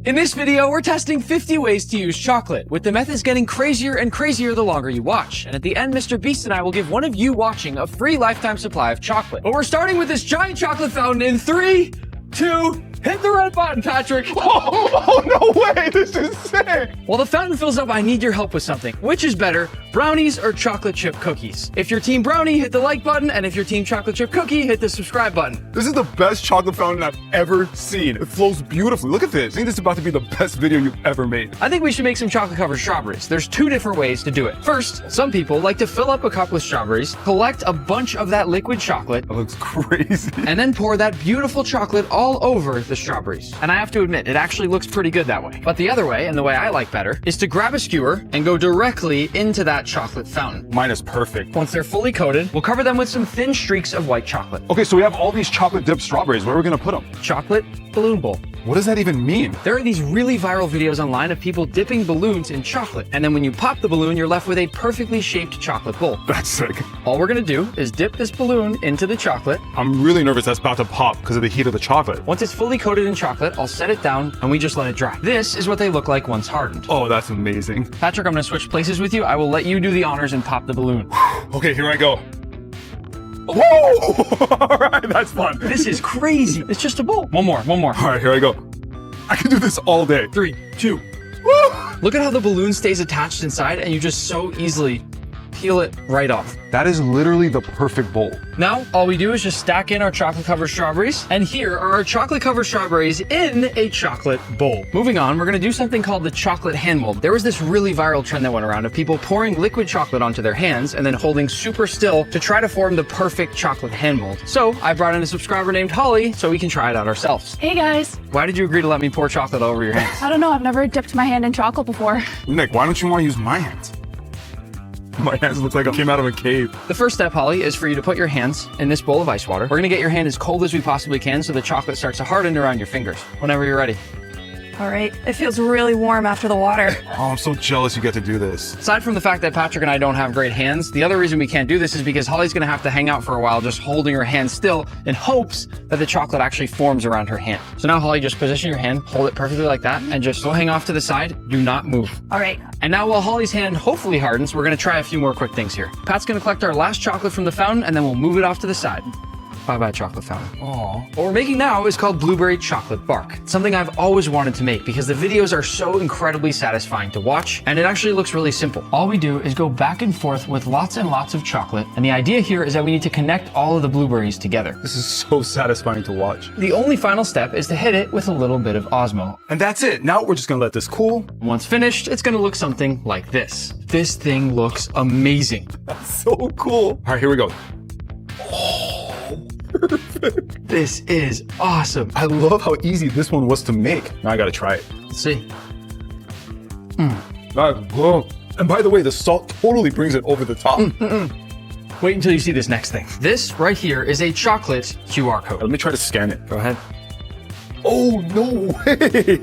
In this video, we're testing 50 ways to use chocolate, with the methods getting crazier and crazier the longer you watch. And at the end, Mr. Beast and I will give one of you watching a free lifetime supply of chocolate. But we're starting with this giant chocolate fountain in 3, 2, hit the red button, Patrick. Oh, no way. This is sick. While the fountain fills up, I need your help with something. Which is better, brownies or chocolate chip cookies? If you're team brownie, hit the like button. And if you're team chocolate chip cookie, hit the subscribe button. This is the best chocolate fountain I've ever seen. It flows beautifully. Look at this. I think this is about to be the best video you've ever made. I think we should make some chocolate covered strawberries. There's 2 different ways to do it. First, some people like to fill up a cup with strawberries, collect a bunch of that liquid chocolate, That looks crazy. and then pour that beautiful chocolate all over the strawberries. And I have to admit, it actually looks pretty good that way. But the other way, and the way I like better, is to grab a skewer and go directly into that chocolate fountain. Mine is perfect. Once they're fully coated, we'll cover them with some thin streaks of white chocolate. Okay, so we have all these chocolate dipped strawberries. Where are we gonna put them? Chocolate balloon bowl. What does that even mean? There are these really viral videos online of people dipping balloons in chocolate. And then when you pop the balloon, you're left with a perfectly shaped chocolate bowl. That's sick. All we're gonna do is dip this balloon into the chocolate. I'm really nervous that's about to pop because of the heat of the chocolate. Once it's fully coated in chocolate, I'll set it down and we just let it dry. This is what they look like once hardened. Oh, that's amazing. Patrick, I'm gonna switch places with you. I will let you do the honors and pop the balloon. Okay, here I go. Whoa! All right, that's fun. This is crazy. It's just a bowl. One more. All right, here I go. I can do this all day. 3, 2. Woo! Look at how the balloon stays attached inside and you just so easily peel it right off. That is literally the perfect bowl. Now, all we do is just stack in our chocolate-covered strawberries, and here are our chocolate-covered strawberries in a chocolate bowl. Moving on, we're gonna do something called the chocolate hand mold. There was this really viral trend that went around of people pouring liquid chocolate onto their hands and then holding super still to try to form the perfect chocolate hand mold. So I brought in a subscriber named Holly so we can try it out ourselves. Hey guys. Why did you agree to let me pour chocolate all over your hands? I don't know, I've never dipped my hand in chocolate before. Nick, why don't you want to use my hands? My hands look like I came out of a cave. The first step, Holly, is for you to put your hands in this bowl of ice water. We're gonna get your hand as cold as we possibly can so the chocolate starts to harden around your fingers. Whenever you're ready. All right, it feels really warm after the water. Oh, I'm so jealous you get to do this. Aside from the fact that Patrick and I don't have great hands, the other reason we can't do this is because Holly's gonna have to hang out for a while just holding her hand still in hopes that the chocolate actually forms around her hand. So now, Holly, just position your hand, hold it perfectly like that, and just go hang off to the side. Do not move. All right. And now while Holly's hand hopefully hardens, we're gonna try a few more quick things here. Pat's gonna collect our last chocolate from the fountain, and then we'll move it off to the side. Bye-bye, chocolate fountain. Aw. What we're making now is called blueberry chocolate bark. It's something I've always wanted to make because the videos are so incredibly satisfying to watch, and it actually looks really simple. All we do is go back and forth with lots and lots of chocolate, and the idea here is that we need to connect all of the blueberries together. This is so satisfying to watch. The only final step is to hit it with a little bit of Osmo. And that's it. Now we're just gonna let this cool. Once finished, it's gonna look something like this. This thing looks amazing. So cool. All right, here we go. This is awesome. I love how easy this one was to make. Now I gotta try it. Let's see. That's good. And by the way, the salt totally brings it over the top. Wait until you see this next thing. This right here is a chocolate QR code. Let me try to scan it. Go ahead. Oh, no way.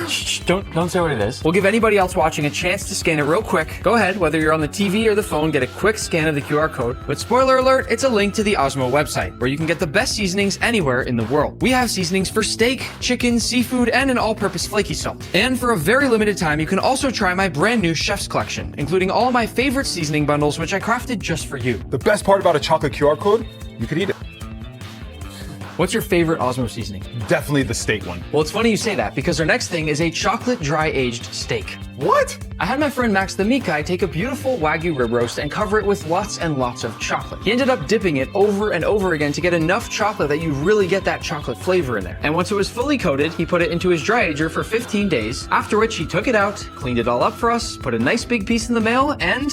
Shh, don't say what it is. We'll give anybody else watching a chance to scan it real quick. Go ahead, whether you're on the TV or the phone, get a quick scan of the QR code. But spoiler alert, it's a link to the Osmo website, where you can get the best seasonings anywhere in the world. We have seasonings for steak, chicken, seafood, and an all-purpose flaky salt. And for a very limited time, you can also try my brand new Chef's Collection, including all of my favorite seasoning bundles, which I crafted just for you. The best part about a chocolate QR code, you could eat it. What's your favorite Osmo seasoning? Definitely the steak one. Well, it's funny you say that, because our next thing is a chocolate dry-aged steak. What? I had my friend Max the Meat Guy take a beautiful Wagyu rib roast and cover it with lots and lots of chocolate. He ended up dipping it over and over again to get enough chocolate that you really get that chocolate flavor in there. And once it was fully coated, he put it into his dry ager for 15 days, after which he took it out, cleaned it all up for us, put a nice big piece in the mail, and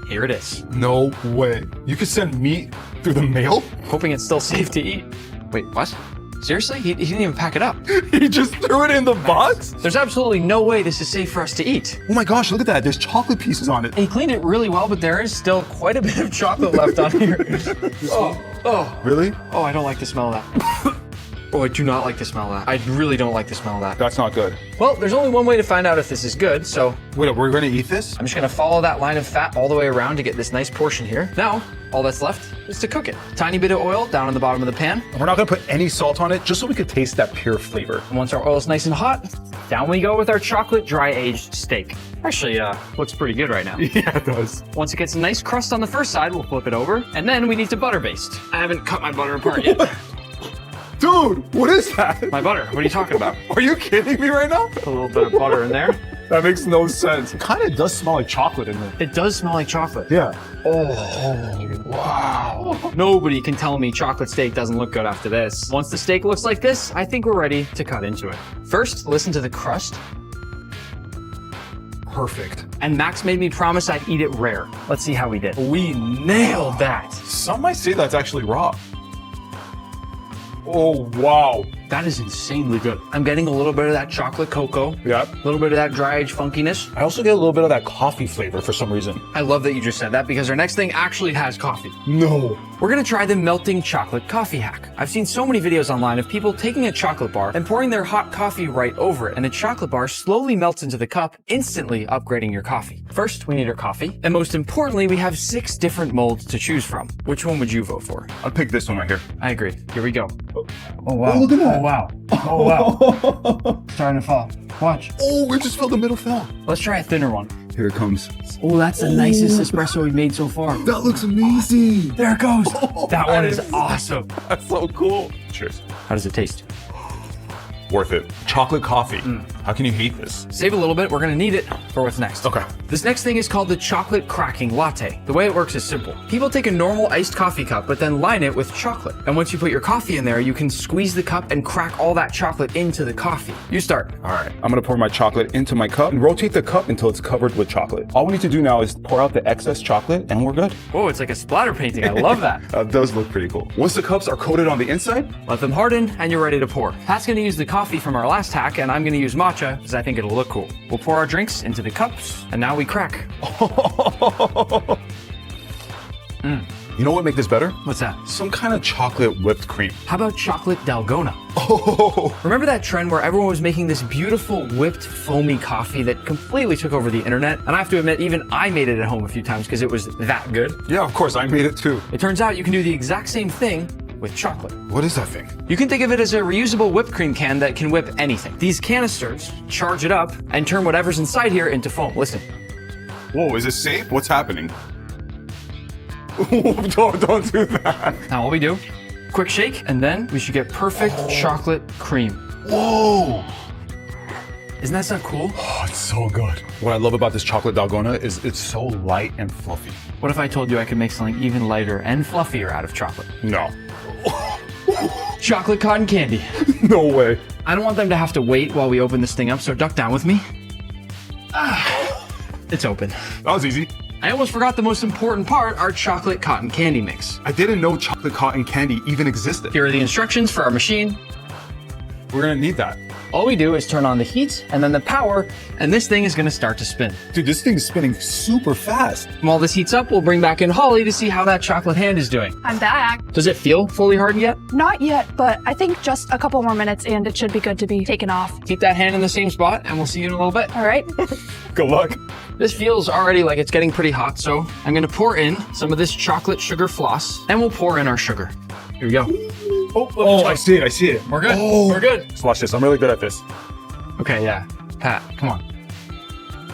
here it is. No way. You could send meat through the mail? Hoping it's still safe to eat. Wait, what? Seriously? He didn't even pack it up. He just threw it in the box? There's absolutely no way this is safe for us to eat. Oh my gosh, look at that. There's chocolate pieces on it. He cleaned it really well, but there is still quite a bit of chocolate left on here. Oh, Really? I don't like the smell of that. Oh, I do not like the smell of that. I really don't like the smell of that. That's not good. Well, there's only one way to find out if this is good, so Wait, we're gonna eat this? I'm just gonna follow that line of fat all the way around to get this nice portion here. Now, all that's left is to cook it. Tiny bit of oil down in the bottom of the pan. We're not gonna put any salt on it, just so we could taste that pure flavor. And once our oil is nice and hot, down we go with our chocolate dry aged steak. Actually, looks pretty good right now. Yeah, it does. Once it gets a nice crust on the first side, we'll flip it over, and then we need to butter baste. I haven't cut my butter apart yet. Dude, what is that? My butter, what are you talking about? Are you kidding me right now? A little bit of butter in there. That makes no sense. It kind of does smell like chocolate in there. It does smell like chocolate. Yeah. Oh, wow. Nobody can tell me chocolate steak doesn't look good after this. Once the steak looks like this, I think we're ready to cut into it. First, listen to the crust. Perfect. And Max made me promise I'd eat it rare. Let's see how we did. We nailed that. Some might say that's actually raw. Oh, wow. That is insanely good. I'm getting a little bit of that chocolate cocoa. Yeah. A little bit of that dry age funkiness. I also get a little bit of that coffee flavor for some reason. I love that you just said that because our next thing actually has coffee. No. We're gonna try the melting chocolate coffee hack. I've seen so many videos online of people taking a chocolate bar and pouring their hot coffee right over it, and the chocolate bar slowly melts into the cup, instantly upgrading your coffee. First, we need our coffee, and most importantly, we have 6 different molds to choose from. Which one would you vote for? I'll pick this one right here. I agree. Here we go. Oh wow. Oh, look at that. Oh wow. Oh wow. Starting to fall. Watch. Oh, it just felt the middle fell. Let's try a thinner one. Here it comes. Oh, that's the nicest espresso we've made so far. That looks amazing. There it goes. That one is awesome. That's so cool. Cheers. How does it taste? Worth it. Chocolate coffee. How can you hate this? Save a little bit. We're gonna need it for what's next. Okay. This next thing is called the chocolate cracking latte. The way it works is simple. People take a normal iced coffee cup, but then line it with chocolate. And once you put your coffee in there, you can squeeze the cup and crack all that chocolate into the coffee. You start. All right. I'm gonna pour my chocolate into my cup and rotate the cup until it's covered with chocolate. All we need to do now is pour out the excess chocolate and we're good. Whoa, it's like a splatter painting. I love that. That does look pretty cool. Once the cups are coated on the inside, Let them harden and you're ready to pour. Pat's gonna use the coffee from our last hack and I'm gonna use matcha because I think it'll look cool. We'll pour our drinks into the cups and now we crack. you know what make this better? What's that? Some kind of chocolate whipped cream. How about chocolate dalgona? Oh, Remember that trend where everyone was making this beautiful whipped foamy coffee that completely took over the internet? And I have to admit, even I made it at home a few times because it was that good. yeah, of course. I made it too. It turns out you can do the exact same thing with chocolate. What is that thing? You can think of it as a reusable whipped cream can that can whip anything. These canisters charge it up and turn whatever's inside here into foam. Listen. Whoa, is it safe? What's happening? don't do that. Now what we do, quick shake, and then we should get perfect chocolate cream. Whoa. Isn't that so cool? Oh, it's so good. What I love about this chocolate dalgona is it's so light and fluffy. What if I told you I could make something even lighter and fluffier out of chocolate? No. Chocolate cotton candy. No way. I don't want them to have to wait while we open this thing up, so duck down with me. It's open. That was easy. I almost forgot the most important part, our chocolate cotton candy mix. I didn't know chocolate cotton candy even existed. Here are the instructions for our machine. We're gonna need that. All we do is turn on the heat and then the power, and this thing is gonna start to spin. Dude, this thing's spinning super fast. While this heats up, we'll bring back in Holly to see how that chocolate hand is doing. I'm back. Does it feel fully hardened yet? Not yet, but I think just a couple more minutes and it should be good to be taken off. Keep that hand in the same spot, and we'll see you in a little bit. All right. Good luck. This feels already like it's getting pretty hot, so I'm gonna pour in some of this chocolate sugar floss, and we'll pour in our sugar. Here we go. Oh, I see it. We're good. Oh. We're good. Let's watch this. I'm really good at this. Okay, yeah. Pat, come on.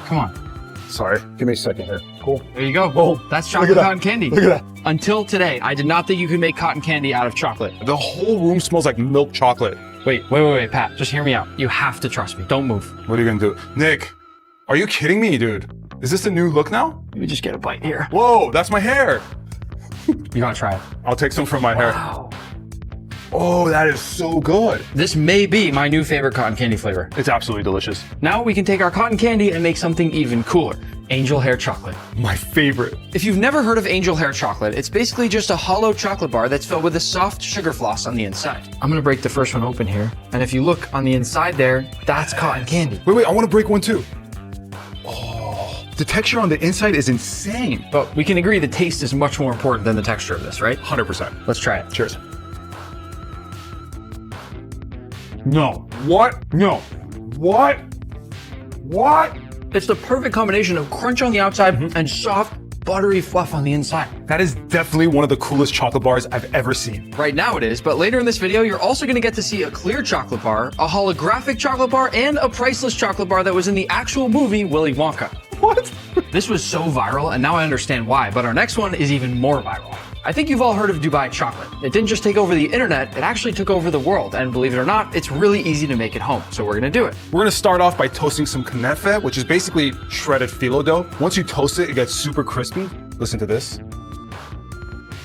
Come on. Sorry. Give me a second here. Cool. There you go. Oh, That's look chocolate at that. cotton candy. Look at that. Until today, I did not think you could make cotton candy out of chocolate. The whole room smells like milk chocolate. Wait, Pat. Just hear me out. You have to trust me. Don't move. What are you gonna do? Nick, are you kidding me, dude? Is this the new look now? Let me just get a bite here. Whoa, that's my hair. You gotta try it. I'll take some from my hair. Wow. Oh, that is so good. This may be my new favorite cotton candy flavor. It's absolutely delicious. Now we can take our cotton candy and make something even cooler. Angel hair chocolate. My favorite. If you've never heard of angel hair chocolate, it's basically just a hollow chocolate bar that's filled with a soft sugar floss on the inside. I'm gonna break the first one open here. And if you look on the inside there, that's cotton candy. Wait, I want to break one too. Oh, the texture on the inside is insane. But we can agree the taste is much more important than the texture of this, right? 100%. Let's try it. Cheers. No. What? No. What? What? It's the perfect combination of crunch on the outside and soft, buttery fluff on the inside. That is definitely one of the coolest chocolate bars I've ever seen. Right now it is, but later in this video, you're also gonna get to see a clear chocolate bar, a holographic chocolate bar, and a priceless chocolate bar that was in the actual movie Willy Wonka. What? This was so viral, and now I understand why, but our next one is even more viral. I think you've all heard of Dubai chocolate. It didn't just take over the internet, it actually took over the world, and believe it or not, it's really easy to make at home, so we're gonna do it. We're gonna start off by toasting some kunefe, which is basically shredded phyllo dough. Once you toast it, it gets super crispy. Listen to this.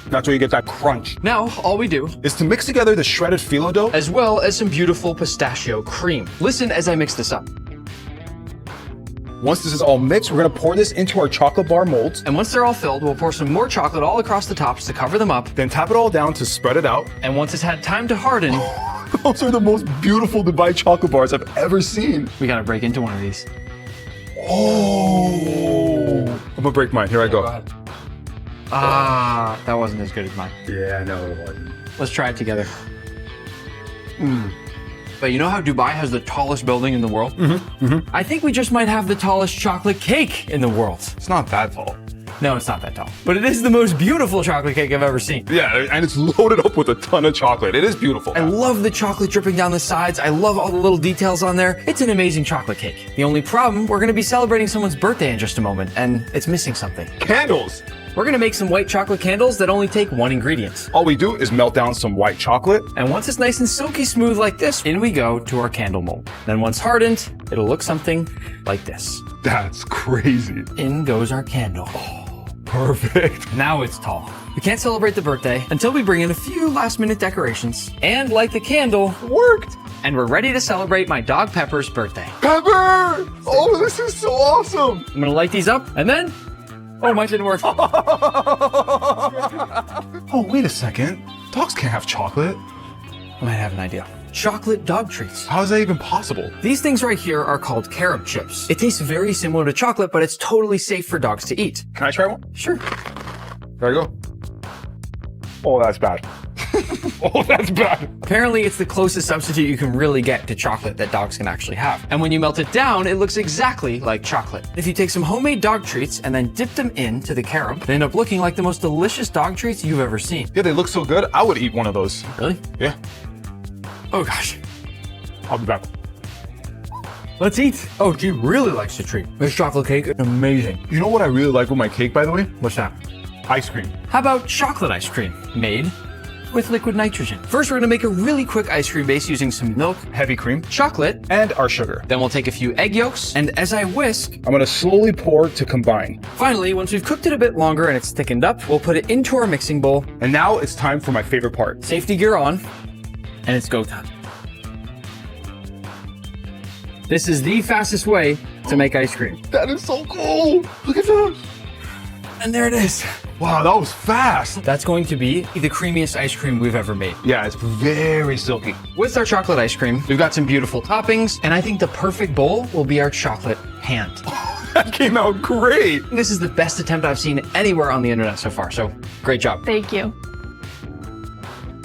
That's where you get that crunch. Now, all we do, Is to mix together the shredded phyllo dough. as well as some beautiful pistachio cream. Listen as I mix this up. Once this is all mixed, we're gonna pour this into our chocolate bar molds. And once they're all filled, we'll pour some more chocolate all across the tops to cover them up. Then tap it all down to spread it out. And once it's had time to harden, Those are the most beautiful Dubai chocolate bars I've ever seen. we gotta break into one of these. Oh. I'm gonna break mine. Here I go. Ah, that wasn't as good as mine. Yeah, I know it wasn't. Let's try it together. But you know how Dubai has the tallest building in the world? I think we just might have the tallest chocolate cake in the world. It's not that tall. No, it's not that tall. But it is the most beautiful chocolate cake I've ever seen. Yeah, and it's loaded up with a ton of chocolate. It is beautiful. I love the chocolate dripping down the sides. I love all the little details on there. It's an amazing chocolate cake. The only problem, we're gonna be celebrating someone's birthday in just a moment, and it's missing something. Candles. We're gonna make some white chocolate candles that only take one ingredient. All we do is melt down some white chocolate. And once it's nice and silky smooth like this, in we go to our candle mold. Then once hardened, it'll look something like this. That's crazy. In goes our candle. Perfect. Now it's tall. We can't celebrate the birthday until we bring in a few last minute decorations and light the candle. Worked. And we're ready to celebrate my dog Pepper's birthday. Pepper! Oh, this is so awesome. I'm gonna light these up and then, oh, mine didn't work. Oh, wait a second. Dogs can't have chocolate. I might have an idea. Chocolate dog treats. How is that even possible? These things right here are called carob chips. It tastes very similar to chocolate, but it's totally safe for dogs to eat. Can I try one? Sure. There I go. Oh, that's bad. Oh, that's bad. Apparently, it's the closest substitute you can really get to chocolate that dogs can actually have. And when you melt it down, it looks exactly like chocolate. If you take some homemade dog treats and then dip them into the carob, they end up looking like the most delicious dog treats you've ever seen. Yeah, they look so good. I would eat one of those. Really? Yeah. Oh gosh. I'll be back. Let's eat. Oh, she really likes the treat. This chocolate cake is amazing. You know what I really like with my cake, by the way? What's that? Ice cream. How about chocolate ice cream made with liquid nitrogen? First, we're gonna make a really quick ice cream base using some milk, Heavy cream. chocolate, And our sugar. then we'll take a few egg yolks, and as I whisk, I'm gonna slowly pour to combine. finally, once we've cooked it a bit longer and it's thickened up, we'll put it into our mixing bowl, And now it's time for my favorite part. safety gear on, and it's go time. This is the fastest way to make ice cream. That is so cool. Look at that. And there it is. Wow, that was fast. That's going to be the creamiest ice cream we've ever made. Yeah, it's very silky. With our chocolate ice cream, we've got some beautiful toppings, and I think the perfect bowl will be our chocolate hand. That came out great. This is the best attempt I've seen anywhere on the internet so far, so great job. Thank you.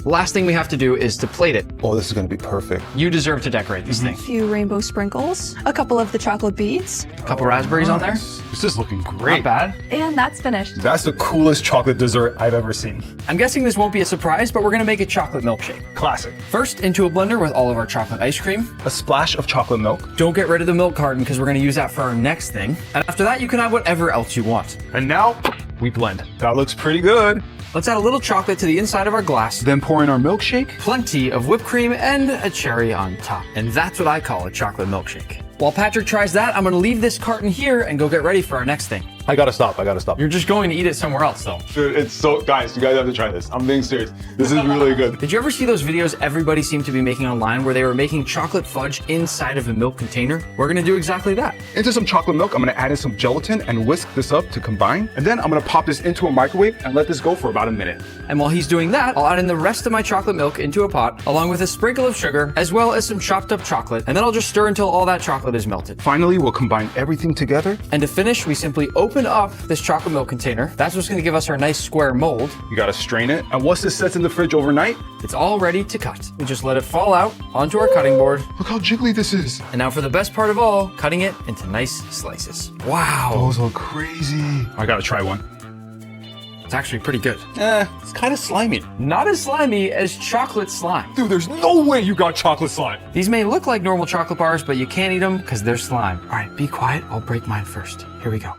Last thing we have to do is to plate it. Oh, this is gonna be perfect. You deserve to decorate these things. Few rainbow sprinkles, a couple of the chocolate beads. A couple raspberries on there. This is looking Not great. bad. And that's finished. That's the coolest chocolate dessert I've ever seen. I'm guessing this won't be a surprise, but we're gonna make a chocolate milkshake. Classic. First, into a blender with all of our chocolate ice cream. A splash of chocolate milk. Don't get rid of the milk carton because we're gonna use that for our next thing. And after that, you can add whatever else you want. And now we blend. That looks pretty good. Let's add a little chocolate to the inside of our glass, Then pour in our milkshake. plenty of whipped cream, and a cherry on top. And that's what I call a chocolate milkshake. While Patrick tries that, I'm gonna leave this carton here and go get ready for our next thing. I gotta stop. You're just going to eat it somewhere else though. Dude, it's so, guys, you guys have to try this. I'm being serious. This is really good. Did you ever see those videos everybody seemed to be making online where they were making chocolate fudge inside of a milk container? We're gonna do exactly that. Into some chocolate milk, I'm gonna add in some gelatin and whisk this up to combine. And then I'm gonna pop this into a microwave and let this go for about a minute. And while he's doing that, I'll add in the rest of my chocolate milk into a pot, along with a sprinkle of sugar, as well as some chopped up chocolate, and then I'll just stir until all that chocolate is melted. Finally, we'll combine everything together. And to finish, we simply open open up this chocolate milk container. That's what's gonna give us our nice square mold. You gotta strain it. And once this sets in the fridge overnight, It's all ready to cut. We just let it fall out onto our cutting board. look how jiggly this is. And now for the best part of all, cutting it into nice slices. Wow, Those look crazy. I gotta try one. it's actually pretty good. It's kind of slimy. Not as slimy as chocolate slime. Dude, there's no way you got chocolate slime. These may look like normal chocolate bars, but you can't eat them because they're slime. All right, be quiet. I'll break mine first. Here we go.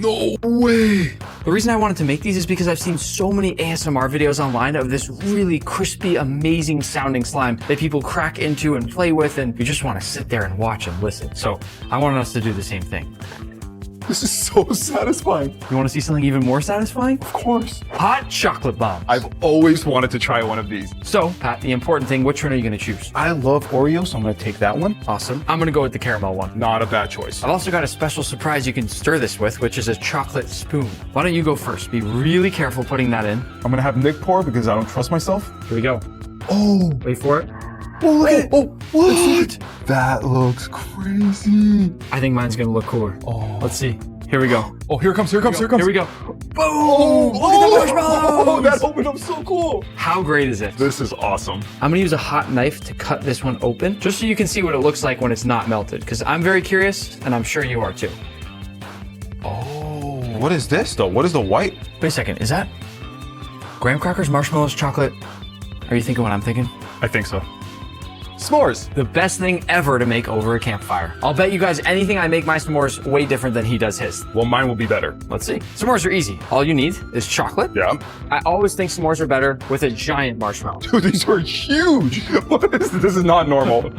No way. The reason I wanted to make these is because I've seen so many ASMR videos online of this really crispy, amazing sounding slime that people crack into and play with, and you just want to sit there and watch and listen. So I wanted us to do the same thing. This is so satisfying. You want to see something even more satisfying? Of course. Hot chocolate bombs. I've always wanted to try one of these. So, Pat, the important thing, which one are you going to choose? I love Oreo, so I'm gonna take that one. Awesome. I'm going to go with the caramel one. Not a bad choice. I've also got a special surprise you can stir this with, which is a chocolate spoon. Why don't you go first? Be really careful putting that in. I'm gonna have Nick pour because I don't trust myself. Here we go. Oh, Wait for it. oh, look at it. Oh, what? That looks crazy. I think mine's going to look cooler. Oh. Let's see. Here we go. Oh, here it comes. Here we go. Oh, Look at the marshmallows. Oh, that opened up so cool. How great is it? This is awesome. I'm gonna use a hot knife to cut this one open, just so you can see what it looks like when it's not melted, because I'm very curious, and I'm sure you are too. Oh, what is this though? What is the white? Wait a second, is that graham crackers, marshmallows, chocolate? Are you thinking what I'm thinking? I think so. S'mores. The best thing ever to make over a campfire. I'll bet you guys anything I make my s'mores way different than he does his. Well, mine will be better. Let's see. S'mores are easy. All you need is chocolate. Yeah. I always think s'mores are better with a giant marshmallow. Dude, these are huge. What is this? This is not normal.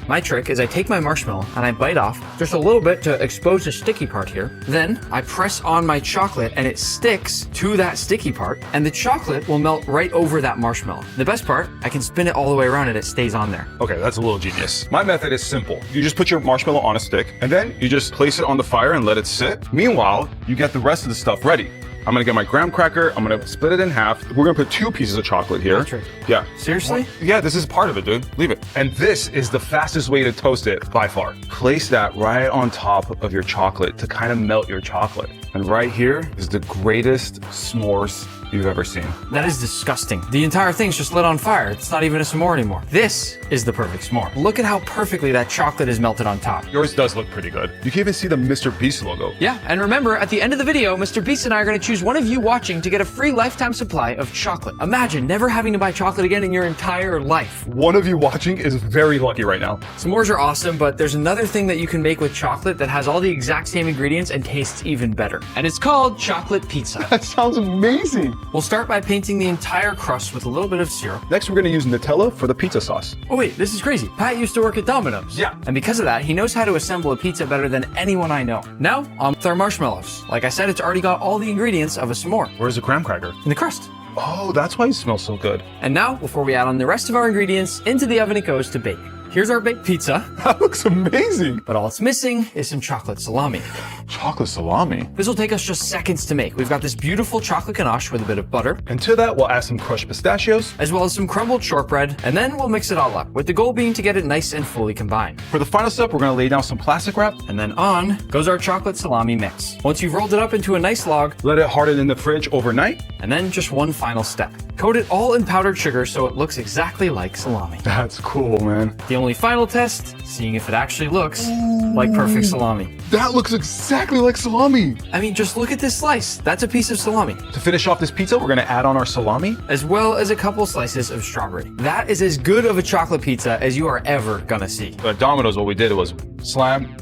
My trick is I take my marshmallow and I bite off just a little bit to expose the sticky part here. Then I press on my chocolate and it sticks to that sticky part, and the chocolate will melt right over that marshmallow. The best part, I can spin it all the way around and it stays on there. Okay, that's a little genius. My method is simple. You just put your marshmallow on a stick, and then you just place it on the fire and let it sit. Meanwhile, you get the rest of the stuff ready. I'm gonna get my graham cracker. I'm gonna split it in half. We're gonna put 2 pieces of chocolate here. Trick. Yeah. Seriously? Yeah, this is part of it, dude. Leave it. And this is the fastest way to toast it by far. Place that right on top of your chocolate to kind of melt your chocolate. And right here is the greatest s'mores you've ever seen. That is disgusting. The entire thing's just lit on fire. It's not even a s'more anymore. This is the perfect s'more. Look at how perfectly that chocolate is melted on top. Yours does look pretty good. You can even see the Mr. Beast logo. Yeah, and remember, at the end of the video, Mr. Beast and I are going to choose one of you watching to get a free lifetime supply of chocolate. Imagine never having to buy chocolate again in your entire life. One of you watching is very lucky right now. S'mores are awesome, but there's another thing that you can make with chocolate that has all the exact same ingredients and tastes even better. And it's called chocolate pizza. That sounds amazing. We'll start by painting the entire crust with a little bit of syrup. Next, we're gonna use Nutella for the pizza sauce. Oh wait, this is crazy. Pat used to work at Domino's. Yeah. And because of that, he knows how to assemble a pizza better than anyone I know. Now, on with our marshmallows. Like I said, it's already got all the ingredients of a s'more Where's the graham cracker? in the crust. Oh, that's why it smells so good. And now, before we add on the rest of our ingredients, into the oven it goes to bake. Here's our baked pizza, That looks amazing. but all it's missing is some chocolate salami. Chocolate salami. This will take us just seconds to make. We've got this beautiful chocolate ganache with a bit of butter, And to that, we'll add some crushed pistachios. as well as some crumbled shortbread, and then we'll mix it all up, with the goal being to get it nice and fully combined. For the final step, we're gonna lay down some plastic wrap. And then on goes our chocolate salami mix. Once you've rolled it up into a nice log, Let it harden in the fridge overnight. and then just one final step. Coat it all in powdered sugar so it looks exactly like salami. That's cool, man. The only final test, seeing if it actually looks like perfect salami. That looks exactly like salami. I mean, just look at this slice. That's a piece of salami, To finish off this pizza, we're gonna add on our salami. as well as a couple slices of strawberry. That is as good of a chocolate pizza as you are ever gonna see. At Domino's, what we did was slam,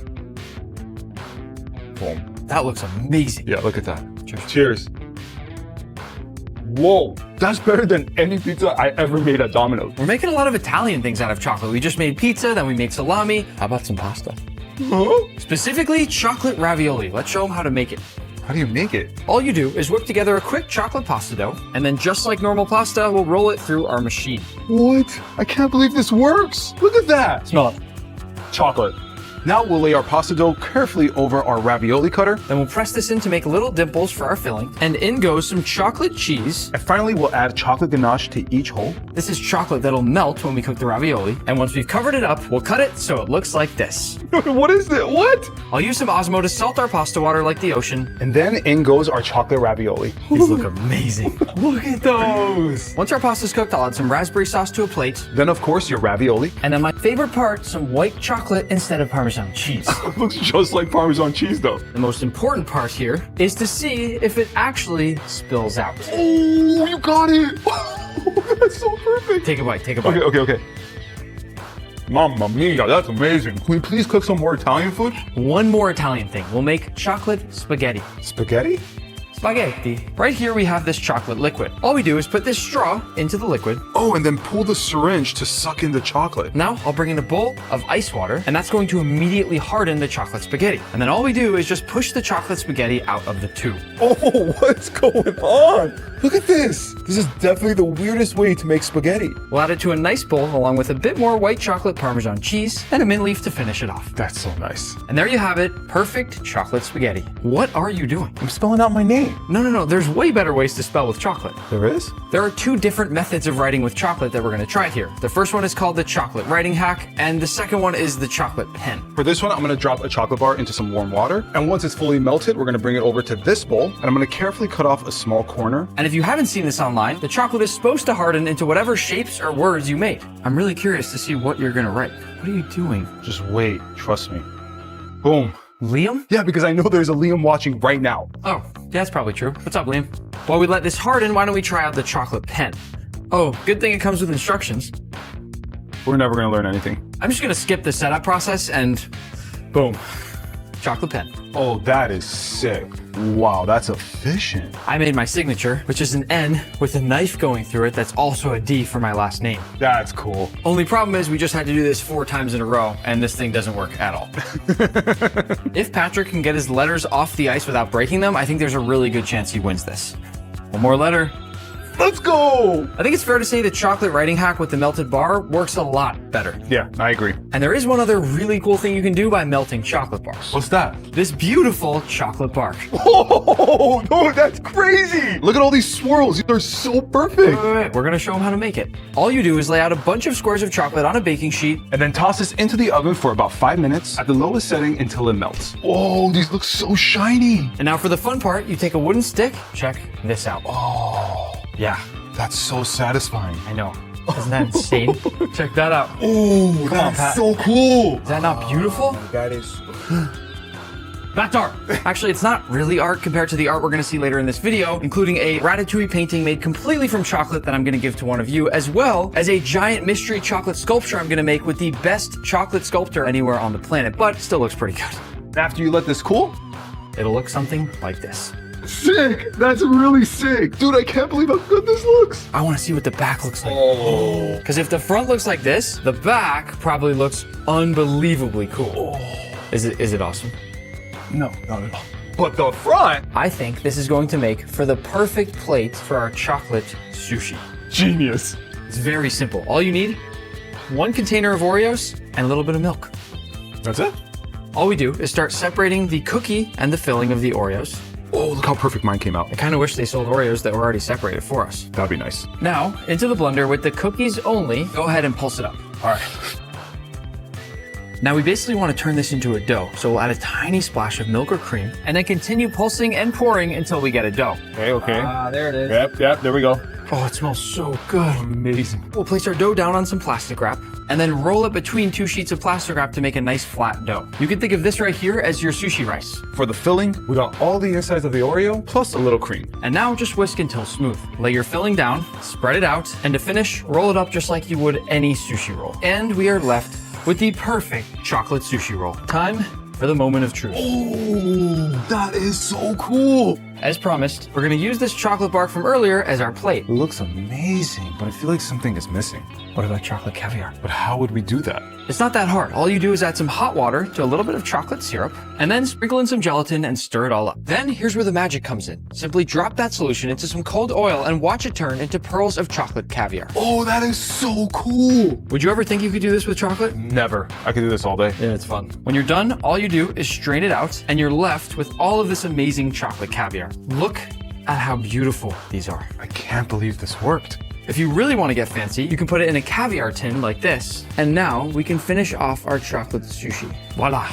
boom. That looks amazing. Yeah, look at that. Cheers. Cheers. Whoa, that's better than any pizza I ever made at Domino's. We're making a lot of Italian things out of chocolate. We just made pizza, then we made salami. How about some pasta? Huh? Specifically, chocolate ravioli. Let's show them how to make it. How do you make it? All you do is whip together a quick chocolate pasta dough, and then just like normal pasta, we'll roll it through our machine. What? I can't believe this works. Look at that. Smell it. Chocolate. Now we'll lay our pasta dough carefully over our ravioli cutter. Then we'll press this in to make little dimples for our filling. And in goes some chocolate cheese. And finally, we'll add chocolate ganache to each hole. This is chocolate that'll melt when we cook the ravioli. And once we've covered it up, we'll cut it so it looks like this. What is it? What? I'll use some Osmo to salt our pasta water like the ocean. And then in goes our chocolate ravioli. These look amazing. Look at those. Once our pasta's cooked, I'll add some raspberry sauce to a plate. Then, of course, your ravioli. And then my favorite part, some white chocolate instead of Parmesan cheese. It looks just like Parmesan cheese, though. The most important part here is to see if it actually spills out. Oh, you got it. That's so perfect. Take a bite, take a bite. Okay. Mamma mia, that's amazing. Can we please cook some more Italian food? One more Italian thing. We'll make chocolate spaghetti. Spaghetti? Spaghetti. Right here we have this chocolate liquid. All we do is put this straw into the liquid. Oh, and then pull the syringe to suck in the chocolate. Now I'll bring in a bowl of ice water, and that's going to immediately harden the chocolate spaghetti. And then all we do is just push the chocolate spaghetti out of the tube. Oh, what's going on? Look at this. This is definitely the weirdest way to make spaghetti. We'll add it to a nice bowl along with a bit more white chocolate Parmesan cheese and a mint leaf to finish it off. That's so nice. And there you have it, perfect chocolate spaghetti. What are you doing? I'm spelling out my name. No, there's way better ways to spell with chocolate. There is? There are two different methods of writing with chocolate that we're going to try here. The first one is called the chocolate writing hack, and the second one is the chocolate pen. For this one, I'm gonna drop a chocolate bar into some warm water. And once it's fully melted, we're gonna bring it over to this bowl, and I'm gonna carefully cut off a small corner. And if you haven't seen this online, the chocolate is supposed to harden into whatever shapes or words you made. I'm really curious to see what you're going to write. What are you doing? Just wait, trust me. Boom. Liam? Yeah, because I know there's a Liam watching right now. Oh, yeah, that's probably true. What's up, Liam? While we let this harden, why don't we try out the chocolate pen? Oh, good thing it comes with instructions. We're never gonna learn anything. I'm just going to skip the setup process and boom, chocolate pen. Oh, that is sick. Wow, that's efficient. I made my signature, which is an N with a knife going through it that's also a D for my last name. That's cool. Only problem is we just had to do this 4 times in a row, and this thing doesn't work at all. If Patrick can get his letters off the ice without breaking them, I think there's a really good chance he wins this. One more letter. Let's go! I think it's fair to say the chocolate writing hack with the melted bar works a lot better. Yeah, I agree. And there is one other really cool thing you can do by melting chocolate bars. What's that? This beautiful chocolate bark. Oh, no, that's crazy! Look at all these swirls. They're so perfect. Wait, we're gonna show them how to make it. All you do is lay out a bunch of squares of chocolate on a baking sheet. And then toss this into the oven for about 5 minutes at the lowest setting until it melts. Oh, these look so shiny. And now for the fun part, you take a wooden stick. Check this out. Oh, Yeah, that's so satisfying. I know. Isn't that insane? Check that out. Oh, on, that's Pat. so cool. Is that not beautiful? That is. That's art. Actually, it's not really art compared to the art we're going to see later in this video, including a Ratatouille painting made completely from chocolate that I'm going to give to one of you, as well as a giant mystery chocolate sculpture I'm going to make with the best chocolate sculptor anywhere on the planet, but still looks pretty good. After you let this cool? It'll look something like this. Sick! That's really sick! Dude, I can't believe how good this looks! I want to see what the back looks like. Oh. Because if the front looks like this, the back probably looks unbelievably cool. Is it awesome? No, not at all. But the front? I think this is going to make for the perfect plate for our chocolate sushi. Genius. It's very simple. All you need, 1 container of Oreos and a little bit of milk. That's it? All we do is start separating the cookie and the filling of the Oreos. Oh, look how perfect mine came out. I kind of wish they sold Oreos that were already separated for us. That'd be nice. Now, into the blender with the cookies only, go ahead and pulse it up. All right. Now we basically want to turn this into a dough, so we'll add a tiny splash of milk or cream, and then continue pulsing and pouring until we get a dough. Okay. There it is. Yep, there we go. Oh, it smells so good. Amazing. We'll place our dough down on some plastic wrap, and then roll it between 2 sheets of plastic wrap to make a nice flat dough. You can think of this right here as your sushi rice. For the filling, we got all the insides of the Oreo plus a little cream. And now just whisk until smooth. Lay your filling down, spread it out, and to finish, roll it up just like you would any sushi roll. And we are left with the perfect chocolate sushi roll. Time for the moment of truth. Oh, that is so cool. as promised, we're gonna use this chocolate bar from earlier as our plate. It looks amazing, but I feel like something is missing. What about chocolate caviar? But how would we do that? It's not that hard. All you do is add some hot water to a little bit of chocolate syrup, and then sprinkle in some gelatin and stir it all up. Then here's where the magic comes in. Simply drop that solution into some cold oil and watch it turn into pearls of chocolate caviar. Oh, that is so cool. Would you ever think you could do this with chocolate? Never. I could do this all day. Yeah, it's fun. When you're done, all you do is strain it out, and you're left with all of this amazing chocolate caviar. Look at how beautiful these are. I can't believe this worked. If you really want to get fancy, you can put it in a caviar tin like this. And now we can finish off our chocolate sushi. Voila.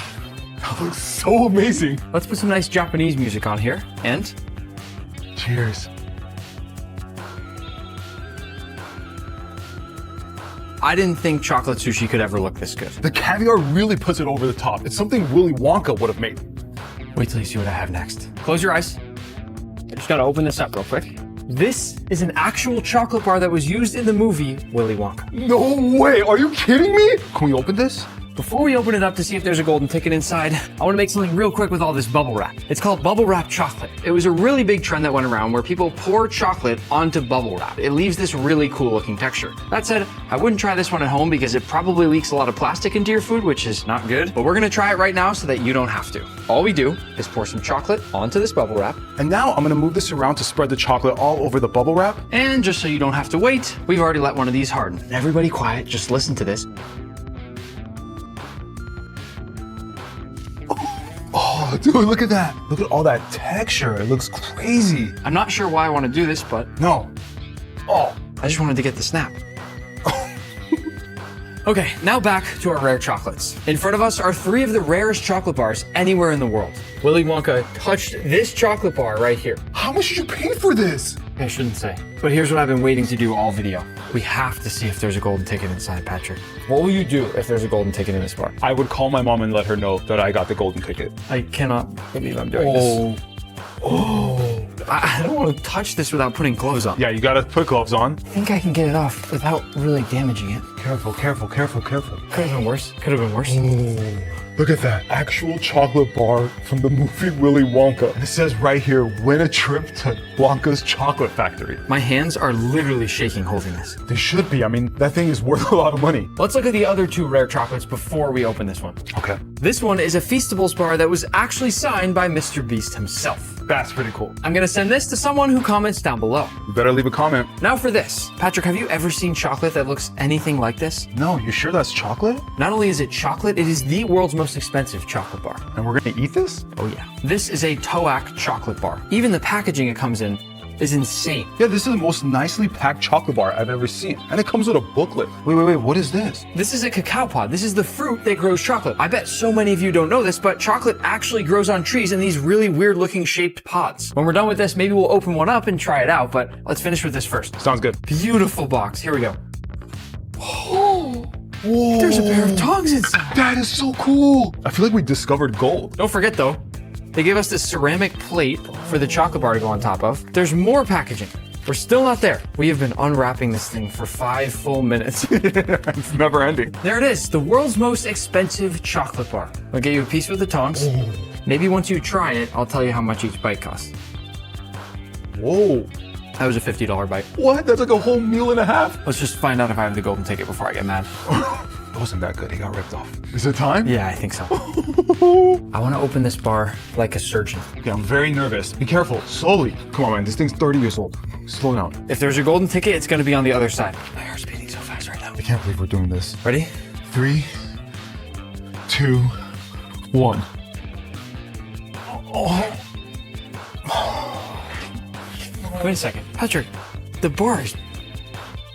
That looks so amazing. Let's put some nice Japanese music on here. And Cheers. I didn't think chocolate sushi could ever look this good. The caviar really puts it over the top. It's something Willy Wonka would have made. Wait till you see what I have next. Close your eyes. I just gotta open this up real quick. This is an actual chocolate bar that was used in the movie Willy Wonka. No way. Are you kidding me? Can we open this? Before we open it up to see if there's a golden ticket inside, I want to make something real quick with all this bubble wrap. It's called bubble wrap chocolate. It was a really big trend that went around where people pour chocolate onto bubble wrap. It leaves this really cool looking texture. That said, I wouldn't try this one at home because it probably leaks a lot of plastic into your food, which is not good. But we're gonna try it right now so that you don't have to. All we do is pour some chocolate onto this bubble wrap. And now I'm gonna move this around to spread the chocolate all over the bubble wrap. And just so you don't have to wait, we've already let one of these harden. Everybody quiet, just listen to this. Oh, dude, look at that. Look at all that texture. It looks crazy. I'm not sure why I want to do this, but No. Oh, I just wanted to get the snap. Okay, now back to our rare chocolates. In front of us are 3 of the rarest chocolate bars anywhere in the world. Willy Wonka touched this chocolate bar right here. how much did you pay for this? I shouldn't say. But here's what I've been waiting to do all video. We have to see if there's a golden ticket inside, Patrick. What will you do if there's a golden ticket in this bar? I would call my mom and let her know that I got the golden ticket. I cannot believe I'm doing this. Oh. I don't want to touch this without putting gloves on. Yeah, you gotta put gloves on. I think I can get it off without really damaging it. Careful, careful, careful, careful. Could have been worse. Could have been worse. Look at that. Actual chocolate bar from the movie Willy Wonka. It says right here, win a trip to Wonka's chocolate factory. My hands are literally shaking holding this. They should be. I mean, that thing is worth a lot of money. Let's look at the other 2 rare chocolates before we open this one. Okay. This one is a Feastables bar that was actually signed by Mr. Beast himself. That's pretty cool. I'm gonna send this to someone who comments down below. You better leave a comment. Now for this. Patrick, have you ever seen chocolate that looks anything like this? No, you sure that's chocolate? Not only is it chocolate, it is the world's most expensive chocolate bar. And we're gonna eat this? Oh yeah. This is a Toak chocolate bar. Even the packaging it comes in is insane. Yeah, this is the most nicely packed chocolate bar I've ever seen. And it comes with a booklet. Wait, what is this? This is a cacao pod. This is the fruit that grows chocolate. I bet so many of you don't know this, but chocolate actually grows on trees in these really weird looking shaped pods. When we're done with this, maybe we'll open one up and try it out, but let's finish with this first. Sounds good. Beautiful box. Here we go. Whoa. There's a pair of tongs inside. That is so cool. I feel like we discovered gold. Don't forget though, they gave us this ceramic plate for the chocolate bar to go on top of. There's more packaging. We're still not there. We have been unwrapping this thing for 5 full minutes. It's never ending. There it is, the world's most expensive chocolate bar. I'll get you a piece with the tongs. Maybe once you try it, I'll tell you how much each bite costs. Whoa. That was a $50 bite. What? That's like a whole meal and a half? Let's just find out if I have the golden ticket before I get mad. It wasn't that good. He got ripped off. Is it time? Yeah, I think so. I want to open this bar like a surgeon. Okay, I'm very nervous. Be careful. Slowly. Come on, man. This thing's 30 years old. Slow down. If there's a golden ticket, it's going to be on the other side. My heart's beating so fast right now. I can't believe we're doing this. Ready? 3, 2, 1. Wait a second. Patrick, the bar is...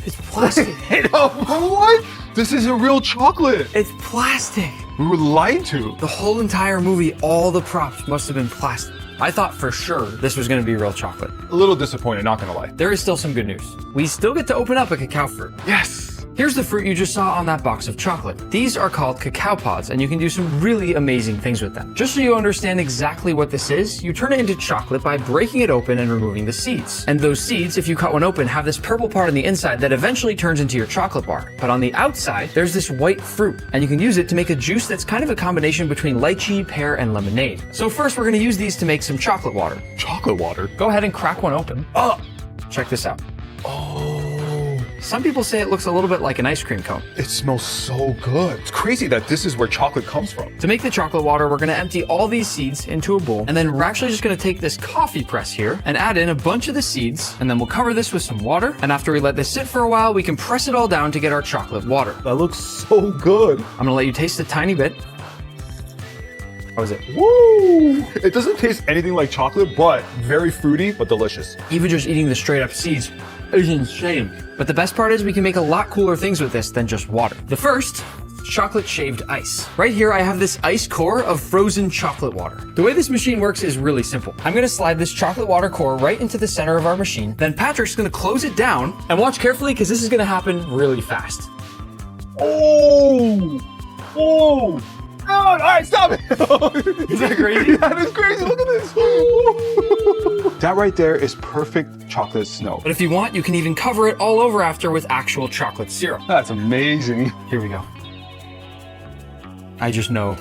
It's plastic. What? This isn't real chocolate. It's plastic. We were lied to. The whole entire movie, all the props must have been plastic. I thought for sure this was going to be real chocolate. A little disappointed, not gonna lie. There is still some good news. We still get to open up a cacao fruit. Yes. Here's the fruit you just saw on that box of chocolate. These are called cacao pods, and you can do some really amazing things with them. Just so you understand exactly what this is, you turn it into chocolate by breaking it open and removing the seeds. And those seeds, if you cut one open, have this purple part on the inside that eventually turns into your chocolate bar. But on the outside, there's this white fruit, and you can use it to make a juice that's kind of a combination between lychee, pear, and lemonade. So first, we're gonna use these to make some chocolate water. Chocolate water? Go ahead and crack one open. Oh! Check this out. Oh! Some people say it looks a little bit like an ice cream cone. It smells so good. It's crazy that this is where chocolate comes from. To make the chocolate water, we're gonna empty all these seeds into a bowl, and then we're actually just gonna take this coffee press here and add in a bunch of the seeds, and then we'll cover this with some water, and after we let this sit for a while, we can press it all down to get our chocolate water. That looks so good. I'm gonna let you taste a tiny bit. How is it? Woo! It doesn't taste anything like chocolate, but very fruity, but delicious. Even just eating the straight up seeds is insane. But the best part is we can make a lot cooler things with this than just water. The first, chocolate shaved ice. Right here, I have this ice core of frozen chocolate water. The way this machine works is really simple. I'm gonna slide this chocolate water core right into the center of our machine. Then Patrick's gonna close it down, and watch carefully because this is gonna happen really fast. Oh! Oh! God, all right, stop it! Is that crazy? That is crazy, look at this! That right there is perfect chocolate snow. But if you want, you can even cover it all over after with actual chocolate syrup. That's amazing. Here we go. I just know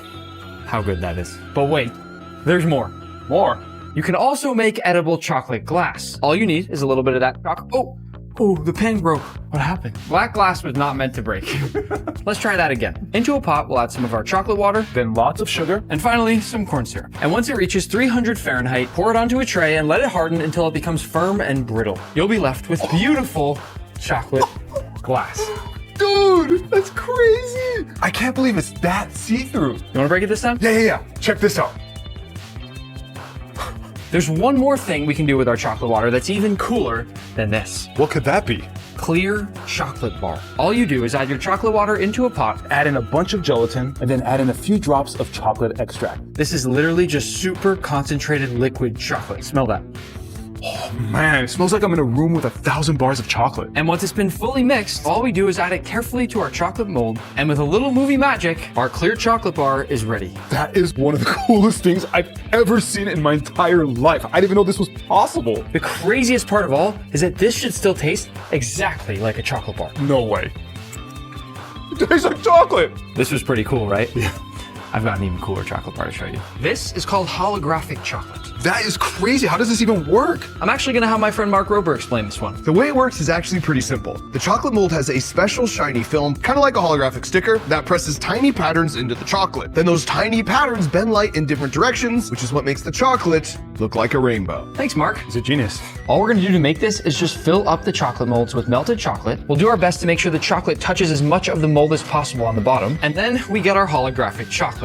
how good that is. But wait, there's more. More? You can also make edible chocolate glass. All you need is a little bit of that chocolate. Oh, the pen broke. What happened? Black glass was not meant to break. Let's try that again. Into a pot, we'll add some of our chocolate water, Then lots of sugar. and finally, some corn syrup. And once it reaches 300 Fahrenheit, pour it onto a tray and let it harden until it becomes firm and brittle. You'll be left with beautiful chocolate glass. Dude, that's crazy. I can't believe it's that see-through. You wanna break it this time? Yeah. Check this out. There's one more thing we can do with our chocolate water that's even cooler than this. What could that be? Clear chocolate bar. All you do is add your chocolate water into a pot. Add in a bunch of gelatin and then add in a few drops of chocolate extract. This is literally just super concentrated liquid chocolate. Smell that. Oh man, it smells like I'm in a room with 1,000 bars of chocolate. And once it's been fully mixed, all we do is add it carefully to our chocolate mold. And with a little movie magic, our clear chocolate bar is ready. That is one of the coolest things I've ever seen in my entire life. I didn't even know this was possible. The craziest part of all is that this should still taste exactly like a chocolate bar. No way. It tastes like chocolate. This was pretty cool, right? Yeah. I've got an even cooler chocolate bar to show you. This is called holographic chocolate. That is crazy. How does this even work? I'm actually gonna have my friend Mark Rober explain this one. The way it works is actually pretty simple. The chocolate mold has a special shiny film, kind of like a holographic sticker, that presses tiny patterns into the chocolate. Then those tiny patterns bend light in different directions, which is what makes the chocolate look like a rainbow. Thanks, Mark. He's a genius. All we're gonna do to make this is just fill up the chocolate molds with melted chocolate. We'll do our best to make sure the chocolate touches as much of the mold as possible on the bottom. And then we get our holographic chocolate.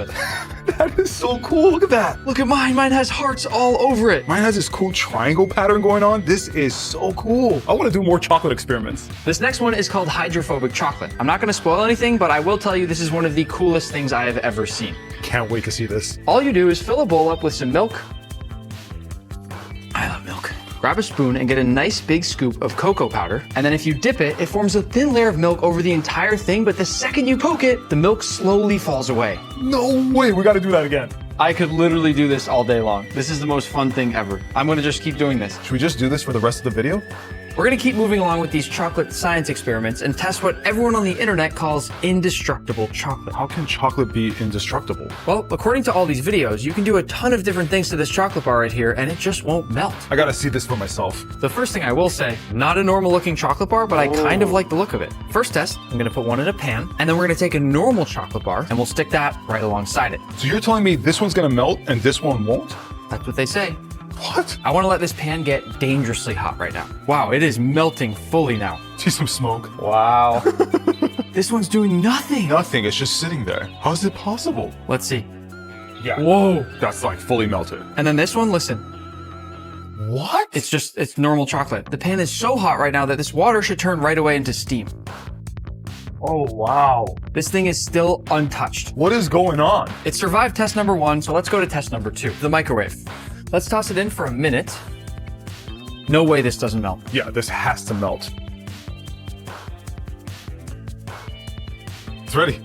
That is so cool. Look at that. Look at mine. Mine has hearts all over it. Mine has this cool triangle pattern going on. This is so cool. I want to do more chocolate experiments. This next one is called hydrophobic chocolate. I'm not gonna spoil anything, but I will tell you this is one of the coolest things I have ever seen. Can't wait to see this. All you do is fill a bowl up with some milk. I love milk. Grab a spoon and get a nice big scoop of cocoa powder. And then if you dip it, it forms a thin layer of milk over the entire thing, but the second you poke it, the milk slowly falls away. No way. We got to do that again. I could literally do this all day long. This is the most fun thing ever. I'm gonna just keep doing this. Should we just do this for the rest of the video? We're gonna keep moving along with these chocolate science experiments and test what everyone on the internet calls indestructible chocolate. How can chocolate be indestructible? Well, according to all these videos, you can do a ton of different things to this chocolate bar right here and it just won't melt. I got to see this for myself. The first thing I will say, not a normal looking chocolate bar, but I kind of like the look of it. First test, I'm gonna put one in a pan and then we're gonna take a normal chocolate bar and we'll stick that right alongside it. So you're telling me this one's going to melt and this one won't? That's what they say. What? I wanna let this pan get dangerously hot right now. Wow, it is melting fully now. See some smoke. Wow. This one's doing nothing. Nothing. It's just sitting there. How is it possible? Let's see. Yeah. Whoa. That's like fully melted. And then this one, listen. What? It's normal chocolate. The pan is so hot right now that this water should turn right away into steam. Oh, wow. This thing is still untouched. What is going on? It survived test number 1, so let's go to test number 2, the microwave. Let's toss it in for a minute. No way this doesn't melt. Yeah, this has to melt. It's ready.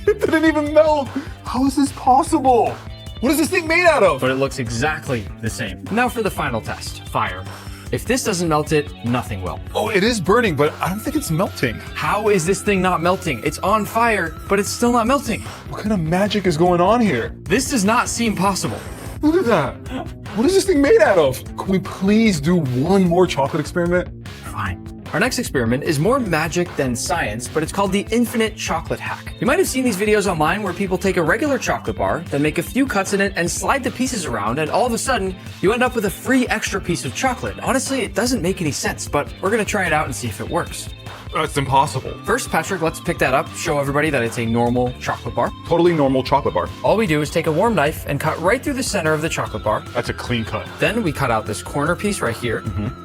It didn't even melt. How is this possible? What is this thing made out of? But it looks exactly the same. Now for the final test, fire. If this doesn't melt it, nothing will. Oh, it is burning, but I don't think it's melting. How is this thing not melting? It's on fire, but it's still not melting. What kind of magic is going on here? This does not seem possible. Look at that. What is this thing made out of? Can we please do one more chocolate experiment? Fine. Our next experiment is more magic than science, but it's called the Infinite Chocolate Hack. You might have seen these videos online where people take a regular chocolate bar, then make a few cuts in it and slide the pieces around, and all of a sudden, you end up with a free extra piece of chocolate. Honestly, it doesn't make any sense, but we're gonna try it out and see if it works. That's impossible. First, Patrick, let's pick that up, show everybody that it's a normal chocolate bar. Totally normal chocolate bar. All we do is take a warm knife and cut right through the center of the chocolate bar. That's a clean cut. Then we cut out this corner piece right here.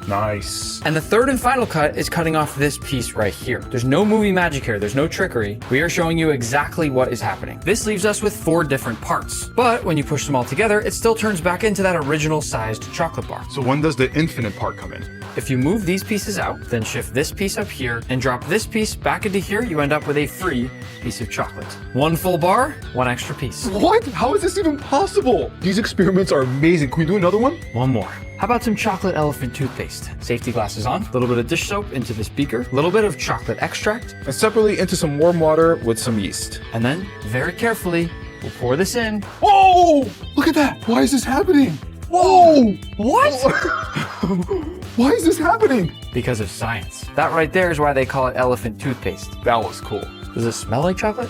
Nice. And the third and final cut is cutting off this piece right here. There's no movie magic here. There's no trickery. We are showing you exactly what is happening. This leaves us with 4 different parts. But when you push them all together, it still turns back into that original sized chocolate bar. So when does the infinite part come in? If you move these pieces out, then shift this piece up here and drop this piece back into here, you end up with a free piece of chocolate. 1 full bar, 1 extra piece. What? How is this even possible? These experiments are amazing. Can we do another one? 1 more. How about some chocolate elephant toothpaste? Safety glasses on, a little bit of dish soap into this beaker, a little bit of chocolate extract, And separately into some warm water with some yeast. and then very carefully, we'll pour this in. Whoa! Look at that. Why is this happening? Whoa! What? Why is this happening? Because of science. That right there is why they call it elephant toothpaste. That was cool. Does it smell like chocolate?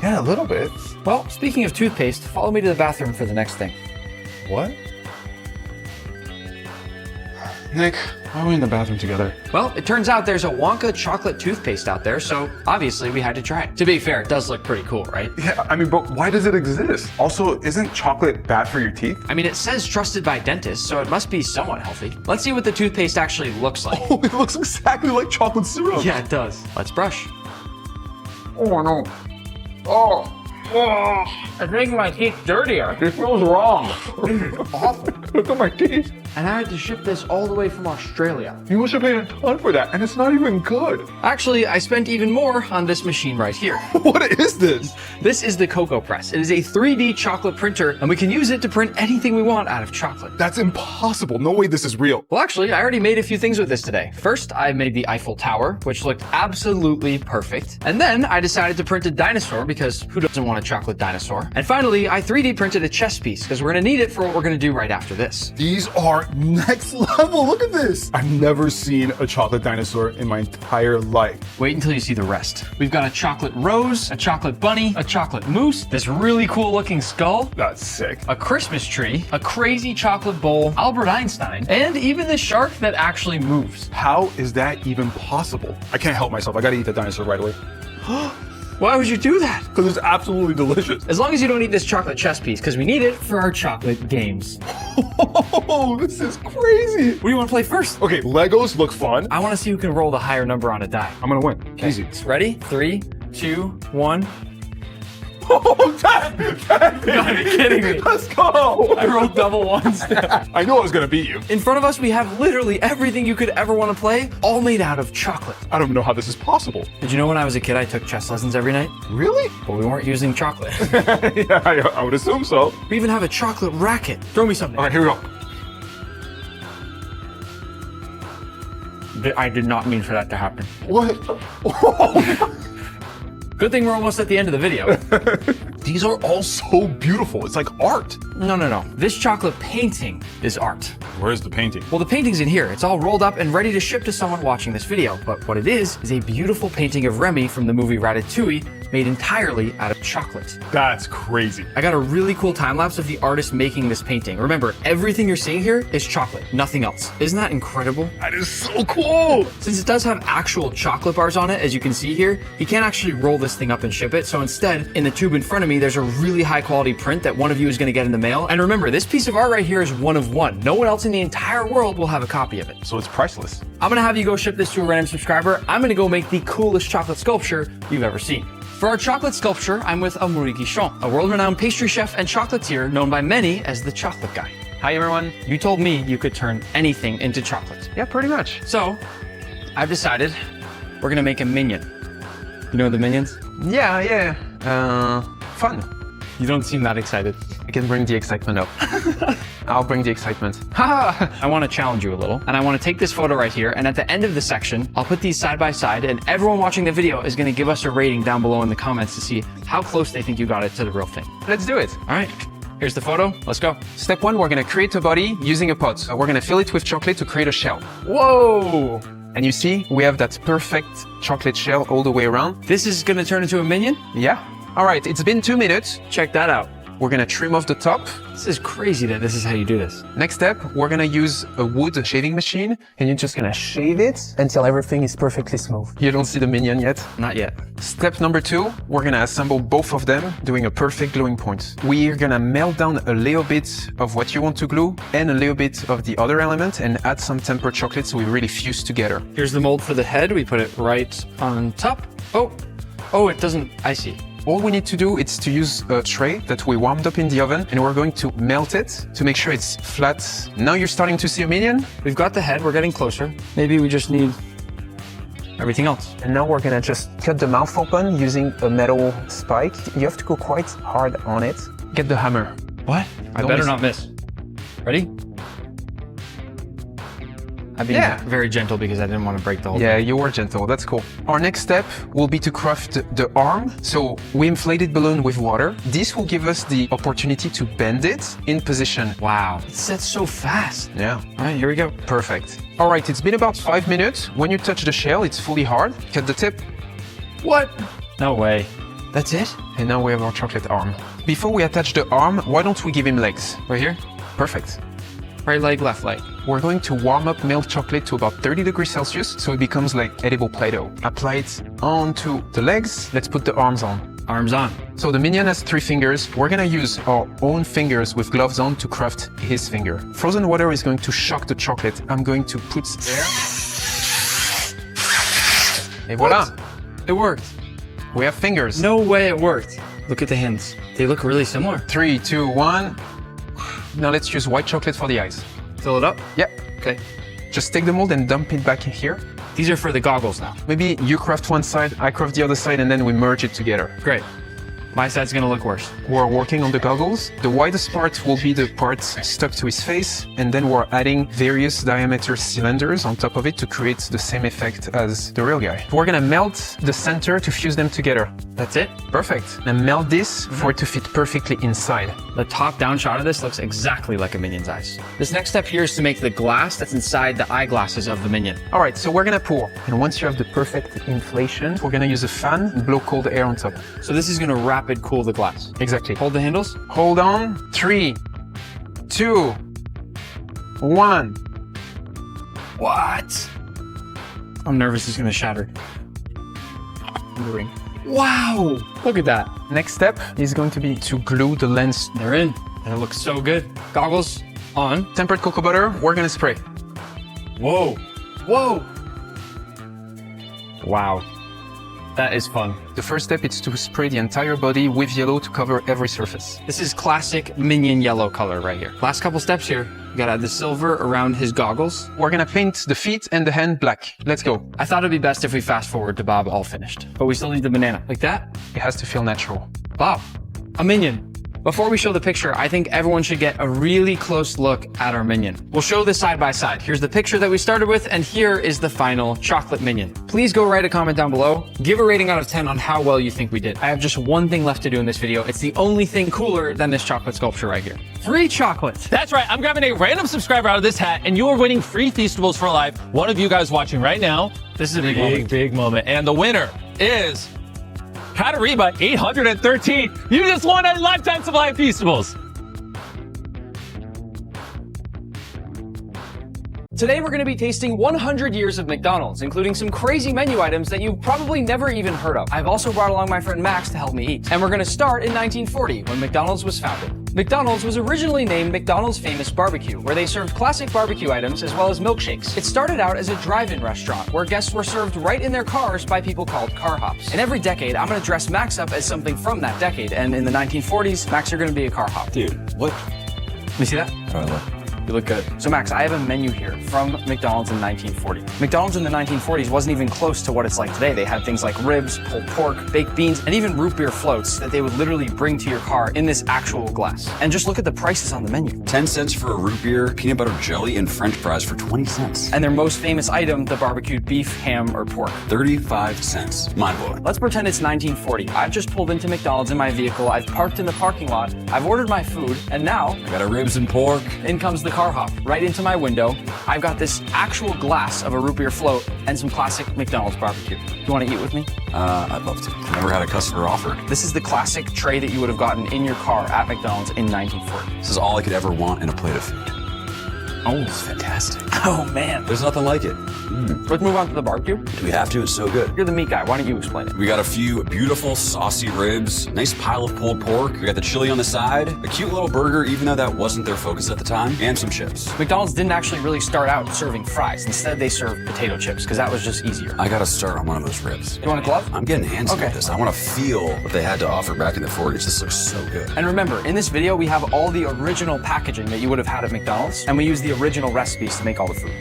Yeah, a little bit. Well, speaking of toothpaste, follow me to the bathroom for the next thing. What? Nick, why are we in the bathroom together? Well, it turns out there's a Wonka chocolate toothpaste out there, so obviously we had to try it. To be fair, it does look pretty cool, right? Yeah, I mean, but why does it exist? Also, isn't chocolate bad for your teeth? I mean, it says trusted by dentists, so it must be somewhat healthy. Let's see what the toothpaste actually looks like. Oh, it looks exactly like chocolate syrup. Yeah, it does. Let's brush. Oh, no. Oh. Oh. It's making my teeth dirtier. It feels wrong. Look at my teeth. And I had to ship this all the way from Australia. You must have paid a ton for that, and it's not even good. Actually, I spent even more on this machine right here. What is this? This is the Cocoa Press. It is a 3D chocolate printer, and we can use it to print anything we want out of chocolate. That's impossible. No way this is real. Well, actually, I already made a few things with this today. First, I made the Eiffel Tower, which looked absolutely perfect. And then I decided to print a dinosaur because who doesn't want a chocolate dinosaur? And finally, I 3D printed a chess piece because we're gonna need it for what we're gonna do right after this. These are next level. Look at this. I've never seen a chocolate dinosaur in my entire life. Wait until you see the rest. We've got a chocolate rose, a chocolate bunny, a chocolate moose, this really cool looking skull, That's sick. a Christmas tree, a crazy chocolate bowl, Albert Einstein, and even this shark that actually moves. How is that even possible? I can't help myself. I gotta eat the dinosaur right away. Why would you do that? Because it's absolutely delicious. As long as you don't eat this chocolate chess piece, because we need it for our chocolate games. Oh, this is crazy. What do you want to play first? Okay, Legos look fun. I want to see who can roll the higher number on a die. I'm gonna win. Easy. Ready? 3, 2, 1. Oh, Dad! You gotta be kidding me. Let's go! I rolled double ones. I knew I was gonna beat you. In front of us, we have literally everything you could ever want to play, all made out of chocolate. I don't even know how this is possible. Did you know when I was a kid, I took chess lessons every night? Really? But we weren't using chocolate. Yeah, I would assume so. We even have a chocolate racket. Throw me something. All right, here we go. I did not mean for that to happen. What? Good thing we're almost at the end of the video. These are all so beautiful. It's like art. No. This chocolate painting is art. Where's the painting? Well, the painting's in here. It's all rolled up and ready to ship to someone watching this video. But what it is a beautiful painting of Remy from the movie Ratatouille, made entirely out of chocolate. That's crazy. I got a really cool time lapse of the artist making this painting. Remember, everything you're seeing here is chocolate, nothing else. Isn't that incredible? That is so cool. Since it does have actual chocolate bars on it, as you can see here, he can't actually roll this thing up and ship it. So instead, in the tube in front of me, there's a really high quality print that one of you is gonna get in the mail. And remember, this piece of art right here is one of one. No one else in the entire world will have a copy of it. So it's priceless. I'm gonna have you go ship this to a random subscriber. I'm gonna go make the coolest chocolate sculpture you've ever seen. For our chocolate sculpture, I'm with Amaury Guichon, a world-renowned pastry chef and chocolatier known by many as the Chocolate Guy. Hi everyone. You told me you could turn anything into chocolate. Yeah, pretty much. So, I've decided we're gonna make a minion. You know the Minions? Yeah. Fun. You don't seem that excited. I can bring the excitement up. I'll bring the excitement. I want to challenge you a little, and I want to take this photo right here, and at the end of the section, I'll put these side by side, and everyone watching the video is going to give us a rating down below in the comments to see how close they think you got it to the real thing. Let's do it. All right, here's the photo. Let's go. Step 1, we're gonna create a body using a pot. So we're gonna fill it with chocolate to create a shell. Whoa! And you see, we have that perfect chocolate shell all the way around. This is going to turn into a Minion? Yeah. All right, it's been 2 minutes. Check that out. We're gonna trim off the top. This is crazy that this is how you do this. Next step, we're gonna use a wood shaving machine, and you're just gonna shave it until everything is perfectly smooth. You don't see the minion yet? Not yet. Step number 2, we're gonna assemble both of them, doing a perfect gluing point. We're gonna melt down a little bit of what you want to glue and a little bit of the other element and add some tempered chocolate so we really fuse together. Here's the mold for the head. We put it right on top. Oh, it doesn't, I see. All we need to do is to use a tray that we warmed up in the oven, and we're going to melt it to make sure it's flat. Now you're starting to see a minion. We've got the head, we're getting closer. Maybe we just need everything else. And now we're gonna just cut the mouth open using a metal spike. You have to go quite hard on it. Get the hammer. What? I Don't better miss. not miss. Ready? I'm being very gentle because I didn't want to break the whole Yeah, you were gentle, that's cool. Our next step will be to craft the arm. So we inflated balloon with water. This will give us the opportunity to bend it in position. Wow, it sets so fast. Yeah. All right, here we go. Perfect. All right, it's been about 5 minutes. When you touch the shell, it's fully hard. Cut the tip. What? No way. That's it? And now we have our chocolate arm. Before we attach the arm, why don't we give him legs? Right here? Perfect. Right leg, left leg. We're going to warm up milk chocolate to about 30 degrees Celsius so it becomes like edible Play-Doh. Apply it onto the legs. Let's put the arms on. Arms on. So the minion has 3 fingers. We're gonna use our own fingers with gloves on to craft his finger. Frozen water is going to shock the chocolate. I'm going to put there. Et voila! It worked. We have fingers. No way it worked. Look at the hands. They look really similar. 3, 2, 1. Now let's use white chocolate for the eyes. Fill it up? Yep. Okay. Just take the mold and dump it back in here. These are for the goggles now. Maybe you craft one side, I craft the other side, and then we merge it together. Great. My side's gonna look worse. We're working on the goggles. The widest part will be the parts stuck to his face, and then we're adding various diameter cylinders on top of it to create the same effect as the real guy. We're gonna melt the center to fuse them together. That's it? Perfect. And melt this for it to fit perfectly inside. The top-down shot of this looks exactly like a minion's eyes. This next step here is to make the glass that's inside the eyeglasses of the minion. All right, so we're gonna pour. And once you have the perfect inflation, we're gonna use a fan and blow cold air on top. So this is gonna rapid cool the glass. Exactly. Hold the handles. Hold on. 3, 2, 1. What? I'm nervous it's gonna shatter. The ring. Wow! Look at that. Next step is going to be to glue the lens. They're in. And it looks so good. Goggles on. Tempered cocoa butter, we're gonna spray. Whoa. Whoa. Wow. That is fun. The first step is to spray the entire body with yellow to cover every surface. This is classic minion yellow color right here. Last couple steps here. You gotta add the silver around his goggles. We're gonna paint the feet and the hand black. Let's go. I thought it'd be best if we fast forward to Bob all finished. But we still need the banana. Like that? It has to feel natural. Bob, a minion. Before we show the picture, I think everyone should get a really close look at our minion. We'll show this side by side. Here's the picture that we started with, and here is the final chocolate minion. Please go write a comment down below. Give a rating out of 10 on how well you think we did. I have just one thing left to do in this video. It's the only thing cooler than this chocolate sculpture right here. Free chocolate. That's right, I'm grabbing a random subscriber out of this hat, and you are winning free Feastables for life. One of you guys watching right now. This is a big moment. Big moment. And the winner is Katarina 813. You just won a lifetime supply of Feastables. Today we're going to be tasting 100 years of McDonald's, including some crazy menu items that you've probably never even heard of. I've also brought along my friend Max to help me eat. And we're going to start in 1940, when McDonald's was founded. McDonald's was originally named McDonald's Famous Barbecue, where they served classic barbecue items as well as milkshakes. It started out as a drive-in restaurant, where guests were served right in their cars by people called car hops. And every decade, I'm going to dress Max up as something from that decade. And in the 1940s, Max, you're going to be a car hop. Dude, what? Let me see that. You look good. So Max, I have a menu here from McDonald's in 1940. McDonald's in the 1940s wasn't even close to what it's like today. They had things like ribs, pulled pork, baked beans, and even root beer floats that they would literally bring to your car in this actual glass. And just look at the prices on the menu. 10 cents for a root beer, peanut butter jelly, and French fries for 20 cents. And their most famous item, the barbecued beef, ham, or pork. 35 cents. Mind blowing. Let's pretend it's 1940. I've just pulled into McDonald's in my vehicle, I've parked in the parking lot, I've ordered my food, and now I got a ribs and pork. in comes the car hop, right into my window. I've got this actual glass of a root beer float and some classic McDonald's barbecue. You want to eat with me? I'd love to. Never had a customer offer. This is the classic tray that you would have gotten in your car at McDonald's in 1940. This is all I could ever want in a plate of food. Oh, It's fantastic. oh man. There's nothing like it. Let's move on to the barbecue. Do we have to? It's so good. You're the meat guy. Why don't you explain it? We got a few beautiful saucy ribs, nice pile of pulled pork. We got the chili on the side, a cute little burger, even though that wasn't their focus at the time, and some chips. McDonald's didn't actually really start out serving fries. Instead, they served potato chips because that was just easier. I gotta start on one of those ribs. You want a glove? I'm getting handsy Okay. with this. I want to feel what they had to offer back in the 40s. This looks so good. And remember, in this video, we have all the original packaging that you would have had at McDonald's, and we use the original recipes to make all the food.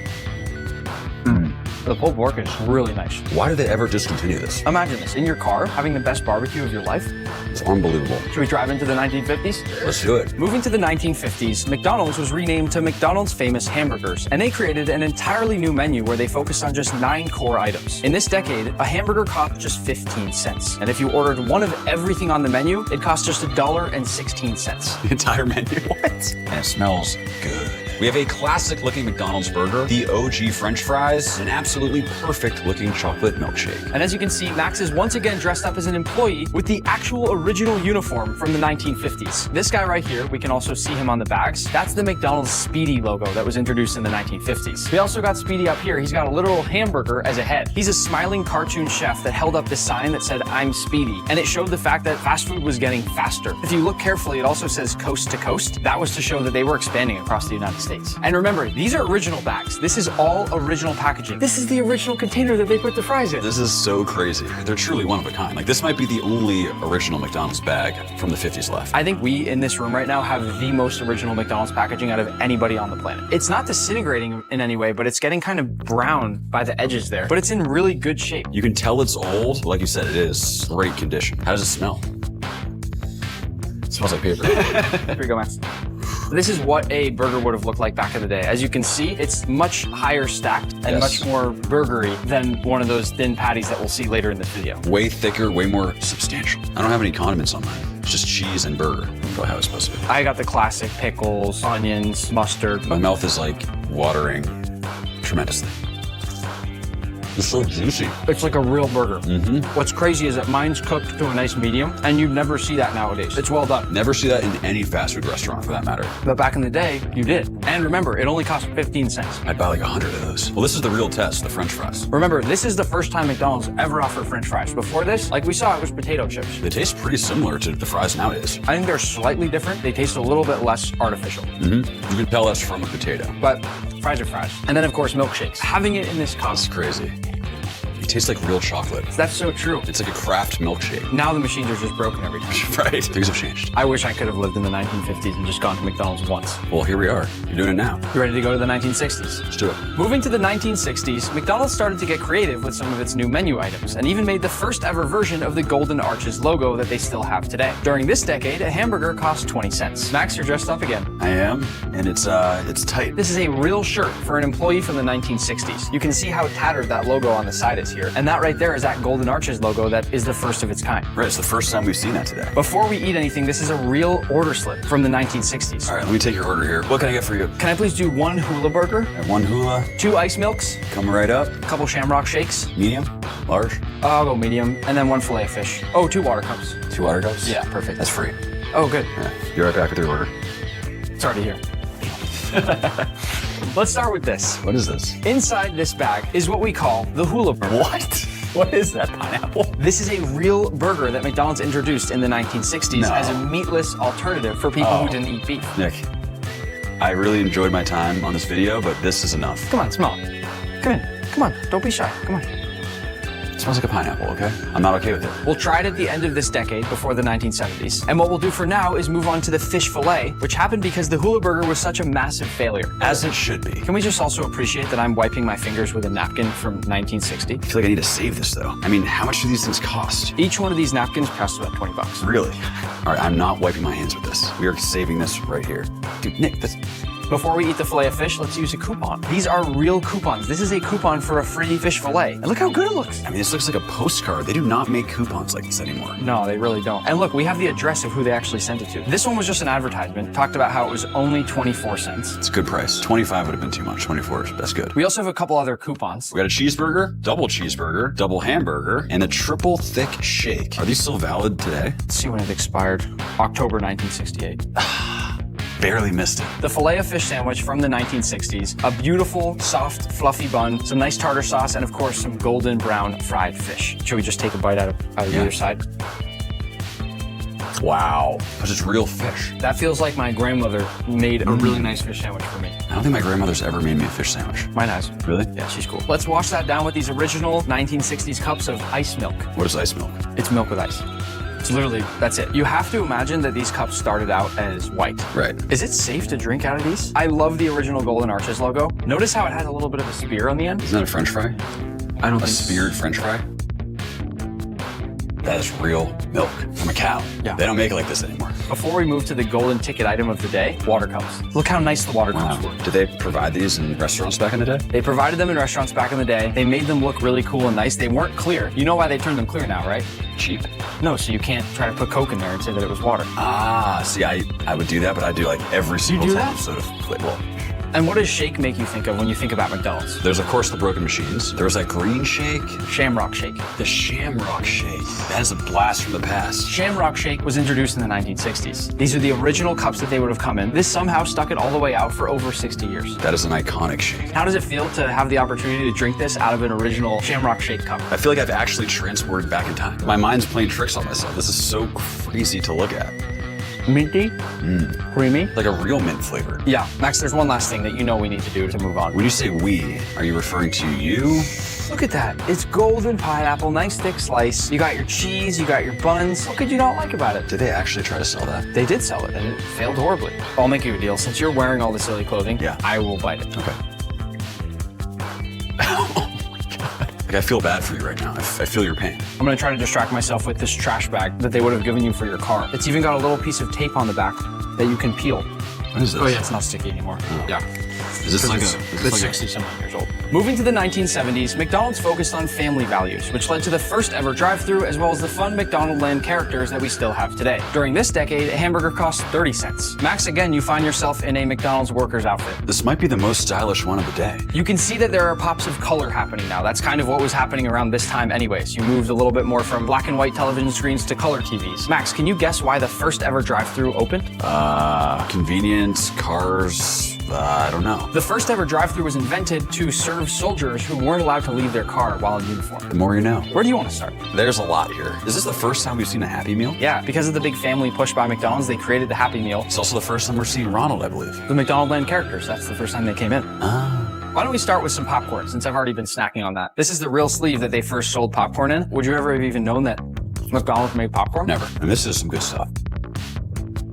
The pulled pork is really nice. Why did they ever discontinue this? Imagine this, in your car, having the best barbecue of your life. It's unbelievable. Should we drive into the 1950s? Let's do it. Moving to the 1950s, McDonald's was renamed to McDonald's Famous Hamburgers, and they created an entirely new menu where they focused on just 9 core items. In this decade, a hamburger cost just 15 cents, and if you ordered one of everything on the menu, it cost just $1.16. The entire menu. What? And it smells good. We have a classic looking McDonald's burger, the OG French fries, and an absolutely perfect looking chocolate milkshake. And as you can see, Max is once again dressed up as an employee with the actual original uniform from the 1950s. This guy right here, we can also see him on the bags. That's the McDonald's Speedy logo that was introduced in the 1950s. We also got Speedy up here. He's got a literal hamburger as a head. He's a smiling cartoon chef that held up this sign that said, "I'm Speedy." And it showed the fact that fast food was getting faster. If you look carefully, it also says coast to coast. That was to show that they were expanding across the United States. And remember, these are original bags. This is all original packaging. This is the original container that they put the fries in. This is so crazy. They're truly one of a kind. Like, this might be the only original McDonald's bag from the 50s left. I think we in this room right now have the most original McDonald's packaging out of anybody on the planet. It's not disintegrating in any way, but it's getting kind of brown by the edges there. But it's in really good shape. You can tell it's old. Like you said, it is great condition. How does it smell? It smells like paper. Here we go, Max. This is what a burger would have looked like back in the day. As you can see, it's much higher stacked and Yes. much more burgery than one of those thin patties that we'll see later in this video. Way thicker, way more substantial. I don't have any condiments on mine. It's just cheese and burger. Probably how it's supposed to be. I got the classic pickles, onions, mustard. My mouth is like watering tremendously. It's so juicy. It's like a real burger. Mm-hmm. What's crazy is that mine's cooked to a nice medium, and you never see that nowadays. It's well done. Never see that in any fast food restaurant for that matter. But back in the day, you did. And remember, it only cost 15 cents. I'd buy like 100 of those. Well, this is the real test, the French fries. Remember, this is the first time McDonald's ever offered French fries. Before this, like we saw, it was potato chips. They taste pretty similar to the fries nowadays. I think they're slightly different. They taste a little bit less artificial. Mm-hmm. You can tell that's from a potato. But fries are fries. And then, of course, milkshakes. Having it in this cup. That's crazy. It tastes like real chocolate. That's so true. It's like a craft milkshake. Now the machines are just broken every time. Right. Things have changed. I wish I could have lived in the 1950s and just gone to McDonald's once. Well, here we are. You're doing it now. You ready to go to the 1960s? Let's do it. Moving to the 1960s, McDonald's started to get creative with some of its new menu items and even made the first ever version of the Golden Arches logo that they still have today. During this decade, a hamburger cost 20 cents. Max, you're dressed up again. I am, and it's tight. This is a real shirt for an employee from the 1960s. You can see how tattered that logo on the side is here. And that right there is that Golden Arches logo that is the first of its kind. Right, it's the first time we've seen that today. Before we eat anything, this is a real order slip from the 1960s. All right, let me take your order here. What can I get for you? Can I please do 1 hula burger, And one hula, 2 ice milks, coming right up. a couple shamrock shakes? Medium, large, I'll go medium, and then 1 fillet of fish. Oh, 2 water cups. 2 water cups. Yeah, perfect. That's free. Oh, good. Yeah, be right back with your order. Sorry to hear. Let's start with this. What is this? Inside this bag is what we call the hula burger. What? What is that, pineapple? This is a real burger that McDonald's introduced in the 1960s No. as a meatless alternative for people Oh. who didn't eat beef. Nick, I really enjoyed my time on this video, but this is enough. Come on, smell it. Come in. Come on. Don't be shy. Come on. smells like a pineapple, okay? I'm not okay with it. We'll try it at the end of this decade before the 1970s. And what we'll do for now is move on to the fish fillet, which happened because the Hula Burger was such a massive failure. As it should be. Can we just also appreciate that I'm wiping my fingers with a napkin from 1960? I feel like I need to save this though. I mean, how much do these things cost? Each one of these napkins costs about 20 bucks. Really? All right, I'm not wiping my hands with this. We are saving this right here. Dude, Nick, this... Before we eat the fillet of fish, let's use a coupon. These are real coupons. This is a coupon for a free fish fillet. And look how good it looks. I mean, this looks like a postcard. They do not make coupons like this anymore. No, they really don't. And look, we have the address of who they actually sent it to. This one was just an advertisement. Talked about how it was only 24 cents. It's a good price. 25 would have been too much. 24, that's good. We also have a couple other coupons. We got a cheeseburger, double hamburger, and a triple thick shake. Are these still valid today? Let's see when it expired. October 1968. Barely missed it. The filet of fish sandwich from the 1960s. A beautiful, soft, fluffy bun, some nice tartar sauce, and of course, some golden brown fried fish. Should we just take a bite out of the other side? Wow. But it's real fish. That feels like my grandmother made a really nice fish sandwich for me. I don't think my grandmother's ever made me a fish sandwich. Mine has. Really? Yeah, she's cool. Let's wash that down with these original 1960s cups of ice milk. What is ice milk? It's milk with ice. It's literally, that's it. You have to imagine that these cups started out as white. Right. Is it safe to drink out of these? I love the original Golden Arches logo. Notice how it has a little bit of a spear on the end? Isn't that a French fry? I don't A think speared French fry? That is real milk from a cow. Yeah. They don't make it like this anymore. Before we move to the golden ticket item of the day, water cups. Look how nice the water cups were. Did they provide these in restaurants back in the day? They provided them in restaurants back in the day. They made them look really cool and nice. They weren't clear. You know why they turned them clear now, right? Cheap. No, so you can't try to put Coke in there and say that it was water. Ah, see, I would do that, but I do like every single do time that? sort of well. And what does shake make you think of when you think about McDonald's? There's of course the broken machines. There's that green shake. Shamrock Shake. The Shamrock Shake. That is a blast from the past. Shamrock Shake was introduced in the 1960s. These are the original cups that they would have come in. This somehow stuck it all the way out for over 60 years. That is an iconic shake. How does it feel to have the opportunity to drink this out of an original Shamrock Shake cup? I feel like I've actually transported back in time. My mind's playing tricks on myself. This is so crazy to look at. Minty, creamy. Like a real mint flavor. Yeah, Max, there's one last thing that you know we need to do to move on. When you say we, are you referring to you? Look at that. It's golden pineapple, nice thick slice. You got your cheese, you got your buns. What could you not like about it? Did they actually try to sell that? They did sell it, and it failed horribly. I'll make you a deal. Since you're wearing all the silly clothing, Yeah. I will bite it. Okay. Like, I feel bad for you right now. I feel your pain. I'm gonna try to distract myself with this trash bag that they would have given you for your car. It's even got a little piece of tape on the back that you can peel. What is this? Oh yeah, it's not sticky anymore. Yeah. Is this like It's a... 60-something years old. Moving to the 1970s, McDonald's focused on family values, which led to the first ever drive-thru as well as the fun McDonaldland characters that we still have today. During this decade, a hamburger cost 30 cents. Max, again, you find yourself in a McDonald's worker's outfit. This might be the most stylish one of the day. You can see that there are pops of color happening now. That's kind of what was happening around this time anyways. You moved a little bit more from black and white television screens to color TVs. Max, can you guess why the first ever drive-thru opened? Convenience, cars, I don't know. The first ever drive-thru was invented to serve soldiers who weren't allowed to leave their car while in uniform. The more you know. Where do you want to start? There's a lot here. Is this the first time we've seen a Happy Meal? Yeah, because of the big family push by McDonald's, they created the Happy Meal. It's also the first time we're seeing Ronald, I believe. The McDonaldland characters, that's the first time they came in. Why don't we start with some popcorn, since I've already been snacking on that. This is the real sleeve that they first sold popcorn in. Would you ever have even known that McDonald's made popcorn? Never. And this is some good stuff.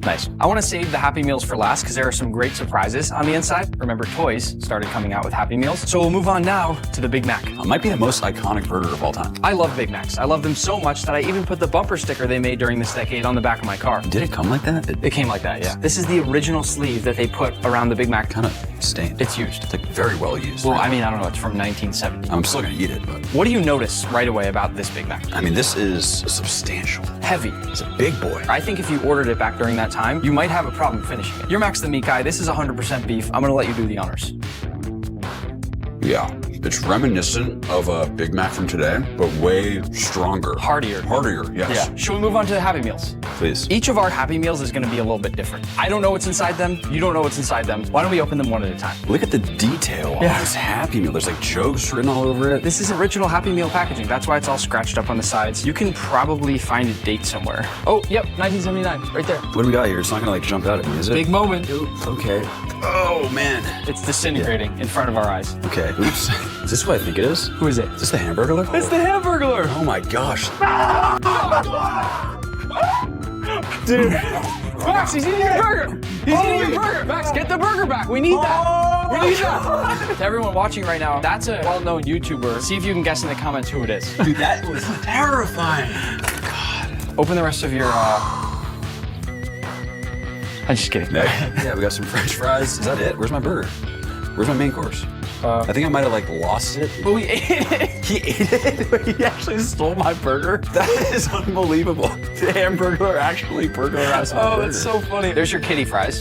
Nice. I want to save the Happy Meals for last because there are some great surprises on the inside. Remember, Toys started coming out with Happy Meals. So we'll move on now to the Big Mac. It might be the most iconic burger of all time. I love Big Macs. I love them so much that I even put the bumper sticker they made during this decade on the back of my car. Did it come like that? It came like that, yeah. This is the original sleeve that they put around the Big Mac. Kind of stained. It's used. It's like very well used. Well, I mean, I don't know, it's from 1970. I'm still gonna eat it, but What do you notice right away about this Big Mac? I mean, this is substantial. Heavy. It's a big boy. I think if you ordered it back during that time, you might have a problem finishing it. You're Max the Meat Guy. This is 100% beef. I'm gonna let you do the honors. Yeah. It's reminiscent of a Big Mac from today, but way stronger. Heartier. Heartier, yes. Yeah. Should we move on to the Happy Meals? Please. Each of our Happy Meals is gonna be a little bit different. I don't know what's inside them. You don't know what's inside them. Why don't we open them one at a time? Look at the detail on Yeah. this Happy Meal. There's like jokes written all over it. This is original Happy Meal packaging. That's why it's all scratched up on the sides. You can probably find a date somewhere. Oh, yep, 1979, right there. What do we got here? It's not gonna like jump out at me, is it? Big moment. Okay. Oh man. It's disintegrating in front of our eyes. Okay. Oops. Is this what I think it is? Who is it? Is this the Hamburglar? It's the Hamburglar! Oh my gosh. Dude. Max, he's eating your burger! He's eating your burger! Max, get the burger back! We need that! We need that! To everyone watching right now, that's a well-known YouTuber. See if you can guess in the comments who it is. Dude, that was terrifying. Open the rest of your, I'm just kidding. Yeah, we got some French fries. Is that it? Where's my burger? Where's my main course? I think I might have like lost it. But we ate it. He ate it? He actually stole my burger? That is unbelievable. The Hamburglar actually burglarized my burger. Oh, that's so funny. There's your kitty fries.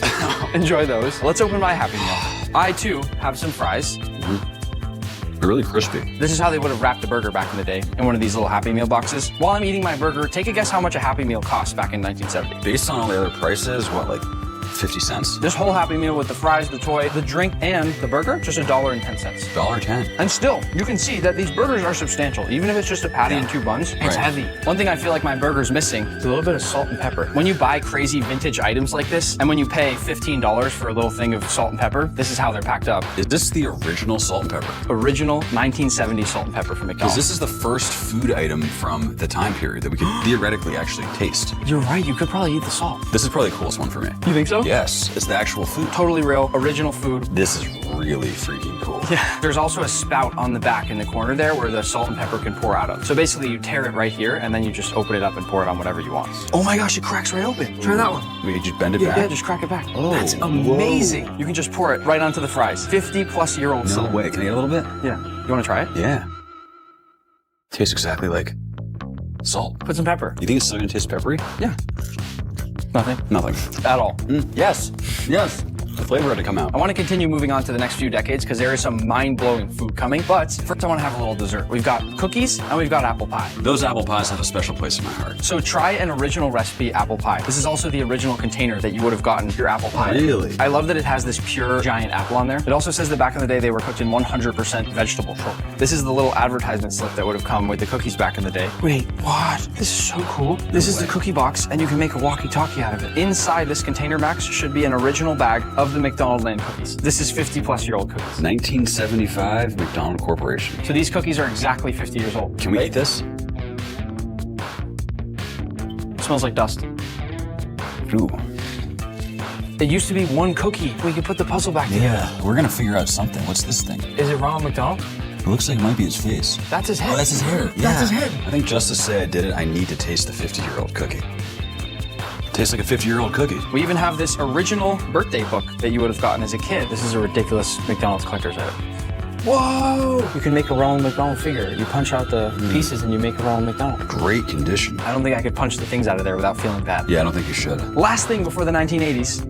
Enjoy those. Let's open my Happy Meal. I, too, have some fries. They're really crispy. This is how they would have wrapped the burger back in the day, in one of these little Happy Meal boxes. While I'm eating my burger, take a guess how much a Happy Meal cost back in 1970. Based on all the other prices, what, like 50 cents? This whole Happy Meal with the fries, the toy, the drink, and the burger, just $1.10. $1.10. And still, you can see that these burgers are substantial. Even if it's just a patty and 2 buns, it's heavy. One thing I feel like my burger's missing is a little bit of salt and pepper. When you buy crazy vintage items like this, and when you pay $15 for a little thing of salt and pepper, this is how they're packed up. Is this the original salt and pepper? Original 1970 salt and pepper from Because McDonald's. this is the first food item from the time period that we could theoretically actually taste. You're right, you could probably eat the salt. This is probably the coolest one for me. You think so? Yes, it's the actual food. Totally real, original food. This is really freaking cool. Yeah. There's also a spout on the back in the corner there where the salt and pepper can pour out of. So basically you tear it right here and then you just open it up and pour it on whatever you want. Oh my gosh, it cracks right open. Try that one. We could just bend it back. Yeah, just crack it back. Oh, that's amazing. You can just pour it right onto the fries. 50-plus-year-old No salt. way. Can I get a little bit? Yeah. You want to try it? Yeah. Tastes exactly like salt. Put some pepper. You think it's still gonna taste peppery? Yeah. Nothing. Nothing. At all. Yes. Yes. The flavor had to come out. I want to continue moving on to the next few decades because there is some mind-blowing food coming. But first I want to have a little dessert. We've got cookies and we've got apple pie. Those apple pies have a special place in my heart. So try an original recipe apple pie. This is also the original container that you would have gotten your apple pie. Really? I love that it has this pure giant apple on there. It also says that back in the day they were cooked in 100% vegetable oil. This is the little advertisement slip that would have come with the cookies back in the day. Wait, what? This is so cool. This is the cookie box and you can make a walkie-talkie out of it. Inside this container, Max, should be an original bag of the McDonald Land cookies. This is 50-plus-year-old cookies. 1975 McDonald Corporation. So these cookies are exactly 50 years old. Can we eat this? It smells like dust. Ooh. It used to be one cookie. We could put the puzzle back together. Yeah, we're gonna figure out something. What's this thing? Is it Ronald McDonald? It looks like it might be his face. That's his head. Oh, that's his hair. That's his head. I think just to say I did it, I need to taste the 50-year-old cookie. Tastes like a 50-year-old cookie. We even have this original birthday book that you would have gotten as a kid. This is a ridiculous McDonald's collector's item. Whoa! You can make a Ronald McDonald figure. You punch out the pieces and you make a Ronald McDonald. Great condition. I don't think I could punch the things out of there without feeling bad. Yeah, I don't think you should. Last thing before the 1980s,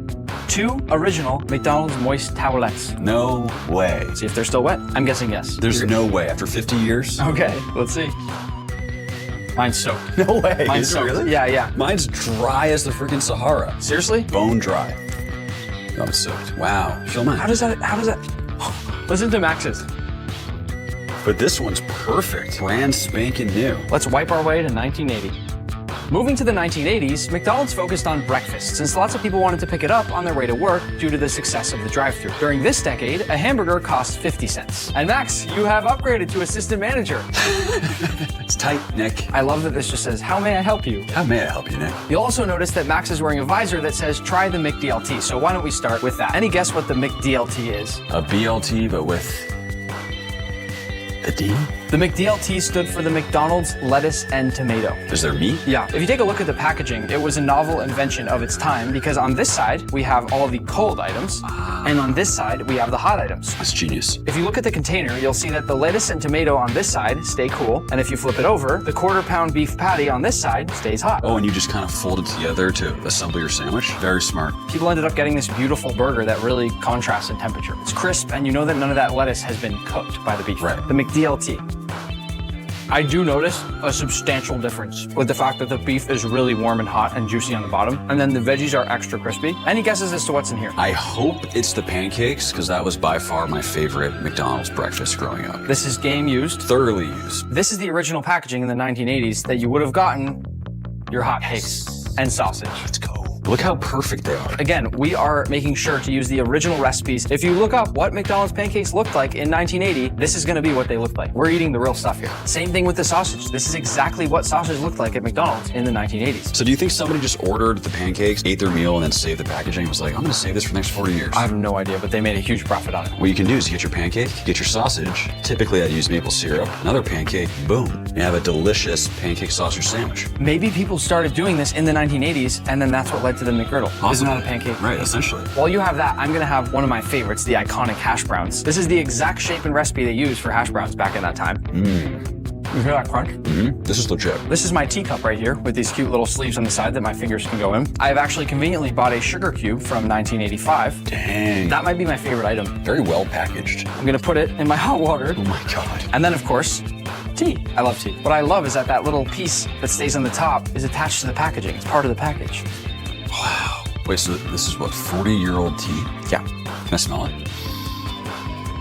2 original McDonald's moist towelettes. No way. See if they're still wet. I'm guessing yes. There's no way. After 50 years? Okay, let's see. Mine's soaked. No way. Mine's Is it soaked. really? Yeah. Mine's dry as the freaking Sahara. Seriously? Bone dry. No, it's soaked. Wow. Feel mine. How does that? Listen to Max's. But this one's perfect. Brand spanking new. Let's wipe our way to 1980. Moving to the 1980s, McDonald's focused on breakfast since lots of people wanted to pick it up on their way to work due to the success of the drive-thru. During this decade, a hamburger cost 50 cents. And Max, you have upgraded to assistant manager. It's tight, Nick. I love that this just says, how may I help you? How may I help you, Nick? You'll also notice that Max is wearing a visor that says, try the McDLT. So why don't we start with that? Any guess what the McDLT is? A BLT, but with the D? The McDLT stood for the McDonald's lettuce and tomato. Is there meat? Yeah, if you take a look at the packaging, it was a novel invention of its time because on this side, we have all the cold items, and on this side, we have the hot items. That's genius. If you look at the container, you'll see that the lettuce and tomato on this side stay cool, and if you flip it over, the quarter-pound beef patty on this side stays hot. Oh, and you just kind of fold it together to assemble your sandwich? Very smart. People ended up getting this beautiful burger that really contrasts in temperature. It's crisp, and you know that none of that lettuce has been cooked by the beef. Right. The McDLT. I do notice a substantial difference with the fact that the beef is really warm and hot and juicy on the bottom, and then the veggies are extra crispy. Any guesses as to what's in here? I hope it's the pancakes, because that was by far my favorite McDonald's breakfast growing up. This is game used. Thoroughly used. This is the original packaging in the 1980s that you would have gotten your hot cakes and sausage. Let's go. Look how perfect they are. Again, we are making sure to use the original recipes. If you look up what McDonald's pancakes looked like in 1980, this is gonna be what they looked like. We're eating the real stuff here. Same thing with the sausage. This is exactly what sausage looked like at McDonald's in the 1980s. So do you think somebody just ordered the pancakes, ate their meal, and then saved the packaging and was like, I'm gonna save this for the next 40 years? I have no idea, but they made a huge profit on it. What you can do is get your pancake, get your sausage. Typically I'd use maple syrup. Another pancake, boom. You have a delicious pancake sausage sandwich. Maybe people started doing this in the 1980s, and then that's what led to the McGriddle. It's not a pancake. Right, essentially. While you have that, I'm gonna have one of my favorites, the iconic hash browns. This is the exact shape and recipe they used for hash browns back in that time. You hear that crunch? This is legit. This is my teacup right here with these cute little sleeves on the side that my fingers can go in. I have actually conveniently bought a sugar cube from 1985. Dang. That might be my favorite item. Very well packaged. I'm gonna put it in my hot water. Oh my God. And then of course, tea. I love tea. What I love is that little piece that stays on the top is attached to the packaging. It's part of the package. Wow. Wait, so this is what, 40-year-old tea? Yeah. Can I smell it?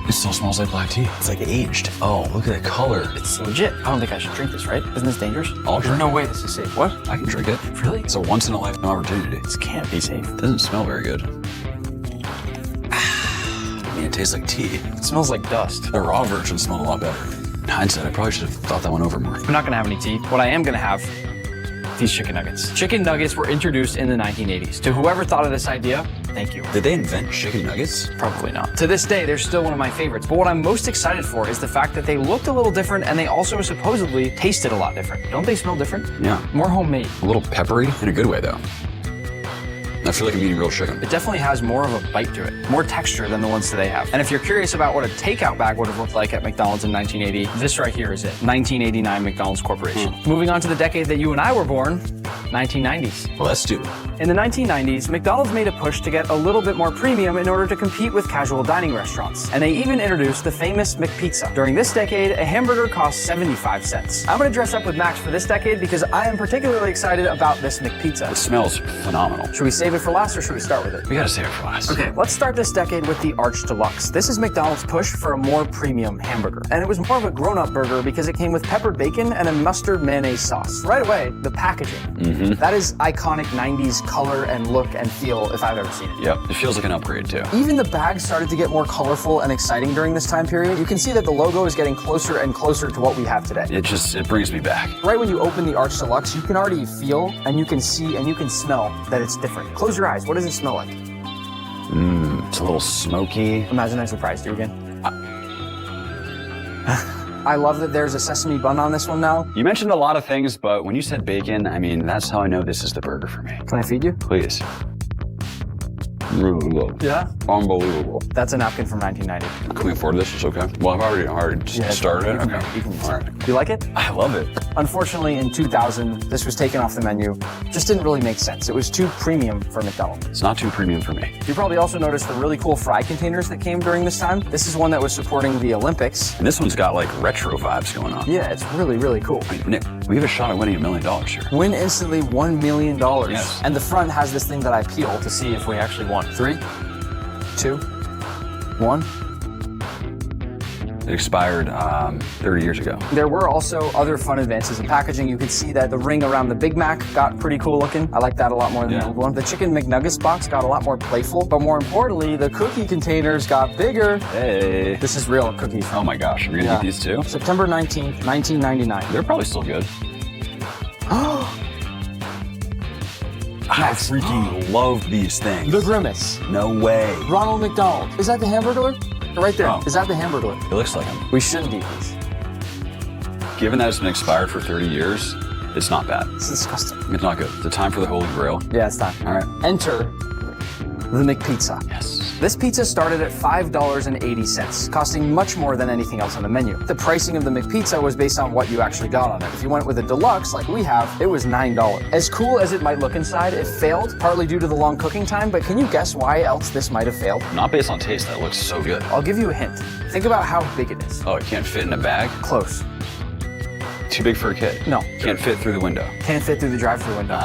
It still smells like black tea. It's like aged. Oh, look at the color. It's legit. I don't think I should drink this, right? Isn't this dangerous? I'll There's drink no it. way this is safe. What? I can drink it. Really? It's a once-in-a-lifetime opportunity. This can't be safe. It doesn't smell very good. I mean, it tastes like tea. It smells like dust. The raw version smelled a lot better. In hindsight, I probably should have thought that one over more. I'm not gonna have any tea. What I am gonna have, these chicken nuggets. Chicken nuggets were introduced in the 1980s. To whoever thought of this idea, thank you. Did they invent chicken nuggets? Probably not. To this day, they're still one of my favorites. But what I'm most excited for is the fact that they looked a little different and they also supposedly tasted a lot different. Don't they smell different? Yeah. More homemade. A little peppery in a good way, though. I feel like I'm eating real chicken. It definitely has more of a bite to it, more texture than the ones that they have. And if you're curious about what a takeout bag would have looked like at McDonald's in 1980, this right here is it. 1989 McDonald's Corporation. Moving on to the decade that you and I were born, 1990s. Well, let's do it. In the 1990s, McDonald's made a push to get a little bit more premium in order to compete with casual dining restaurants. And they even introduced the famous McPizza. During this decade, a hamburger cost 75 cents. I'm gonna dress up with Max for this decade because I am particularly excited about this McPizza. It smells phenomenal. Should we save it for last or should we start with it? We gotta save it for last. Okay, let's start this decade with the Arch Deluxe. This is McDonald's push for a more premium hamburger. And it was more of a grown-up burger because it came with peppered bacon and a mustard mayonnaise sauce. Right away, the packaging. That is iconic 90s color and look and feel if I've ever seen it. Yep, it feels like an upgrade too. Even the bag started to get more colorful and exciting during this time period. You can see that the logo is getting closer and closer to what we have today. It brings me back. Right when you open the Arch Deluxe, you can already feel and you can see and you can smell that it's different. Close your eyes. What does it smell like? It's a little smoky. Imagine I surprised you again. I love that there's a sesame bun on this one now. You mentioned a lot of things, but when you said bacon, I mean, that's how I know this is the burger for me. Can I feed you? Please. Really good. Yeah. Unbelievable. That's a napkin from 1990. Can we afford this? It's okay. Well, I've already started it. Okay. You can All right. You like it? I love it. Unfortunately, in 2000, this was taken off the menu. Just didn't really make sense. It was too premium for McDonald's. It's not too premium for me. You probably also noticed the really cool fry containers that came during this time. This is one that was supporting the Olympics. And this one's got like retro vibes going on. Yeah, it's really, really cool. Wait, Nick, we have a shot at winning $1 million here. Win instantly $1 million. Yes. And the front has this thing that I peel to see if we actually won. 3, 2, 1. It expired 30 years ago. There were also other fun advances in packaging. You could see that the ring around the Big Mac got pretty cool looking. I like that a lot more than the old one. The Chicken McNuggets box got a lot more playful, but more importantly, the cookie containers got bigger. Hey. This is real cookies. Oh my gosh, we're gonna eat these too? September 19th, 1999. They're probably still good. I freaking love these things. The Grimace. No way. Ronald McDonald. Is that the Hamburglar? Right there. Oh. Is that the Hamburglar? It looks like them. We shouldn't eat these. Given that it's been expired for 30 years, it's not bad. It's disgusting. It's not good. The time for the Holy Grail. Yeah, it's time. All right. Enter the McPizza. Yes. This pizza started at $5.80, costing much more than anything else on the menu. The pricing of the McPizza was based on what you actually got on it. If you went with a deluxe, like we have, it was $9. As cool as it might look inside, it failed, partly due to the long cooking time, but can you guess why else this might have failed? Not based on taste, that looks so good. I'll give you a hint. Think about how big it is. Oh, it can't fit in a bag? Close. Too big for a kid? No. Can't fit through the window? Can't fit through the drive-thru window.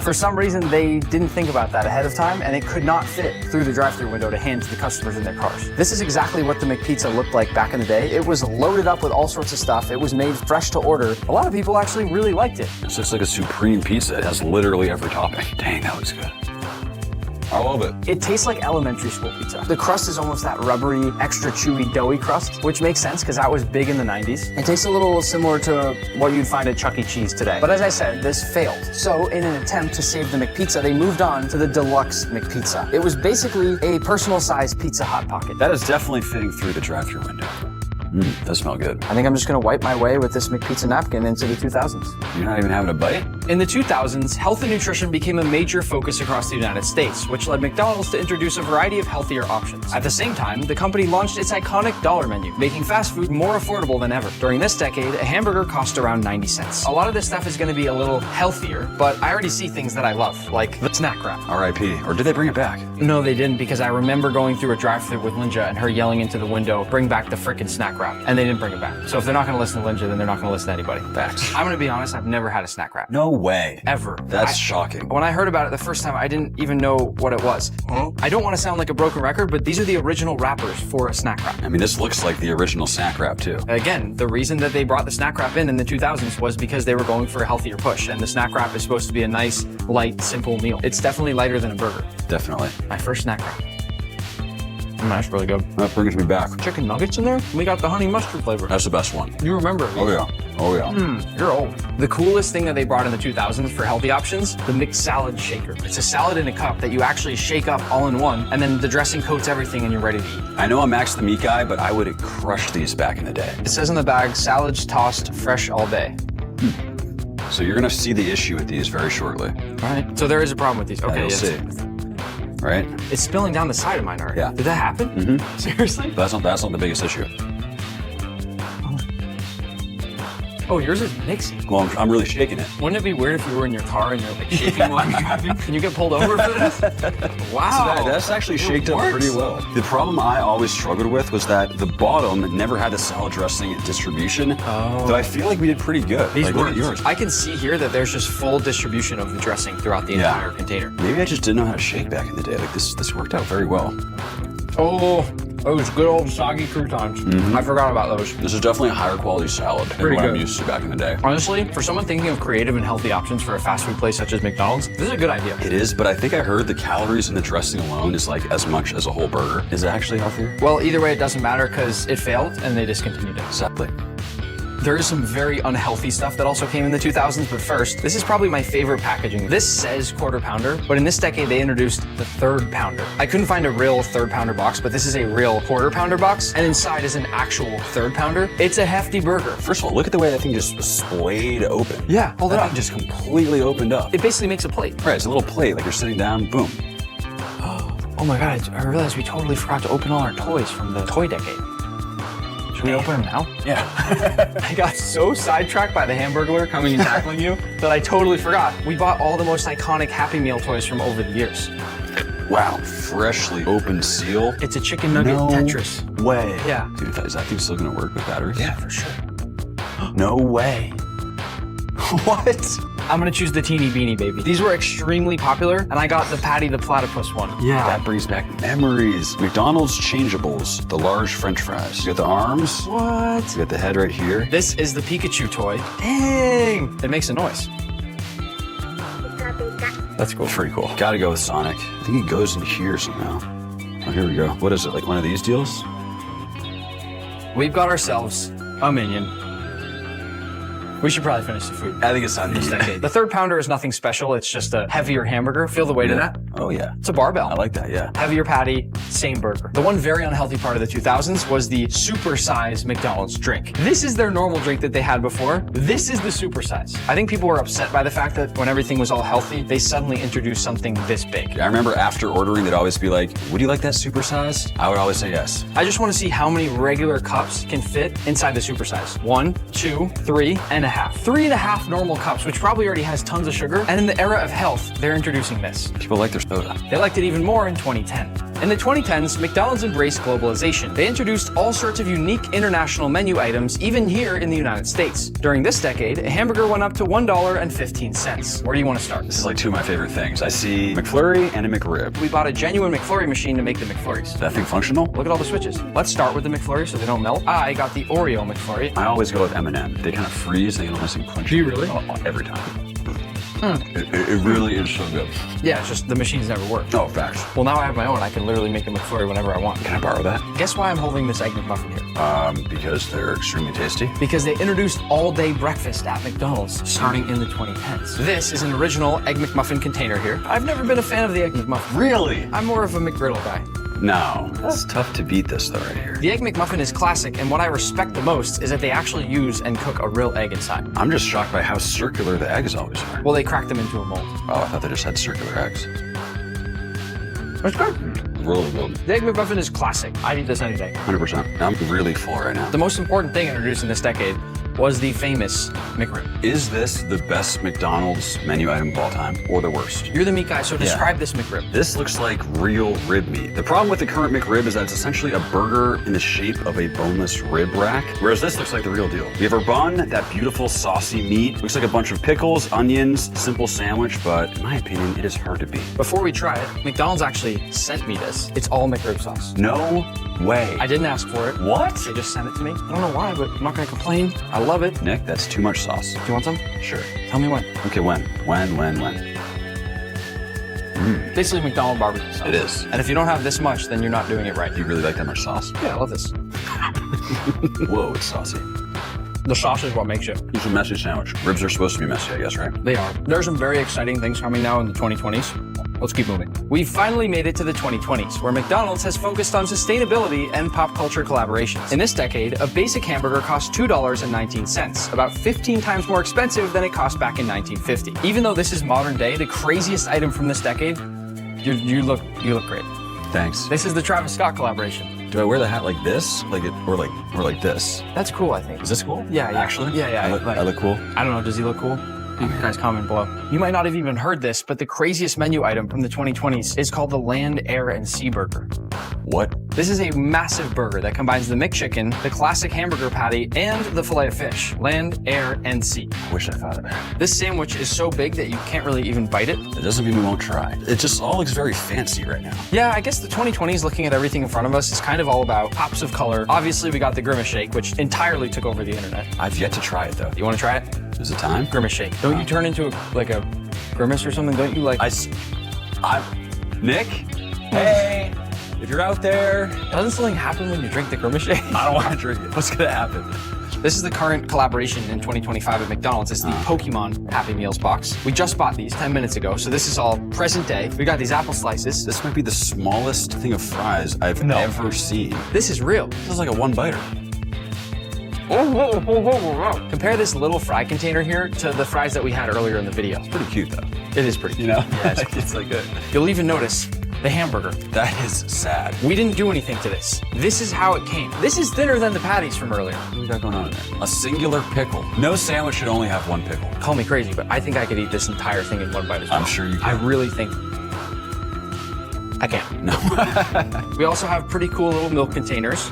For some reason, they didn't think about that ahead of time, and it could not fit through the drive-thru window to hand to the customers in their cars. This is exactly what the McPizza looked like back in the day. It was loaded up with all sorts of stuff. It was made fresh to order. A lot of people actually really liked it. It's just like a supreme pizza. It has literally every topping. Dang, that looks good. I love it. It tastes like elementary school pizza. The crust is almost that rubbery, extra chewy, doughy crust, which makes sense because that was big in the 90s. It tastes a little similar to what you'd find at Chuck E. Cheese today. But as I said, this failed. So in an attempt to save the McPizza, they moved on to the Deluxe McPizza. It was basically a personal-sized Pizza Hot Pocket. That is definitely fitting through the drive-thru window. Does smell good. I think I'm just gonna wipe my way with this McPizza napkin into the 2000s. You're not even having a bite? In the 2000s, health and nutrition became a major focus across the United States, which led McDonald's to introduce a variety of healthier options. At the same time, the company launched its iconic dollar menu, making fast food more affordable than ever. During this decade, a hamburger cost around 90 cents. A lot of this stuff is gonna be a little healthier, but I already see things that I love, like the snack wrap. R.I.P. Or did they bring it back? No, they didn't, because I remember going through a drive-thru with Linja and her yelling into the window, "Bring back the frickin' snack wrap." And they didn't bring it back. So if they're not gonna listen to Linja, then they're not gonna listen to anybody. Facts. I'm gonna be honest, I've never had a snack wrap. No way. Ever. That's shocking. When I heard about it the first time, I didn't even know what it was. I don't want to sound like a broken record, but these are the original wrappers for a snack wrap. I mean, this looks like the original snack wrap, too. Again, the reason that they brought the snack wrap in the 2000s was because they were going for a healthier push, and the snack wrap is supposed to be a nice, light, simple meal. It's definitely lighter than a burger. Definitely. My first snack wrap. That's really good. That brings me back. Chicken nuggets in there? We got the honey mustard flavor. That's the best one. You remember? Oh, yeah. Oh, yeah. You're old. The coolest thing that they brought in the 2000s for healthy options, the McSalad Shaker. It's a salad in a cup that you actually shake up all in one, and then the dressing coats everything and you're ready to eat. I know I'm Max the meat guy, but I would have crushed these back in the day. It says on the bag, salads tossed fresh all day. So you're going to see the issue with these very shortly. All right. So there is a problem with these. Okay, You'll yes. see. Right? It's spilling down the side of mine already. Yeah. Did that happen? Mm-hmm. Seriously? But that's not the biggest issue. Oh, yours is mixing. Well, I'm really shaking it. Wouldn't it be weird if you were in your car and you're like shaking while you're driving? Can you get pulled over for this? Wow. So that's actually shaked up pretty well. The problem I always struggled with was that the bottom never had the salad dressing distribution. But I feel like we did pretty good. These Like, look at worked. yours. I can see here that there's just full distribution of the dressing throughout the entire container. Maybe I just didn't know how to shake back in the day. Like this worked out very well. Oh, those good old soggy croutons. I forgot about those. This is definitely a higher quality salad than Pretty what I'm good. used to back in the day. Honestly, for someone thinking of creative and healthy options for a fast food place such as McDonald's, this is a good idea. It is, but I think I heard the calories in the dressing alone is like as much as a whole burger. Is it actually healthier? Well, either way, it doesn't matter because it failed and they discontinued it. Exactly. There is some very unhealthy stuff that also came in the 2000s, but first, this is probably my favorite packaging. This says quarter pounder, but in this decade, they introduced the third pounder. I couldn't find a real third pounder box, but this is a real quarter pounder box, and inside is an actual third pounder. It's a hefty burger. First of all, look at the way that thing just splayed open. Yeah, hold it That up. thing just completely opened up. It basically makes a plate. Right, it's a little plate, like you're sitting down, boom. Oh my God, I realized we totally forgot to open all our toys from the toy decade. Should we open them now? Yeah. I got so sidetracked by the Hamburglar coming and tackling you that I totally forgot. We bought all the most iconic Happy Meal toys from over the years. Wow, freshly opened seal. It's a chicken nugget Tetris. Way. Yeah. Dude, is that thing still gonna work with batteries? Yeah, for sure. No way. What? I'm gonna choose the Teeny Beanie Baby. These were extremely popular, and I got the Patty the Platypus one. Yeah. That brings back memories. McDonald's changeables, the large French fries. You got the arms. What? You got the head right here. This is the Pikachu toy. Dang! It makes a noise. That's cool. Pretty cool. Gotta go with Sonic. I think he goes in here somehow. Oh, here we go. What is it, like one of these deals? We've got ourselves a Minion. We should probably finish the food. I think it's on this decade. The third pounder is nothing special. It's just a heavier hamburger. Feel the weight of that? Oh, yeah. It's a barbell. I like that, yeah. Heavier patty, same burger. The one very unhealthy part of the 2000s was the supersize McDonald's drink. This is their normal drink that they had before. This is the supersize. I think people were upset by the fact that when everything was all healthy, they suddenly introduced something this big. I remember after ordering, they'd always be like, would you like that supersized? I would always say yes. I just want to see how many regular cups can fit inside the supersize. 1, 2, 3.5. 3.5 normal cups, which probably already has tons of sugar. And in the era of health, they're introducing this. People like their soda. They liked it even more in 2010. In the 2010s, McDonald's embraced globalization. They introduced all sorts of unique international menu items, even here in the United States. During this decade, a hamburger went up to $1.15. Where do you want to start? This is like two of my favorite things. I see McFlurry and a McRib. We bought a genuine McFlurry machine to make the McFlurries. Is that thing functional? Look at all the switches. Let's start with the McFlurry so they don't melt. I got the Oreo McFlurry. I always go with M&M. They kind of freeze, they get nice and crunchy. Do you really? Oh, every time. It really is so good. Yeah, it's just the machines never work. Oh, facts. Well, now I have my own. I can literally make a McFlurry whenever I want. Can I borrow that? Guess why I'm holding this Egg McMuffin here? Because they're extremely tasty. Because they introduced all-day breakfast at McDonald's starting in the 2010s. This is an original Egg McMuffin container here. I've never been a fan of the Egg McMuffin. Really? I'm more of a McGriddle guy. No. It's tough to beat this though right here. The Egg McMuffin is classic, and what I respect the most is that they actually use and cook a real egg inside. I'm just shocked by how circular the eggs always are. Well, they crack them into a mold. Oh, I thought they just had circular eggs. That's good. Really good. The Egg McMuffin is classic. I'd eat this any day. 100%. I'm really full right now. The most important thing introduced in this decade was the famous McRib. Is this the best McDonald's menu item of all time or the worst? You're the meat guy, so describe this McRib. This looks like real rib meat. The problem with the current McRib is that it's essentially a burger in the shape of a boneless rib rack, whereas this looks like the real deal. We have our bun, that beautiful saucy meat. Looks like a bunch of pickles, onions, simple sandwich, but in my opinion, it is hard to beat. Before we try it, McDonald's actually sent me this. It's all McRib sauce. No way. I didn't ask for it. What? They just sent it to me. I don't know why, but I'm not gonna complain. I love it. Nick, that's too much sauce. Do you want some? Sure. Tell me when. Okay, when? Basically McDonald's barbecue sauce. It is. And if you don't have this much, then you're not doing it right. You really like that much sauce? Yeah, I love this. Whoa, it's saucy. The sauce is what makes it. It's a messy sandwich. Ribs are supposed to be messy, I guess, right? They are. There's some very exciting things coming now in the 2020s. Let's keep moving. We've finally made it to the 2020s, where McDonald's has focused on sustainability and pop culture collaborations. In this decade, a basic hamburger cost $2.19, about 15 times more expensive than it cost back in 1950. Even though this is modern day, the craziest item from this decade, you look great. Thanks. This is the Travis Scott collaboration. Do I wear the hat like this? Like it, or like this? That's cool, I think. Is this cool? Yeah, yeah. Actually? Yeah. I look cool? I don't know, does he look cool? You guys comment below. You might not have even heard this, but the craziest menu item from the 2020s is called the Land, Air, and Sea Burger. What? This is a massive burger that combines the McChicken, the classic hamburger patty, and the filet of fish. Land, air, and sea. I wish I thought of that. This sandwich is so big that you can't really even bite it. It doesn't mean we won't try. It just all looks very fancy right now. Yeah, I guess the 2020s, looking at everything in front of us, is kind of all about pops of color. Obviously, we got the Grimace Shake, which entirely took over the internet. I've yet to try it though. You want to try it? Is it time? Grimace Shake. Don't you turn into like a grimace or something? Don't you like... Nick? Hey! If you're out there, Doesn't something happen when you drink the Grimace Shake? I don't want to drink it. What's gonna happen? This is the current collaboration in 2025 at McDonald's. It's the Pokemon Happy Meals box. We just bought these 10 minutes ago, so this is all present day. We got these apple slices. This might be the smallest thing of fries I've ever seen. This is real. This is like a one-biter. Compare this little fry container here to the fries that we had earlier in the video. It's pretty cute though. It is pretty cute. You know? Yeah, It's like good. You'll even notice the hamburger. That is sad. We didn't do anything to this. This is how it came. This is thinner than the patties from earlier. What do we got going on in there? A singular pickle. No sandwich should only have one pickle. Call me crazy, but I think I could eat this entire thing in one bite as well. I'm sure you I can. really think I can't. No. We also have pretty cool little milk containers.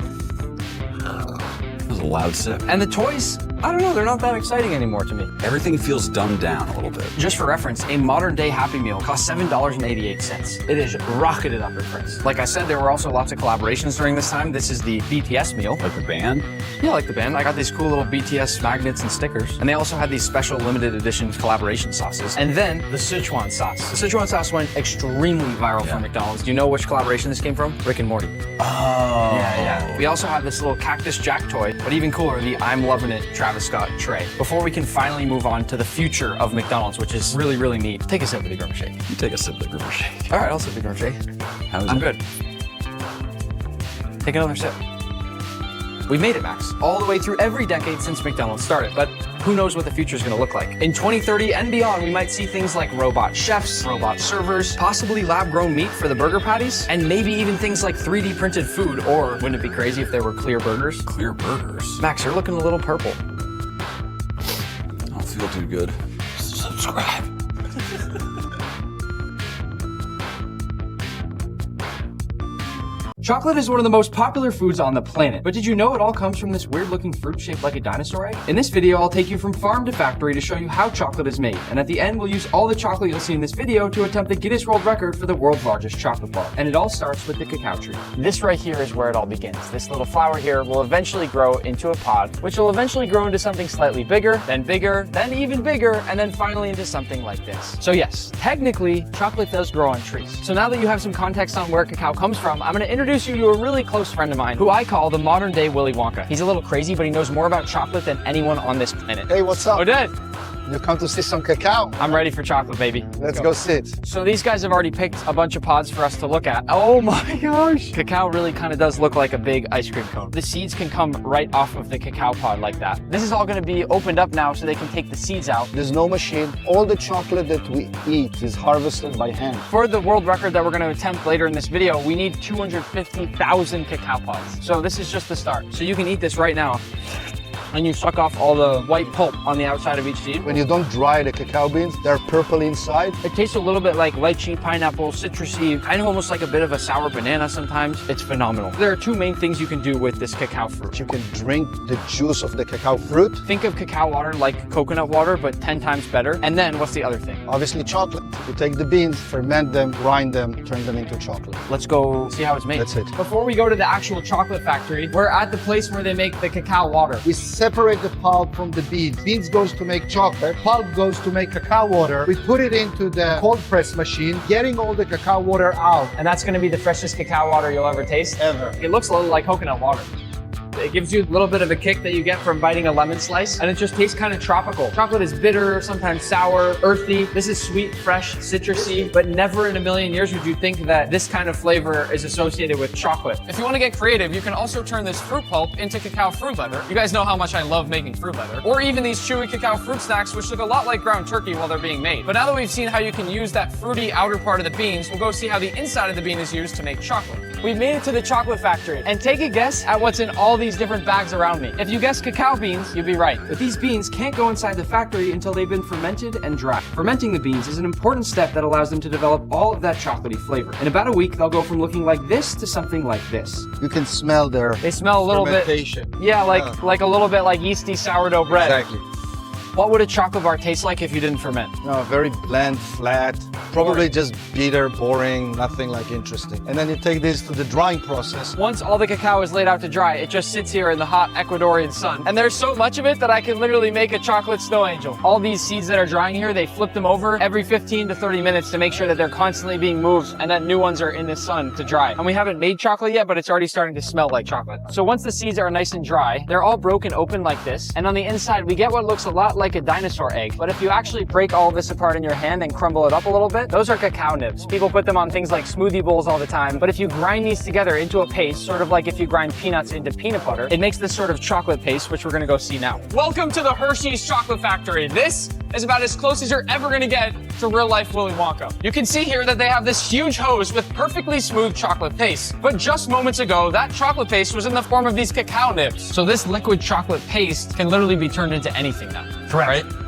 That was a loud sip. And the toys, I don't know, they're not that exciting anymore to me. Everything feels dumbed down a little bit. Just for reference, a modern day Happy Meal costs $7.88. It is rocketed up in price. Like I said, there were also lots of collaborations during this time. This is the BTS meal. Like the band? Yeah, like the band. I got these cool little BTS magnets and stickers. And they also had these special limited edition collaboration sauces. And then the Sichuan sauce. The Sichuan sauce went extremely viral for McDonald's. Do you know which collaboration this came from? Rick and Morty. Oh. Yeah. We also have this little Cactus Jack toy, but even cooler, the I'm Lovin' It Travis Scott tray. Before we can finally move on to the future of McDonald's, which is really, really neat. Take a sip of the Grimace Shake. You take a sip of the Grimace Shake. All right, I'll sip the Grimace Shake. How is I'm it? good. Take another sip. We made it, Max, all the way through every decade since McDonald's started, but who knows what the future is going to look like. In 2030 and beyond, we might see things like robot chefs, robot servers, possibly lab-grown meat for the burger patties, and maybe even things like 3D printed food, or wouldn't it be crazy if there were clear burgers? Clear burgers. Max, you're looking a little purple. I don't feel too good. Subscribe. Chocolate is one of the most popular foods on the planet, but did you know it all comes from this weird looking fruit shaped like a dinosaur egg? In this video, I'll take you from farm to factory to show you how chocolate is made, and at the end, we'll use all the chocolate you'll see in this video to attempt the Guinness World Record for the world's largest chocolate bar. And it all starts with the cacao tree. This right here is where it all begins. This little flower here will eventually grow into a pod, which will eventually grow into something slightly bigger, then even bigger, and then finally into something like this. So yes, technically, chocolate does grow on trees. So now that you have some context on where cacao comes from, I'm gonna introduce you to a really close friend of mine who I call the modern day Willy Wonka. He's a little crazy, but he knows more about chocolate than anyone on this planet. Hey, what's up? Oded, You come to see some cacao? I'm ready for chocolate, baby. Let's go sit. So these guys have already picked a bunch of pods for us to look at. Oh my gosh. Cacao really kind of does look like a big ice cream cone. The seeds can come right off of the cacao pod like that. This is all going to be opened up now so they can take the seeds out. There's no machine. All the chocolate that we eat is harvested by hand. For the world record that we're going to attempt later in this video, we need 250,000 cacao pods. So this is just the start. So you can eat this right now. And you suck off all the white pulp on the outside of each seed. When you don't dry the cacao beans, they're purple inside. It tastes a little bit like lychee, pineapple, citrusy, kind of almost like a bit of a sour banana sometimes. It's phenomenal. There are two main things you can do with this cacao fruit. You can drink the juice of the cacao fruit. Think of cacao water like coconut water, but 10 times better. And then what's the other thing? Obviously chocolate. You take the beans, ferment them, grind them, turn them into chocolate. Let's go see how it's made. That's it. Before we go to the actual chocolate factory, we're at the place where they make the cacao water. We separate the pulp from the beans. Beans goes to make chocolate, pulp goes to make cacao water. We put it into the cold press machine, getting all the cacao water out. And that's gonna be the freshest cacao water you'll ever taste. Ever. It looks a little like coconut water. It gives you a little bit of a kick that you get from biting a lemon slice, and it just tastes kind of tropical. Chocolate is bitter, sometimes sour, earthy. This is sweet, fresh, citrusy, but never in a million years would you think that this kind of flavor is associated with chocolate. If you want to get creative, you can also turn this fruit pulp into cacao fruit leather. You guys know how much I love making fruit leather. Or even these chewy cacao fruit snacks, which look a lot like ground turkey while they're being made. But now that we've seen how you can use that fruity outer part of the beans, we'll go see how the inside of the bean is used to make chocolate. We've made it to the chocolate factory, and take a guess at what's in all these different bags around me. If you guess cacao beans, you'll be right. But these beans can't go inside the factory until they've been fermented and dried. Fermenting the beans is an important step that allows them to develop all of that chocolatey flavor. In about a week, they'll go from looking like this to something like this. You can smell their They smell a little bit, yeah, like a little bit like yeasty sourdough bread. Exactly. What would a chocolate bar taste like if you didn't ferment? No, very bland, flat, probably just bitter, boring, nothing like interesting. And then you take this to the drying process. Once all the cacao is laid out to dry, it just sits here in the hot Ecuadorian sun. And there's so much of it that I can literally make a chocolate snow angel. All these seeds that are drying here, they flip them over every 15 to 30 minutes to make sure that they're constantly being moved and that new ones are in the sun to dry. And we haven't made chocolate yet, but it's already starting to smell like chocolate. So once the seeds are nice and dry, they're all broken open like this. And on the inside, we get what looks a lot like a dinosaur egg. But if you actually break all of this apart in your hand and crumble it up a little bit, those are cacao nibs. People put them on things like smoothie bowls all the time. But if you grind these together into a paste, sort of like if you grind peanuts into peanut butter, it makes this sort of chocolate paste, which we're gonna go see now. Welcome to the Hershey's Chocolate Factory. This is about as close as you're ever gonna get to real life Willy Wonka. You can see here that they have this huge hose with perfectly smooth chocolate paste. But just moments ago, that chocolate paste was in the form of these cacao nibs. So this liquid chocolate paste can literally be turned into anything now. Correct. Right?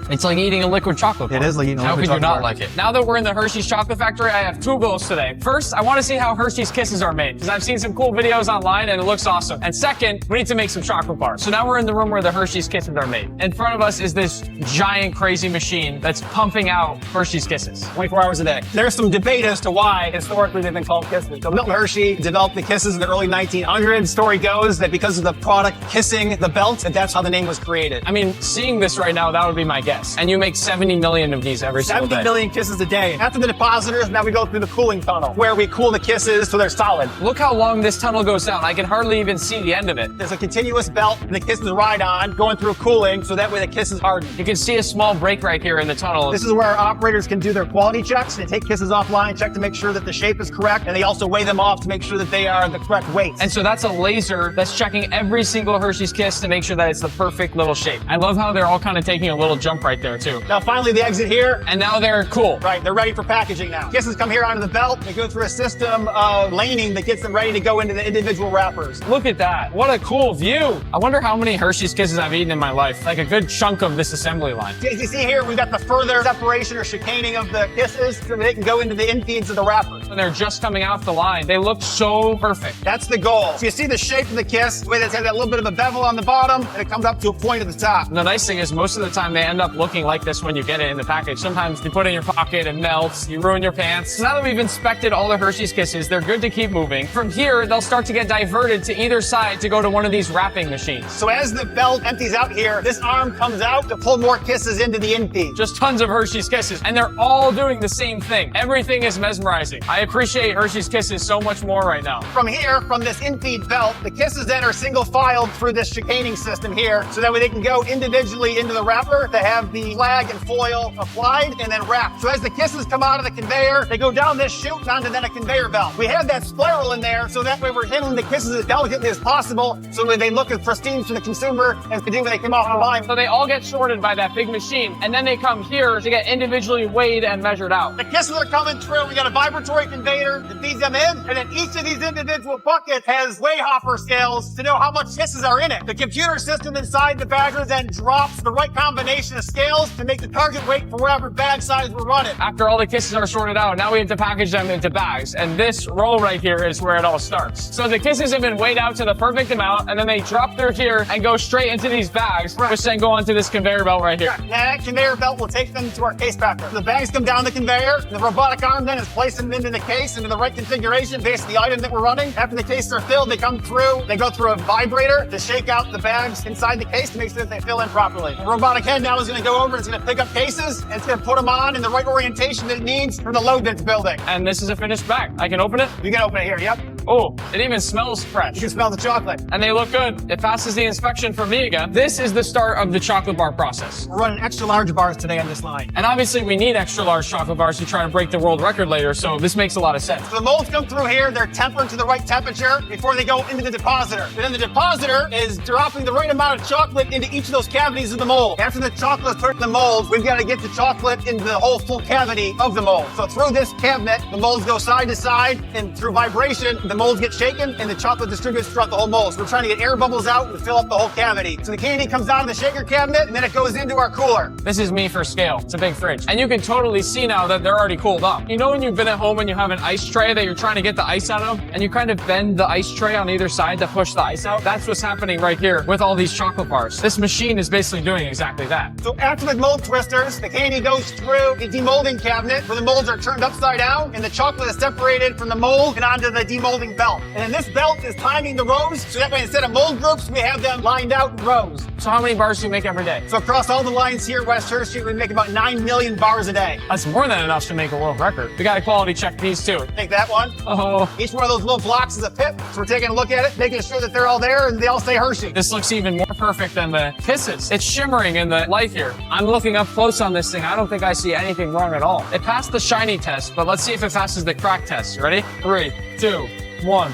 It's like eating a liquid chocolate bar. It is like eating a liquid chocolate bar. How could you not like it? Now that we're in the Hershey's Chocolate Factory, I have two goals today. First, I want to see how Hershey's Kisses are made, because I've seen some cool videos online and it looks awesome. And second, we need to make some chocolate bars. So now we're in the room where the Hershey's Kisses are made. In front of us is this giant, crazy machine that's pumping out Hershey's Kisses. 24 hours a day. There's some debate as to why historically they've been called Kisses. So Milton Hershey developed the Kisses in the early 1900s. Story goes that because of the product kissing the belt, that's how the name was created. I mean, seeing this right now, that would be my guess. And you make 70 million of these every single day. 70 million kisses a day. After the depositors, now we go through the cooling tunnel, where we cool the kisses so they're solid. Look how long this tunnel goes down. I can hardly even see the end of it. There's a continuous belt the kisses ride on, going through cooling, so that way the kisses harden. You can see a small break right here in the tunnel. This is where our operators can do their quality checks. They take kisses offline, check to make sure that the shape is correct, and they also weigh them off to make sure that they are the correct weight. And so that's a laser that's checking every single Hershey's Kiss to make sure that it's the perfect little shape. I love how they're all kind of taking a little jump right there too. Now finally the exit here. And now they're cool. Right, they're ready for packaging now. Kisses come here onto the belt. They go through a system of laning that gets them ready to go into the individual wrappers. Look at that. What a cool view. I wonder how many Hershey's Kisses I've eaten in my life. Like a good chunk of this assembly line. As you see here, we've got the further separation or chicaning of the kisses so they can go into the infeeds of the wrappers. When they're just coming off the line, they look so perfect. That's the goal. So you see the shape of the kiss, the way that's had that little bit of a bevel on the bottom, and it comes up to a point at the top. And the nice thing is most of the time they end up looking like this when you get it in the package. Sometimes you put it in your pocket and melts, you ruin your pants. So now that we've inspected all the Hershey's Kisses, they're good to keep moving. From here, they'll start to get diverted to either side to go to one of these wrapping machines. So as the belt empties out here, this arm comes out to pull more kisses into the infeed. Just tons of Hershey's Kisses, and they're all doing the same thing. Everything is mesmerizing. I appreciate Hershey's Kisses so much more right now. From here, from this infeed belt, the kisses then are single filed through this chicaning system here, so that way they can go individually into the wrapper to have the flag and foil applied and then wrapped. So as the kisses come out of the conveyor, they go down this chute and onto then a conveyor belt. We have that spiral in there, so that way we're handling the kisses as delicately as possible, so that they look as pristine to the consumer as they do when they come off the line. So they all get sorted by that big machine, and then they come here to get individually weighed and measured out. The kisses are coming through. We got a vibratory conveyor that feeds them in, and then each of these individual buckets has weigh hopper scales to know how much kisses are in it. The computer system inside the bagger then drops the right combination of scales to make the target weight for whatever bag size we're running. After all the kisses are sorted out, now we have to package them into bags, and this row right here is where it all starts. So the kisses have been weighed out to the perfect amount, and then they drop through here and go straight into these bags, which then go onto this conveyor belt right here. Now that conveyor belt will take them to our case packer. The bags come down the conveyor, the robotic arm then is placing them into the case into the right configuration based on the item that we're running. After the cases are filled, they come through, they go through a vibrator to shake out the bags inside the case to make sure that they fill in properly. The robotic head now is going to go over, it's going to pick up cases, and it's going to put them on in the right orientation that it needs for the load that's building. And this is a finished bag. I can open it? You can open it here, yep. Oh, it even smells fresh. You can smell the chocolate. And they look good. It passes the inspection for me again. This is the start of the chocolate bar process. We're running extra large bars today on this line. And obviously we need extra large chocolate bars to try and break the world record later, so this makes a lot of sense. So the molds come through here, they're tempered to the right temperature before they go into the depositor. And then the depositor is dropping the right amount of chocolate into each of those cavities of the mold. After the chocolate is put in the mold, we've got to get the chocolate into the whole full cavity of the mold. So through this cabinet, the molds go side to side, and through vibration, the molds get shaken and the chocolate distributes throughout the whole mold. So we're trying to get air bubbles out and fill up the whole cavity. So the candy comes out of the shaker cabinet and then it goes into our cooler. This is me for scale. It's a big fridge. And you can totally see now that they're already cooled up. You know when you've been at home and you have an ice tray that you're trying to get the ice out of, and you kind of bend the ice tray on either side to push the ice out? That's what's happening right here with all these chocolate bars. This machine is basically doing exactly that. So after the mold twisters, the candy goes through the demolding cabinet where the molds are turned upside down and the chocolate is separated from the mold and onto the demolding belt. And then this belt is timing the rows, so that way instead of mold groups, we have them lined out in rows. So how many bars do you make every day? So across all the lines here, West Hershey, we make about 9 million bars a day. That's more than enough to make a world record. We gotta quality check these too. Take that one. Oh. Each one of those little blocks is a pip, so we're taking a look at it, making sure that they're all there and they all say Hershey. This looks even more perfect than the Kisses. It's shimmering in the light here. I'm looking up close on this thing. I don't think I see anything wrong at all. It passed the shiny test, but let's see if it passes the crack test. You ready? 3, 2, 1.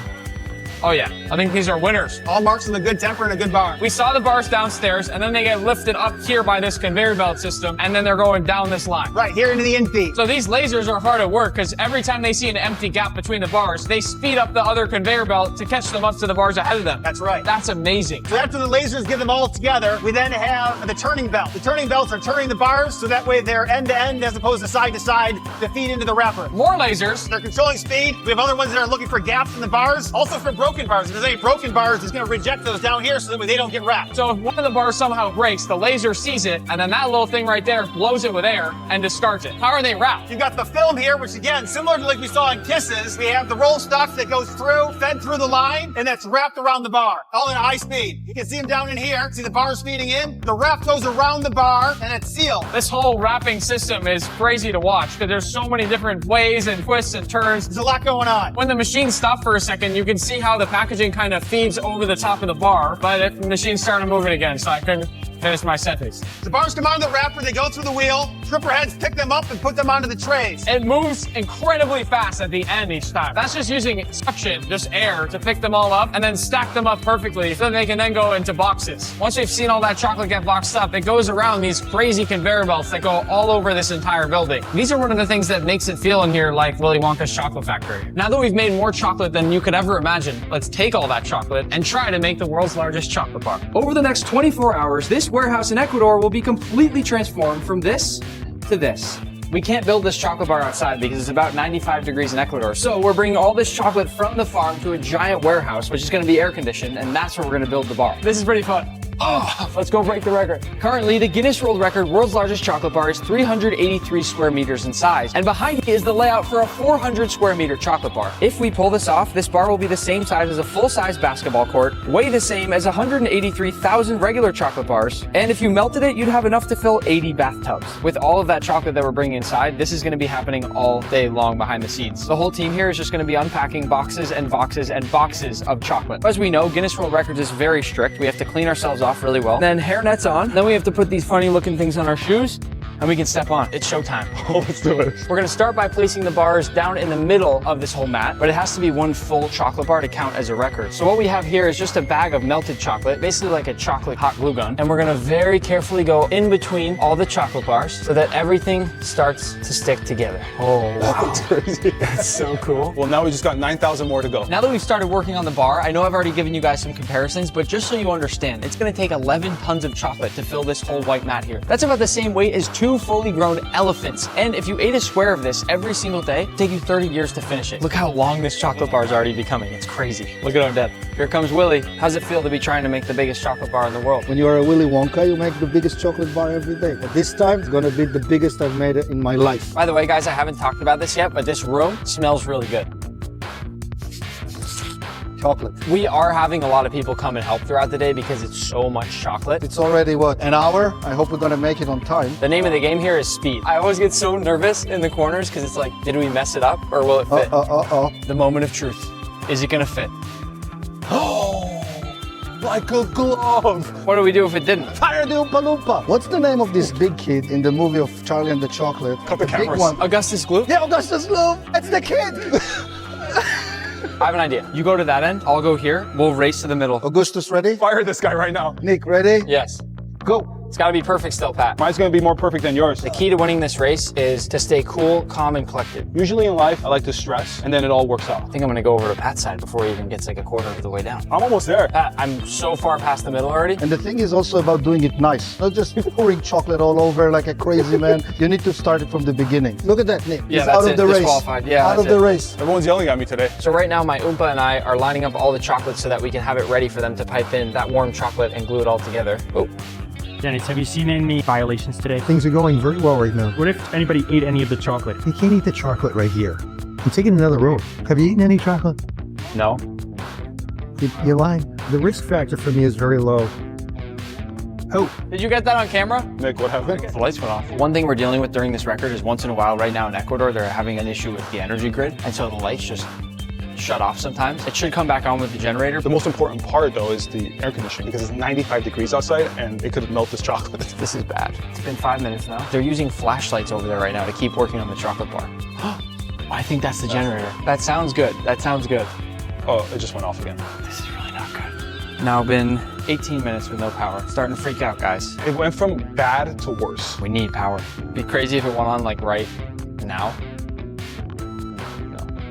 Oh yeah, I think these are winners. All marks in a good temper and a good bar. We saw the bars downstairs, and then they get lifted up here by this conveyor belt system, and then they're going down this line. Right, here into the infeed. So these lasers are hard at work, because every time they see an empty gap between the bars, they speed up the other conveyor belt to catch them up to the bars ahead of them. That's right. That's amazing. So after the lasers get them all together, we then have the turning belt. The turning belts are turning the bars, so that way they're end to end as opposed to side to feed into the wrapper. More lasers. They're controlling speed. We have other ones that are looking for gaps in the bars. Also for broken bars. If there's any broken bars, it's going to reject those down here so that they don't get wrapped. So if one of the bars somehow breaks, the laser sees it, and then that little thing right there blows it with air and discards it. How are they wrapped? You've got the film here, which again, similar to like we saw in Kisses, we have the roll stock that goes through, fed through the line, and that's wrapped around the bar, all in high speed. You can see them down in here. See the bars feeding in? The wrap goes around the bar, and it's sealed. This whole wrapping system is crazy to watch, because there's so many different ways and twists and turns. There's a lot going on. When the machine stopped for a second, you can see how the packaging kind of feeds over the top of the bar, but the machine started moving again, so I couldn't finish my sentence. The bars come out of the wrapper, they go through the wheel, stripper heads pick them up and put them onto the trays. It moves incredibly fast at the end each time. That's just using suction, just air, to pick them all up and then stack them up perfectly so that they can then go into boxes. Once we've seen all that chocolate get boxed up, it goes around these crazy conveyor belts that go all over this entire building. These are one of the things that makes it feel in here like Willy Wonka's chocolate factory. Now that we've made more chocolate than you could ever imagine, let's take all that chocolate and try to make the world's largest chocolate bar. Over the next 24 hours, this warehouse in Ecuador will be completely transformed from this to this. We can't build this chocolate bar outside because it's about 95 degrees in Ecuador. So we're bringing all this chocolate from the farm to a giant warehouse, which is going to be air conditioned, and that's where we're going to build the bar. This is pretty fun. Oh, let's go break the record. Currently, the Guinness World Record world's largest chocolate bar is 383 square meters in size, and behind it is the layout for a 400 square meter chocolate bar. If we pull this off, this bar will be the same size as a full-size basketball court, weigh the same as 183,000 regular chocolate bars, and if you melted it, you'd have enough to fill 80 bathtubs. With all of that chocolate that we're bringing inside, this is going to be happening all day long behind the scenes. The whole team here is just going to be unpacking boxes and boxes and boxes of chocolate. As we know, Guinness World Records is very strict. We have to clean ourselves off really well. Then hairnets on. Then we have to put these funny looking things on our shoes and we can step on. It's showtime. Oh, let's do it. We're gonna start by placing the bars down in the middle of this whole mat, but it has to be one full chocolate bar to count as a record. So what we have here is just a bag of melted chocolate, basically like a chocolate hot glue gun. And we're gonna very carefully go in between all the chocolate bars so that everything starts to stick together. Oh, wow. That's so cool. Well, now we just got 9,000 more to go. Now that we've started working on the bar, I know I've already given you guys some comparisons, but just so you understand, it's gonna take 11 tons of chocolate to fill this whole white mat here. That's about the same weight as 2 fully grown elephants. And if you ate a square of this every single day, it'd take you 30 years to finish it. Look how long this chocolate bar is already becoming. It's crazy. Look at our depth. Here comes Willy. How's it feel to be trying to make the biggest chocolate bar in the world? When you are a Willy Wonka, you make the biggest chocolate bar every day. But this time, it's gonna be the biggest I've made it in my life. By the way, guys, I haven't talked about this yet, but this room smells really good. Chocolate. We are having a lot of people come and help throughout the day because it's so much chocolate. It's already, what, an hour? I hope we're gonna make it on time. The name of the game here is speed. I always get so nervous in the corners because it's like, did we mess it up or will it fit? The moment of truth. Is it gonna fit? Oh, like a glove. What do we do if it didn't? Fire the Oompa Loompa. What's the name of this big kid in the movie of Charlie and the Chocolate? Cut the big cameras. one. Augustus Gloop? Yeah, Augustus Gloop. That's the kid. I have an idea. You go to that end, I'll go here. We'll race to the middle. Augustus, ready? Fire this guy right now. Nick, ready? Yes. Go. It's gotta be perfect still, Pat. Mine's gonna be more perfect than yours. The key to winning this race is to stay cool, calm, and collected. Usually in life, I like to stress, and then it all works out. I think I'm gonna go over to Pat's side before he even gets like a quarter of the way down. I'm almost there. Pat, I'm so far past the middle already. And the thing is also about doing it nice. Not just pouring chocolate all over like a crazy man. You need to start it from the beginning. Look at that, Nick. Yeah, He's that's out of it. the race. Disqualified. Yeah, out of that's the it. race. Everyone's yelling at me today. So right now, my Oompa and I are lining up all the chocolate so that we can have it ready for them to pipe in that warm chocolate and glue it all together. Oh. Dennis, have you seen any violations today? Things are going very well right now. What if anybody ate any of the chocolate? You can't eat the chocolate right here. I'm taking another room. Have you eaten any chocolate? No. You're lying. The risk factor for me is very low. Oh. Did you get that on camera? Nick, what happened? The lights went off. One thing we're dealing with during this record is once in a while right now in Ecuador, they're having an issue with the energy grid. And so the lights just shut off sometimes. It should come back on with the generator. The most important part though is the air conditioning because it's 95 degrees outside and it could melt this chocolate. This is bad. It's been 5 minutes now. They're using flashlights over there right now to keep working on the chocolate bar. I think that's the generator. That sounds good. That sounds good. Oh, it just went off again. This is really not good. Now been 18 minutes with no power. Starting to freak out, guys. It went from bad to worse. We need power. It'd be crazy if it went on like right now.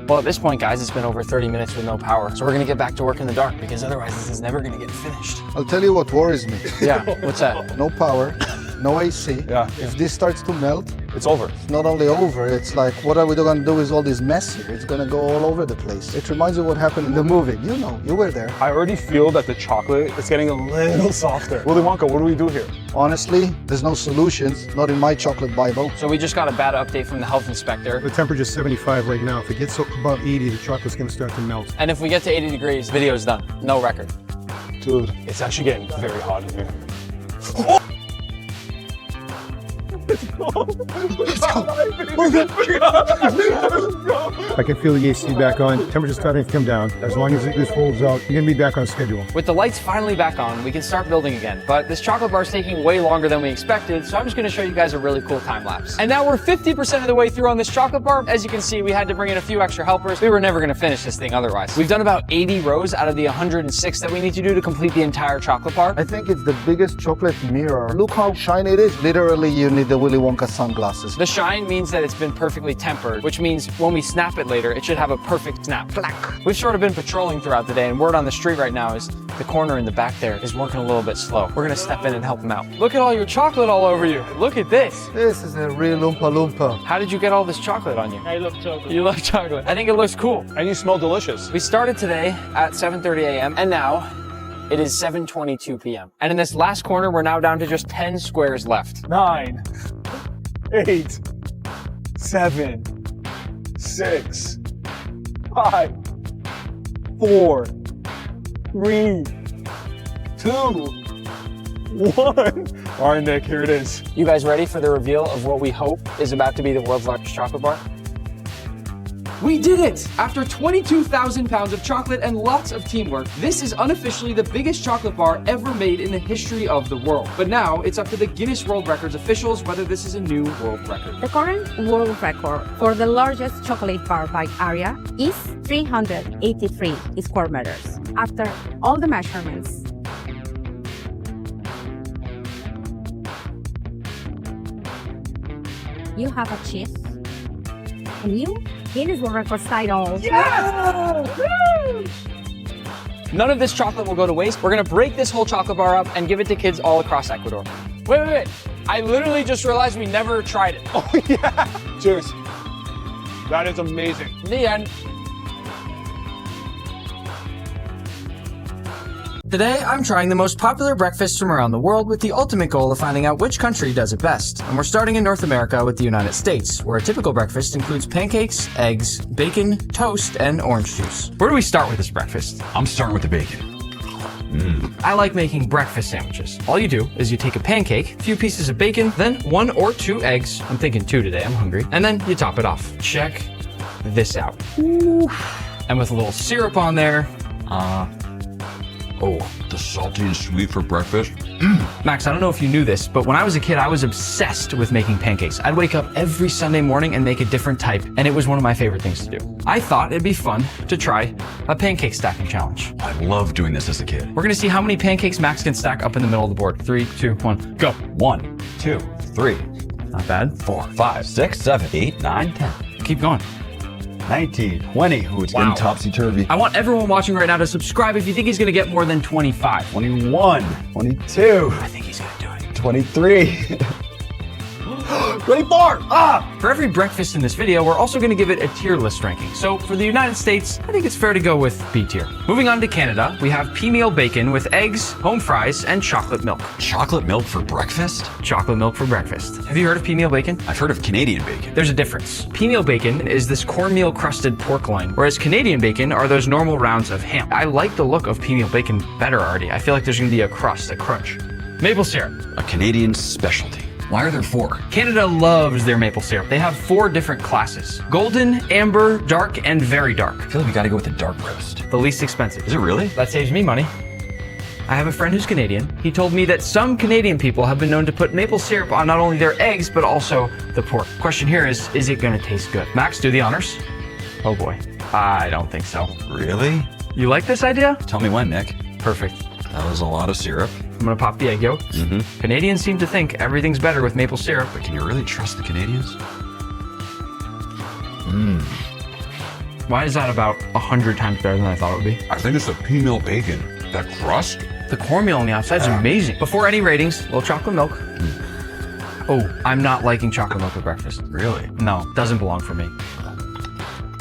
Well, at this point, guys, it's been over 30 minutes with no power. So we're gonna get back to work in the dark because otherwise this is never gonna get finished. I'll tell you what worries me. Yeah, what's that? No power, no AC. Yeah. If this starts to melt, it's over. It's not only over, it's like, what are we going to do with all this mess here? It's going to go all over the place. It reminds you what happened in the movie. You know, you were there. I already feel that the chocolate is getting a little softer. Willy Wonka, what do we do here? Honestly, there's no solutions, not in my chocolate Bible. So we just got a bad update from the health inspector. The temperature's 75 right now. If it gets above 80, the chocolate's gonna start to melt. And if we get to 80 degrees, video's done. No record. Dude, it's actually getting very hot in here. Let's go. Let's go. Let's go. I can feel the AC back on. Temperature's starting to come down. As long as this holds out, you're gonna be back on schedule. With the lights finally back on, we can start building again. But this chocolate bar is taking way longer than we expected, so I'm just gonna show you guys a really cool time lapse. And now we're 50% of the way through on this chocolate bar. As you can see, we had to bring in a few extra helpers. We were never gonna finish this thing otherwise. We've done about 80 rows out of the 106 that we need to do to complete the entire chocolate bar. I think it's the biggest chocolate mirror. Look how shiny it is. Literally, you need the Willy Wonka sunglasses. The shine means that it's been perfectly tempered, which means when we snap it later, it should have a perfect snap. We've sort of been patrolling throughout the day, and word on the street right now is the corner in the back there is working a little bit slow. We're gonna step in and help him out. Look at all your chocolate all over you. Look at this. This is a real Oompa Loompa. How did you get all this chocolate on you? I love chocolate. You love chocolate. I think it looks cool. And you smell delicious. We started today at 7:30 a.m. and now it is 7:22 p.m. And in this last corner, we're now down to just 10 squares left. 9, 8, 7, 6, 5, 4, 3, 2, 1. All right, Nick, here it is. You guys ready for the reveal of what we hope is about to be the world's largest chocolate bar? We did it! After 22,000 pounds of chocolate and lots of teamwork, this is unofficially the biggest chocolate bar ever made in the history of the world. But now, it's up to the Guinness World Records officials whether this is a new world record. The current world record for the largest chocolate bar by area is 383 square meters. After all the measurements, you have achieved a new Guinness World Records title. None of this chocolate will go to waste. We're gonna break this whole chocolate bar up and give it to kids all across Ecuador. Wait. I literally just realized we never tried it. Oh, yeah. Cheers. That is amazing. The end. Today, I'm trying the most popular breakfasts from around the world with the ultimate goal of finding out which country does it best. And we're starting in North America with the United States, where a typical breakfast includes pancakes, eggs, bacon, toast, and orange juice. Where do we start with this breakfast? I'm starting with the bacon. I like making breakfast sandwiches. All you do is you take a pancake, a few pieces of bacon, then 1 or 2 eggs. I'm thinking 2 today, I'm hungry. And then you top it off. Check this out. Ooh. And with a little syrup on there. Oh, the salty and sweet for breakfast. Max, I don't know if you knew this, but when I was a kid, I was obsessed with making pancakes. I'd wake up every Sunday morning and make a different type, and it was one of my favorite things to do. I thought it'd be fun to try a pancake stacking challenge. I loved doing this as a kid. We're gonna see how many pancakes Max can stack up in the middle of the board. 3, 2, 1, go. 1, 2, 3, Not bad. 4, 5, 6, 7, 8, 9, 10. Keep going. 19, 20. Ooh, it's getting topsy-turvy. I want everyone watching right now to subscribe if you think he's gonna get more than 25. 21, 22. I think he's gonna do it. 23. 24! For every breakfast in this video, we're also going to give it a tier list ranking. So for the United States, I think it's fair to go with B tier. Moving on to Canada, we have pea meal bacon with eggs, home fries, and chocolate milk. Chocolate milk for breakfast? Chocolate milk for breakfast. Have you heard of pea meal bacon? I've heard of Canadian bacon. There's a difference. Pea meal bacon is this cornmeal crusted pork loin, whereas Canadian bacon are those normal rounds of ham. I like the look of pea meal bacon better already. I feel like there's going to be a crust, a crunch. Maple syrup. A Canadian specialty. Why are there 4? Canada loves their maple syrup. They have 4 different classes. Golden, amber, dark, and very dark. I feel like we gotta go with the dark roast. The least expensive. Is it really? That saves me money. I have a friend who's Canadian. He told me that some Canadian people have been known to put maple syrup on not only their eggs, but also the pork. Question here is it gonna taste good? Max, do the honors. Oh boy. I don't think so. Really? You like this idea? Tell me when, Nick. Perfect. That was a lot of syrup. I'm gonna pop the egg yolk. Canadians seem to think everything's better with maple syrup. But can you really trust the Canadians? Why is that about 100 times better than I thought it would be? I think it's the pea meal bacon. That crust? The cornmeal on the outside is amazing. Before any ratings, little chocolate milk. Oh, I'm not liking chocolate milk at breakfast. Really? No, doesn't belong for me.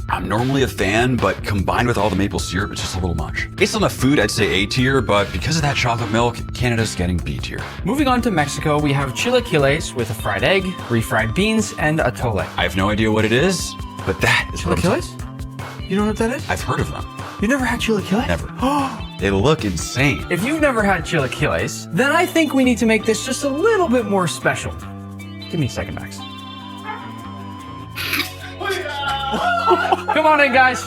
I'm normally a fan, but combined with all the maple syrup, it's just a little much. Based on the food, I'd say A tier, but because of that chocolate milk, Canada's getting B tier. Moving on to Mexico, we have chilaquiles with a fried egg, refried beans, and atole. I have no idea what it is, but that is what I'm Chilaquiles? You don't know what that is? I've heard of them. You never had chilaquiles? Never. They look insane. If you've never had chilaquiles, then I think we need to make this just a little bit more special. Give me a second, Max. Come Come on in, guys.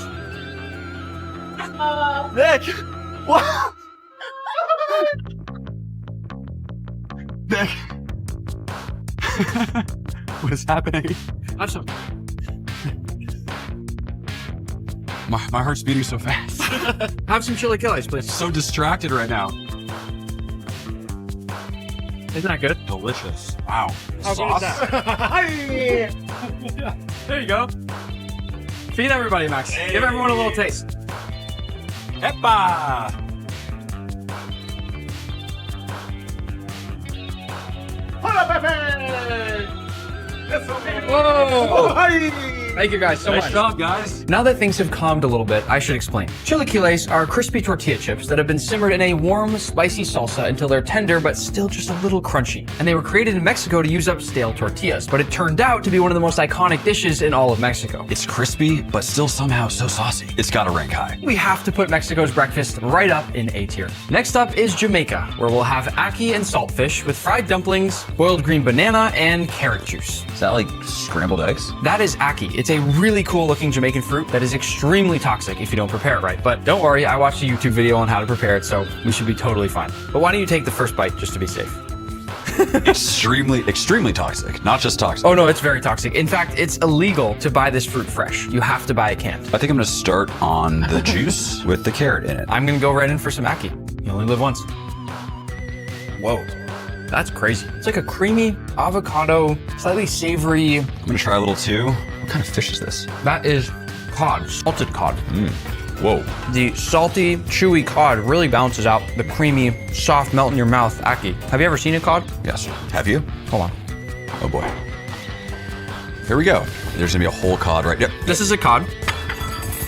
Nick! What? Nick. What is happening? Awesome. My heart's beating so fast. Have some chilaquiles, please. So distracted right now. Isn't that good? Delicious. Wow. How Sauce. good is that? There you go. Feed everybody, Max. Give everyone a little taste. Epa! Whoa! Thank you guys so much. Nice job, guys. Now that things have calmed a little bit, I should explain. Chilaquiles are crispy tortilla chips that have been simmered in a warm, spicy salsa until they're tender but still just a little crunchy. And they were created in Mexico to use up stale tortillas, but it turned out to be one of the most iconic dishes in all of Mexico. It's crispy, but still somehow so saucy. It's gotta rank high. We have to put Mexico's breakfast right up in A tier. Next up is Jamaica, where we'll have ackee and saltfish with fried dumplings, boiled green banana, and carrot juice. Is that like scrambled eggs? That is ackee. It's a really cool looking Jamaican fruit that is extremely toxic if you don't prepare it right. But don't worry, I watched a YouTube video on how to prepare it, so we should be totally fine. But why don't you take the first bite just to be safe? Extremely toxic. Not just toxic. Oh no, it's very toxic. In fact, it's illegal to buy this fruit fresh. You have to buy it canned. I think I'm gonna start on the juice with the carrot in it. I'm gonna go right in for some ackee. You only live once. Whoa. That's crazy. It's like a creamy avocado, slightly savory. I'm gonna try a little too. What kind of fish is this? That is cod, salted cod. Whoa. The salty, chewy cod really balances out the creamy, soft, melt in your mouth ackee. Have you ever seen a cod? Yes. Have you? Hold on. Oh boy. Here we go. There's gonna be a whole cod right. Yep. This is a cod.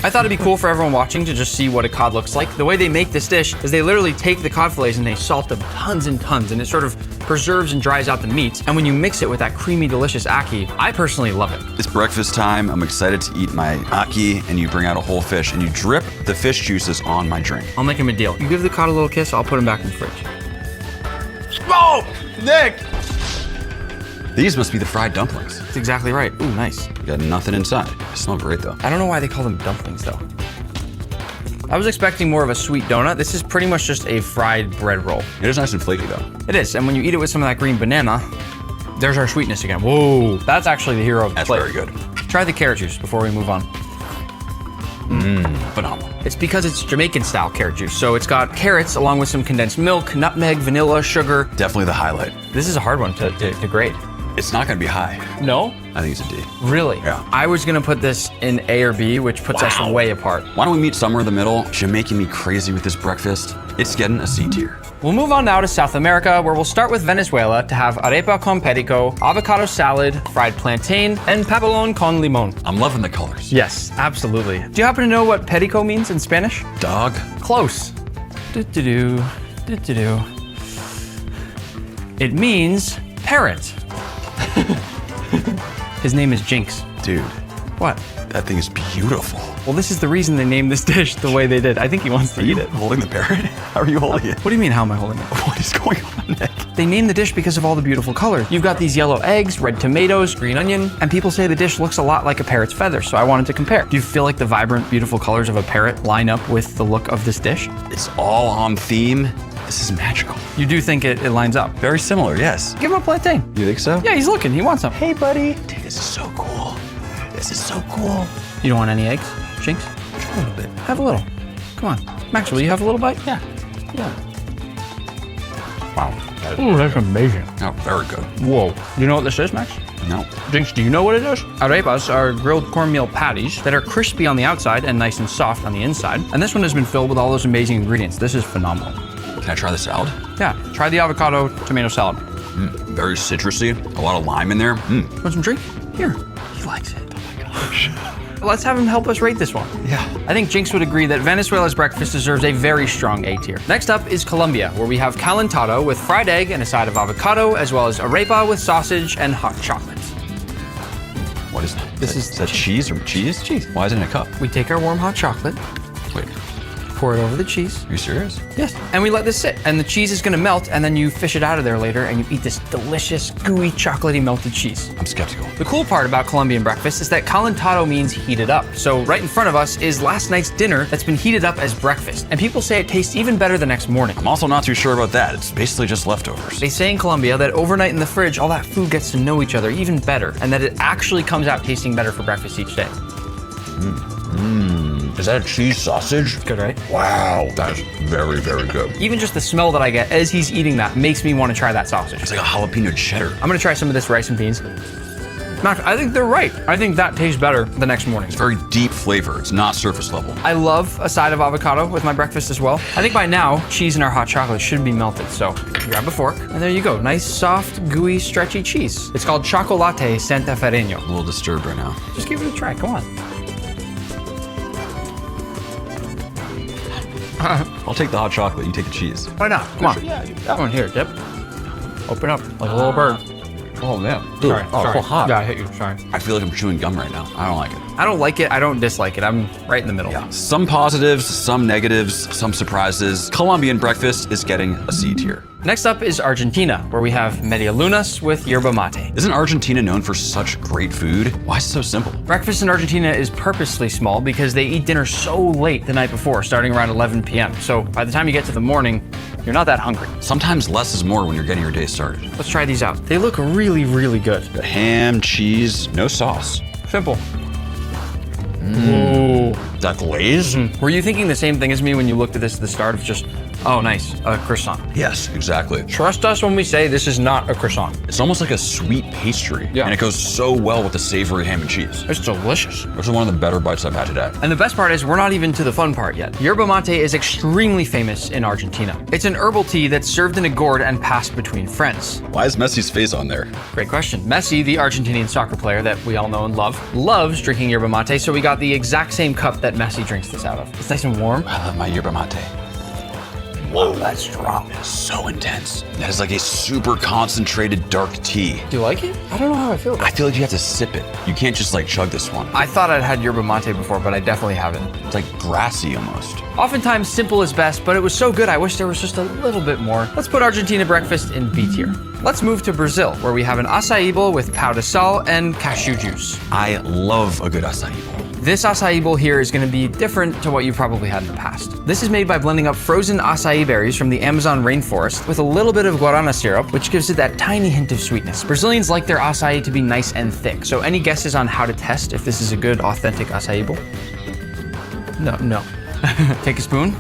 I thought it'd be cool for everyone watching to just see what a cod looks like. The way they make this dish is they literally take the cod fillets and they salt them tons and tons, and it sort of preserves and dries out the meat. And when you mix it with that creamy, delicious ackee, I personally love it. It's breakfast time. I'm excited to eat my ackee, and you bring out a whole fish, and you drip the fish juices on my drink. I'll make him a deal. You give the cod a little kiss, I'll put him back in the fridge. Oh, Nick! These must be the fried dumplings. That's exactly right. Ooh, nice. Got nothing inside. They smell great though. I don't know why they call them dumplings though. I was expecting more of a sweet donut. This is pretty much just a fried bread roll. It is nice and flaky though. It is, and when you eat it with some of that green banana, there's our sweetness again. Whoa, that's actually the hero of the plate. That's very good. Try the carrot juice before we move on. Phenomenal. It's because it's Jamaican style carrot juice. So it's got carrots along with some condensed milk, nutmeg, vanilla, sugar. Definitely the highlight. This is a hard one to grade. It's not gonna be high. No? I think it's a D. Really? Yeah. I was gonna put this in A or B, which puts us way apart. Why don't we meet somewhere in the middle? You're making me crazy with this breakfast. It's getting a C tier. We'll move on now to South America, where we'll start with Venezuela to have arepa con perico, avocado salad, fried plantain, and pabellón con limón. I'm loving the colors. Yes, absolutely. Do you happen to know what perico means in Spanish? Dog. Close. Do-do-do, do-do-do. It means parrot. His name is Jinx. Dude, What? that thing is beautiful. Well, this is the reason they named this dish the way they did. I think he wants to eat it. Holding the parrot? How are you holding it? What do you mean, how am I holding it? What is going on, Nick? They named the dish because of all the beautiful colors. You've got these yellow eggs, red tomatoes, green onion, and people say the dish looks a lot like a parrot's feather, so I wanted to compare. Do you feel like the vibrant, beautiful colors of a parrot line up with the look of this dish? It's all on theme. This is magical. You do think it lines up? Very similar, yes. Give him a plantain. You think so? Yeah, he's looking. He wants some. Hey, buddy. Dude, this is so cool. This is so cool. You don't want any eggs, Jinx? Just a little bit. Have a little. Come on. Max, will you have a little bite? Yeah. Wow. Ooh, that's amazing. Oh, very good. Whoa. Do you know what this is, Max? No. Jinx, do you know what it is? Arepas are grilled cornmeal patties that are crispy on the outside and nice and soft on the inside. And this one has been filled with all those amazing ingredients. This is phenomenal. Can I try the salad? Yeah, try the avocado tomato salad. Very citrusy. A lot of lime in there. Want some drink? Here. He likes it. Oh my gosh. Let's have him help us rate this one. Yeah. I think Jinx would agree that Venezuela's breakfast deserves a very strong A tier. Next up is Colombia, where we have calentado with fried egg and a side of avocado, as well as arepa with sausage and hot chocolate. What is that? This is that cheese or cheese? Cheese. Why is it in a cup? We take our warm hot chocolate. Wait. pour it over the cheese. Are you serious? Yes. And we let this sit, and the cheese is gonna melt, and then you fish it out of there later, and you eat this delicious, gooey, chocolatey melted cheese. I'm skeptical. The cool part about Colombian breakfast is that calentado means heated up. So right in front of us is last night's dinner that's been heated up as breakfast, and people say it tastes even better the next morning. I'm also not too sure about that. It's basically just leftovers. They say in Colombia that overnight in the fridge, all that food gets to know each other even better, and that it actually comes out tasting better for breakfast each day. Is that a cheese sausage? Good, right? Wow, that is very, very good. Even just the smell that I get as he's eating that makes me want to try that sausage. It's like a jalapeno cheddar. I'm gonna try some of this rice and beans. Mac, I think they're right. I think that tastes better the next morning. It's very deep flavor. It's not surface level. I love a side of avocado with my breakfast as well. I think by now, cheese in our hot chocolate should be melted. So grab a fork, and there you go. Nice, soft, gooey, stretchy cheese. It's called Chocolate Santafereño. A little disturbed right now. Just give it a try, come on. I'll take the hot chocolate, you take the cheese. Why not? Come on. Yeah, That one here, dip. Open up like a little bird. Oh, man. Sorry, sorry. So hot. Yeah, I hit you, sorry. I feel like I'm chewing gum right now. I don't like it. I don't like it, I don't dislike it. I'm right in the middle. Yeah. Some positives, some negatives, some surprises. Colombian breakfast is getting a C tier. Next up is Argentina, where we have medialunas with yerba mate. Isn't Argentina known for such great food? Why is it so simple? Breakfast in Argentina is purposely small because they eat dinner so late the night before, starting around 11 p.m. So by the time you get to the morning, you're not that hungry. Sometimes less is more when you're getting your day started. Let's try these out. They look really, really good. Got ham, cheese, no sauce. Simple. Ooh. That glaze? Were you thinking the same thing as me when you looked at this at the start of just, oh nice, a croissant? Yes, exactly. Trust us when we say this is not a croissant. It's almost like a sweet pastry. Yeah. And it goes so well with the savory ham and cheese. It's delicious. This is one of the better bites I've had today. And the best part is we're not even to the fun part yet. Yerba mate is extremely famous in Argentina. It's an herbal tea that's served in a gourd and passed between friends. Why is Messi's face on there? Great question. Messi, the Argentinian soccer player that we all know and love, loves drinking yerba mate, so we got the exact same cup that Messi drinks this out of. It's nice and warm. I love my yerba mate. Whoa, that's strong. It's so intense. That is like a super concentrated dark tea. Do you like it? I don't know how I feel about it. I feel like you have to sip it. You can't just like chug this one. I thought I'd had yerba mate before, but I definitely haven't. It's like grassy almost. Oftentimes simple is best, but it was so good I wish there was just a little bit more. Let's put Argentina breakfast in B tier. Let's move to Brazil, where we have an acai bowl with pão de sal and cashew juice. I love a good acai bowl. This acai bowl here is going to be different to what you've probably had in the past. This is made by blending up frozen acai berries from the Amazon rainforest with a little bit of guarana syrup, which gives it that tiny hint of sweetness. Brazilians like their acai to be nice and thick, so any guesses on how to test if this is a good, authentic acai bowl? No. Take a spoon,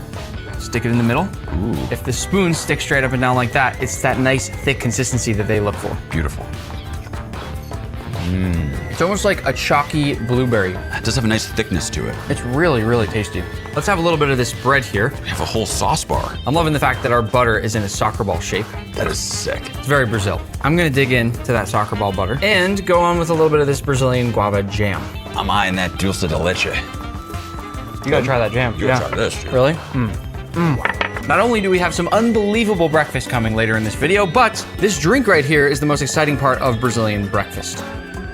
stick it in the middle. Ooh. If the spoon sticks straight up and down like that, it's that nice, thick consistency that they look for. Beautiful. It's almost like a chalky blueberry. It does have a nice thickness to it. It's really, really tasty. Let's have a little bit of this bread here. We have a whole sauce bar. I'm loving the fact that our butter is in a soccer ball shape. That is sick. It's very Brazil. I'm gonna dig into that soccer ball butter and go on with a little bit of this Brazilian guava jam. I'm eyeing that dulce de leche. You gotta try that jam. You gotta try this. Yeah. Really? Not only do we have some unbelievable breakfast coming later in this video, but this drink right here is the most exciting part of Brazilian breakfast.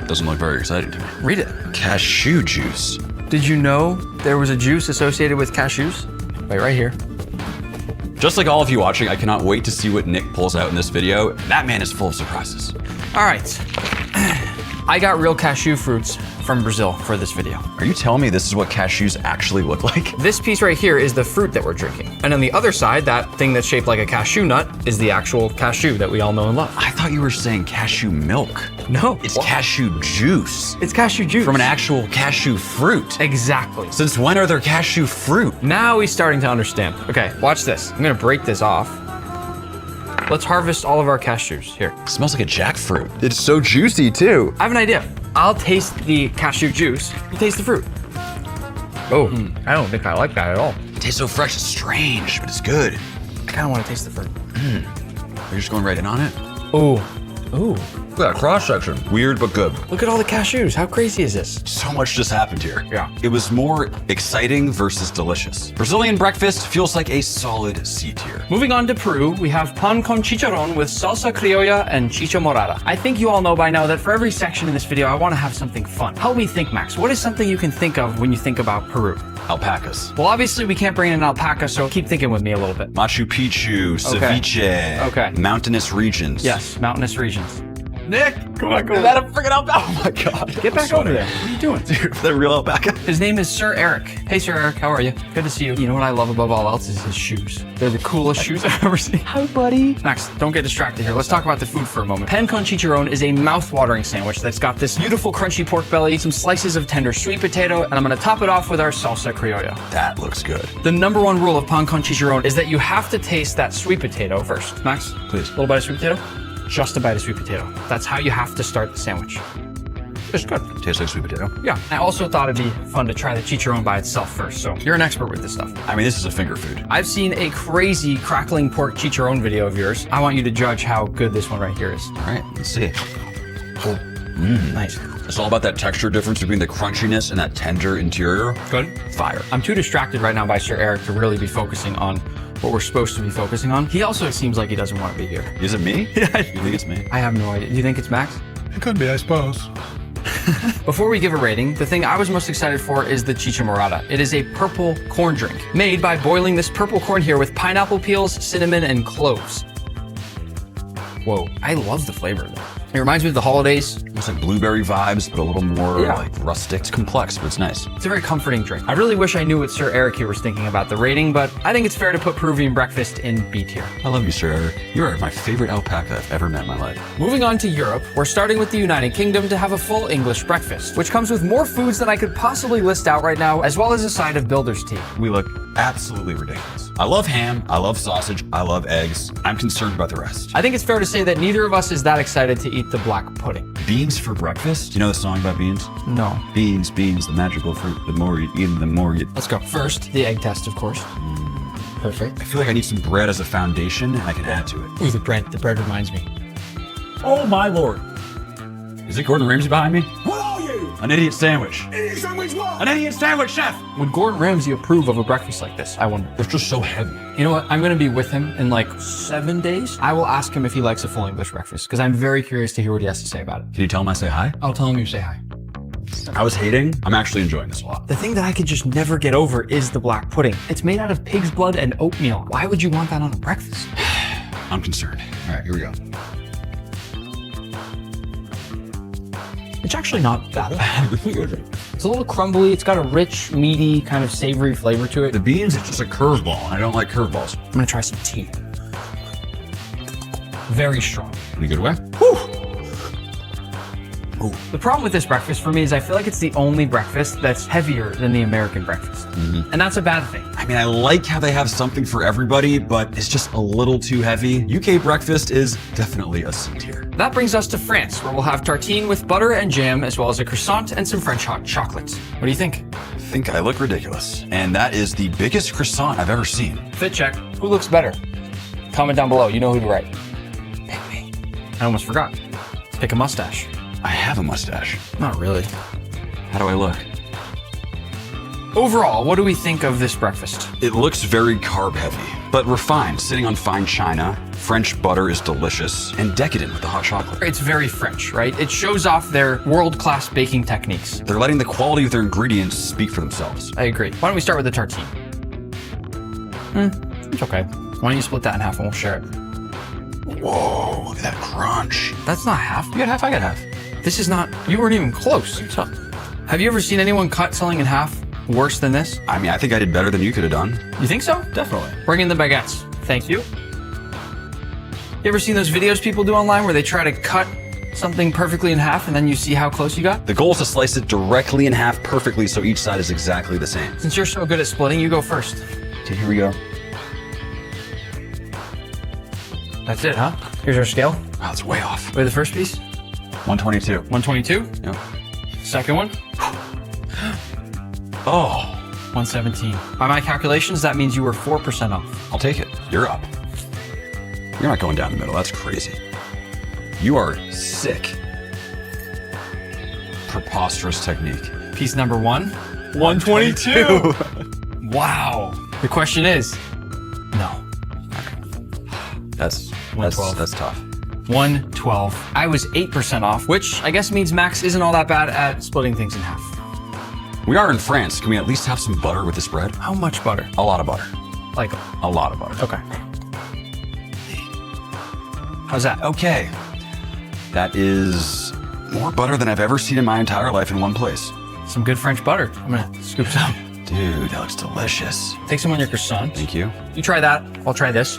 Doesn't look very exciting to me. Read it. Cashew juice. Did you know there was a juice associated with cashews? Wait, right here. Just like all of you watching, I cannot wait to see what Nick pulls out in this video. That man is full of surprises. All right. I got real cashew fruits from Brazil for this video. Are you telling me this is what cashews actually look like? This piece right here is the fruit that we're drinking. And on the other side, that thing that's shaped like a cashew nut is the actual cashew that we all know and love. I thought you were saying cashew milk. No. It's cashew juice. It's cashew juice. From an actual cashew fruit. Exactly. Since when are there cashew fruit? Now he's starting to understand. Okay, watch this. I'm gonna break this off. Let's harvest all of our cashews. Here. It smells like a jackfruit. It's so juicy too. I have an idea. I'll taste the cashew juice. You taste the fruit. Oh, I don't think I like that at all. It tastes so fresh, it's strange, but it's good. I kinda wanna taste the fruit. Are you just going right in on it? Ooh. Look at that cross section. Weird, but good. Look at all the cashews. How crazy is this? So much just happened here. Yeah. It was more exciting versus delicious. Brazilian breakfast feels like a solid C tier. Moving on to Peru, we have pan con chicharrón with salsa criolla and chicha morada. I think you all know by now that for every section in this video, I want to have something fun. Help me think, Max. What is something you can think of when you think about Peru? Alpacas. Well, obviously we can't bring in an alpaca, so keep thinking with me a little bit. Machu Picchu, ceviche. Okay. Mountainous regions. Yes, mountainous regions. Nick, come on, is that a freaking alpaca? Oh my god. Get back over there. What are you doing? Dude, the real alpaca. His name is Sir Eric. Hey, Sir Eric, how are you? Good to see you. You know what I love above all else is his shoes. They're the coolest shoes I've ever seen. Hi, buddy. Max, don't get distracted here. Let's talk about the food for a moment. Pan con chicharrón is a mouth-watering sandwich that's got this beautiful crunchy pork belly, some slices of tender sweet potato, and I'm gonna top it off with our salsa criolla. That looks good. The number one rule of pan con chicharrón is that you have to taste that sweet potato first. Max, please. A little bite of sweet potato? Just a bite of sweet potato. That's how you have to start the sandwich. It's good. Tastes like sweet potato. Yeah. I also thought it'd be fun to try the chicharron by itself first, so you're an expert with this stuff. I mean, this is a finger food. I've seen a crazy crackling pork chicharron video of yours. I want you to judge how good this one right here is. All right, let's see. Nice. It's all about that texture difference between the crunchiness and that tender interior. Good. Fire. I'm too distracted right now by Sir Eric to really be focusing on what we're supposed to be focusing on. He also seems like he doesn't want to be here. Is it me? Yeah. You think it's me? I have no idea. Do you think it's Max? It could be, I suppose. Before we give a rating, the thing I was most excited for is the chicha morada. It is a purple corn drink made by boiling this purple corn here with pineapple peels, cinnamon, and cloves. Whoa, I love the flavor of that. It reminds me of the holidays. It's like blueberry vibes, but a little more like rustic. It's complex, but it's nice. It's a very comforting drink. I really wish I knew what Sir Eric here was thinking about the rating, but I think it's fair to put Peruvian breakfast in B tier. I love you, Sir Eric. You are my favorite alpaca I've ever met in my life. Moving on to Europe, we're starting with the United Kingdom to have a full English breakfast, which comes with more foods than I could possibly list out right now, as well as a side of builder's tea. We look absolutely ridiculous. I love ham, I love sausage, I love eggs. I'm concerned about the rest. I think it's fair to say that neither of us is that excited to eat the black pudding. Beans for breakfast? Do you know the song about beans? No. Beans, beans, the magical fruit. The more you eat them, the more you... Let's go. First, the egg test, of course. Perfect. I feel like I need some bread as a foundation, and I can add to it. Ooh, the bread. The bread reminds me. Oh my lord. Is it Gordon Ramsay behind me? What are you? An idiot sandwich. Idiot sandwich what? An idiot sandwich, chef! Would Gordon Ramsay approve of a breakfast like this? I wonder. It's just so heavy. You know what? I'm going to be with him in like 7 days. I will ask him if he likes a full English breakfast because I'm very curious to hear what he has to say about it. Can you tell him I say hi? I'll tell him you say hi. I was hating. I'm actually enjoying this a lot. The thing that I could just never get over is the black pudding. It's made out of pig's blood and oatmeal. Why would you want that on a breakfast? I'm concerned. All right, here we go. It's actually not that bad. It's a little crumbly. It's got a rich, meaty, kind of savory flavor to it. The beans, it's just a curveball, and I don't like curveballs. I'm gonna try some tea. Very strong. In a good way? Whew. Ooh. The problem with this breakfast for me is I feel like it's the only breakfast that's heavier than the American breakfast. And that's a bad thing. I mean, I like how they have something for everybody, but it's just a little too heavy. UK breakfast is definitely a C tier. That brings us to France, where we'll have tartine with butter and jam, as well as a croissant and some French hot chocolate. What do you think? I think I look ridiculous. And that is the biggest croissant I've ever seen. Fit check. Who looks better? Comment down below. You know who to write. Pick me. I almost forgot. Pick a mustache. I have a mustache. Not really. How do I look? Overall, what do we think of this breakfast? It looks very carb heavy, but refined, sitting on fine china. French butter is delicious and decadent with the hot chocolate. It's very French, right? It shows off their world-class baking techniques. They're letting the quality of their ingredients speak for themselves. I agree. Why don't we start with the tartine? It's okay. Why don't you split that in half and we'll share it? Whoa, look at that crunch. That's not half. You got half, I got half. This is not, you weren't even close. Have you ever seen anyone cut something in half worse than this? I mean, I think I did better than you could have done. You think so? Definitely. Bring in the baguettes. Thank you. You ever seen those videos people do online where they try to cut something perfectly in half and then you see how close you got? The goal is to slice it directly in half perfectly so each side is exactly the same. Since you're so good at splitting, you go first. Okay, here we go. That's it, huh? Here's our scale. Wow, it's way off. Wait, the first piece? 122. 122? Yep. Second one? Oh. 117. By my calculations, that means you were 4% off. I'll take it. You're up. You're not going down the middle. That's crazy. You are sick. Preposterous technique. Piece number 1. 122. Wow. The question is, no. That's tough. 112. I was 8% off, which I guess means Max isn't all that bad at splitting things in half. We are in France. Can we at least have some butter with this bread? How much butter? A lot of butter. Like A lot of butter. Okay. How's that? Okay. That is more butter than I've ever seen in my entire life in one place. Some good French butter. I'm gonna scoop some. Dude, that looks delicious. Take some on your croissant. Thank you. You try that. I'll try this.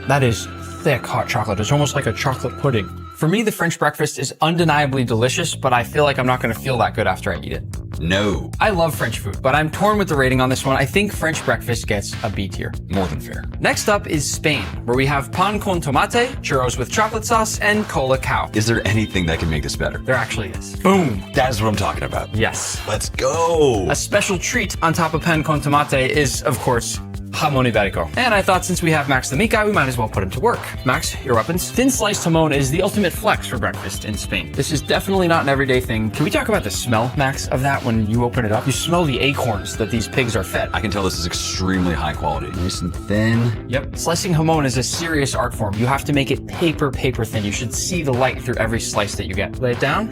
That is thick hot chocolate. It's almost like a chocolate pudding. For me, the French breakfast is undeniably delicious, but I feel like I'm not gonna feel that good after I eat it. No. I love French food, but I'm torn with the rating on this one. I think French breakfast gets a B tier. More than fair. Next up is Spain, where we have pan con tomate, churros with chocolate sauce, and colacao. Is there anything that can make this better? There actually is. Boom. That's what I'm talking about. Yes. Let's go. A special treat on top of pan con tomate is, of course, jamon iberico. And I thought since we have Max the meat guy, we might as well put him to work. Max, your weapons. Thin sliced jamon is the ultimate flex for breakfast in Spain. This is definitely not an everyday thing. Can we talk about the smell, Max, of that when you open it up? You smell the acorns that these pigs are fed. I can tell this is extremely high quality. Nice and thin. Yep. Slicing jamon is a serious art form. You have to make it paper thin. You should see the light through every slice that you get. Lay it down.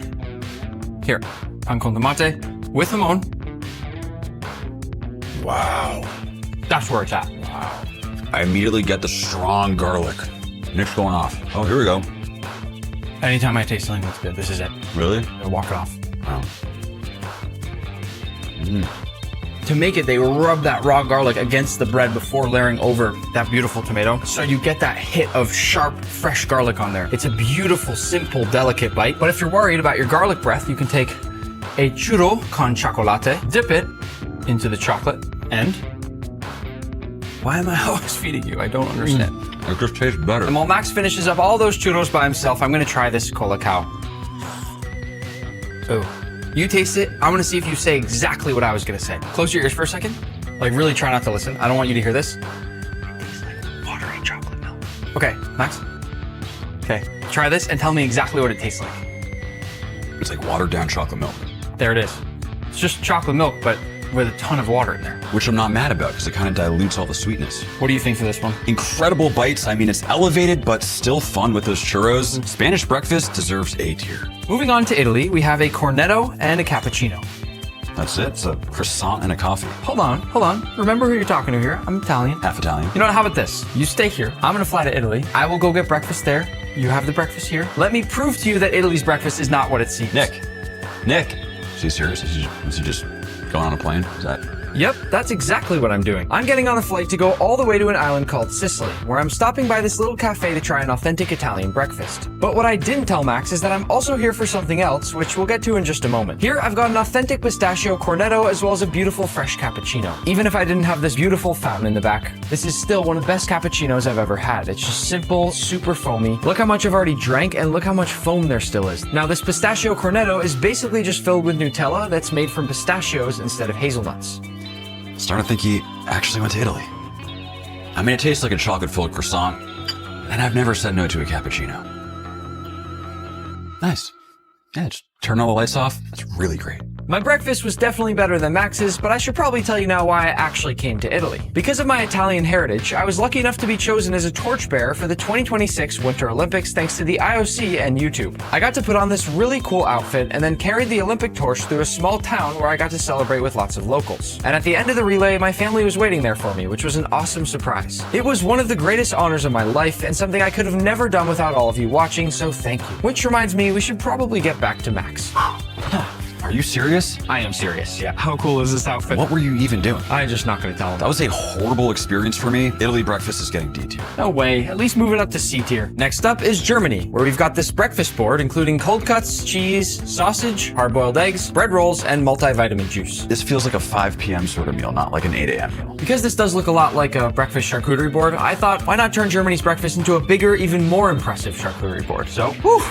Here, pan con tomate with jamon. Wow. That's where it's at. Wow. I immediately get the strong garlic. Nick's going off. Oh, here we go. Anytime I taste something that's good, this is it. Really? I walk it off. Wow. To make it, they rub that raw garlic against the bread before layering over that beautiful tomato. So you get that hit of sharp, fresh garlic on there. It's a beautiful, simple, delicate bite. But if you're worried about your garlic breath, you can take a churro con chocolate, dip it into the chocolate, and why am I always feeding you? I don't understand. It just tastes better. And while Max finishes up all those churros by himself, I'm gonna try this colacao. Oh. You taste it. I'm gonna see if you say exactly what I was gonna say. Close your ears for a second. Like really try not to listen. I don't want you to hear this. It tastes like watery chocolate milk. Okay, Max. Okay, try this and tell me exactly what it tastes like. It's like watered down chocolate milk. There it is. It's just chocolate milk, but with a ton of water in there. Which I'm not mad about because it kind of dilutes all the sweetness. What do you think for this one? Incredible bites. I mean, it's elevated, but still fun with those churros. Spanish breakfast deserves A tier. Moving on to Italy, we have a cornetto and a cappuccino. That's it. It's a croissant and a coffee. Hold on. Remember who you're talking to here. I'm Italian. Half Italian. You know what, how about this? You stay here. I'm gonna fly to Italy. I will go get breakfast there. You have the breakfast here. Let me prove to you that Italy's breakfast is not what it seems. Nick. Is he serious? Is he just going on a plane? Is that... Yep, that's exactly what I'm doing. I'm getting on a flight to go all the way to an island called Sicily, where I'm stopping by this little cafe to try an authentic Italian breakfast. But what I didn't tell Max is that I'm also here for something else, which we'll get to in just a moment. Here, I've got an authentic pistachio cornetto as well as a beautiful fresh cappuccino. Even if I didn't have this beautiful fountain in the back, this is still one of the best cappuccinos I've ever had. It's just simple, super foamy. Look how much I've already drank and look how much foam there still is. Now, this pistachio cornetto is basically just filled with Nutella that's made from pistachios instead of hazelnuts. Starting to think he actually went to Italy. I mean, it tastes like a chocolate-filled croissant, and I've never said no to a cappuccino. Nice. Yeah, just turn all the lights off. That's really great. My breakfast was definitely better than Max's, but I should probably tell you now why I actually came to Italy. Because of my Italian heritage, I was lucky enough to be chosen as a torchbearer for the 2026 Winter Olympics thanks to the IOC and YouTube. I got to put on this really cool outfit and then carried the Olympic torch through a small town where I got to celebrate with lots of locals. And at the end of the relay, my family was waiting there for me, which was an awesome surprise. It was one of the greatest honors of my life and something I could have never done without all of you watching, so thank you. Which reminds me, we should probably get back to Max. Are you serious? I am serious, yeah. How cool is this outfit? What were you even doing? I'm just not gonna tell him. That was a horrible experience for me. Italy breakfast is getting D tier. No way. At least move it up to C tier. Next up is Germany, where we've got this breakfast board including cold cuts, cheese, sausage, hard-boiled eggs, bread rolls, and multivitamin juice. This feels like a 5 p.m. sort of meal, not like an 8 a.m. meal. Because this does look a lot like a breakfast charcuterie board, I thought, why not turn Germany's breakfast into a bigger, even more impressive charcuterie board? So, whew.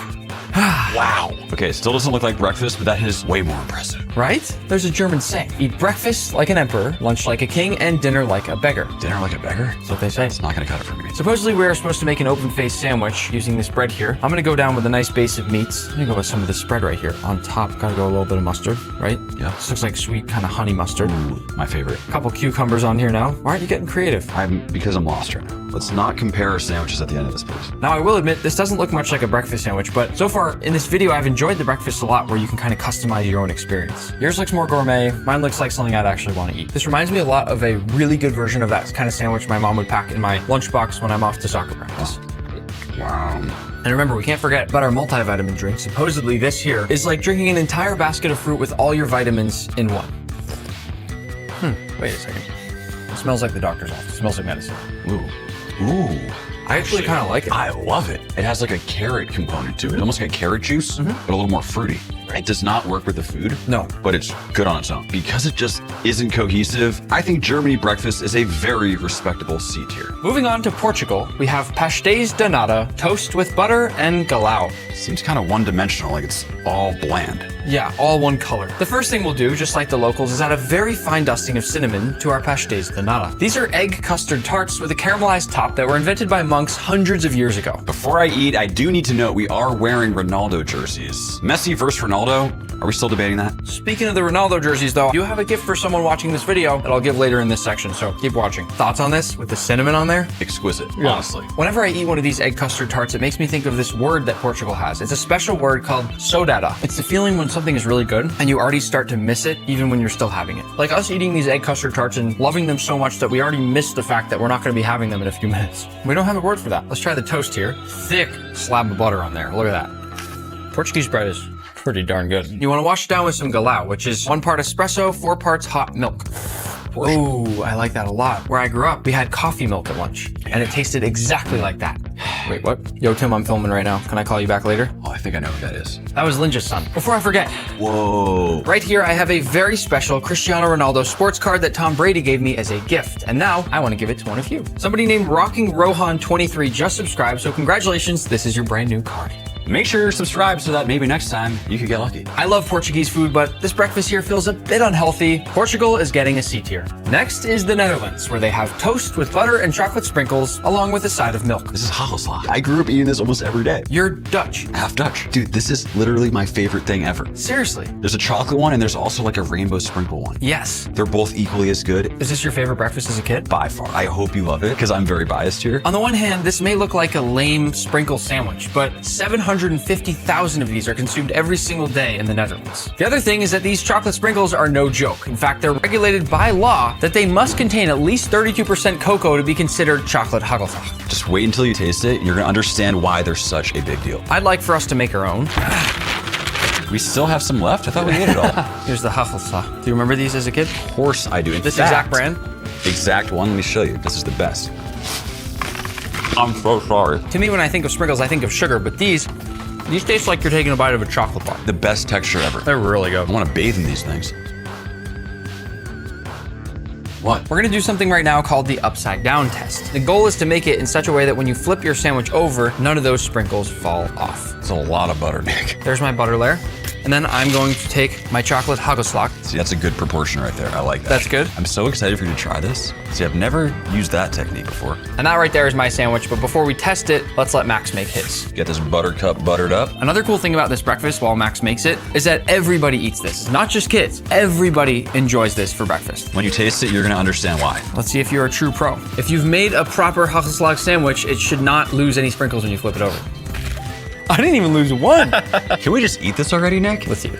Wow. Okay, still doesn't look like breakfast, but that is way more impressive. Right? There's a German saying, eat breakfast like an emperor, lunch like a king, and dinner like a beggar. Dinner like a beggar? That's what they say. It's not gonna cut it for me. Supposedly we are supposed to make an open-faced sandwich using this bread here. I'm gonna go down with a nice base of meats. I'm gonna go with some of this spread right here. On top, gotta go a little bit of mustard, right? Yeah. This looks like sweet kind of honey mustard. Ooh, my favorite. A couple cucumbers on here now. Why aren't you getting creative? Because I'm lost right now. Let's not compare our sandwiches at the end of this, please. Now, I will admit, this doesn't look much like a breakfast sandwich, but so far in this video, I've enjoyed the breakfast a lot where you can kind of customize your own experience. Yours looks more gourmet. Mine looks like something I'd actually want to eat. This reminds me a lot of a really good version of that kind of sandwich my mom would pack in my lunchbox when I'm off to soccer practice. Wow. And remember, we can't forget about our multivitamin drink. Supposedly this here is like drinking an entire basket of fruit with all your vitamins in one. Wait a second. It smells like the doctor's office. It smells like medicine. Ooh. I actually kind of like it. I love it. It has like a carrot component to it. Almost like carrot juice, but a little more fruity. It does not work with the food. No. But it's good on its own. Because it just isn't cohesive, I think Germany breakfast is a very respectable C tier. Moving on to Portugal, we have pastéis de nata, toast with butter, and galão. Seems kind of one-dimensional, like it's all bland. Yeah, all one color. The first thing we'll do, just like the locals, is add a very fine dusting of cinnamon to our pastéis de nata. These are egg custard tarts with a caramelized top that were invented by monks hundreds of years ago. Before I eat, I do need to note we are wearing Ronaldo jerseys. Messi versus Ronaldo. Are we still debating that? Speaking of the Ronaldo jerseys though, you have a gift for someone watching this video that I'll give later in this section, so keep watching. Thoughts on this with the cinnamon on there? Exquisite, honestly. Whenever I eat one of these egg custard tarts, it makes me think of this word that Portugal has. It's a special word called saudade. It's the feeling when something is really good and you already start to miss it even when you're still having it. Like us eating these egg custard tarts and loving them so much that we already missed the fact that we're not going to be having them in a few minutes. We don't have a word for that. Let's try the toast here. Thick slab of butter on there. Look at that. Portuguese bread is pretty darn good. You want to wash it down with some galão, which is 1 part espresso, 4 parts hot milk. Ooh, I like that a lot. Where I grew up, we had coffee milk at lunch, and it tasted exactly like that. Wait, what? Yo, Tim, I'm filming right now. Can I call you back later? Oh, I think I know who that is. That was Linja's son. Before I forget. Whoa. Right here, I have a very special Cristiano Ronaldo sports card that Tom Brady gave me as a gift. And now, I want to give it to one of you. Somebody named Rocking Rohan 23 just subscribed, so congratulations, this is your brand new card. Make sure you're subscribed so that maybe next time you could get lucky. I love Portuguese food, but this breakfast here feels a bit unhealthy. Portugal is getting a C tier. Next is the Netherlands, where they have toast with butter and chocolate sprinkles, along with a side of milk. This is hagelslag. I grew up eating this almost every day. You're Dutch. Half Dutch. Dude, this is literally my favorite thing ever. Seriously? There's a chocolate one and there's also like a rainbow sprinkle one. Yes. They're both equally as good. Is this your favorite breakfast as a kid? By far. I hope you love it because I'm very biased here. On the one hand, this may look like a lame sprinkle sandwich, but 750,000 of these are consumed every single day in the Netherlands. The other thing is that these chocolate sprinkles are no joke. In fact, they're regulated by law that they must contain at least 32% cocoa to be considered chocolate hagelslag. Just wait until you taste it and you're gonna understand why they're such a big deal. I'd like for us to make our own. We still have some left? I thought we ate it all. Here's the hagelslag. Do you remember these as a kid? Of course I do. This exact brand? Exact one. Let me show you. This is the best. I'm so sorry. To me, when I think of sprinkles, I think of sugar, but these taste like you're taking a bite of a chocolate bar. The best texture ever. They're really good. I want to bathe in these things. What? We're gonna do something right now called the upside down test. The goal is to make it in such a way that when you flip your sandwich over, none of those sprinkles fall off. It's a lot of butter, Nick. There's my butter layer. And then I'm going to take my chocolate hagelslag. See, that's a good proportion right there. I like that. That's good. I'm so excited for you to try this. See, I've never used that technique before. And that right there is my sandwich, but before we test it, let's let Max make his. Get this buttercup buttered up. Another cool thing about this breakfast while Max makes it is that everybody eats this, not just kids. Everybody enjoys this for breakfast. When you taste it, you're gonna understand why. Let's see if you're a true pro. If you've made a proper hagelslag sandwich, it should not lose any sprinkles when you flip it over. I didn't even lose one. Can we just eat this already, Nick? Let's see.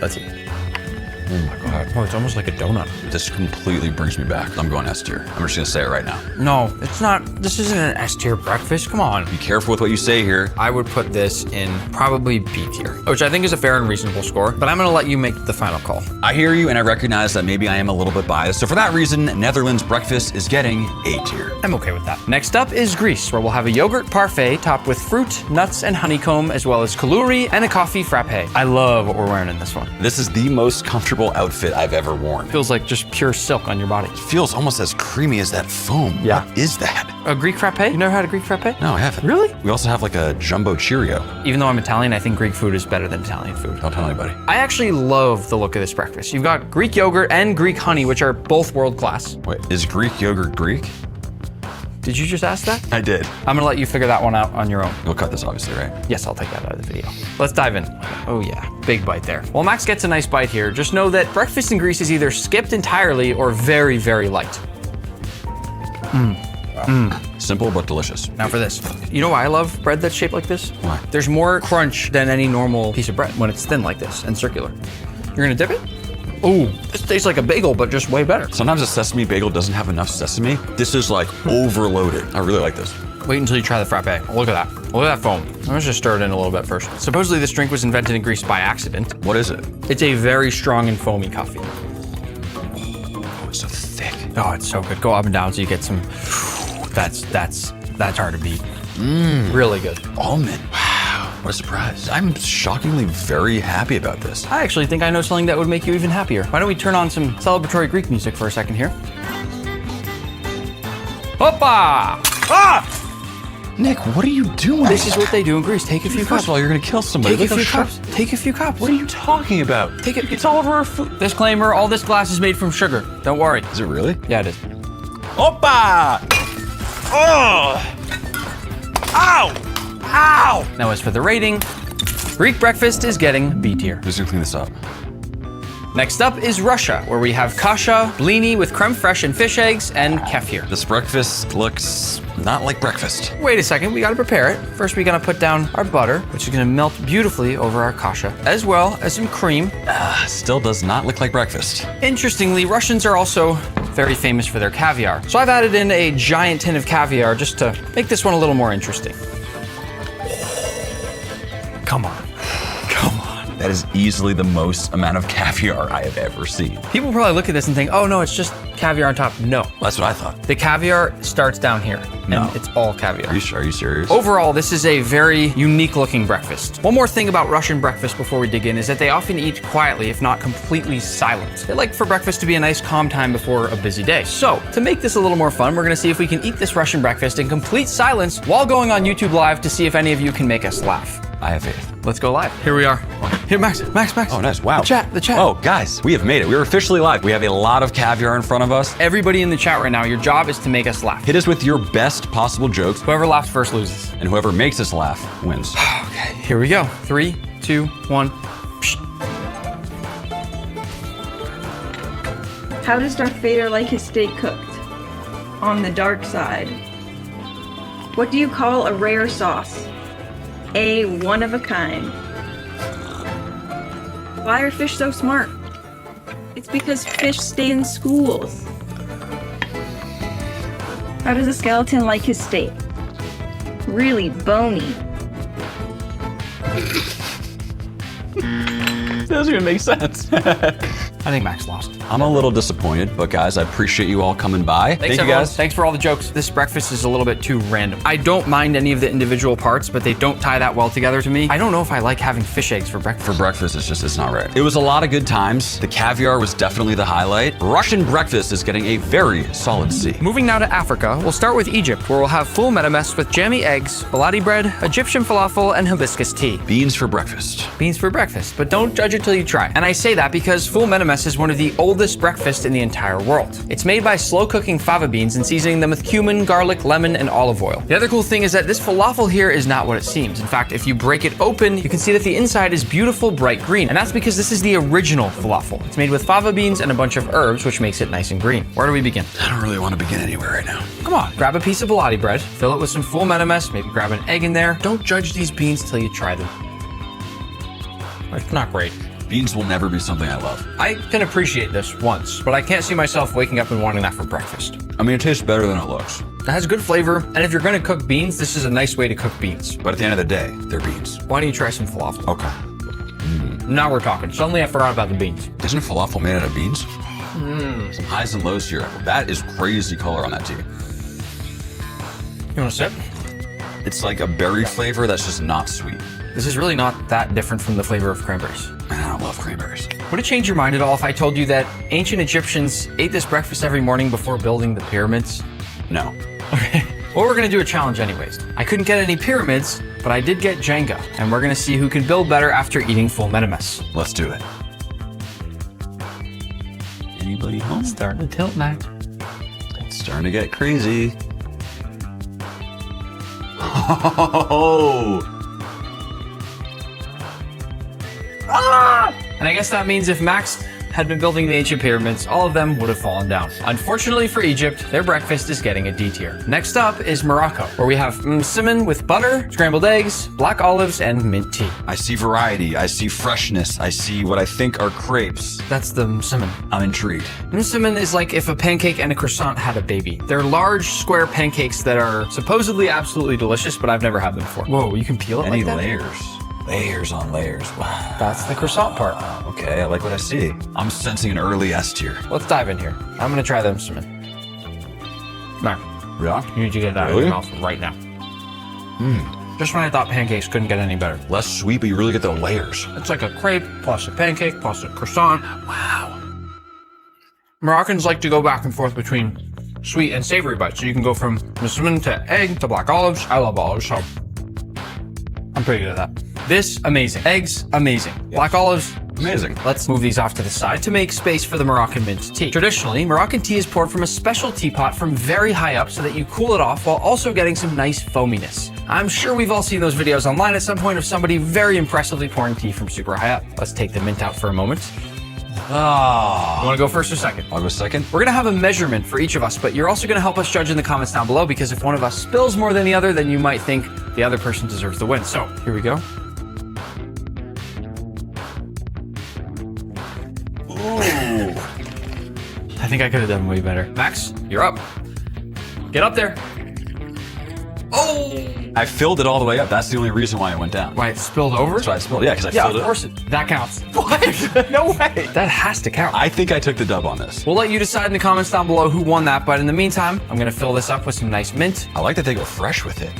Oh my God. Oh, it's almost like a donut. This completely brings me back. I'm going S tier. I'm just gonna say it right now. No, it's not. This isn't an S tier breakfast. Come on. Be careful with what you say here. I would put this in probably B tier, which I think is a fair and reasonable score, but I'm gonna let you make the final call. I hear you and I recognize that maybe I am a little bit biased. So for that reason, Netherlands breakfast is getting A tier. I'm okay with that. Next up is Greece, where we'll have a yogurt parfait topped with fruit, nuts, and honeycomb, as well as kaluri and a coffee frappe. I love what we're wearing in this one. This is the most comfortable outfit outfit I've ever worn. Feels like just pure silk on your body. It feels almost as creamy as that foam. Yeah. What is that? A Greek frappe? You never had a Greek frappe? No, I haven't. Really? We also have like a jumbo Cheerio. Even though I'm Italian, I think Greek food is better than Italian food. Don't tell anybody. I actually love the look of this breakfast. You've got Greek yogurt and Greek honey, which are both world class. Wait, is Greek yogurt Greek? Did you just ask that? I did. I'm gonna let you figure that one out on your own. You'll cut this obviously, right? Yes, I'll take that out of the video. Let's dive in. Oh yeah, big bite there. While Max gets a nice bite here, just know that breakfast in Greece is either skipped entirely or very, very light. Simple but delicious. Now for this. You know why I love bread that's shaped like this? Why? There's more crunch than any normal piece of bread when it's thin like this and circular. You're gonna dip it? Ooh, this tastes like a bagel, but just way better. Sometimes a sesame bagel doesn't have enough sesame. This is like overloaded. I really like this. Wait until you try the frappe. Look at that. Look at that foam. Let's just stir it in a little bit first. Supposedly this drink was invented in Greece by accident. What is it? It's a very strong and foamy coffee. Oh, it's so thick. Oh, it's so good. Go up and down so you get some. That's hard to beat. Really good. Almond. Wow, what a surprise. I'm shockingly very happy about this. I actually think I know something that would make you even happier. Why don't we turn on some celebratory Greek music for a second here? Hoppa! Ah! Nick, what are you doing? This is what they do in Greece. Take a few cups. First of all, you're gonna kill somebody. Take a Look few how cups. Take a few cups. What are you talking about? Take it. It's all over our food. Disclaimer, all this glass is made from sugar. Don't worry. Is it really? Yeah, it is. Oppa! Oh! Ow! Ow! Now as for the rating, Greek breakfast is getting B tier. Who's gonna clean this up? Next up is Russia, where we have kasha, blini with creme fraiche and fish eggs, and kefir. This breakfast looks not like breakfast. Wait a second, we gotta prepare it. First, we gotta put down our butter, which is gonna melt beautifully over our kasha, as well as some cream. Still does not look like breakfast. Interestingly, Russians are also very famous for their caviar. So I've added in a giant tin of caviar just to make this one a little more interesting. Come on. Come on. That is easily the most amount of caviar I have ever seen. People probably look at this and think, oh no, it's just caviar on top. No. That's what I thought. The caviar starts down here, and it's all caviar. Are you sure? Are you serious? Overall, this is a very unique looking breakfast. One more thing about Russian breakfast before we dig in is that they often eat quietly, if not completely silent. They like for breakfast to be a nice calm time before a busy day. So, to make this a little more fun, we're gonna see if we can eat this Russian breakfast in complete silence while going on YouTube Live to see if any of you can make us laugh. I have faith. Let's go live. Here we are. Here, Max. Oh, nice. Wow. The chat. Oh, guys, we have made it. We are officially live. We have a lot of caviar in front of us. Everybody in the chat right now, your job is to make us laugh. Hit us with your best possible jokes. Whoever laughs first loses. And whoever makes us laugh wins. Okay, here we go. 3, 2, 1. How does Darth Vader like his steak cooked? On the dark side. What do you call a rare sauce? A one of a kind. Why are fish so smart? It's because fish stay in schools. How does a skeleton like his steak? Really bony. Doesn't even make sense. I think Max lost. I'm a little disappointed, but guys, I appreciate you all coming by. Thank you guys. Thanks for all the jokes. This breakfast is a little bit too random. I don't mind any of the individual parts, but they don't tie that well together to me. I don't know if I like having fish eggs for breakfast. For breakfast, it's not right. It was a lot of good times. The caviar was definitely the highlight. Russian breakfast is getting a very solid C. Moving now to Africa, we'll start with Egypt, where we'll have full metames with jammy eggs, baladi bread, Egyptian falafel, and hibiscus tea. Beans for breakfast. Beans for breakfast, but don't judge it till you try. And I say that because full metames is one of the oldest breakfasts in the entire world. It's made by slow cooking fava beans and seasoning them with cumin, garlic, lemon, and olive oil. The other cool thing is that this falafel here is not what it seems. In fact, if you break it open, you can see that the inside is beautiful bright green. And that's because this is the original falafel. It's made with fava beans and a bunch of herbs, which makes it nice and green. Where do we begin? I don't really want to begin anywhere right now. Come on, grab a piece of baladi bread, fill it with some full metames, maybe grab an egg in there. Don't judge these beans till you try them. It's not great. Beans will never be something I love. I can appreciate this once, but I can't see myself waking up and wanting that for breakfast. I mean, it tastes better than it looks. It has good flavor, and if you're gonna cook beans, this is a nice way to cook beans. But at the end of the day, they're beans. Why don't you try some falafel? Okay. Now we're talking. Suddenly I forgot about the beans. Isn't falafel made out of beans? Some highs and lows here. That is crazy color on that tea. You want a sip? It's like a berry flavor that's just not sweet. This is really not that different from the flavor of cranberries. Man, I don't love cranberries. Would it change your mind at all if I told you that ancient Egyptians ate this breakfast every morning before building the pyramids? No. Okay. Well, we're gonna do a challenge anyways. I couldn't get any pyramids, but I did get Jenga, and we're gonna see who can build better after eating full Metamus. Let's do it. Anybody home? Starting to tilt, Max. It's starting to get crazy. Oh! Ah! And I guess that means if Max had been building the ancient pyramids, all of them would have fallen down. Unfortunately for Egypt, their breakfast is getting a D tier. Next up is Morocco, where we have msemen with butter, scrambled eggs, black olives, and mint tea. I see variety. I see freshness. I see what I think are crepes. That's the msemen. I'm intrigued. Msemen is like if a pancake and a croissant had a baby. They're large, square pancakes that are supposedly absolutely delicious, but I've never had them before. Whoa, you can peel it Any like that? layers? Layers on layers. Wow. That's the croissant part. Okay, I like what I see. I'm sensing an early S tier. Let's dive in here. I'm gonna try the msemen. Max, Yeah? you need to get that out of your mouth right now. Just when I thought pancakes couldn't get any better. Less sweet, but you really get the layers. It's like a crepe, plus a pancake, plus a croissant. Wow. Moroccans like to go back and forth between sweet and savory bites. So you can go from msemen to egg to black olives. I love olives, so I'm pretty good at that. This, amazing. Eggs, amazing. Black olives, amazing. Let's move these off to the side to make space for the Moroccan mint tea. Traditionally, Moroccan tea is poured from a special teapot from very high up so that you cool it off while also getting some nice foaminess. I'm sure we've all seen those videos online at some point of somebody very impressively pouring tea from super high up. Let's take the mint out for a moment. Ah. You want to go first or second? I'll go second. We're going to have a measurement for each of us, but you're also going to help us judge in the comments down below, because if one of us spills more than the other, then you might think the other person deserves the win. So here we go. Ooh. I think I could have done way better. Max, you're up. Get up there. Oh! I filled it all the way up. That's the only reason why it went down. Why, it spilled over? That's why I spilled. Yeah, because I Yeah, filled of it. course that counts. What? No way. That has to count. I think I took the dub on this. We'll let you decide in the comments down below who won that, but in the meantime, I'm gonna fill this up with some nice mint. I like that they go fresh with it.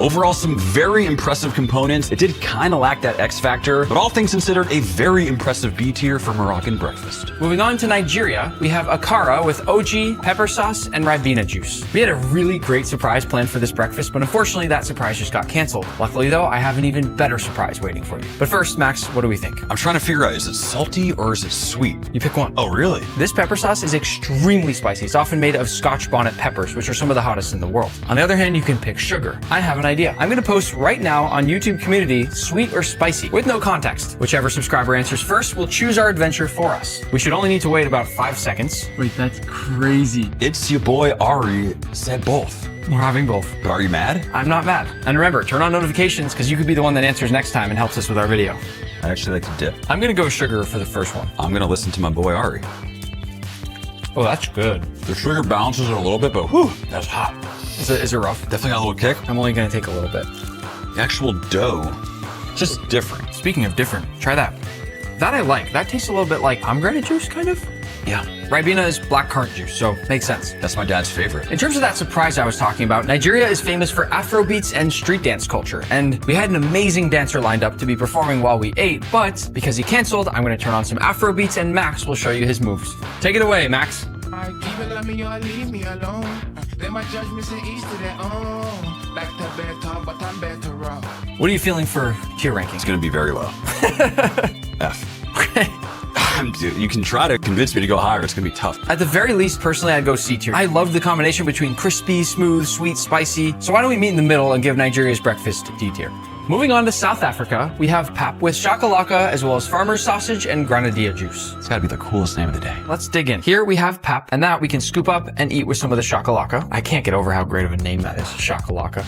Overall, some very impressive components. It did kind of lack that X factor, but all things considered, a very impressive B tier for Moroccan breakfast. Moving on to Nigeria, we have akara with OG, pepper sauce, and ribena juice. We had a really great surprise planned for this breakfast, but unfortunately that surprise just got canceled. Luckily though, I have an even better surprise waiting for you. But first, Max, what do we think? I'm trying to figure out, is it salty or is it sweet? You pick one. Oh, really? This pepper sauce is extremely spicy. It's often made of Scotch bonnet peppers, which are some of the hottest in the world. On the other hand, you can pick sugar. I have an idea. I'm gonna post right now on YouTube community, sweet or spicy, with no context. Whichever subscriber answers first will choose our adventure for us. We should only need to wait about 5 seconds. Wait, that's crazy. It's your boy Ari said both. We're having both. But are you mad? I'm not mad. And remember, turn on notifications because you could be the one that answers next time and helps us with our video. I actually like to dip. I'm gonna go sugar for the first one. I'm gonna listen to my boy Ari. Oh, that's good. The sugar balances it a little bit, but whew, that's hot. Is it rough? Definitely got a little kick. I'm only gonna take a little bit. The actual dough, just different. Speaking of different, try that. That I like. That tastes a little bit like pomegranate juice, kind of. Yeah. Ribena is black currant juice, so makes sense. That's my dad's favorite. In terms of that surprise I was talking about, Nigeria is famous for Afro beats and street dance culture, and we had an amazing dancer lined up to be performing while we ate, but because he canceled, I'm going to turn on some Afro beats and Max will show you his moves. Take it away, Max. Either love me or leave me alone. Let my judgments in each to their own. Like the better, but I'm better off. What are you feeling for tier ranking? It's gonna be very low. F. Okay. Dude, you can try to convince me to go higher. It's gonna be tough. At the very least, personally, I'd go C tier. I love the combination between crispy, smooth, sweet, spicy. So why don't we meet in the middle and give Nigeria's breakfast D tier? Moving on to South Africa, we have pap with shakalaka as well as farmer's sausage and granadilla juice. It's gotta be the coolest name of the day. Let's dig in. Here we have pap, and that we can scoop up and eat with some of the shakalaka. I can't get over how great of a name that is, shakalaka.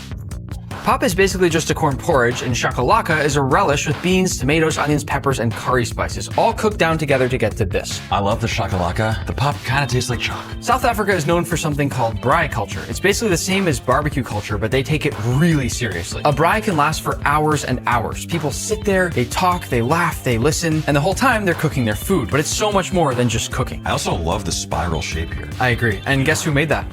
Pap is basically just a corn porridge, and shakalaka is a relish with beans, tomatoes, onions, peppers, and curry spices, all cooked down together to get to this. I love the shakalaka. The pap kind of tastes like chalk. South Africa is known for something called braai culture. It's basically the same as barbecue culture, but they take it really seriously. A braai can last for hours and hours. People sit there, they talk, they laugh, they listen, and the whole time they're cooking their food, but it's so much more than just cooking. I also love the spiral shape here. I agree. And guess who made that?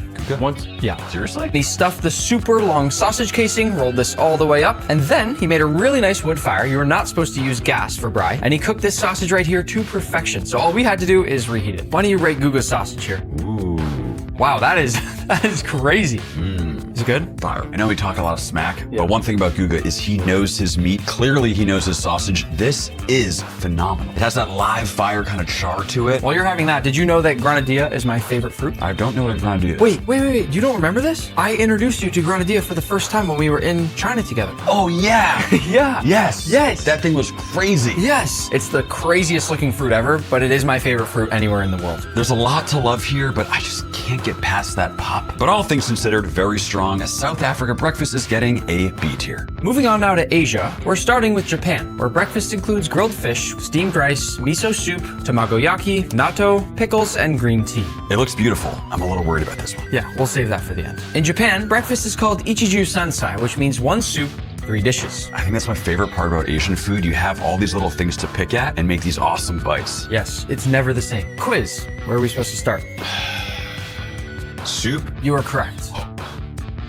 Yeah. Seriously? He stuffed the super long sausage casing, rolled this all the way up, and then he made a really nice wood fire. You were not supposed to use gas for braai. And he cooked this sausage right here to perfection. So all we had to do is reheat it. Why don't you rate Guga's sausage here? Ooh. Wow, that is crazy. Is it good? Fire. I know we talk a lot of smack, but one thing about Guga is he knows his meat. Clearly he knows his sausage. This is phenomenal. It has that live fire kind of char to it. While you're having that, did you know that granadilla is my favorite fruit? I don't know what a granadilla is. Wait. You don't remember this? I introduced you to granadilla for the first time when we were in China together. Oh, yeah. Yeah. Yes. That thing was crazy. Yes. It's the craziest looking fruit ever, but it is my favorite fruit anywhere in the world. There's a lot to love here, but I just can't get past that pop. But all things considered, very strong, as South Africa breakfast is getting a B tier. Moving on now to Asia, we're starting with Japan, where breakfast includes grilled fish, steamed rice, miso soup, tamagoyaki, natto, pickles, and green tea. It looks beautiful. I'm a little worried about this one. Yeah, we'll save that for the end. In Japan, breakfast is called ichiju sansai, which means 1 soup, 3 dishes. I think that's my favorite part about Asian food. You have all these little things to pick at and make these awesome bites. Yes, it's never the same. Quiz, where are we supposed to start? Soup? You are correct.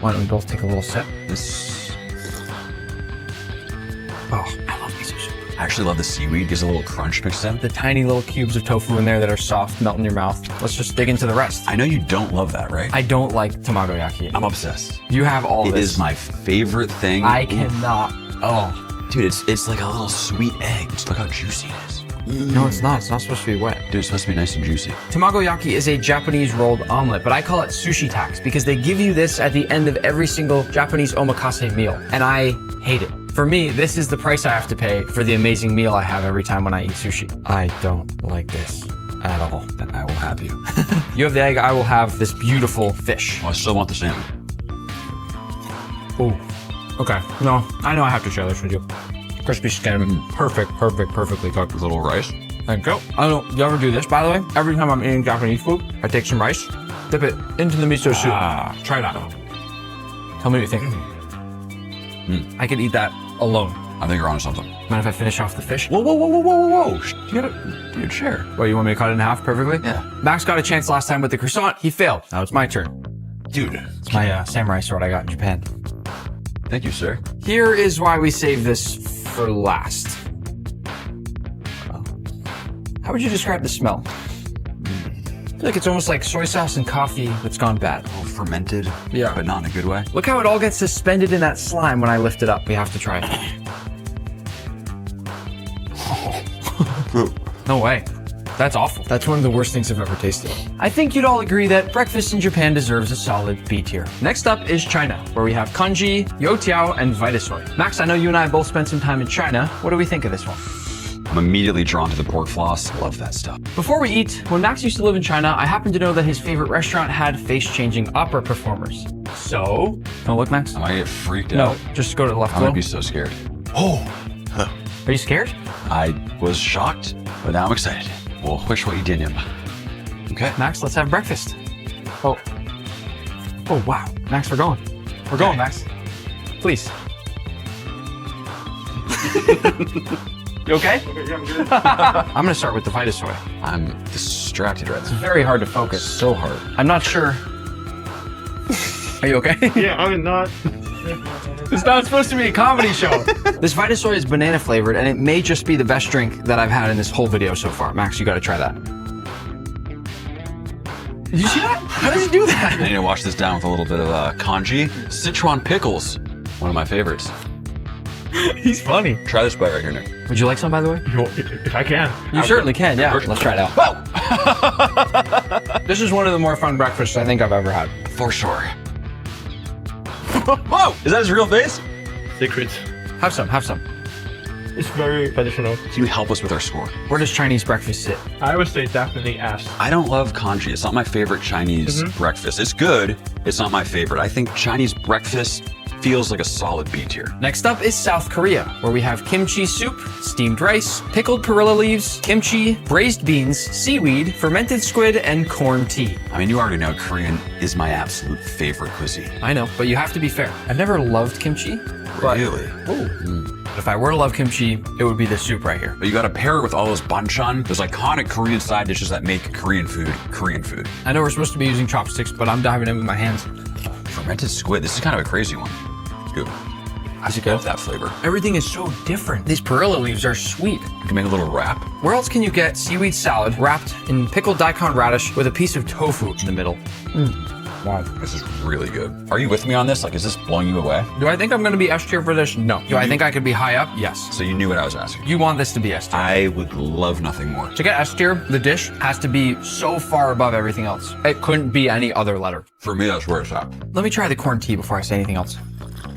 Why don't we both take a little sip? Oh, I love miso soup. I actually love the seaweed. Gives a little crunch mixed in. The tiny little cubes of tofu in there that are soft, melt in your mouth. Let's just dig into the rest. I know you don't love that, right? I don't like tamagoyaki. I'm obsessed. You have all It this. is my favorite thing. I cannot. Oh. Dude, it's like a little sweet egg. Just look how juicy it is. No, it's not. It's not supposed to be wet. Dude, it's supposed to be nice and juicy. Tamagoyaki is a Japanese rolled omelet, but I call it sushi tax because they give you this at the end of every single Japanese omakase meal, and I hate it. For me, this is the price I have to pay for the amazing meal I have every time when I eat sushi. I don't like this at all. Then I will have you. You have the egg, I will have this beautiful fish. Oh, I still want the salmon. Ooh. Okay. No, I know I have to share this with you. Crispy skin, perfectly cooked. A little rice. Thank you. I don't, you ever do this, by the way? Every time I'm eating Japanese food, I take some rice, dip it into the miso soup. Try that. Tell me what you think. I could eat that alone. I think you're onto something. Mind if I finish off the fish? Whoa. You gotta share. Well, you want me to cut it in half perfectly? Yeah. Max got a chance last time with the croissant. He failed. Now it's my turn. Dude. It's my samurai sword I got in Japan. Thank you, sir. Here is why we save this for last. How would you describe the smell? I feel like it's almost like soy sauce and coffee that's gone bad. Oh, fermented. Yeah. But not in a good way. Look how it all gets suspended in that slime when I lift it up. We have to try it. No way. That's awful. That's one of the worst things I've ever tasted. I think you'd all agree that breakfast in Japan deserves a solid B tier. Next up is China, where we have congee, youtiao, and vitasoy. Max, I know you and I both spent some time in China. What do we think of this one? I'm immediately drawn to the pork floss. Love that stuff. Before we eat, when Max used to live in China, I happened to know that his favorite restaurant had face-changing opera performers. So, don't look, Max. I might get freaked No, out. just go to the left. I might be so scared. Oh! Are you scared? I was shocked, but now I'm excited. Well, which way you did him? Okay. Max, let's have breakfast. Oh. Oh, wow. Max, we're going. We're going, Max. Please. You okay? I'm gonna start with the vitasoy. I'm distracted right It's now. very hard to focus. So hard. I'm not sure. Are you okay? Yeah, I'm not. It's not supposed to be a comedy show. This vitasoy is banana flavored, and it may just be the best drink that I've had in this whole video so far. Max, you gotta try that. Did you see that? How does it do I that? need to wash this down with a little bit of congee. Sichuan pickles. One of my favorites. He's funny. Try this bite right here, Nick. Would you like some, by the way? If I can. You certainly can, yeah. Let's try it out. This is one of the more fun breakfasts I think I've ever had. For sure. Whoa! Is that his real face? Secret. Have some, have some. It's very traditional. Can you help us with our score? Where does Chinese breakfast sit? I would say definitely S. I don't love congee. It's not my favorite Chinese breakfast. It's good. It's not my favorite. I think Chinese breakfast feels like a solid B tier. Next up is South Korea, where we have kimchi soup, steamed rice, pickled perilla leaves, kimchi, braised beans, seaweed, fermented squid, and corn tea. I mean, you already know Korean is my absolute favorite cuisine. I know, but you have to be fair. I've never loved kimchi. But, Really? ooh. If I were to love kimchi, it would be this soup right here. But you gotta pair it with all those banchan, those iconic Korean side dishes that make Korean food Korean food. I know we're supposed to be using chopsticks, but I'm diving in with my hands. Fermented squid, this is kind of a crazy one. Dude, I just love that flavor. Everything is so different. These perilla leaves are sweet. You can make a little wrap. Where else can you get seaweed salad wrapped in pickled daikon radish with a piece of tofu in the middle? Wow, this is really good. Are you with me on this? Like, is this blowing you away? Do I think I'm gonna be S tier for this? No. Do I think I could be high up? Yes. So you knew what I was asking. You want this to be S tier. I would love nothing more. To get S tier, the dish has to be so far above everything else. It couldn't be any other letter. For me, that's where it's at. Let me try the corn tea before I say anything else.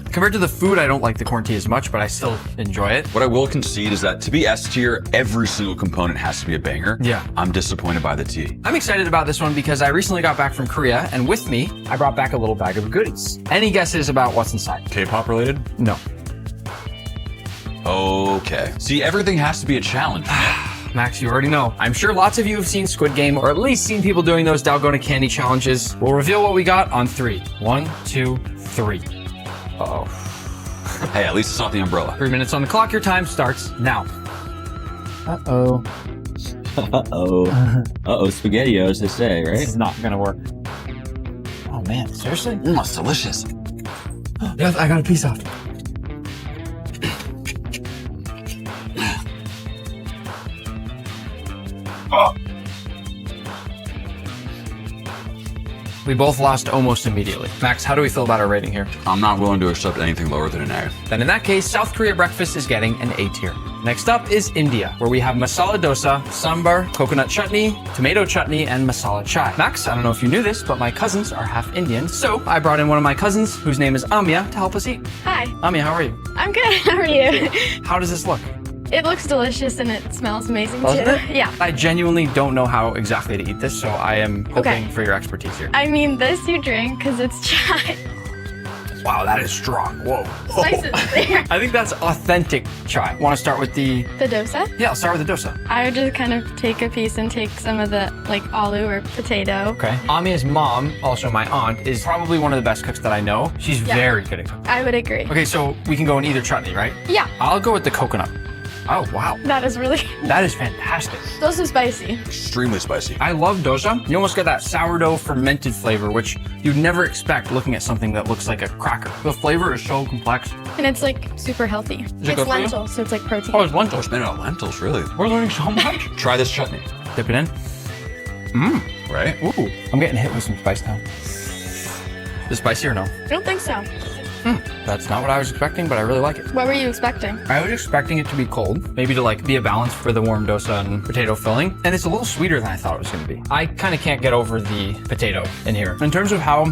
Compared to the food, I don't like the corn tea as much, but I still enjoy it. What I will concede is that to be S tier, every single component has to be a banger. Yeah. I'm disappointed by the tea. I'm excited about this one because I recently got back from Korea, and with me, I brought back a little bag of goodies. Any guesses about what's inside? K-pop related? No. Okay. See, everything has to be a challenge. Max, you already know. I'm sure lots of you have seen Squid Game, or at least seen people doing those Dalgona candy challenges. We'll reveal what we got on 3. 1, 2, 3. Uh-oh. Hey, at least it's not the umbrella. 3 minutes on the clock. Your time starts now. Uh-oh. Uh-oh. Uh-oh, SpaghettiOs, they say, right? This is not gonna work. Oh man, seriously? It's delicious. Yes, I got a piece off. Oh. We both lost almost immediately. Max, how do we feel about our rating here? I'm not willing to accept anything lower than an A. Then in that case, South Korea breakfast is getting an A tier. Next up is India, where we have masala dosa, sambar, coconut chutney, tomato chutney, and masala chai. Max, I don't know if you knew this, but my cousins are half Indian, so I brought in one of my cousins, whose name is Amia, to help us eat. Hi. Amia, how are you? I'm good. How are you? How does this look? It looks delicious and it smells amazing Doesn't too. it? Yeah. I genuinely don't know how exactly to eat this, so I am hoping for your expertise here. I mean, this you drink because it's chai. Wow, that is strong. Whoa. Spices there. I think that's authentic chai. Want to start with the... The dosa? Yeah, I'll start with the dosa. I would just kind of take a piece and take some of the like aloo or potato. Okay. Amia's mom, also my aunt, is probably one of the best cooks that I know. She's very good at cooking. I would agree. Okay, so we can go in either chutney, right? Yeah. I'll go with the coconut. Oh, wow. That is really... That is fantastic. Those are spicy. Extremely spicy. I love dosa. You almost get that sourdough fermented flavor, which you'd never expect looking at something that looks like a cracker. The flavor is so complex. And it's like super healthy. it It's good for you? lentils, so it's like protein. Oh, it's lentils. It's made out of lentils, really. We're learning so much. Try this chutney. Dip it in. Mmm. Right? Ooh. I'm getting hit with some spice now. Is it spicy or no? I don't think so. That's not what I was expecting, but I really like it. What were you expecting? I was expecting it to be cold, maybe to like be a balance for the warm dosa and potato filling, and it's a little sweeter than I thought it was going to be. I kind of can't get over the potato in here. In terms of how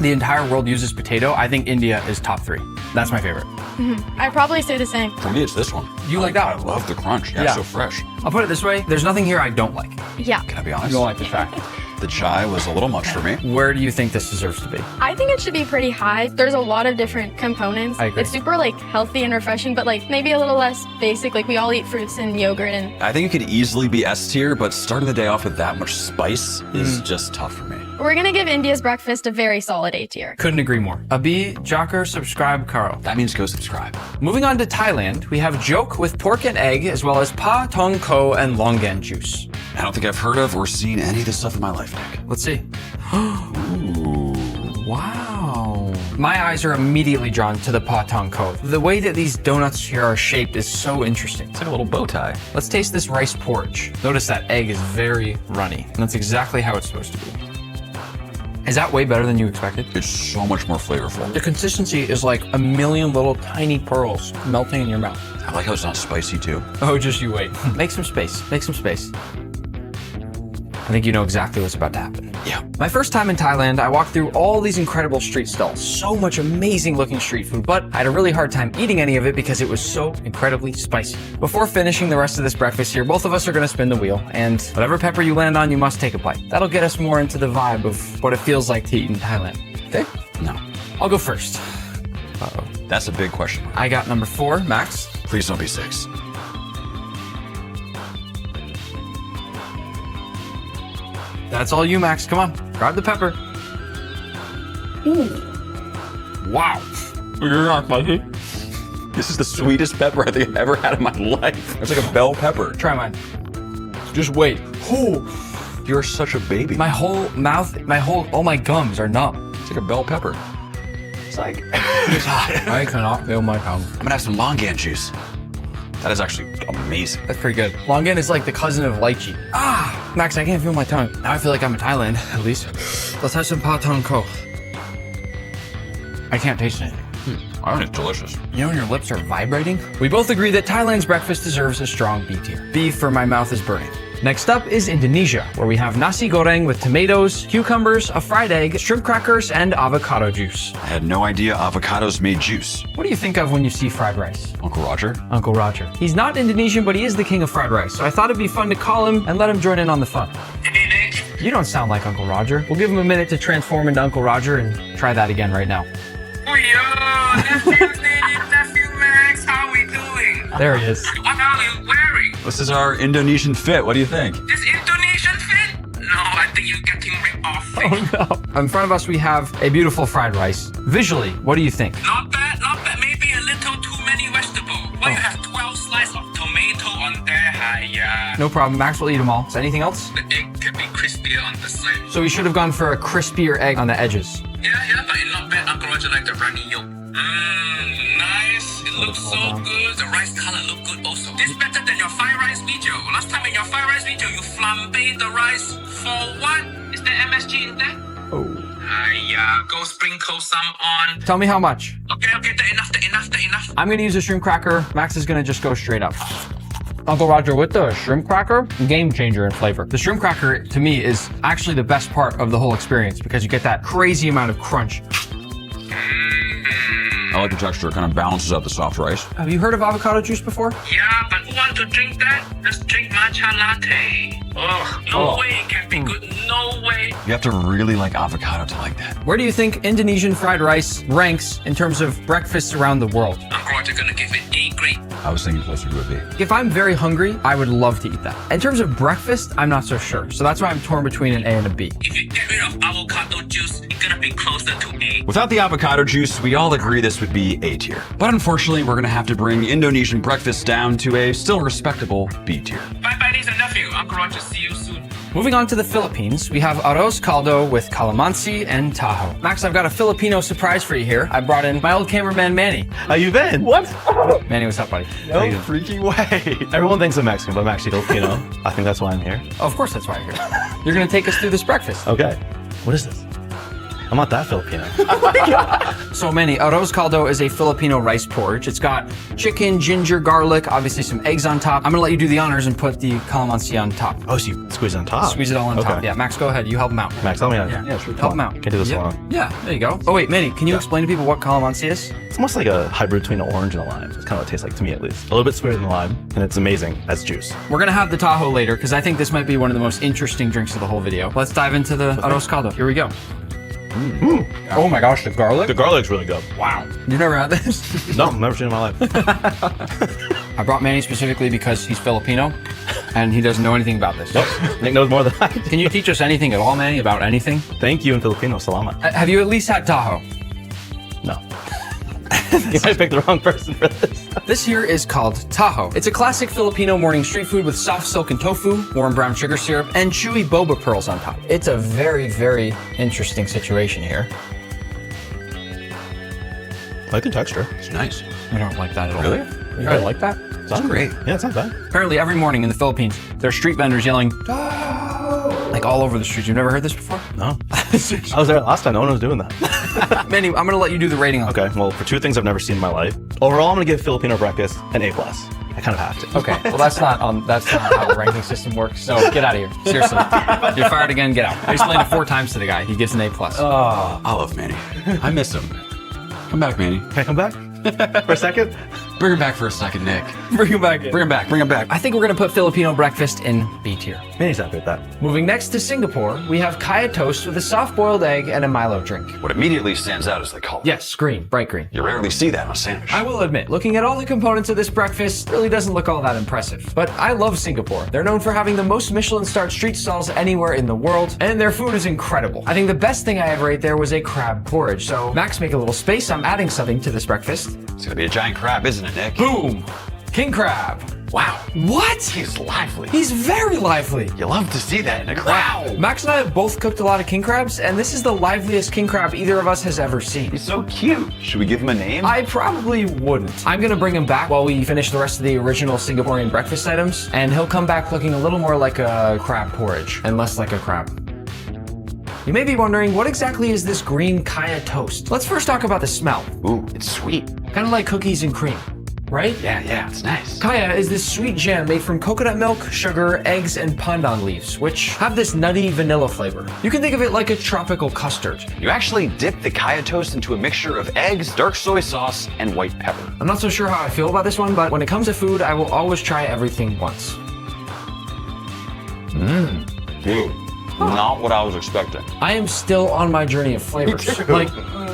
the entire world uses potato, I think India is top 3. That's my favorite. I'd probably say the same. For me, it's this one. You like that I one? love the crunch. Yeah, Yeah. so fresh. I'll put it this way, there's nothing here I don't like. Yeah. Can I be honest? You don't like the fact. The chai was a little much for me. Where do you think this deserves to be? I think it should be pretty high. There's a lot of different components. I agree. It's super like healthy and refreshing, but like maybe a little less basic. Like we all eat fruits and yogurt and I think it could easily be S tier, but starting the day off with that much spice is just tough for me. we're gonna give India's breakfast a very solid A tier. Couldn't agree more. Abi, Jocker, subscribe, Karo. That means go subscribe. Moving on to Thailand, we have Jok with pork and egg, as well as Pa Tong Ko and Longan juice. I don't think I've heard of or seen any of this stuff in my life, Nick. Let's see. Ooh. Wow. My eyes are immediately drawn to the Pa Tong Ko. The way that these donuts here are shaped is so interesting. It's like a little bow tie. Let's taste this rice porridge. Notice that egg is very runny, and that's exactly how it's supposed to be. Is that way better than you expected? It's so much more flavorful. The consistency is like a million little tiny pearls melting in your mouth. I like how it's not spicy too. Oh, just you wait. Make some space. Make some space. I think you know exactly what's about to happen. Yeah. My first time in Thailand, I walked through all these incredible street stalls. So much amazing looking street food, but I had a really hard time eating any of it because it was so incredibly spicy. Before finishing the rest of this breakfast here, both of us are gonna spin the wheel, and whatever pepper you land on, you must take a bite. That'll get us more into the vibe of what it feels like to eat in Thailand. Okay? No. I'll go first. Uh-oh. That's a big question. I got number 4, Max. Please don't be 6. That's all you, Max. Come on, grab the pepper. Ooh. Wow. You're not spicy? This is the sweetest pepper I think I've ever had in my life. It's like a bell pepper. Try mine. Just wait. Ooh. You're such a baby. My whole mouth, all my gums are numb. It's like a bell pepper. It's like, I cannot feel my tongue. I'm gonna have some longan juice. That is actually amazing. That's pretty good. Longan is like the cousin of lychee. Ah, Max, I can't feel my tongue. Now I feel like I'm in Thailand, at least. Let's have some pa tong ko. I can't taste it. I think it's delicious. You know when your lips are vibrating? We both agree that Thailand's breakfast deserves a strong B tier. B for my mouth is burning. Next up is Indonesia, where we have nasi goreng with tomatoes, cucumbers, a fried egg, shrimp crackers, and avocado juice. I had no idea avocados made juice. What do you think of when you see fried rice? Uncle Roger? Uncle Roger. He's not Indonesian, but he is the king of fried rice, so I thought it'd be fun to call him and let him join in on the fun. You don't sound like Uncle Roger. We'll give him a minute to transform into Uncle Roger and try that again right now. Nephew Max, how we doing? There he is. What are you wearing? This is our Indonesian fit. What do you think? This Indonesian fit? No, I think you're getting ripped off. Oh no. In front of us we have a beautiful fried rice. Visually, what do you think? Not bad, not bad. Maybe a little too many vegetables. Why you have 12 slices of tomato on there? Hiya. No problem. Max will eat them all. Is there anything else? The egg can be crispier on the side. So we should have gone for a crispier egg on the edges. Yeah, but it's not bad. Uncle Roger like the runny yolk. Nice. It looks so good. The rice color look good also. This better than your fried rice video. Last time in your fried rice video, you flambe the rice for what? Is there MSG in there? Oh. Go sprinkle some on. Tell me how much. Okay, enough. I'm gonna use a shrimp cracker. Max is gonna just go straight up. Uncle Roger, with the shrimp cracker, game changer in flavor. The shrimp cracker, to me, is actually the best part of the whole experience because you get that crazy amount of crunch. I like the texture. It kind of balances out the soft rice. Have you heard of avocado juice before? Yeah, but who want to drink that? Let's drink matcha latte. Oh, no way it can be good. No way. You have to really like avocado to like that. Where do you think Indonesian fried rice ranks in terms of breakfasts around the world? Uncle Roger gonna give it A grade. I was thinking closer to a B. If I'm very hungry, I would love to eat that. In terms of breakfast, I'm not so sure. So that's why I'm torn between an A and a B. If you get rid of avocado juice, it's gonna be closer to A. Without the avocado juice, we all agree this would be A tier. But unfortunately, we're gonna have to bring Indonesian breakfast down to a still respectable B tier. Bye, niece and nephew. Uncle Roger, see you soon. Moving on to the Philippines, we have arroz caldo with calamansi and taho. Max, I've got a Filipino surprise for you here. I brought in my old cameraman, Manny. How you been? What? Manny, what's up, buddy? No freaking way. Everyone thinks I'm Mexican, but I'm actually Filipino. I think that's why I'm here. Oh, of course that's why you're here. You're gonna take us through this breakfast. Okay. What is this? I'm not that Filipino. So Manny, arroz caldo is a Filipino rice porridge. It's got chicken, ginger, garlic, obviously some eggs on top. I'm gonna let you do the honors and put the calamansi on top. Oh, so you squeeze it on top? Squeeze it all on top. Yeah, Max, go ahead. You help him out. Max, help me out. Yeah, sure. Help him out. Can do this alone. Yeah, there you go. Oh wait, Manny, can you explain to people what calamansi is? It's almost like a hybrid between an orange and a lime. It's kind of what it tastes like to me, at least. A little bit sweeter than the lime, and it's amazing as juice. We're gonna have the taho later because I think this might be one of the most interesting drinks of the whole video. Let's dive into the arroz caldo. Here we go. Oh my gosh, the garlic? The garlic's really good. Wow. You've never had this? No, never seen it in my life. I brought Manny specifically because he's Filipino and he doesn't know anything about this. Nope. Nick knows more than I do. Can you teach us anything at all, Manny, about anything? Thank you in Filipino, salamat. Have you at least had taho? No. You might pick the wrong person for this. This here is called taho. It's a classic Filipino morning street food with soft silken tofu, warm brown sugar syrup, and chewy boba pearls on top. It's a very, very interesting situation here. I like the texture. It's nice. I don't like that at all. Really? You guys like that? It's great. Yeah, it's not bad. Apparently every morning in the Philippines, there are street vendors yelling, "Taho!" like all over the streets. You've never heard this before? No. I was there last time. No one was doing that. Manny, I'm going to let you do the rating on Okay, well, for two things I've never seen in my life. Overall, I'm going to give Filipino breakfast an A+. I kind of have to. Okay, well that's not how the ranking system works. So get out of here. Seriously. You're fired again, get out. I explained it 4 times to the guy. He gives an A+. Oh, I love Manny. I miss him. Come back, Manny. Can I come back? For a second? Bring him back for a second, Nick. Bring him back in. Bring him back. Bring him back. I think we're going to put Filipino breakfast in B tier. Manny's happy with that. Moving next to Singapore, we have kaya toast with a soft-boiled egg and a Milo drink. What immediately stands out is the color. Yes, green, bright green. You rarely see that on a sandwich. I will admit, looking at all the components of this breakfast really doesn't look all that impressive. But I love Singapore. They're known for having the most Michelin-starred street stalls anywhere in the world, and their food is incredible. I think the best thing I ever ate there was a crab porridge. So, Max, make a little space. I'm adding something to this breakfast. It's gonna be a giant crab, isn't it, Nick? Boom! King crab. Wow. What? He's lively. He's very lively. You love to see that in a crab. Wow. Max and I have both cooked a lot of king crabs, and this is the liveliest king crab either of us has ever seen. He's so cute. Should we give him a name? I probably wouldn't. I'm gonna bring him back while we finish the rest of the original Singaporean breakfast items, and he'll come back looking a little more like a crab porridge and less like a crab. You may be wondering, what exactly is this green kaya toast? Let's first talk about the smell. Ooh, it's sweet. Kind of like cookies and cream, right? Yeah, it's nice. Kaya is this sweet jam made from coconut milk, sugar, eggs, and pandan leaves, which have this nutty vanilla flavor. You can think of it like a tropical custard. You actually dip the kaya toast into a mixture of eggs, dark soy sauce, and white pepper. I'm not so sure how I feel about this one, but when it comes to food, I will always try everything once. Dude, not what I was expecting. I am still on my journey of flavors.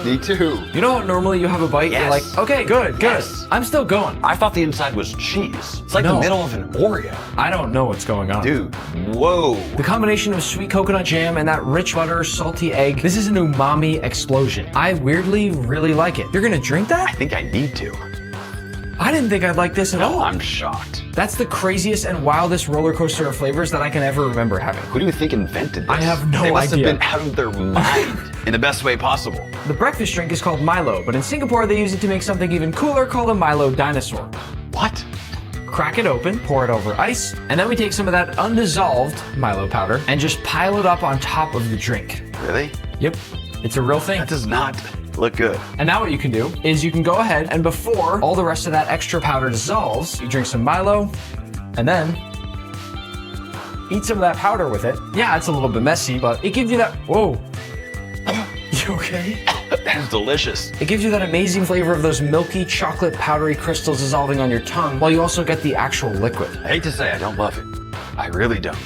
Me too. You know how normally you have a bite, you're like, okay, good. Yes. I'm still going. I thought the inside was cheese. It's like the middle of an Oreo. I don't know what's going on. Dude, whoa. The combination of sweet coconut jam and that rich butter, salty egg, this is an umami explosion. I weirdly really like it. You're gonna drink that? I think I need to. I didn't think I'd like this at all. I'm shocked. That's the craziest and wildest roller coaster of flavors that I can ever remember having. Who do you think invented this? I have no idea. They must have been out of their mind in the best way possible. The breakfast drink is called Milo, but in Singapore they use it to make something even cooler called a Milo dinosaur. What? Crack it open, pour it over ice, and then we take some of that undissolved Milo powder and just pile it up on top of the drink. Really? Yep, it's a real thing. That does not look good. And now what you can do is you can go ahead and before all the rest of that extra powder dissolves, you drink some Milo and then eat some of that powder with it. Yeah, it's a little bit messy, but it gives you that, whoa. You okay? That's delicious. It gives you that amazing flavor of those milky chocolate powdery crystals dissolving on your tongue while you also get the actual liquid. I hate to say I don't love it. I really don't.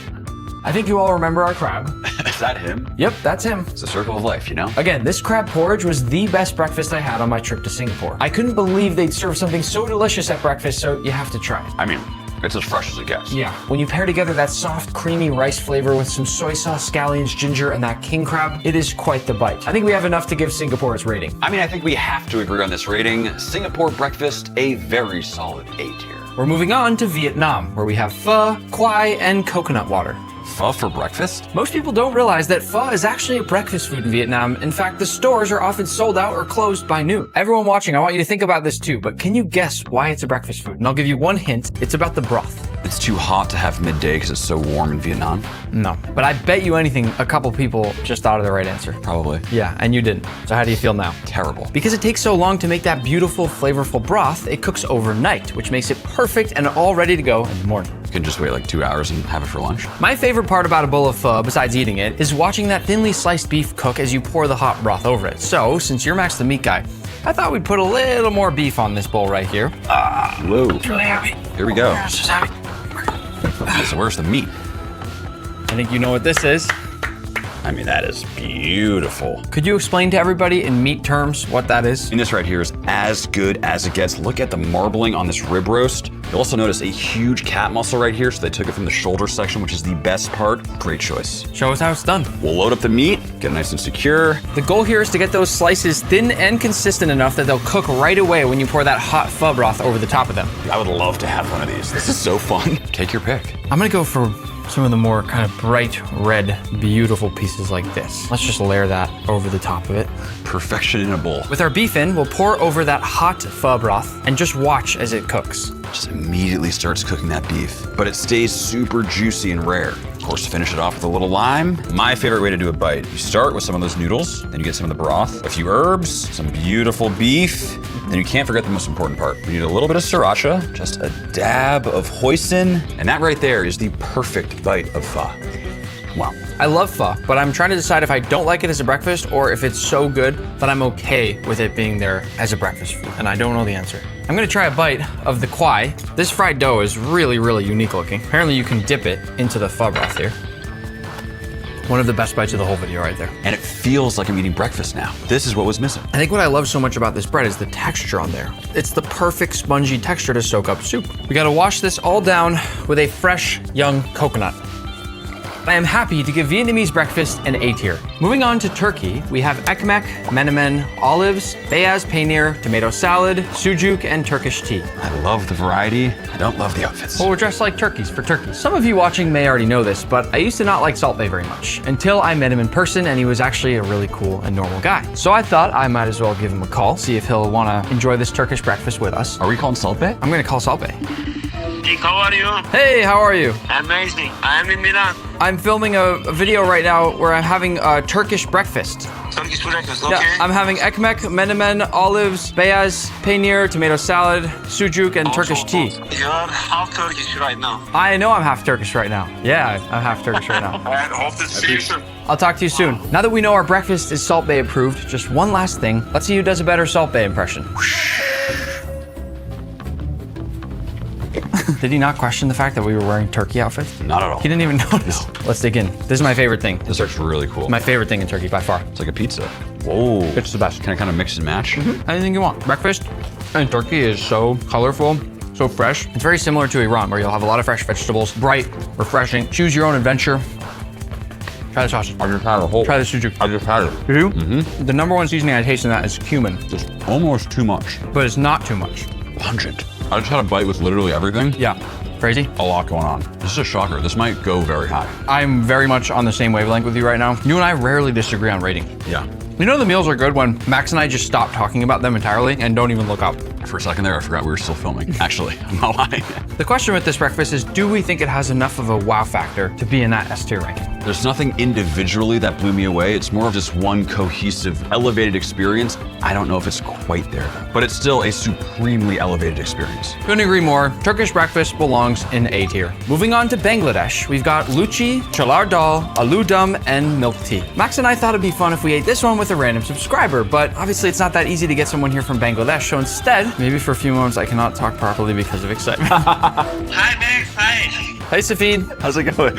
I think you all remember our crab. Is that him? Yep, that's him. It's a circle of life, you know? Again, this crab porridge was the best breakfast I had on my trip to Singapore. I couldn't believe they'd serve something so delicious at breakfast, so you have to try it. I mean, it's as fresh as it gets. Yeah. When you pair together that soft, creamy rice flavor with some soy sauce, scallions, ginger, and that king crab, it is quite the bite. I think we have enough to give Singapore its rating. I mean, I think we have to agree on this rating. Singapore breakfast, a very solid 8 here. We're moving on to Vietnam, where we have pho, quai, and coconut water. Pho for breakfast? Most people don't realize that pho is actually a breakfast food in Vietnam. In fact, the stores are often sold out or closed by noon. Everyone watching, I want you to think about this too, but can you guess why it's a breakfast food? And I'll give you one hint. It's about the broth. It's too hot to have midday because it's so warm in Vietnam? No, but I bet you anything a couple people just thought of the right answer. Probably. Yeah, and you didn't. So how do you feel now? Terrible. Because it takes so long to make that beautiful, flavorful broth, it cooks overnight, which makes it perfect and all ready to go in the morning. You can just wait like 2 hours and have it for lunch. My favorite part about a bowl of pho, besides eating it, is watching that thinly sliced beef cook as you pour the hot broth over it. So, since you're Max the meat guy, I thought we'd put a little more beef on this bowl right here. Whoa. It's really heavy. Here we go. It's just heavy. So where's the meat? I think you know what this is. I mean, that is beautiful. Could you explain to everybody in meat terms what that is? And this right here is as good as it gets. Look at the marbling on this rib roast. You'll also notice a huge cat muscle right here, so they took it from the shoulder section, which is the best part. Great choice. Show us how it's done. We'll load up the meat, get it nice and secure. The goal here is to get those slices thin and consistent enough that they'll cook right away when you pour that hot pho broth over the top of them. I would love to have one of these. This is so fun. Take your pick. I'm gonna go for some of the more kind of bright red, beautiful pieces like this. Let's just layer that over the top of it. Perfection in a bowl. With our beef in, we'll pour over that hot pho broth and just watch as it cooks. Just immediately starts cooking that beef, but it stays super juicy and rare. Of course, finish it off with a little lime. My favorite way to do a bite. You start with some of those noodles, then you get some of the broth, a few herbs, some beautiful beef, then you can't forget the most important part. We need a little bit of sriracha, just a dab of hoisin, and that right there is the perfect bite of pho. Wow. I love pho, but I'm trying to decide if I don't like it as a breakfast or if it's so good that I'm okay with it being there as a breakfast food, and I don't know the answer. I'm gonna try a bite of the quai. This fried dough is really, really unique looking. Apparently you can dip it into the pho broth here. One of the best bites of the whole video right there. And it feels like I'm eating breakfast now. This is what was missing. I think what I love so much about this bread is the texture on there. It's the perfect spongy texture to soak up soup. We gotta wash this all down with a fresh, young coconut. I am happy to give Vietnamese breakfast an A tier. Moving on to Turkey, we have ekmek, menemen, olives, beyaz peynir, tomato salad, sucuk, and Turkish tea. I love the variety. I don't love the outfits. Well, we're dressed like turkeys for turkeys. Some of you watching may already know this, but I used to not like Salt Bae very much until I met him in person, and he was actually a really cool and normal guy. So I thought I might as well give him a call, see if he'll want to enjoy this Turkish breakfast with us. Are we calling Salt Bae? I'm going to call Salt Bae. Nick, how are you? Hey, how are you? Amazing. I'm in Milan. I'm filming a video right now where I'm having a Turkish breakfast. Turkish breakfast, okay? Yeah, I'm having ekmek, menemen, olives, beyaz peynir, tomato salad, sucuk, and Turkish tea. You're half Turkish right now. I know I'm half Turkish right now. Yeah, I'm half Turkish right now. I hope to see you soon. I'll talk to you soon. Now that we know our breakfast is Salt Bae approved, just one last thing. Let's see who does a better Salt Bae impression. Did he not question the fact that we were wearing turkey outfits? Not at all. He didn't even notice. No. Let's dig in. This is my favorite thing. This looks really cool. My favorite thing in Turkey by far. It's like a pizza. Whoa. It's the best. Can I kind of mix and match? Anything you want. Breakfast in Turkey is so colorful, so fresh. It's very similar to Iran, where you'll have a lot of fresh vegetables, bright, refreshing. Choose your own adventure. Try the sausage. I just had a whole. Try the sucuk. I just had it. Did you? Mm-hmm. The number one seasoning I taste in that is cumin. It's almost too much. But it's not too much. Pungent. I just had a bite with literally everything. Yeah. Crazy? A lot going on. This is a shocker. This might go very high. I'm very much on the same wavelength with you right now. You and I rarely disagree on rating. Yeah. You know the meals are good when Max and I just stop talking about them entirely and don't even look up. For a second there, I forgot we were still filming. Actually, I'm not lying. The question with this breakfast is, do we think it has enough of a wow factor to be in that S tier ranking? There's nothing individually that blew me away. It's more of just one cohesive, elevated experience. I don't know if it's quite there, but it's still a supremely elevated experience. Couldn't agree more. Turkish breakfast belongs in A tier. Moving on to Bangladesh, we've got luchi, cholar dal, aloo dum, and milk tea. Max and I thought it'd be fun if we ate this one with a random subscriber, but obviously it's not that easy to get someone here from Bangladesh, so instead, maybe for a few moments I cannot talk properly because of excitement. Hi, Max. Hi. Hey, Safid. How's it going?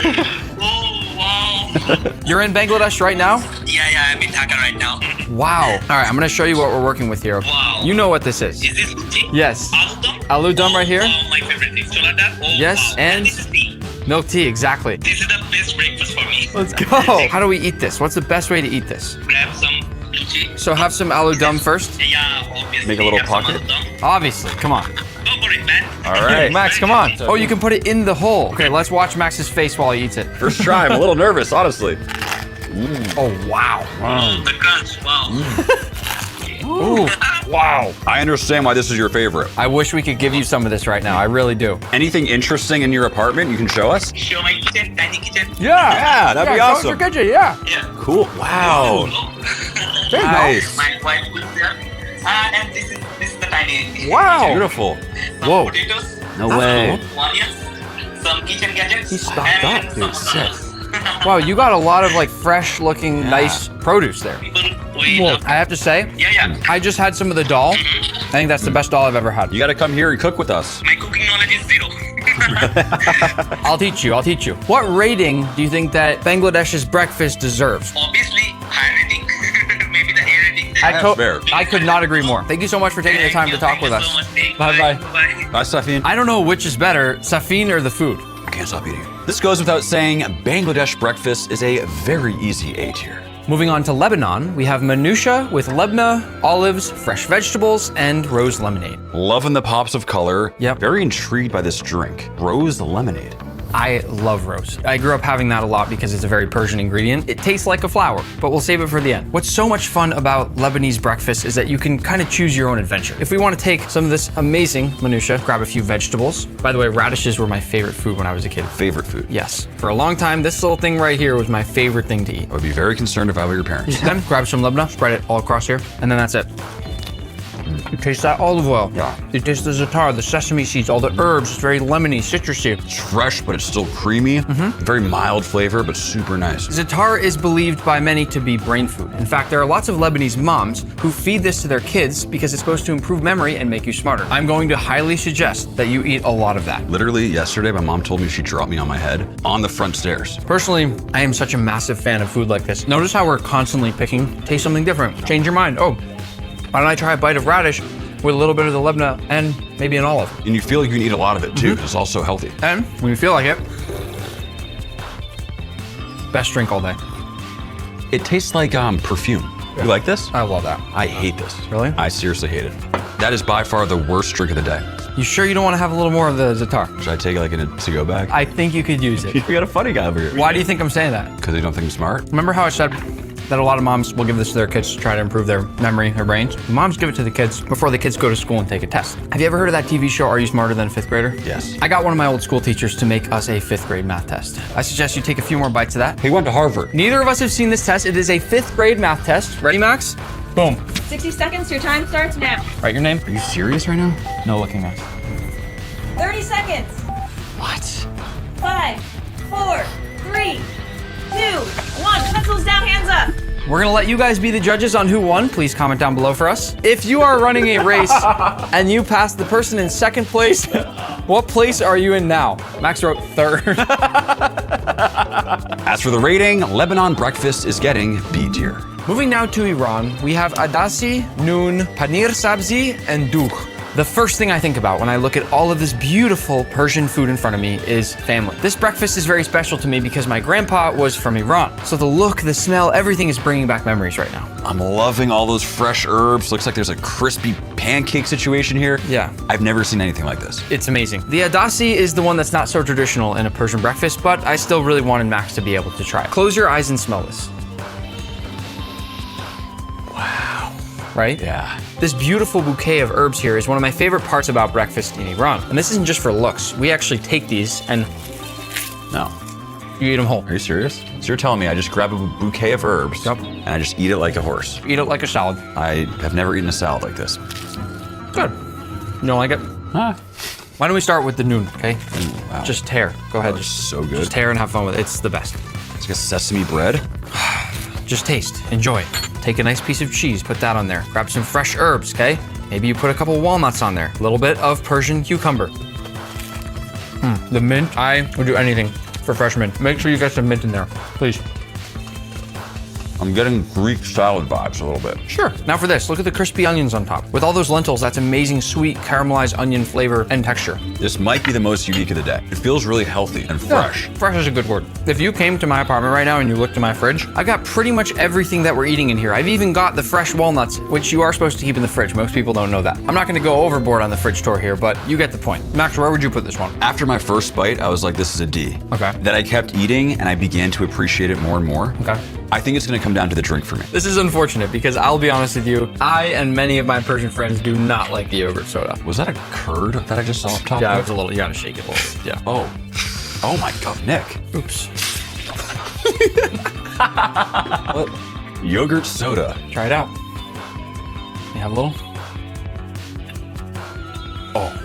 Oh, wow. You're in Bangladesh right now? Yeah, I'm in Dhaka right now. Wow. All right, I'm gonna show you what we're working with here. Wow. You know what this is. Is this luchi? Yes. Aloo dum? Aloo dum right here. Oh, my favorite thing. Chola dal? Oh, Yes, wow. and this is tea. milk tea, exactly. This is the best breakfast for me. Let's go. How do we eat this? What's the best way to eat this? Grab some luchi. So have some aloo dum first. Yeah, obviously. Make a little have some pocket. aloo dum. Obviously, come on. Go for it, man. All right. Max, come on. Oh, you can put it in the hole. Okay, let's watch Max's face while he eats it. First try. I'm a little nervous, honestly. Oh, wow. Oh, the crunch. Wow. Ooh, wow. I understand why this is your favorite. I wish we could give you some of this right now. I really do. Anything interesting in your apartment you can show us? Show my kitchen, tiny kitchen. Yeah, that'd be show us awesome. your kitchen, yeah. Yeah. Cool. Wow. There you Nice. My wife lives there. And this is the tiny. Wow. Beautiful. Some Whoa. potatoes. No way. Onions. Some kitchen gadgets. He stocked and up, some dude. Sick. onions. Wow, you got a lot of like fresh looking, nice produce there. People we love. I have to say, Yeah. I just had some of the dal. I think that's the best dal I've ever had. You got to come here and cook with us. My cooking knowledge is zero. I'll teach you. What rating do you think that Bangladesh's breakfast deserves? Obviously, high rating. Maybe the A rating. Fair. I could not agree more. Thank you so much for taking the time to talk with us. Bye-bye. Bye, Safin. I don't know which is better, Safin or the food. I can't stop eating. This goes without saying, Bangladesh breakfast is a very easy A tier. Moving on to Lebanon, we have manusha with lebna, olives, fresh vegetables, and rose lemonade. Loving the pops of color. Yep. Very intrigued by this drink. Rose lemonade. I love rose. I grew up having that a lot because it's a very Persian ingredient. It tastes like a flower, but we'll save it for the end. What's so much fun about Lebanese breakfast is that you can kind of choose your own adventure. If we want to take some of this amazing manusha, grab a few vegetables. By the way, radishes were my favorite food when I was a kid. Favorite food? Yes. For a long time, this little thing right here was my favorite thing to eat. I would be very concerned if I were your parents. Then grab some lebna, spread it all across here, and then that's it. You taste that olive oil. Yeah. You taste the za'atar, the sesame seeds, all the herbs. It's very lemony, citrusy. It's fresh, but it's still creamy. Very mild flavor, but super nice. Za'atar is believed by many to be brain food. In fact, there are lots of Lebanese moms who feed this to their kids because it's supposed to improve memory and make you smarter. I'm going to highly suggest that you eat a lot of that. Literally yesterday, my mom told me she dropped me on my head on the front stairs. Personally, I am such a massive fan of food like this. Notice how we're constantly picking, taste something different, change your mind. Oh, why don't I try a bite of radish with a little bit of the lebna and maybe an olive? And you feel like you can eat a lot of it too, 'cause it's also healthy. And when you feel like it, Best drink all day. It tastes like perfume. You like this? I love that. I hate this. Really? I seriously hate it. That is by far the worst drink of the day. You sure you don't want to have a little more of the Zatar? Should I take it like in a to-go bag? I think you could use it. You got a funny guy over here. Why do you think I'm saying that? Because they don't think I'm smart? Remember how I said that a lot of moms will give this to their kids to try to improve their memory, their brains? Moms give it to the kids before the kids go to school and take a test. Have you ever heard of that TV show, Are You Smarter Than a Fifth Grader? Yes. I got one of my old school teachers to make us a 5th grade math test. I suggest you take a few more bites of that. He went to Harvard. Neither of us have seen this test. It is a 5th grade math test. Ready, Max? Boom. 60 seconds, your time starts now. Write your name. Are you serious right now? No looking, Max. 30 seconds. What? 5, 4, 3, 2, 1. Pencils down, hands up. We're gonna let you guys be the judges on who won. Please comment down below for us. If you are running a race and you pass the person in 2nd place, what place are you in now? Max wrote 3rd. As for the rating, Lebanon breakfast is getting B tier. Moving now to Iran, we have adasi, noon, paneer sabzi, and dough. The first thing I think about when I look at all of this beautiful Persian food in front of me is family. This breakfast is very special to me because my grandpa was from Iran. So the look, the smell, everything is bringing back memories right now. I'm loving all those fresh herbs. Looks like there's a crispy pancake situation here. Yeah. I've never seen anything like this. It's amazing. The adasi is the one that's not so traditional in a Persian breakfast, but I still really wanted Max to be able to try it. Close your eyes and smell this. Wow. Right? Yeah. This beautiful bouquet of herbs here is one of my favorite parts about breakfast in Iran. And this isn't just for looks. We actually take these and No. you eat them whole. Are you serious? So you're telling me I just grab a bouquet of herbs and I just eat it like a horse? Eat it like a salad. I have never eaten a salad like this. Good. You don't like it? Huh. Why don't we start with the noon, okay? Ooh, wow. Just tear. Go ahead. That looks so good. Just tear and have fun with it. It's the best. It's like a sesame bread. Just taste. Enjoy. Take a nice piece of cheese, put that on there. Grab some fresh herbs, okay? Maybe you put a couple walnuts on there. A little bit of Persian cucumber. The mint, I would do anything for fresh mint. Make sure you get some mint in there, please. I'm getting Greek salad vibes a little bit. Sure. Now for this, look at the crispy onions on top. With all those lentils, that's amazing sweet caramelized onion flavor and texture. This might be the most unique of the day. It feels really healthy and fresh. Yeah, fresh is a good word. If you came to my apartment right now and you looked in my fridge, I got pretty much everything that we're eating in here. I've even got the fresh walnuts, which you are supposed to keep in the fridge. Most people don't know that. I'm not gonna go overboard on the fridge tour here, but you get the point. Max, where would you put this one? After my first bite, I was like, this is a D. Okay. Then I kept eating and I began to appreciate it more and more. Okay. I think it's gonna come down to the drink for me. This is unfortunate because I'll be honest with you, I and many of my Persian friends do not like the yogurt soda. Was that a curd that I just saw up top? Yeah, it was a little, you gotta shake it a little bit. Yeah. Oh my God, Nick. Oops. What? Yogurt soda. Try it out. You have a little? Oh.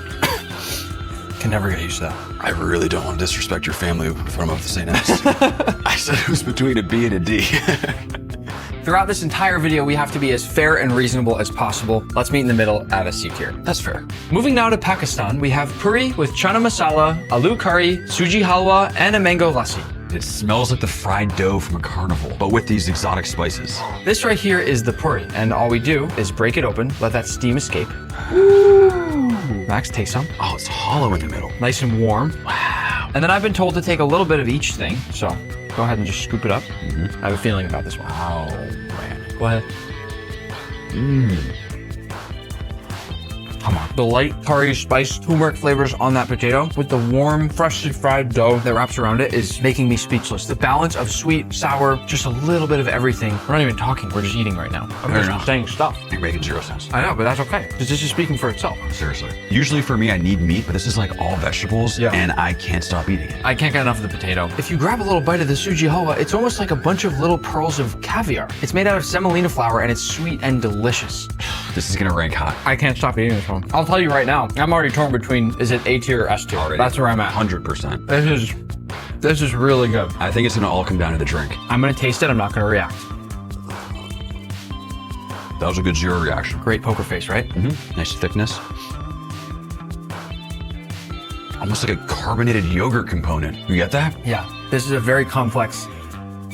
Can never get used to that. I really don't want to disrespect your family if I'm of the same S. I said it was between a B and a D. Throughout this entire video, we have to be as fair and reasonable as possible. Let's meet in the middle at a C tier. That's fair. Moving now to Pakistan, we have puri with chana masala, aloo curry, suji halwa, and a mango lassi. It smells like the fried dough from a carnival, but with these exotic spices. This right here is the puri, and all we do is break it open, let that steam escape. Ooh. Max, taste some. Oh, it's hollow in the middle. Nice and warm. Wow. And then I've been told to take a little bit of each thing, so go ahead and just scoop it up. I have a feeling about this one. Wow, man. Go ahead. Come on. The light curry, spice, turmeric flavors on that potato with the warm, freshly fried dough that wraps around it is making me speechless. The balance of sweet, sour, just a little bit of everything. We're not even talking, we're just eating right now. I'm just saying stuff. You're making 0 sense. I know, but that's okay, because this is speaking for itself. Seriously. Usually for me, I need meat, but this is like all vegetables, and I can't stop eating it. I can't get enough of the potato. If you grab a little bite of the suji halwa, it's almost like a bunch of little pearls of caviar. It's made out of semolina flour, and it's sweet and delicious. This is gonna rank high. I can't stop eating this one. I'll tell you right now, I'm already torn between, is it A tier or S tier? Already. That's where I'm at. 100%. This is really good. I think it's gonna all come down to the drink. I'm gonna taste it, I'm not gonna react. That was a good 0 reaction. Great poker face, right? Nice thickness. Almost like a carbonated yogurt component. You get that? Yeah. This is a very complex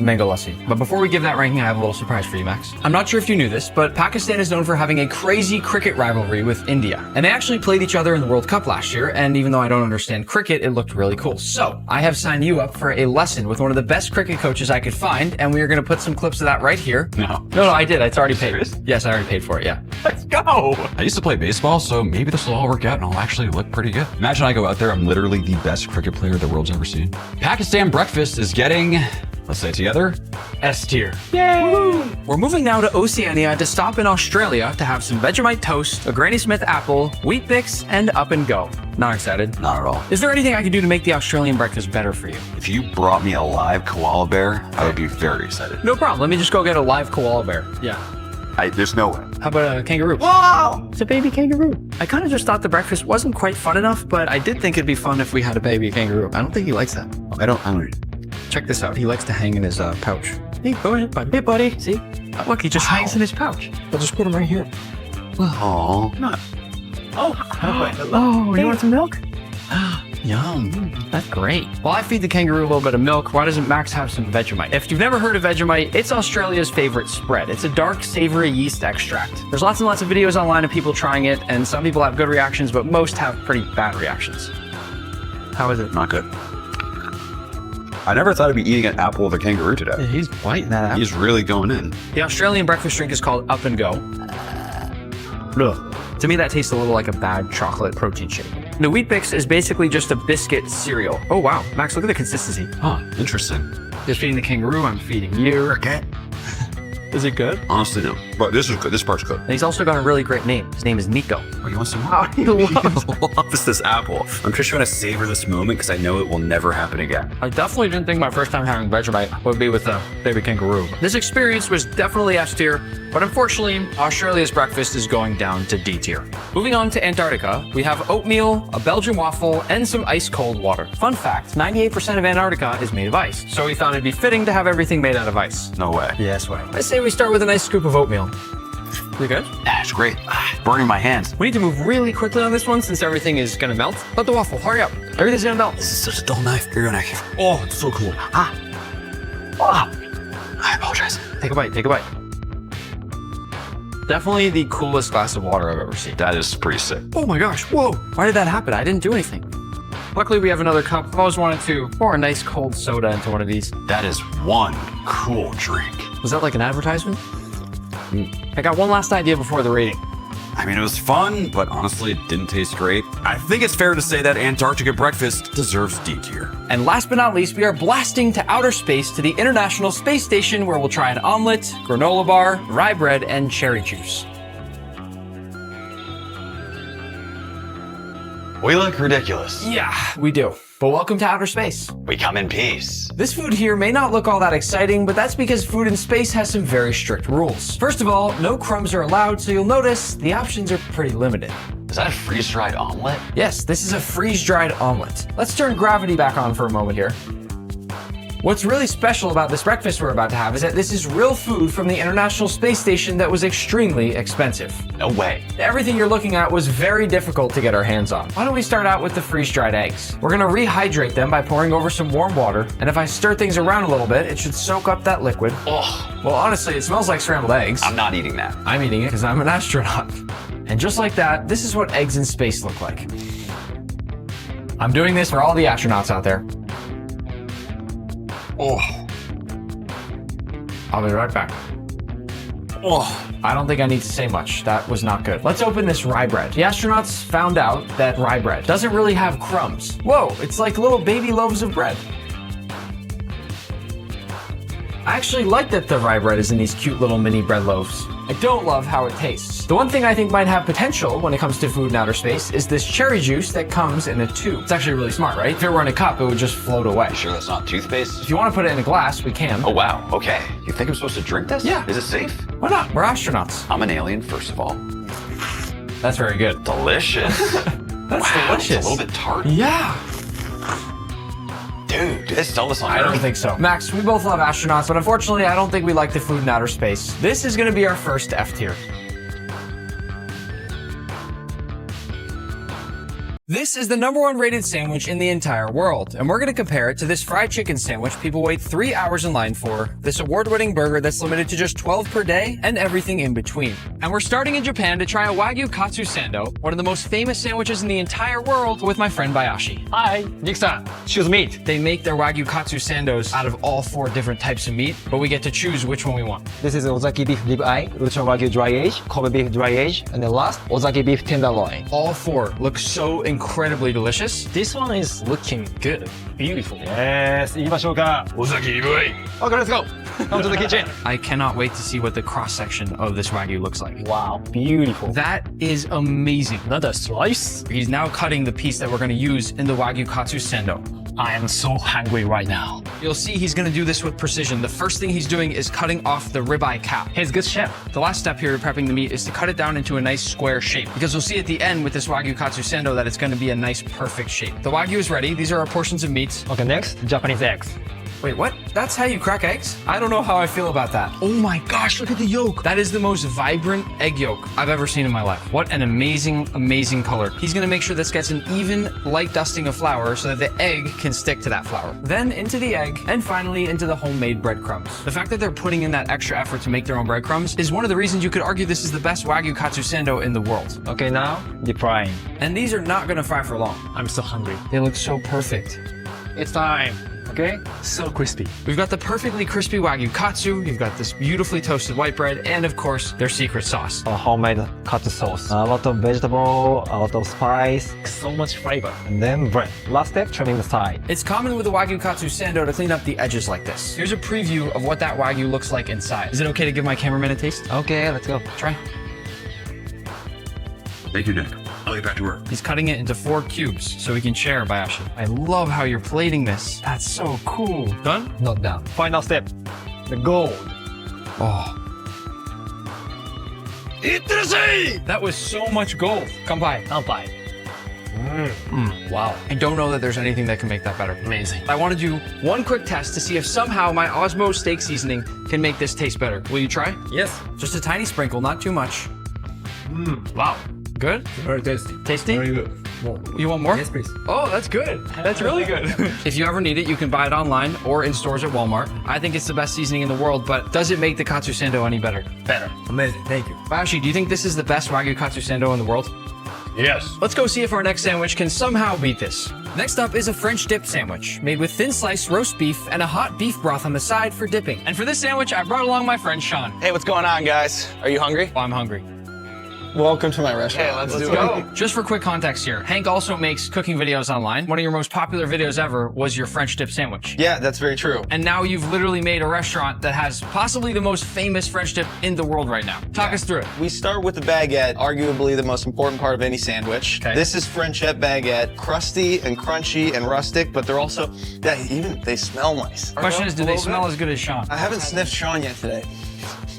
mango lassi. But before we give that ranking, I have a little surprise for you, Max. I'm not sure if you knew this, but Pakistan is known for having a crazy cricket rivalry with India. And they actually played each other in the World Cup last year, and even though I don't understand cricket, it looked really cool. So, I have signed you up for a lesson with one of the best cricket coaches I could find, and we are going to put some clips of that right here. No, I did. It's already paid. Yes, I already paid for it, yeah. Let's go! I used to play baseball, so maybe this will all work out and I'll actually look pretty good. Imagine I go out there, I'm literally the best cricket player the world's ever seen. Pakistan breakfast is getting, let's say it together, S tier. Yay! We're moving now to Oceania to stop in Australia to have some Vegemite toast, a Granny Smith apple, Wheat Bix, and Up and Go. Not excited? Not at all. Is there anything I can do to make the Australian breakfast better for you? If you brought me a live koala bear, I would be very excited. No problem. Let me just go get a live koala bear. Yeah. There's no way. How about a kangaroo? Whoa! It's a baby kangaroo. I kind of just thought the breakfast wasn't quite fun enough, but I did think it'd be fun if we had a baby kangaroo. I don't think he likes that. I don't. Check this out. He likes to hang in his pouch. Hey, go ahead, buddy. Hey, buddy. See? Look, he just hangs in his pouch. I'll just put him right here. Oh, not. Oh, you want some milk? Yum. That's great. While I feed the kangaroo a little bit of milk, why doesn't Max have some Vegemite? If you've never heard of Vegemite, it's Australia's favorite spread. It's a dark, savory yeast extract. There's lots and lots of videos online of people trying it, and some people have good reactions, but most have pretty bad reactions. How is it? Not good. I never thought I'd be eating an apple with a kangaroo today. Yeah, he's biting that apple. He's really going in. The Australian breakfast drink is called Up and Go. Ugh. To me, that tastes a little like a bad chocolate protein shake. The Wheat Bix is basically just a biscuit cereal. Oh, wow. Max, look at the consistency. Huh, interesting. You're feeding the kangaroo, I'm feeding you. Okay. Is it good? Honestly, no. But this is good. This part's good. And he's also got a really great name. His name is Nico. Oh, you want some more? Oh, he loves this apple. I'm just trying to savor this moment because I know it will never happen again. I definitely didn't think my first time having Vegemite would be with a baby kangaroo. This experience was definitely S tier, but unfortunately, Australia's breakfast is going down to D tier. Moving on to Antarctica, we have oatmeal, a Belgian waffle, and some ice cold water. Fun fact, 98% of Antarctica is made of ice, so we thought it'd be fitting to have everything made out of ice. No way. Yes way. I say we start with a nice scoop of oatmeal. You good? That's great. Burning my hands. We need to move really quickly on this one since everything is gonna melt. Let the waffle, hurry up. Everything's gonna melt. This is such a dull knife. Here, your knife. Oh, it's so cool. I apologize. Take a bite, take a bite. Definitely the coolest glass of water I've ever seen. That is pretty sick. Oh my gosh, whoa. Why did that happen? I didn't do anything. Luckily, we have another cup. I've always wanted to pour a nice cold soda into one of these. That is one cool drink. Was that like an advertisement? I got one last idea before the rating. I mean, it was fun, but honestly, it didn't taste great. I think it's fair to say that Antarctica breakfast deserves D tier. And last but not least, we are blasting to outer space to the International Space Station where we'll try an omelet, granola bar, rye bread, and cherry juice. We look ridiculous. Yeah, we do. But welcome to outer space. We come in peace. This food here may not look all that exciting, but that's because food in space has some very strict rules. First of all, no crumbs are allowed, so you'll notice the options are pretty limited. Is that a freeze-dried omelet? Yes, this is a freeze-dried omelet. Let's turn gravity back on for a moment here. What's really special about this breakfast we're about to have is that this is real food from the International Space Station that was extremely expensive. No way. Everything you're looking at was very difficult to get our hands on. Why don't we start out with the freeze-dried eggs? We're gonna rehydrate them by pouring over some warm water, and if I stir things around a little bit, it should soak up that liquid. Oh. Well, honestly, it smells like scrambled eggs. I'm not eating that. I'm eating it because I'm an astronaut. And just like that, this is what eggs in space look like. I'm doing this for all the astronauts out there. Oh. I'll be right back. Oh, I don't think I need to say much. That was not good. Let's open this rye bread. The astronauts found out that rye bread doesn't really have crumbs. Whoa, it's like little baby loaves of bread. I actually like that the rye bread is in these cute little mini bread loaves. I don't love how it tastes. The one thing I think might have potential when it comes to food in outer space is this cherry juice that comes in a tube. It's actually really smart, right? If it were in a cup, it would just float away. You sure that's not toothpaste? If you want to put it in a glass, we can. Oh, wow. Okay. You think I'm supposed to drink this? Yeah. Is it safe? Why not? We're astronauts. I'm an alien, first of all. That's very good. Delicious. That's delicious. It's a little bit tart. Yeah. Dude, do they sell this on I don't think so. Max, we both love astronauts, but unfortunately, I don't think we like the food in outer space. This is going to be our first F tier. This is the #1 rated sandwich in the entire world, and we're going to compare it to this fried chicken sandwich people wait 3 hours in line for, this award-winning burger that's limited to just 12 per day, and everything in between. And we're starting in Japan to try a Wagyu Katsu Sando, one of the most famous sandwiches in the entire world, with my friend Bayashi. Hi, Nick-san. Choose meat. They make their Wagyu Katsu Sandos out of all 4 different types of meat, but we get to choose which one we want. This is Ozaki beef rib eye, Ultra Wagyu dry age, Kobe beef dry age, and the last Ozaki beef tenderloin. All 4 look so incredibly delicious. This one is looking good. Beautiful. Yes, 行きましょうか。Ozaki rib eye. Okay, let's go. Come to the kitchen. I cannot wait to see what the cross-section of this Wagyu looks like. Wow, beautiful. That is amazing. Another slice. He's now cutting the piece that we're going to use in the Wagyu Katsu Sando. I am so hungry right now. You'll see he's going to do this with precision. The first thing he's doing is cutting off the ribeye cap. He's a good chef. The last step here prepping the meat is to cut it down into a nice square shape, because we'll see at the end with this Wagyu Katsu Sando that it's going to be a nice perfect shape. The Wagyu is ready. These are our portions of meat. Okay, next, Japanese eggs. Wait, what? That's how you crack eggs? I don't know how I feel about that. Oh my gosh, look at the yolk. That is the most vibrant egg yolk I've ever seen in my life. What an amazing, amazing color. He's gonna make sure this gets an even light dusting of flour so that the egg can stick to that flour. Then into the egg, and finally into the homemade breadcrumbs. The fact that they're putting in that extra effort to make their own breadcrumbs is one of the reasons you could argue this is the best Wagyu Katsu Sando in the world. Okay, now, deep frying. And these are not gonna fry for long. I'm so hungry. They look so perfect. It's time. Okay? So crispy. We've got the perfectly crispy Wagyu Katsu, you've got this beautifully toasted white bread, and of course, their secret sauce. A homemade katsu sauce. A lot of vegetable, a lot of spice. So much flavor. And then bread. Last step, trimming the side. It's common with the Wagyu Katsu Sando to clean up the edges like this. Here's a preview of what that Wagyu looks like inside. Is it okay to give my cameraman a taste? Okay, let's go. Try. Thank you, Nick. I'll get back to work. He's cutting it into 4 cubes so we can share, Bayashi. I love how you're plating this. That's so cool. Done? Not done. Final step, the gold. Oh. That was so much gold. Kanpai. Kanpai. Wow. I don't know that there's anything that can make that better. Amazing. I want to do one quick test to see if somehow my Osmo steak seasoning can make this taste better. Will you try? Yes. Just a tiny sprinkle, not too much. Wow. Good? Very tasty. Tasty? Very good. More. You want more? Yes, please. Oh, that's good. That's really good. If you ever need it, you can buy it online or in stores at Walmart. I think it's the best seasoning in the world, but does it make the Katsu Sando any better? Better. Amazing. Thank you. Bayashi, do you think this is the best Wagyu Katsu Sando in the world? Yes. Let's go see if our next sandwich can somehow beat this. Next up is a French dip sandwich, made with thin sliced roast beef and a hot beef broth on the side for dipping. And for this sandwich, I brought along my friend Sean. Hey, what's going on, guys? Are you hungry? Well, I'm hungry. Welcome to my restaurant. Okay, let's go. Just for quick context here, Hank also makes cooking videos online. One of your most popular videos ever was your French dip sandwich. Yeah, that's very true. And now you've literally made a restaurant that has possibly the most famous French dip in the world right now. Talk us through it. We start with the baguette, arguably the most important part of any sandwich. Okay. This is Frenchette baguette, crusty and crunchy and rustic, but they're also, they smell nice. Question is, do they smell as good as Sean? I haven't sniffed Sean yet today.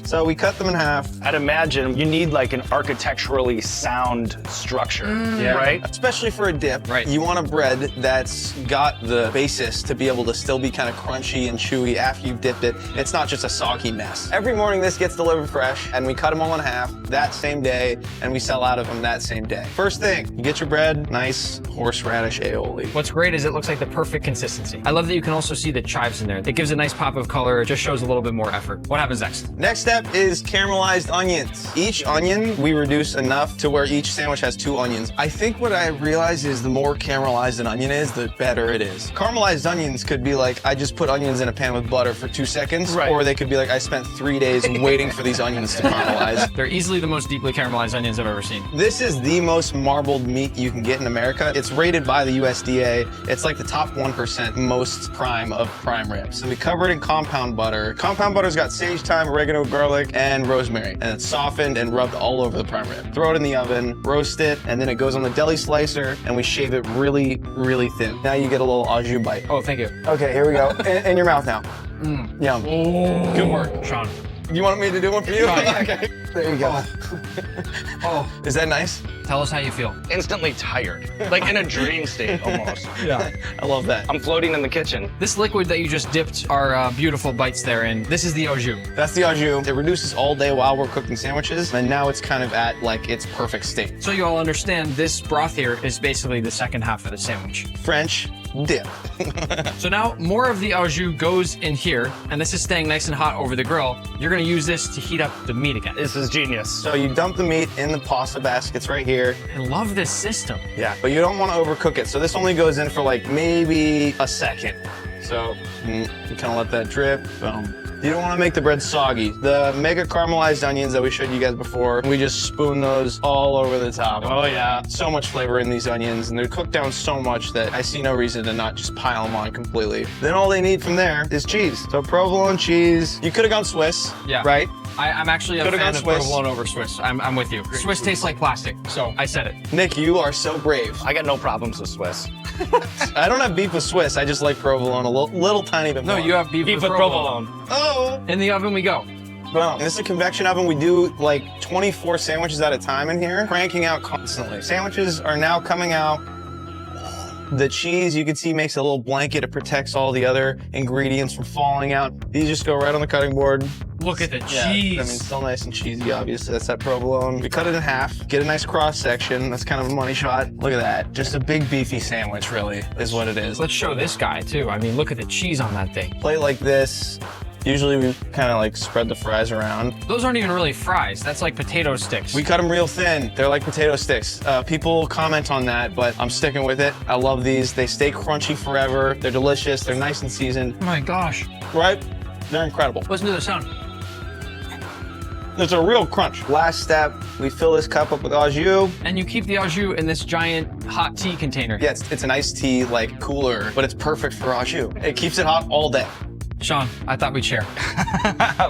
So we cut them in half. I'd imagine you need like an architecturally sound structure, right? Especially for a dip. Right. You want a bread that's got the basis to be able to still be kind of crunchy and chewy after you've dipped it. It's not just a soggy mess. Every morning this gets delivered fresh, and we cut them all in half that same day, and we sell out of them that same day. First thing, you get your bread, nice horseradish aioli. What's great is it looks like the perfect consistency. I love that you can also see the chives in there. It gives a nice pop of color. It just shows a little bit more effort. What happens next? Next step is caramelized onions. Each onion we reduce enough to where each sandwich has 2 onions. I think what I realized is the more caramelized an onion is, the better it is. Caramelized onions could be like, I just put onions in a pan with butter for 2 seconds, or they could be like, I spent 3 days waiting for these onions to caramelize. They're easily the most deeply caramelized onions I've ever seen. This is the most marbled meat you can get in America. It's rated by the USDA. It's like the top 1% most prime of prime ribs. So we cover it in compound butter. Compound butter's got sage, thyme, oregano, garlic, and rosemary. And it's softened and rubbed all over the prime rib. Throw it in the oven, roast it, and then it goes on the deli slicer, and we shave it really, really thin. Now you get a little au jus bite. Oh, thank you. Okay, here we go. In your mouth now. Yum. Oh. Good work, Sean. You want me to do one for you? Okay. There you go. Oh. Is that nice? Tell us how you feel. Instantly tired. Like in a dream state almost. Yeah. I love that. I'm floating in the kitchen. This liquid that you just dipped our beautiful bites there in, this is the au jus. That's the au jus. It reduces all day while we're cooking sandwiches, and now it's kind of at like its perfect state. So you all understand this broth here is basically the second half of the sandwich. French dip. So now more of the au jus goes in here, and this is staying nice and hot over the grill. You're gonna use this to heat up the meat again. This is genius. So you dump the meat in the pasta baskets right here. I love this system. Yeah, but you don't want to overcook it. So this only goes in for like maybe a second. So you kind of let that drip. Boom. You don't want to make the bread soggy. The mega caramelized onions that we showed you guys before, we just spoon those all over the top. Oh yeah, so much flavor in these onions, and they're cooked down so much that I see no reason to not just pile them on completely. Then all they need from there is cheese. So provolone cheese. You could have gone Swiss, right? I'm actually a fan of provolone over Swiss. I'm with you. Swiss tastes like plastic, so I said it. Nick, you are so brave. I got no problems with Swiss. I don't have beef with Swiss. I just like provolone a little tiny bit more. No, you have beef with provolone. Oh! In the oven we go. Boom. This is a convection oven. We do like 24 sandwiches at a time in here, cranking out constantly. Sandwiches are now coming out. The cheese, you can see, makes a little blanket. It protects all the other ingredients from falling out. These just go right on the cutting board. Look at the cheese. I mean, still nice and cheesy, obviously. That's that provolone. We cut it in half, get a nice cross section. That's kind of a money shot. Look at that. Just a big beefy sandwich, really, is what it is. Let's show this guy, too. I mean, look at the cheese on that thing. Plate like this. Usually we kind of like spread the fries around. Those aren't even really fries. That's like potato sticks. We cut them real thin. They're like potato sticks. People comment on that, but I'm sticking with it. I love these. They stay crunchy forever. They're delicious. They're nice and seasoned. Oh my gosh. Right? They're incredible. Listen to the sound. There's a real crunch. Last step, we fill this cup up with au jus. And you keep the au jus in this giant hot tea container. Yeah, it's an iced tea like cooler, but it's perfect for au jus. It keeps it hot all day. Sean, I thought we'd share.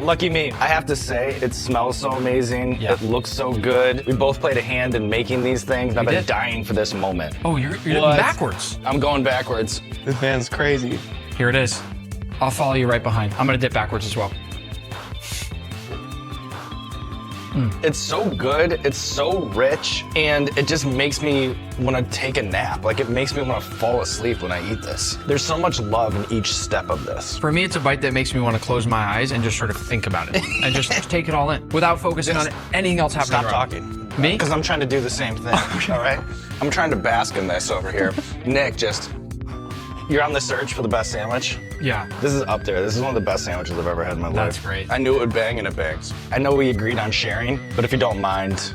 Lucky me. I have to say, it smells so amazing. Yeah. It looks so good. We both played a hand in making these things. I've been dying for this moment. Oh, you're backwards. I'm going backwards. This man's crazy. Here it is. I'll follow you right behind. I'm gonna dip backwards as well. It's so good, it's so rich, and it just makes me want to take a nap. Like, it makes me want to fall asleep when I eat this. There's so much love in each step of this. For me, it's a bite that makes me want to close my eyes and just sort of think about it. And just take it all in without focusing on anything else happening Stop around. talking. Me? Because I'm trying to do the same thing, all right? I'm trying to bask in this over here. Nick, you're on the search for the best sandwich? Yeah. This is up there. This is one of the best sandwiches I've ever had in my life. That's great. I knew it would bang and it bangs. I know we agreed on sharing, but if you don't mind,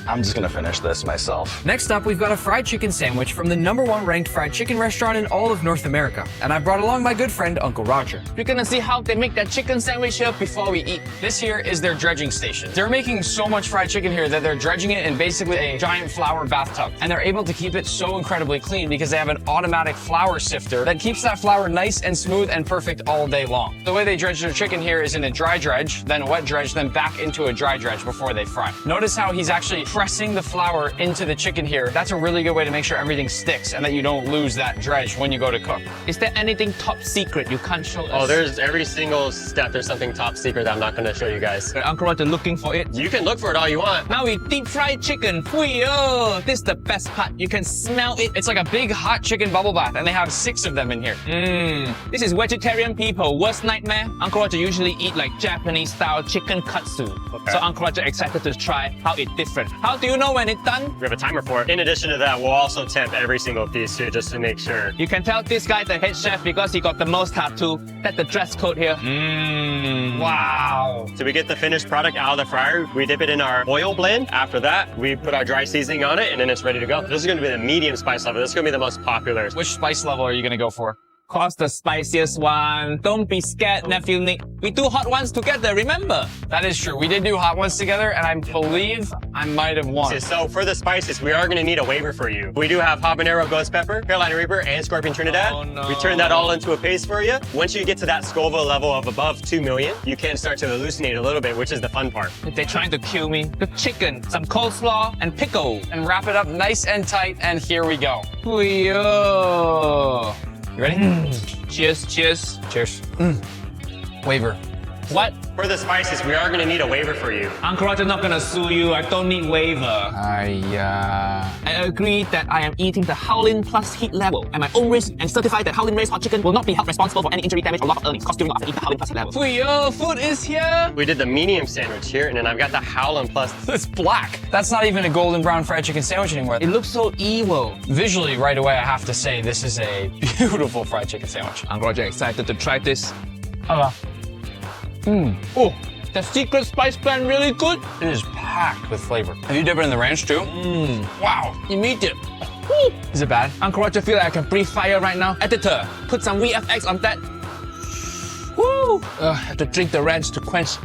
I'm just gonna finish this myself. Next up, we've got a fried chicken sandwich from the #1 ranked fried chicken restaurant in all of North America. And I brought along my good friend, Uncle Roger. You're gonna see how they make that chicken sandwich here before we eat. This here is their dredging station. They're making so much fried chicken here that they're dredging it in basically a giant flour bathtub. And they're able to keep it so incredibly clean because they have an automatic flour sifter that keeps that flour nice and smooth and perfect all day long. The way they dredge their chicken here is in a dry dredge, then a wet dredge, then back into a dry dredge before they fry. Notice how he's actually pressing the flour into the chicken here. That's a really good way to make sure everything sticks and that you don't lose that dredge when you go to cook. Is there anything top secret you can't show us? Oh, there's every single step. There's something top secret that I'm not going to show you guys. Uncle Roger looking for it. You can look for it all you want. Now we deep fried chicken. Oh, this is the best part. You can smell it. It's like a big hot chicken bubble bath, and they have 6 of them in here. This is vegetarian people worst nightmare. Uncle Roger usually eat like Japanese style chicken katsu. Okay. So Uncle Roger excited to try how it's different. How do you know when it's done? We have a timer for it. In addition to that, we'll also temp every single piece too, just to make sure. You can tell this guy's the head chef because he got the most tattoo. That's the dress code here. Wow. So we get the finished product out of the fryer. We dip it in our oil blend. After that, we put our dry seasoning on it, and then it's ready to go. This is going to be the medium spice level. This is going to be the most popular. Which spice level are you going to go for? Course, the spiciest one. Don't be scared, nephew Nick. We do hot ones together, remember? That is true. We did do hot ones together, and I believe I might have won. So for the spices, we are going to need a waiver for you. We do have habanero ghost pepper, Carolina Reaper, and Scorpion Trinidad. Oh, no. We turn that all into a paste for you. Once you get to that Scoville level of above 2 million, you can start to hallucinate a little bit, which is the fun part. If they're trying to kill me, the chicken, some coleslaw, and pickle. And wrap it up nice and tight, and here we go. Yo. You ready? Cheers, cheers. Cheers. Waiver. What? For the spices, we are gonna need a waiver for you. Uncle Roger not gonna sue you. I don't need waiver. I agree that I am eating the Howlin Plus heat level at my own risk and certify that Howlin Raised Hot Chicken will not be held responsible for any injury, damage, or loss of earnings caused during or after eating the Howlin Plus heat level. Yo, food is here. We did the medium sandwich here, and then I've got the Howlin Plus. It's black. That's not even a golden brown fried chicken sandwich anymore. It looks so evil. Visually, right away, I have to say this is a beautiful fried chicken sandwich. Uncle Roger excited to try this. Oh, the secret spice blend really good. It is packed with flavor. Have you dipped it in the ranch too? Wow, immediate. Is it bad? Uncle Roger feel like I can breathe fire right now. Editor, put some VFX on that. Woo! Have to drink the ranch to quench.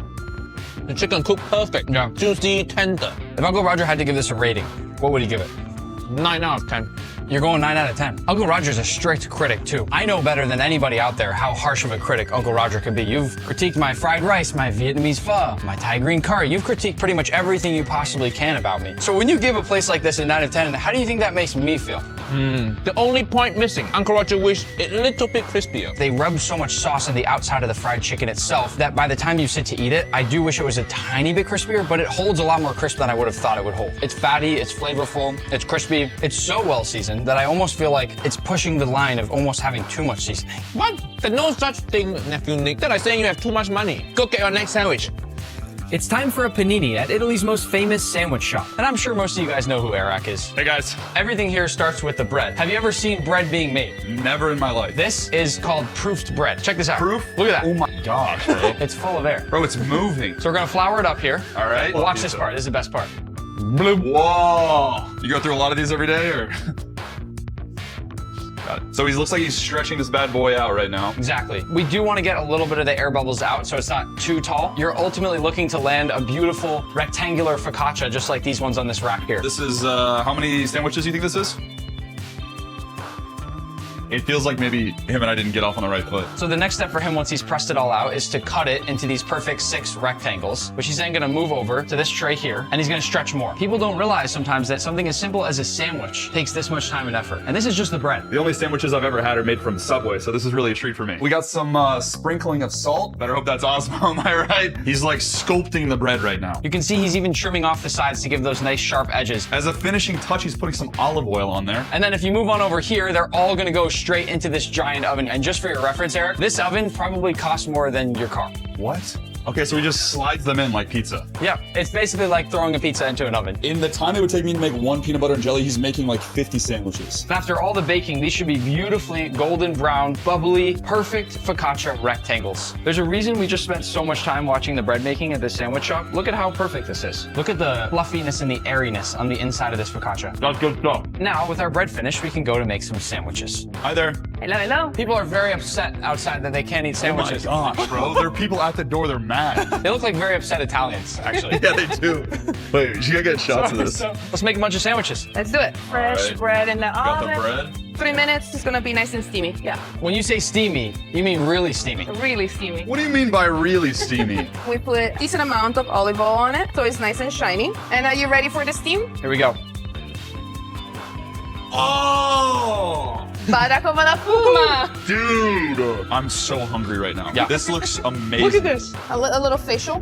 The chicken cooked perfect. Yeah. Juicy, tender. If Uncle Roger had to give this a rating, what would he give it? 9 out of 10. You're going 9 out of 10. Uncle Roger's a strict critic too. I know better than anybody out there how harsh of a critic Uncle Roger can be. You've critiqued my fried rice, my Vietnamese pho, my Thai green curry. You've critiqued pretty much everything you possibly can about me. So when you give a place like this a 9 out of 10, how do you think that makes me feel? The only point missing, Uncle Roger wished it a little bit crispier. They rub so much sauce on the outside of the fried chicken itself that by the time you sit to eat it, I do wish it was a tiny bit crispier, but it holds a lot more crisp than I would have thought it would hold. It's fatty, it's flavorful, it's crispy. It's so well seasoned that I almost feel like it's pushing the line of almost having too much seasoning. What? There's no such thing, Nephew Nick. That I saying you have too much money. Go get your next sandwich. It's time for a panini at Italy's most famous sandwich shop. And I'm sure most of you guys know who Eric is. Hey guys. Everything here starts with the bread. Have you ever seen bread being made? Never in my life. This is called proofed bread. Check this out. Proof? Look at that. Oh my gosh, bro. It's full of air. Bro, it's moving. So we're gonna flour it up here. All right. Watch this part. This is the best part. Bloop. Whoa. You go through a lot of these every day, or? Got it. So he looks like he's stretching this bad boy out right now. Exactly. We do want to get a little bit of the air bubbles out so it's not too tall. You're ultimately looking to land a beautiful rectangular focaccia just like these ones on this rack here. This is, how many sandwiches do you think this is? It feels like maybe him and I didn't get off on the right foot. So the next step for him once he's pressed it all out is to cut it into these perfect 6 rectangles, which he's then gonna move over to this tray here, and he's gonna stretch more. People don't realize sometimes that something as simple as a sandwich takes this much time and effort. And this is just the bread. The only sandwiches I've ever had are made from Subway, so this is really a treat for me. We got some sprinkling of salt. Better hope that's Osmo, am I right? He's like sculpting the bread right now. You can see he's even trimming off the sides to give those nice sharp edges. As a finishing touch, he's putting some olive oil on there. And then if you move on over here, they're all gonna go straight into this giant oven. And just for your reference, Eric, this oven probably costs more than your car. What? Okay, so he just slides them in like pizza. Yeah, it's basically like throwing a pizza into an oven. In the time it would take me to make 1 peanut butter and jelly, he's making like 50 sandwiches. After all the baking, these should be beautifully golden brown, bubbly, perfect focaccia rectangles. There's a reason we just spent so much time watching the bread making at this sandwich shop. Look at how perfect this is. Look at the fluffiness and the airiness on the inside of this focaccia. That's good stuff. Now, with our bread finished, we can go to make some sandwiches. Hi there. Hello, hello. People are very upset outside that they can't eat sandwiches. Oh my gosh, bro. There are people at the door, they're mad. They look like very upset Italians, actually. Yeah, they do. Wait, you gotta get shots of this. Let's make a bunch of sandwiches. Let's do it. Fresh right. bread in the Got oven. the bread. 3 minutes. It's gonna be nice and steamy. Yeah, When you say steamy, you mean really steamy. really steamy. What do you mean by really steamy? We put a decent amount of olive oil on it, so it's nice and shiny. And are you ready for the steam? Here we go. Oh! Para como la fuma. Dude! I'm so hungry right now. Yeah. This looks amazing. Look at this. A little facial.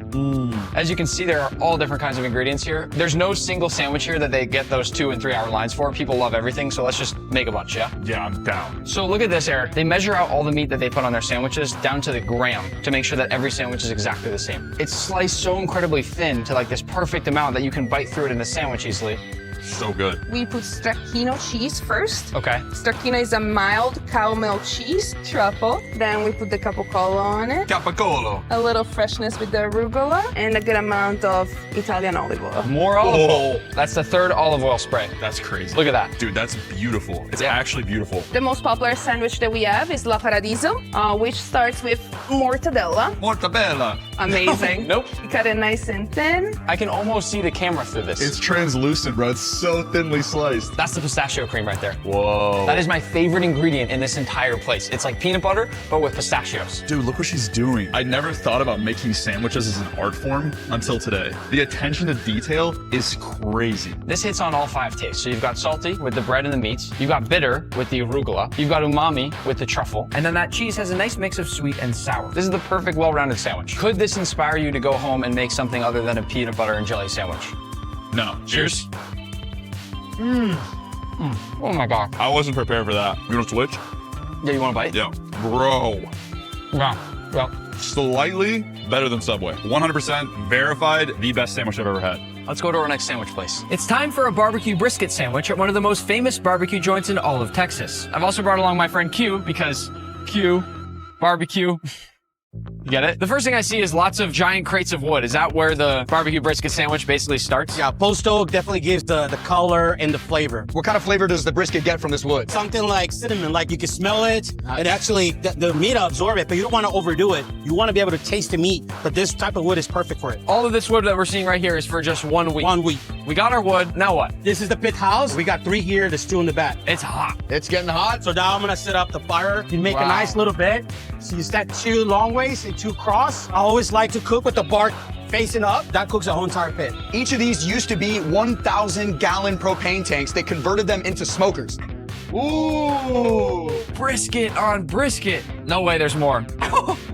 As you can see, there are all different kinds of ingredients here. There's no single sandwich here that they get those 2 and 3 hour lines for. People love everything, so let's just make a bunch, yeah? Yeah, I'm down. So look at this, Eric. They measure out all the meat that they put on their sandwiches down to the gram to make sure that every sandwich is exactly the same. It's sliced so incredibly thin to like this perfect amount that you can bite through it in the sandwich easily. So good. We put stracchino cheese first. Okay. Stracchino is a mild caramel cheese, truffle. Then we put the capocollo on it. Capicolo. A little freshness with the arugula and a good amount of Italian olive oil. More olive oil. That's the 3rd olive oil spray. That's crazy. Look at that. Dude, that's beautiful. It's actually beautiful. The most popular sandwich that we have is La Paradiso, which starts with mortadella. Mortadella. Amazing. Nope. You cut it nice and thin. I can almost see the camera through this. It's translucent, bro. It's so thinly sliced. That's the pistachio cream right there. Whoa. That is my favorite ingredient in this entire place. It's like peanut butter, but with pistachios. Dude, look what she's doing. I never thought about making sandwiches as an art form until today. The attention to detail is crazy. This hits on all 5 tastes. So you've got salty with the bread and the meats. You've got bitter with the arugula. You've got umami with the truffle. And then that cheese has a nice mix of sweet and sour. This is the perfect well-rounded sandwich. Could this this inspire you to go home and make something other than a peanut butter and jelly sandwich? No. Cheers. Oh my God. I wasn't prepared for that. You want to switch? Yeah, you want a bite? Yeah. Bro. Yeah. Slightly better than Subway. 100% verified the best sandwich I've ever had. Let's go to our next sandwich place. It's time for a barbecue brisket sandwich at one of the most famous barbecue joints in all of Texas. I've also brought along my friend Q because Q, barbecue. You get it? The first thing I see is lots of giant crates of wood. Is that where the barbecue brisket sandwich basically starts? Yeah, post oak definitely gives the color and the flavor. What kind of flavor does the brisket get from this wood? Something like cinnamon, like you can smell it. It actually, the meat will absorb it, but you don't want to overdo it. You want to be able to taste the meat, but this type of wood is perfect for it. All of this wood that we're seeing right here is for just 1 week. 1 week. We got our wood, now what? This is the pit house. We got 3 here, there's 2 in the back. It's hot. It's getting hot. So now I'm gonna set up the fire. You make a nice little bed. So you stack 2 long ways and 2 cross. I always like to cook with the bark facing up. That cooks the whole entire pit. Each of these used to be 1,000-gallon propane tanks. They converted them into smokers. Ooh, brisket on brisket. No way, there's more.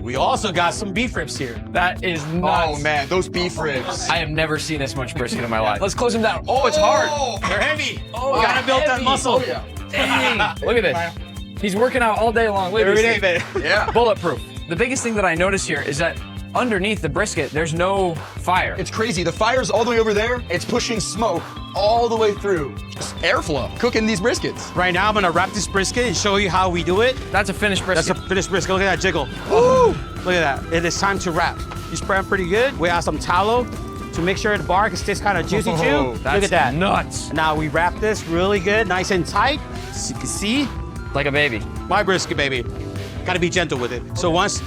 We also got some beef ribs here. That is nuts. Oh man, those beef ribs. I have never seen this much brisket in my life. Let's close them down. Oh, it's hard. They're heavy. Oh, we gotta build that muscle. Oh, yeah. Dang. Look at this. He's working out all day long. Look at Every this day, thing. man. Yeah. Bulletproof. The biggest thing that I notice here is that underneath the brisket, there's no fire. It's crazy. The fire's all the way over there. It's pushing smoke all the way through. Just airflow. Cooking these briskets. Right now, I'm gonna wrap this brisket and show you how we do it. That's a finished brisket. That's a finished brisket. Look at that jiggle. Woo! Look at that. It is time to wrap. You spread them pretty good. We add some tallow to make sure the bark stays kind of juicy too. Look at that. Nuts. Now we wrap this really good, nice and tight. So you can see. Like a baby. My brisket, baby. Gotta be gentle with it. So once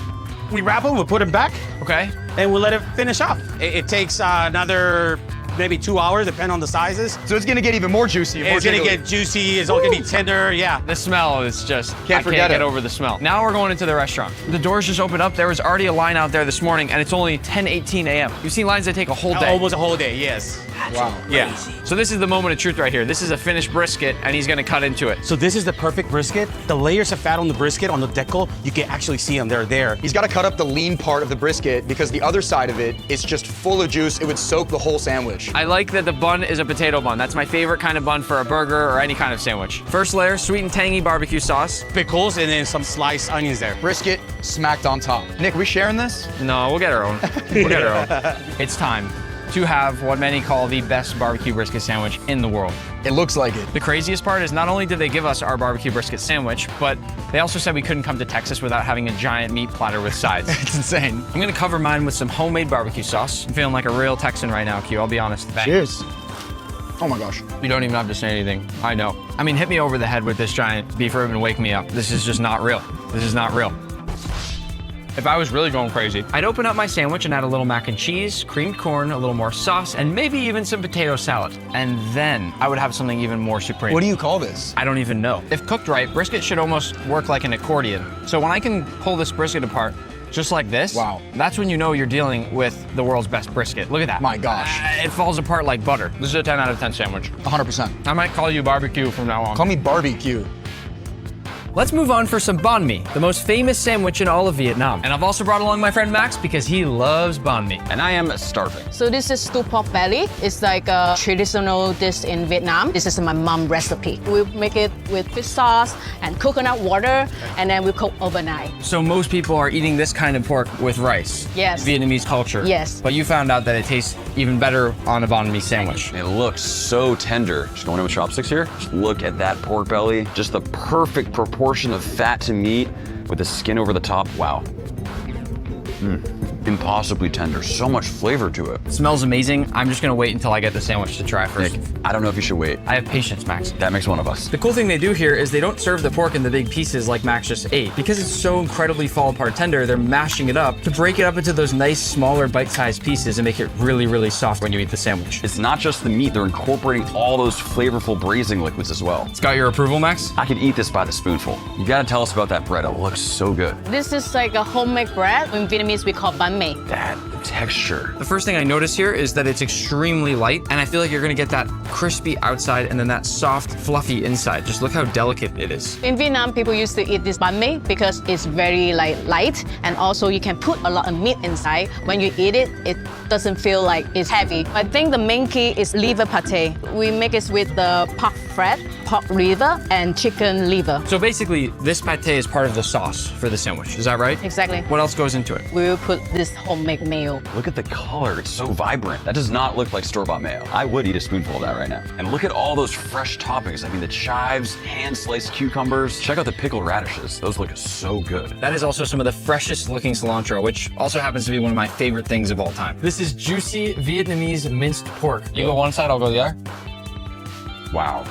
we wrap them, we'll put them back. Okay. And we'll let it finish off. It takes another maybe 2 hours, depending on the sizes. So it's gonna get even more juicy. It's gonna get juicy. It's all gonna be tender. Yeah. The smell is just, Can't forget get it. over the smell. Now we're going into the restaurant. The doors just opened up. There was already a line out there this morning, and it's only 10:18 a.m. You've seen lines that take a whole day. Almost a whole day, yes. Wow. Yeah. So this is the moment of truth right here. This is a finished brisket, and he's gonna cut into it. So this is the perfect brisket. The layers of fat on the brisket, on the decal, you can actually see them. They're there. He's got to cut up the lean part of the brisket because the other side of it is just full of juice. It would soak the whole sandwich. I like that the bun is a potato bun. That's my favorite kind of bun for a burger or any kind of sandwich. First layer, sweet and tangy barbecue sauce. Pickles and then some sliced onions there. Brisket smacked on top. Nick, we sharing this? No, we'll get our own. We'll get our own. It's time to have what many call the best barbecue brisket sandwich in the world. It looks like it. The craziest part is not only did they give us our barbecue brisket sandwich, but they also said we couldn't come to Texas without having a giant meat platter with sides. It's insane. I'm gonna cover mine with some homemade barbecue sauce. I'm feeling like a real Texan right now, Q, I'll be honest. Bang. Cheers. Oh my gosh. You don't even have to say anything. I know. I mean, hit me over the head with this giant beef rib and wake me up. This is just not real. This is not real. If I was really going crazy, I'd open up my sandwich and add a little mac and cheese, creamed corn, a little more sauce, and maybe even some potato salad. And then I would have something even more supreme. What do you call this? I don't even know. If cooked right, brisket should almost work like an accordion. So when I can pull this brisket apart, just like this, wow, that's when you know you're dealing with the world's best brisket. Look at that. My gosh. It falls apart like butter. This is a 10 out of 10 sandwich. 100%. I might call you barbecue from now on. Call me barbecue. Let's move on for some banh mi, the most famous sandwich in all of Vietnam. And I've also brought along my friend Max because he loves banh mi. And I am starving. So this is stew pork belly. It's like a traditional dish in Vietnam. This is my mom recipe. We make it with fish sauce and coconut water, and then we cook overnight. So most people are eating this kind of pork with rice. Yes. Vietnamese culture. Yes. But you found out that it tastes even better on a banh mi sandwich. It looks so tender. Just going in with chopsticks here. Just look at that pork belly. Just the perfect proportion of fat to meat with the skin over the top. Wow. Impossibly tender. So much flavor to it. It smells amazing. I'm just gonna wait until I get the sandwich to try first. Nick, I don't know if you should wait. I have patience, Max. That makes one of us. The cool thing they do here is they don't serve the pork in the big pieces like Max just ate. Because it's so incredibly fall apart tender, they're mashing it up to break it up into those nice, smaller, bite-sized pieces and make it really, really soft when you eat the sandwich. It's not just the meat, they're incorporating all those flavorful braising liquids as well. It's got your approval, Max? I could eat this by the spoonful. You gotta tell us about that bread. It looks so good. This is like a homemade bread. In Vietnamese, we call banh mi. That texture. The first thing I notice here is that it's extremely light, and I feel like you're gonna get that crispy outside and then that soft, fluffy inside. Just look how delicate it is. In Vietnam, people used to eat this banh mi because it's very light, and also you can put a lot of meat inside. When you eat it, it doesn't feel like it's heavy. I think the main key is liver pate. We make it with the pork fat, pork liver, and chicken liver. So basically, this pate is part of the sauce for the sandwich. Is that right? Exactly. What else goes into it? We will put this homemade mayo. Look at the color, it's so vibrant. That does not look like store-bought mayo. I would eat a spoonful of that right now. And look at all those fresh toppings. I mean, the chives, hand-sliced cucumbers. Check out the pickled radishes. Those look so good. That is also some of the freshest looking cilantro, which also happens to be one of my favorite things of all time. This is juicy Vietnamese minced pork. You go one side, I'll go the other. Wow.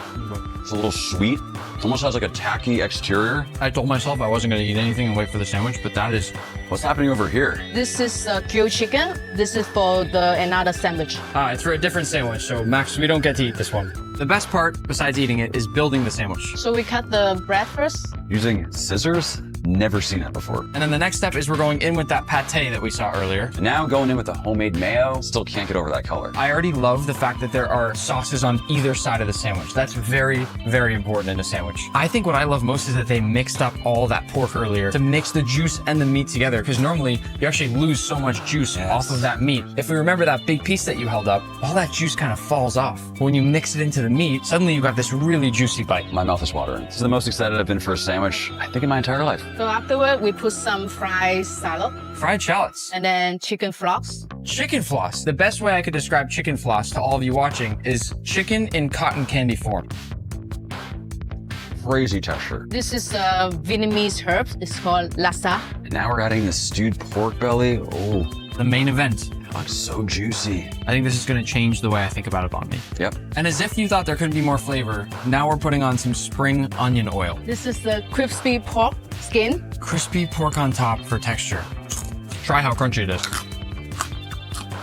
It's a little sweet. It almost has like a tacky exterior. I told myself I wasn't gonna eat anything and wait for the sandwich, but that is... What's happening over here? This is grilled chicken. This is for another sandwich. It's for a different sandwich, so Max, we don't get to eat this one. The best part, besides eating it, is building the sandwich. So we cut the bread first. Using scissors? Never seen that before. And then the next step is we're going in with that pate that we saw earlier. Now going in with the homemade mayo, still can't get over that color. I already love the fact that there are sauces on either side of the sandwich. That's very, very important in a sandwich. I think what I love most is that they mixed up all that pork earlier to mix the juice and the meat together, because normally you actually lose so much juice off of that meat. If we remember that big piece that you held up, all that juice kind of falls off. But when you mix it into the meat, suddenly you got this really juicy bite. My mouth is watering. This is the most excited I've been for a sandwich, I think, in my entire life. So afterward, we put some fried salad. Fried shallots. And then chicken floss. Chicken floss. The best way I could describe chicken floss to all of you watching is chicken in cotton candy form. Crazy texture. This is Vietnamese herb. It's called lasa. And now we're adding the stewed pork belly. Oh, the main event. It looks so juicy. I think this is gonna change the way I think about a banh mi. Yep. And as if you thought there couldn't be more flavor, now we're putting on some spring onion oil. This is the crispy pork skin. Crispy pork on top for texture. Try how crunchy it is.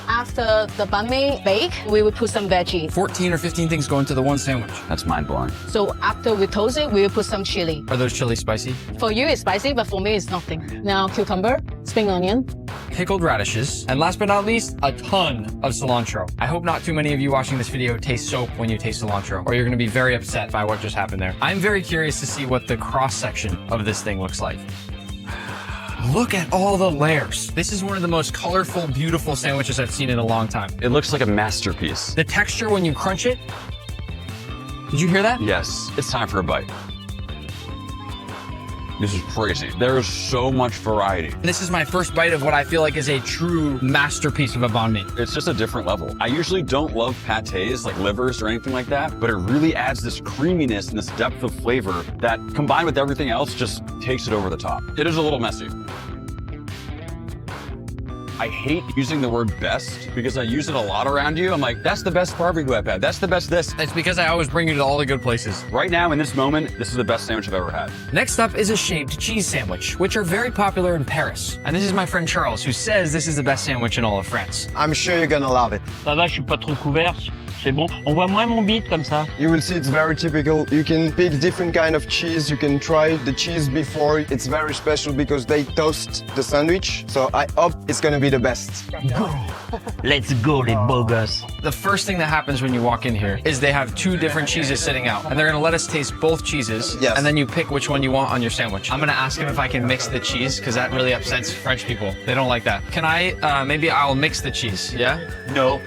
After the banh mi bake, we will put some veggies. 14 or 15 things go into the one sandwich. That's mind-blowing. So after we toast it, we will put some chili. Are those chili spicy? For you, it's spicy, but for me, it's nothing. Now, cucumber, spring onion, pickled radishes, and last but not least, a ton of cilantro. I hope not too many of you watching this video taste soap when you taste cilantro, or you're gonna be very upset by what just happened there. I'm very curious to see what the cross-section of this thing looks like. Look at all the layers. This is one of the most colorful, beautiful sandwiches I've seen in a long time. It looks like a masterpiece. The texture when you crunch it, did you hear that? Yes, it's time for a bite. This is crazy. There is so much variety. This is my first bite of what I feel like is a true masterpiece of a banh mi. It's just a different level. I usually don't love pâtés, like livers or anything like that, but it really adds this creaminess and this depth of flavor that, combined with everything else, just takes it over the top. It is a little messy. I hate using the word best because I use it a lot around you. I'm like, that's the best barbecue I've had. That's the best this. It's because I always bring you to all the good places. Right now, in this moment, this is the best sandwich I've ever had. Next up is a shaved cheese sandwich, which are very popular in Paris. And this is my friend Charles, who says this is the best sandwich in all of France. I'm sure you're gonna love it. Ça va, je suis pas trop couvert. C'est bon. On voit moins mon bide comme ça. You will see it's very typical. You can pick different kind of cheese. You can try the cheese before. It's very special because they toast the sandwich. So I hope it's gonna be the best. Let's go, les beaux gosses. The first thing that happens when you walk in here is they have two different cheeses sitting out, and they're gonna let us taste both cheeses, and then you pick which one you want on your sandwich. I'm gonna ask him if I can mix the cheese, because that really upsets French people. They don't like that. Can I, maybe I'll mix the cheese, yeah? No.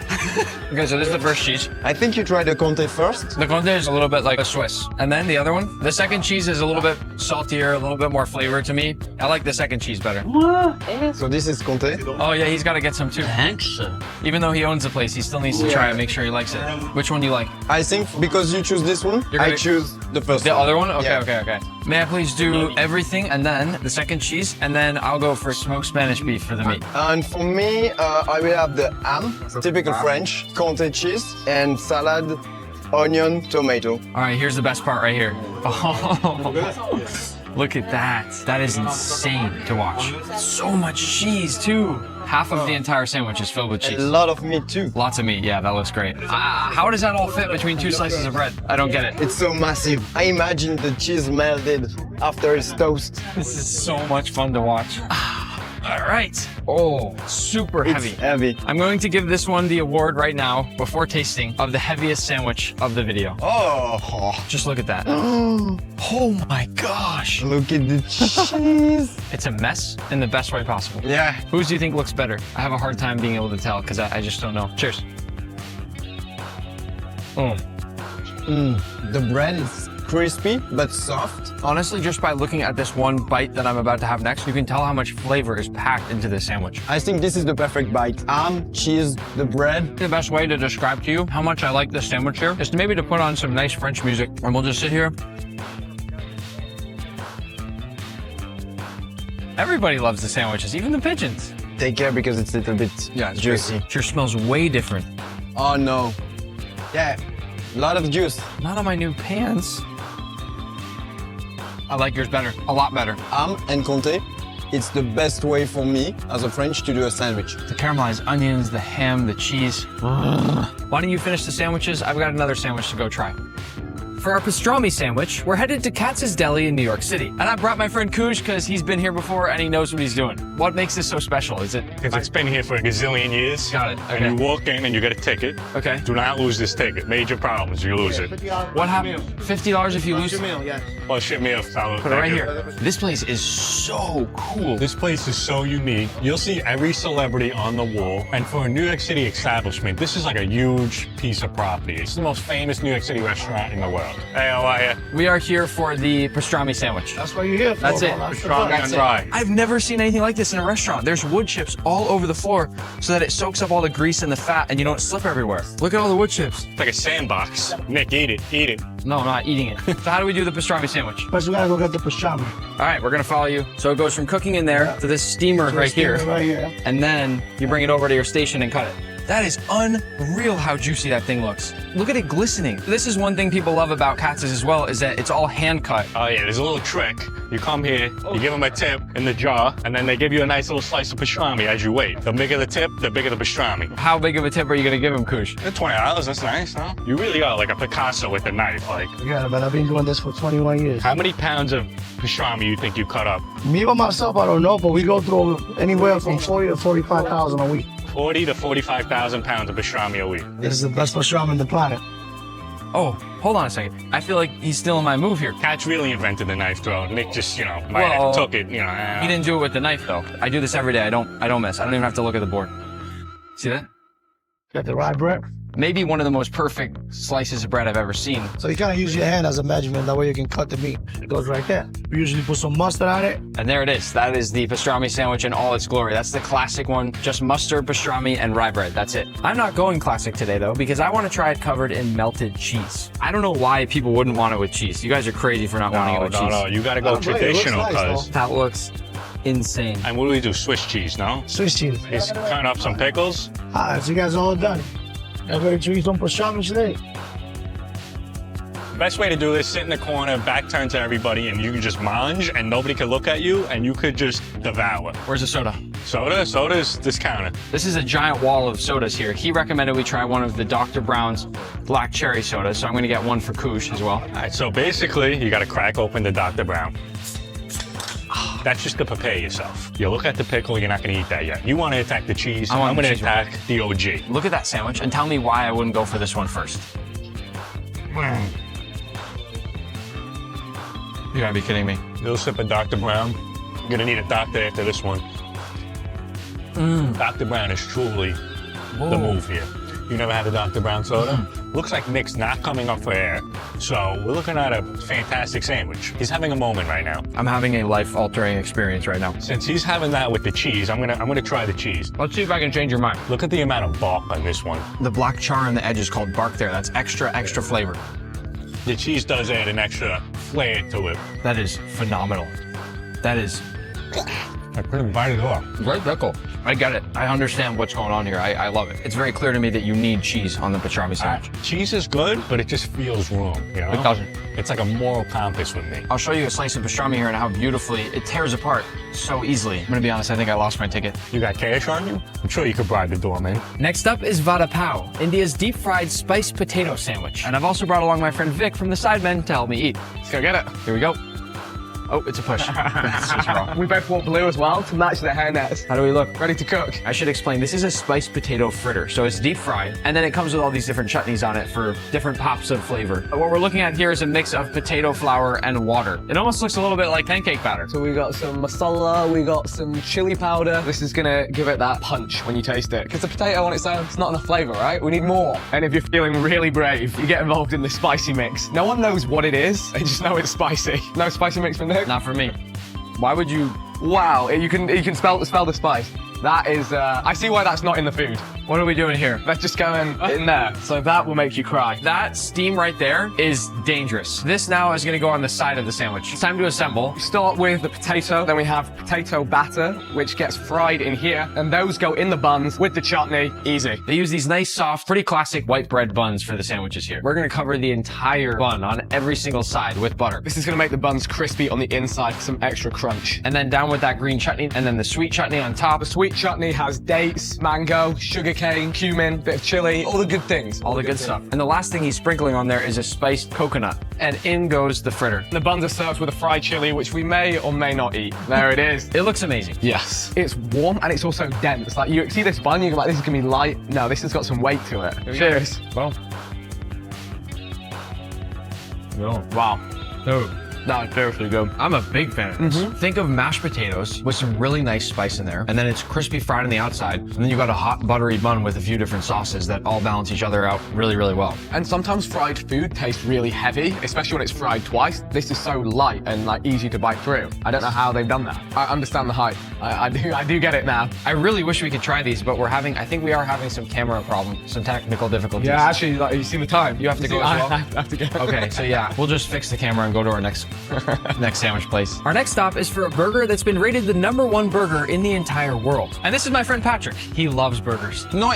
Okay, so this is the first cheese. I think you try the Comté first. The Comté is a little bit like a Swiss. And then the other one, the second cheese is a little bit saltier, a little bit more flavor to me. I like the second cheese better. So this is Comté. Oh yeah, he's gotta get some too. Thanks. Even though he owns the place, he still needs to try it, make sure he likes it. Which one do you like? I think because you choose this one, I choose the first one. The other one? Okay, Yeah. okay. May I please do everything and then the second cheese, and then I'll go for smoked Spanish beef for the meat. And for me, I will have the ham, typical French, Comté cheese, and salad, onion, tomato. All right, here's the best part right here. Oh, look at that. That is insane to watch. So much cheese too. Half of the entire sandwich is filled with cheese. A lot of meat too. Lots of meat, yeah, that looks great. How does that all fit between two slices of bread? I don't get it. It's so massive. I imagine the cheese melted after it's toast. This is so much fun to watch. All right. Oh, super heavy. Heavy. I'm going to give this one the award right now, before tasting, of the heaviest sandwich of the video. Oh. Just look at that. Oh my gosh. Look at the cheese. It's a mess in the best way possible. Yeah. Whose do you think looks better? I have a hard time being able to tell because I just don't know. Cheers. The bread is crispy but soft. Honestly, just by looking at this one bite that I'm about to have next, you can tell how much flavor is packed into this sandwich. I think this is the perfect bite. Ham, cheese, the bread. The best way to describe to you how much I like this sandwich here is maybe to put on some nice French music, and we'll just sit here. Everybody loves the sandwiches, even the pigeons. Take care because it's a little bit juicy. It sure smells way different. Oh no. Yeah, a lot of juice. Not on my new pants. I like yours better, a lot better. Ham and Comté, it's the best way for me as a French to do a sandwich. The caramelized onions, the ham, the cheese. Why don't you finish the sandwiches? I've got another sandwich to go try. For our pastrami sandwich, we're headed to Katz's Deli in New York City. And I brought my friend Kuj because he's been here before and he knows what he's doing. What makes this so special? Is it? Because it's been here for a gazillion years. Got it. Okay. And you walk in and you get a ticket. Okay. Do not lose this ticket. Major problems, you lose it. What happened? $50 if you lose? Well, ship me a fellow. Put it right here. This place is so cool. This place is so unique. You'll see every celebrity on the wall. And for a New York City establishment, this is like a huge piece of property. It's the most famous New York City restaurant in the world. Hey, how are you? We are here for the pastrami sandwich. That's what you're here for. That's it. Pastrami That's on rye. I've never seen anything like this in a restaurant. There's wood chips all over the floor so that it soaks up all the grease and the fat and you don't slip everywhere. Look at all the wood chips. It's like a sandbox. Nick, eat it. Eat it. No, I'm not eating it. So how do we do the pastrami sandwich? First, we gotta go get the pastrami. All right, we're gonna follow you. So it goes from cooking in there to this steamer right here. Right here. And then you bring it over to your station and cut it. That is unreal how juicy that thing looks. Look at it glistening. This is one thing people love about Katz's as well, is that it's all hand cut. Oh yeah, there's a little trick. You come here, you give them a tip in the jar, and then they give you a nice little slice of pastrami as you wait. The bigger the tip, the bigger the pastrami. How big of a tip are you gonna give him, Kuj? $20, that's nice, huh? You really are like a Picasso with a knife, like. Yeah, but I've been doing this for 21 years. How many pounds of pastrami you think you cut up? Me by myself, I don't know, but we go through anywhere from 40 to 45,000 a week. 40 to 45,000 pounds of pastrami a week. This is the best pastrami on the planet. Oh, hold on a second. I feel like he's still in my move here. Katz really invented the knife throw. Nick just, might have took it, He didn't do it with the knife though. I do this every day. I don't miss. I don't even have to look at the board. See that? Got the rye bread. Maybe one of the most perfect slices of bread I've ever seen. So you kind of use your hand as a measurement. That way you can cut the meat. It goes right there. We usually put some mustard on it. And there it is. That is the pastrami sandwich in all its glory. That's the classic one. Just mustard, pastrami, and rye bread. That's it. I'm not going classic today though, because I want to try it covered in melted cheese. I don't know why people wouldn't want it with cheese. You guys are crazy for not wanting it with cheese. No, you gotta go traditional, cuz. That looks insane. And what do we do? Swiss cheese, no? Swiss cheese. Just cut up some pickles. Alright, so you guys are all done. I'm ready to eat some pastrami today. Best way to do this, sit in the corner, back turned to everybody, and you can just mange, and nobody can look at you, and you could just devour. Where's the soda? Soda's this counter. This is a giant wall of sodas here. He recommended we try one of the Dr. Brown's black cherry sodas, so I'm gonna get one for Kuj as well. All right, so basically, you gotta crack open the Dr. Brown. That's just to prepare yourself. You look at the pickle, you're not gonna eat that yet. You wanna attack the cheese, I'm gonna attack the OG. Look at that sandwich and tell me why I wouldn't go for this one first. You gotta be kidding me. Little sip of Dr. Brown. You're gonna need a doctor after this one. Dr. Brown is truly the move here. You never had a Dr. Brown soda? Looks like Nick's not coming up for air, so we're looking at a fantastic sandwich. He's having a moment right now. I'm having a life-altering experience right now. Since he's having that with the cheese, I'm gonna try the cheese. Let's see if I can change your mind. Look at the amount of bark on this one. The black char on the edge is called bark there. That's extra flavor. The cheese does add an extra flair to it. That is phenomenal. That is... I couldn't bite it off. Great pickle. I get it. I understand what's going on here. I love it. It's very clear to me that you need cheese on the pastrami sandwich. Cheese is good, but it just feels wrong, you know? It doesn't. It's like a moral compass with me. I'll show you a slice of pastrami here and how beautifully it tears apart so easily. I'm gonna be honest, I think I lost my ticket. You got cash on you? I'm sure you could bribe the doorman. Next up is Vada Pav, India's deep-fried spiced potato sandwich. And I've also brought along my friend Vic from the Sidemen to help me eat. Let's go get it. Here we go. Oh, it's a push. That's what's wrong. We both wore blue as well to match the hairnets. How do we look? Ready to cook. I should explain, this is a spiced potato fritter. So it's deep fried, and then it comes with all these different chutneys on it for different pops of flavor. What we're looking at here is a mix of potato flour and water. It almost looks a little bit like pancake batter. So we got some masala, we got some chili powder. This is gonna give it that punch when you taste it. Because the potato on its own, it's not enough flavor, right? We need more. And if you're feeling really brave, you get involved in the spicy mix. No one knows what it is, they just know it's spicy. No spicy mix for Nick? Not for me. Why would you? Wow, you can spell the spice. That is, I see why that's not in the food. What are we doing here? That's just going in there. So that will make you cry. That steam right there is dangerous. This now is gonna go on the side of the sandwich. It's time to assemble. We start with the potato, then we have potato batter, which gets fried in here, and those go in the buns with the chutney. Easy. They use these nice, soft, pretty classic white bread buns for the sandwiches here. We're gonna cover the entire bun on every single side with butter. This is gonna make the buns crispy on the inside for some extra crunch. And then down with that green chutney, and then the sweet chutney on top. The sweet chutney has dates, mango, sugarcane, cumin, bit of chili, all the good things. All the good stuff. And the last thing he's sprinkling on there is a spiced coconut. And in goes the fritter. The buns are served with a fried chili, which we may or may not eat. There it is. It looks amazing. Yes. It's warm and it's also dense. Like, you see this bun, you're like, this is gonna be light. No, this has got some weight to it. Cheers. Well. No. Wow. No. That's seriously good. I'm a big fan of this. Think of mashed potatoes with some really nice spice in there, and then it's crispy fried on the outside, and then you've got a hot buttery bun with a few different sauces that all balance each other out really, really well. And sometimes fried food tastes really heavy, especially when it's fried twice. This is so light and like easy to bite through. I don't know how they've done that. I understand the hype. I do get it now. I really wish we could try these, but I think we are having some camera problems, some technical difficulties. Yeah, actually, like, you see the time. You have to go as well? I have to go. Okay, so yeah, we'll just fix the camera and go to our next sandwich place. Our next stop is for a burger that's been rated the #1 burger in the entire world. And this is my friend Patrick. He loves burgers. No,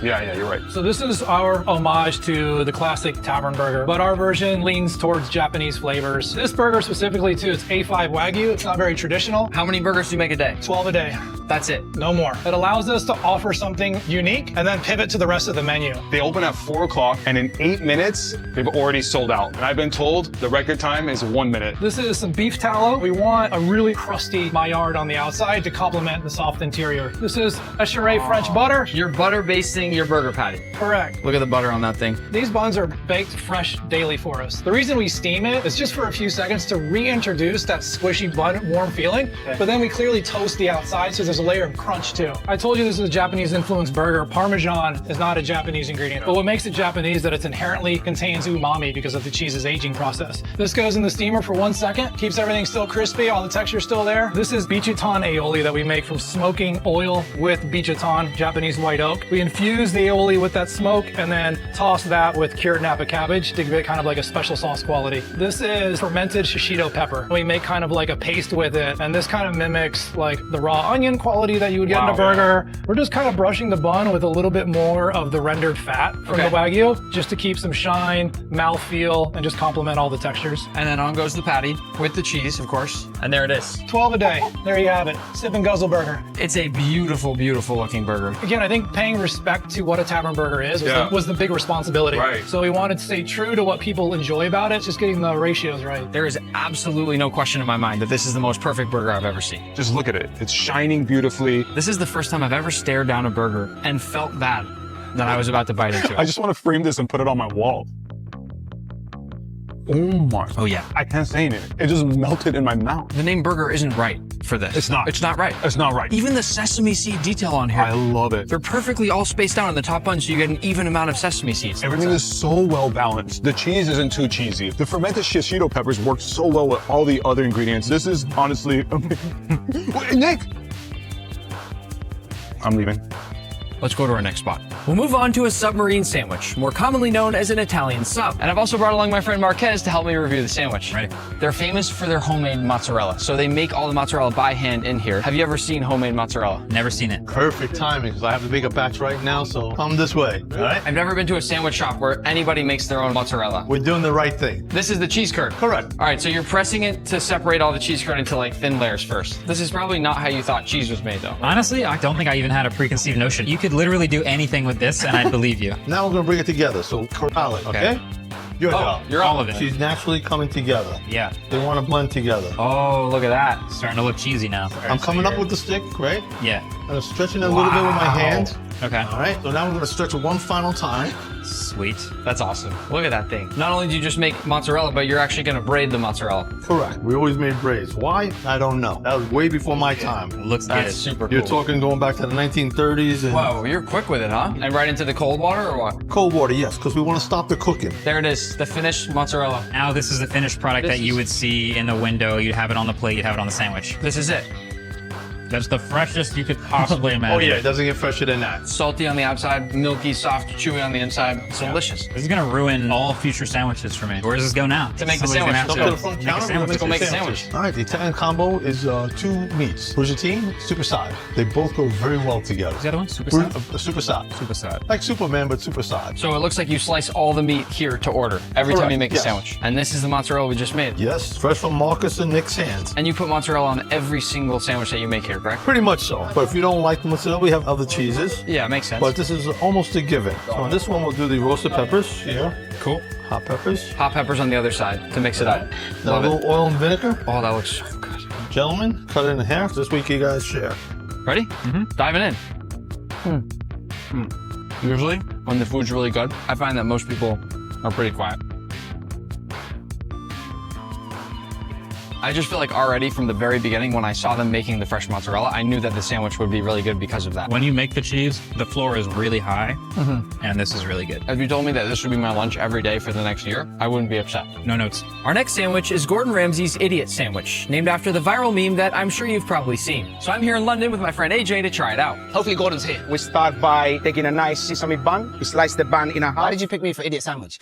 Yeah, you're right. So this is our homage to the classic tavern burger, but our version leans towards Japanese flavors. This burger specifically too, it's A5 Wagyu. It's not very traditional. How many burgers do you make a day? 12 a day. That's it? No more. It allows us to offer something unique and then pivot to the rest of the menu. They open at 4 o'clock and in 8 minutes, they've already sold out. And I've been told the record time is 1 minute. This is some beef tallow. We want a really crusty Maillard on the outside to complement the soft interior. This is Echaret French butter. You're butter basting your burger patty. Correct. Look at the butter on that thing. These buns are baked fresh daily for us. The reason we steam it is just for a few seconds to reintroduce that squishy bun warm feeling, but then we clearly toast the outside so there's a layer of crunch too. I told you this is a Japanese influenced burger. Parmesan is not a Japanese ingredient, but what makes it Japanese is that it inherently contains umami because of the cheese's aging process. This goes in the steamer for 1 second, keeps everything still crispy, all the texture's still there. This is bichutan aioli that we make from smoking oil with bichutan, Japanese white oak. We infuse the aioli with that smoke and then toss that with cured Napa cabbage to give it kind of like a special sauce quality. This is fermented shishito pepper. We make kind of like a paste with it, and this kind of mimics like the raw onion quality that you would get in a burger. We're just kind of brushing the bun with a little bit more of the rendered fat from the Wagyu, just to keep some shine, mouthfeel, and just complement all the textures. And then on goes the patty with the cheese, of course. And there it is. 12 a day. There you have it. Sip and guzzle burger. It's a beautiful, beautiful looking burger. Again, I think paying respect to what a tavern burger is was the big responsibility. Right. So we wanted to stay true to what people enjoy about it, just getting the ratios right. There is absolutely no question in my mind that this is the most perfect burger I've ever seen. Just look at it. It's shining beautifully. This is the first time I've ever stared down a burger and felt bad that I was about to bite into it. I just want to frame this and put it on my wall. Oh my. Oh yeah. I can't say anything. It just melted in my mouth. The name burger isn't right for this. It's not. It's not right. It's not right. Even the sesame seed detail on here. I love it. They're perfectly all spaced out on the top bun so you get an even amount of sesame seeds. Everything is so well balanced. The cheese isn't too cheesy. The fermented shishito peppers work so well with all the other ingredients. This is honestly amazing. Wait, Nick! I'm leaving. Let's go to our next spot. We'll move on to a submarine sandwich, more commonly known as an Italian sub. And I've also brought along my friend Marquez to help me review the sandwich. Ready? They're famous for their homemade mozzarella. So they make all the mozzarella by hand in here. Have you ever seen homemade mozzarella? Never seen it. Perfect timing, because I have to make a batch right now, so come this way, all right? I've never been to a sandwich shop where anybody makes their own mozzarella. We're doing the right thing. This is the cheese curd. Correct. All right, so you're pressing it to separate all the cheese curd into like thin layers first. This is probably not how you thought cheese was made though. Honestly, I don't think I even had a preconceived notion. You could literally do anything with this and I'd believe you. Now we're gonna bring it together, so corral it, okay? Your Oh, job. you're all of it. She's naturally coming together. Yeah. They want to blend together. Oh, look at that. Starting to look cheesy now. I'm coming up with the stick, right? Yeah. I'm stretching it a little bit with my hand. Okay. All right. So now we're gonna stretch it one final time. Sweet. That's awesome. Look at that thing. Not only do you just make mozzarella, but you're actually going to braid the mozzarella. Correct. We always made braids. Why? I don't know. That was way before my time. It looks That's super cool. You're talking going back to the 1930s. And Whoa, you're quick with it, huh? And right into the cold water or what? Cold water, yes, because we want to stop the cooking. There it is, the finished mozzarella. Now this is the finished product that you would see in the window. You'd have it on the plate. You'd have it on the sandwich. This is it. That's the freshest you could possibly imagine. Oh yeah, it doesn't get fresher than that. Salty on the outside, milky, soft, chewy on the inside. It's delicious. This is gonna ruin all future sandwiches for me. Where does this go now? To make the Somebody's sandwich. gonna have Up to the front make a counter, sandwich. let's go make a sandwich. All right, the Italian combo is 2 meats. Brigantine, super side. They both go very well together. Is the other one super Bru- side? Super side. Super side. Like Superman, but super side. So it looks like you slice all the meat here to order every time you make a yes. sandwich. And this is the mozzarella we just made. Yes, fresh from Marcus and Nick's hands. And you put mozzarella on every single sandwich that you make here, correct? Pretty much so. But if you don't like the mozzarella, we have other cheeses. Yeah, it makes sense. But this is almost a given. So on this one, we'll do the roasted peppers here. Cool. Hot peppers. Hot peppers on the other side to mix it up. Then a Love little it. oil and vinegar. Oh, that looks so good. Gentlemen, cut it in half. This week you guys share. Ready? Mm-hmm. Diving in. Usually, when the food's really good, I find that most people are pretty quiet. I just feel like already from the very beginning, when I saw them making the fresh mozzarella, I knew that the sandwich would be really good because of that. When you make the cheese, the floor is really high, and this is really good. If you told me that this would be my lunch every day for the next year, I wouldn't be upset. No notes. Our next sandwich is Gordon Ramsay's Idiot Sandwich, named after the viral meme that I'm sure you've probably seen. So I'm here in London with my friend AJ to try it out. Hopefully Gordon's here. We start by taking a nice sesame bun. We slice the bun in a half. Why did you pick me for idiot sandwich?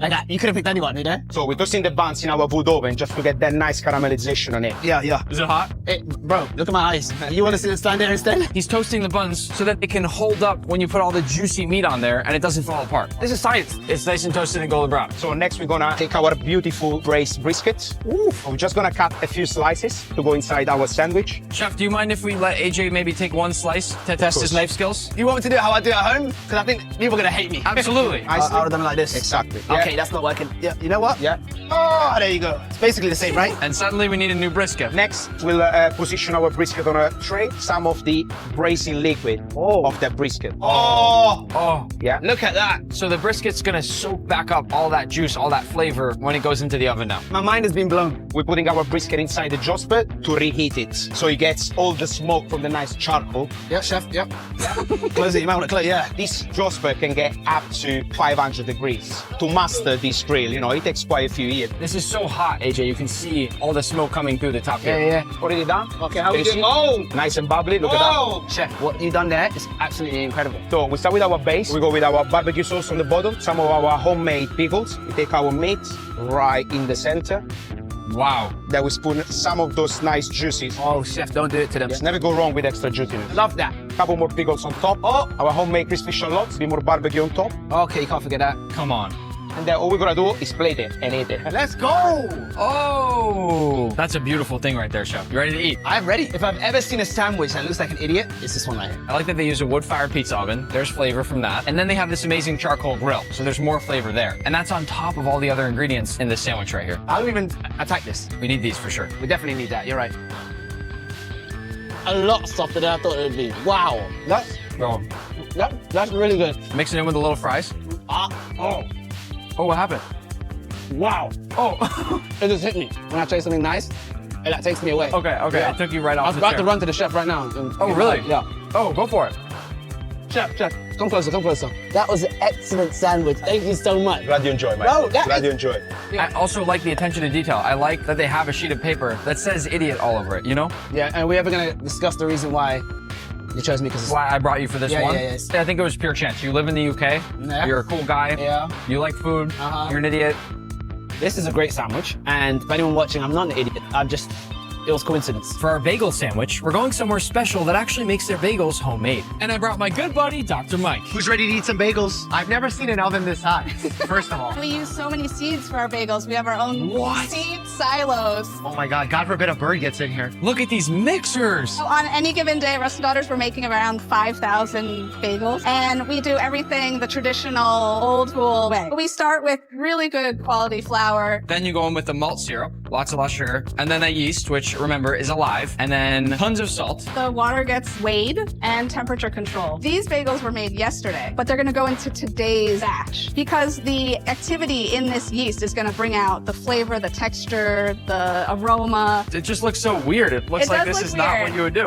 Like that. You could have picked anyone, you know? So we're toasting the buns in our wood oven just to get that nice caramelization on it. Yeah, yeah. Is it hot? Bro, look at my eyes. You want to sit and stand there instead? He's toasting the buns so that they can hold up when you put all the juicy meat on there and it doesn't fall apart. This is science. It's nice and toasted and golden brown. So next we're gonna take our beautiful braised brisket. We're just gonna cut a few slices to go inside our sandwich. Chef, do you mind if we let AJ maybe take one slice to test his knife skills? You want me to do it how I do it at home? Because I think people are going to hate me. Absolutely. I would have done it like this. Exactly. Okay, that's not working. Yeah, you know what? Yeah. Oh, there you go. It's basically the same, right? And suddenly we need a new brisket. Next, we'll position our brisket on a tray. Some of the braising liquid of the brisket. Oh. Yeah. Look at that. So the brisket's gonna soak back up all that juice, all that flavor when it goes into the oven now. My mind has been blown. We're putting our brisket inside the Josper to reheat it. So it gets all the smoke from the nice charcoal. Yeah, chef, yep. Close it, you might want to close, yeah. This Josper can get up to 500 degrees. To master this grill, you know, it takes quite a few years. This is so hot, AJ. You can see all the smoke coming through the top here. Yeah. Already done? Okay, how we Can you doing? see? Nice and bubbly, look at that. Chef, what you done there is absolutely incredible. So we start with our base. We go with our barbecue sauce on the bottom, some of our homemade pickles. We take our meat right in the center. Wow. Then we spoon some of those nice juices. Oh, chef, don't do it to them. Just never go wrong with extra juiciness. Love that. Couple more pickles on top. Oh. Our homemade crispy shallots, a bit more barbecue on top. Okay, you can't forget that. Come on. And then all we're gonna do is plate it and eat it. Let's go! Oh! That's a beautiful thing right there, Chef. You ready to eat? I'm ready. If I've ever seen a sandwich that looks like an idiot, it's this one right here. I like that they use a wood-fired pizza oven. There's flavor from that. And then they have this amazing charcoal grill, so there's more flavor there. And that's on top of all the other ingredients in this sandwich right here. How do we even attack this? We need these for sure. We definitely need that, you're right. A lot softer than I thought it would be. Wow. That's really good. Mix it in with the little fries. Oh, what happened? Wow. Oh. It just hit me. When I try something nice, it like, takes me away. Okay. Yeah. It took you right off I was the about chair. to run to the chef right now. Oh, really? Yeah. Oh, go for it. Chef, come closer, come closer. That was an excellent sandwich. Thank you so much. Glad you enjoy, man. No, Glad you enjoy. I also like the attention to detail. I like that they have a sheet of paper that says idiot all over it, you know? Yeah, and we're ever gonna discuss the reason why you chose me because Why I brought you for this one? Yeah. I think it was pure chance. You live in the UK. Yeah. You're a cool guy. Yeah. You like food. You're an idiot. This is a great sandwich, and for anyone watching, I'm not an idiot. It was coincidence. For our bagel sandwich, we're going somewhere special that actually makes their bagels homemade. And I brought my good buddy, Dr. Mike. Who's ready to eat some bagels? I've never seen an oven this high, first of all. We use so many seeds for our bagels. We have our own seeds. silos. Oh my God, God forbid a bird gets in here. Look at these mixers. So on any given day, Rusty Daughters, we're making around 5,000 bagels. And we do everything the traditional old school way. We start with really good quality flour. Then you go in with the malt syrup, lots of sugar, and then that yeast, which remember is alive, and then tons of salt. The water gets weighed and temperature controlled. These bagels were made yesterday, but they're gonna go into today's batch because the activity in this yeast is gonna bring out the flavor, the texture, the aroma. It just looks so weird. It looks like this is not what you would do.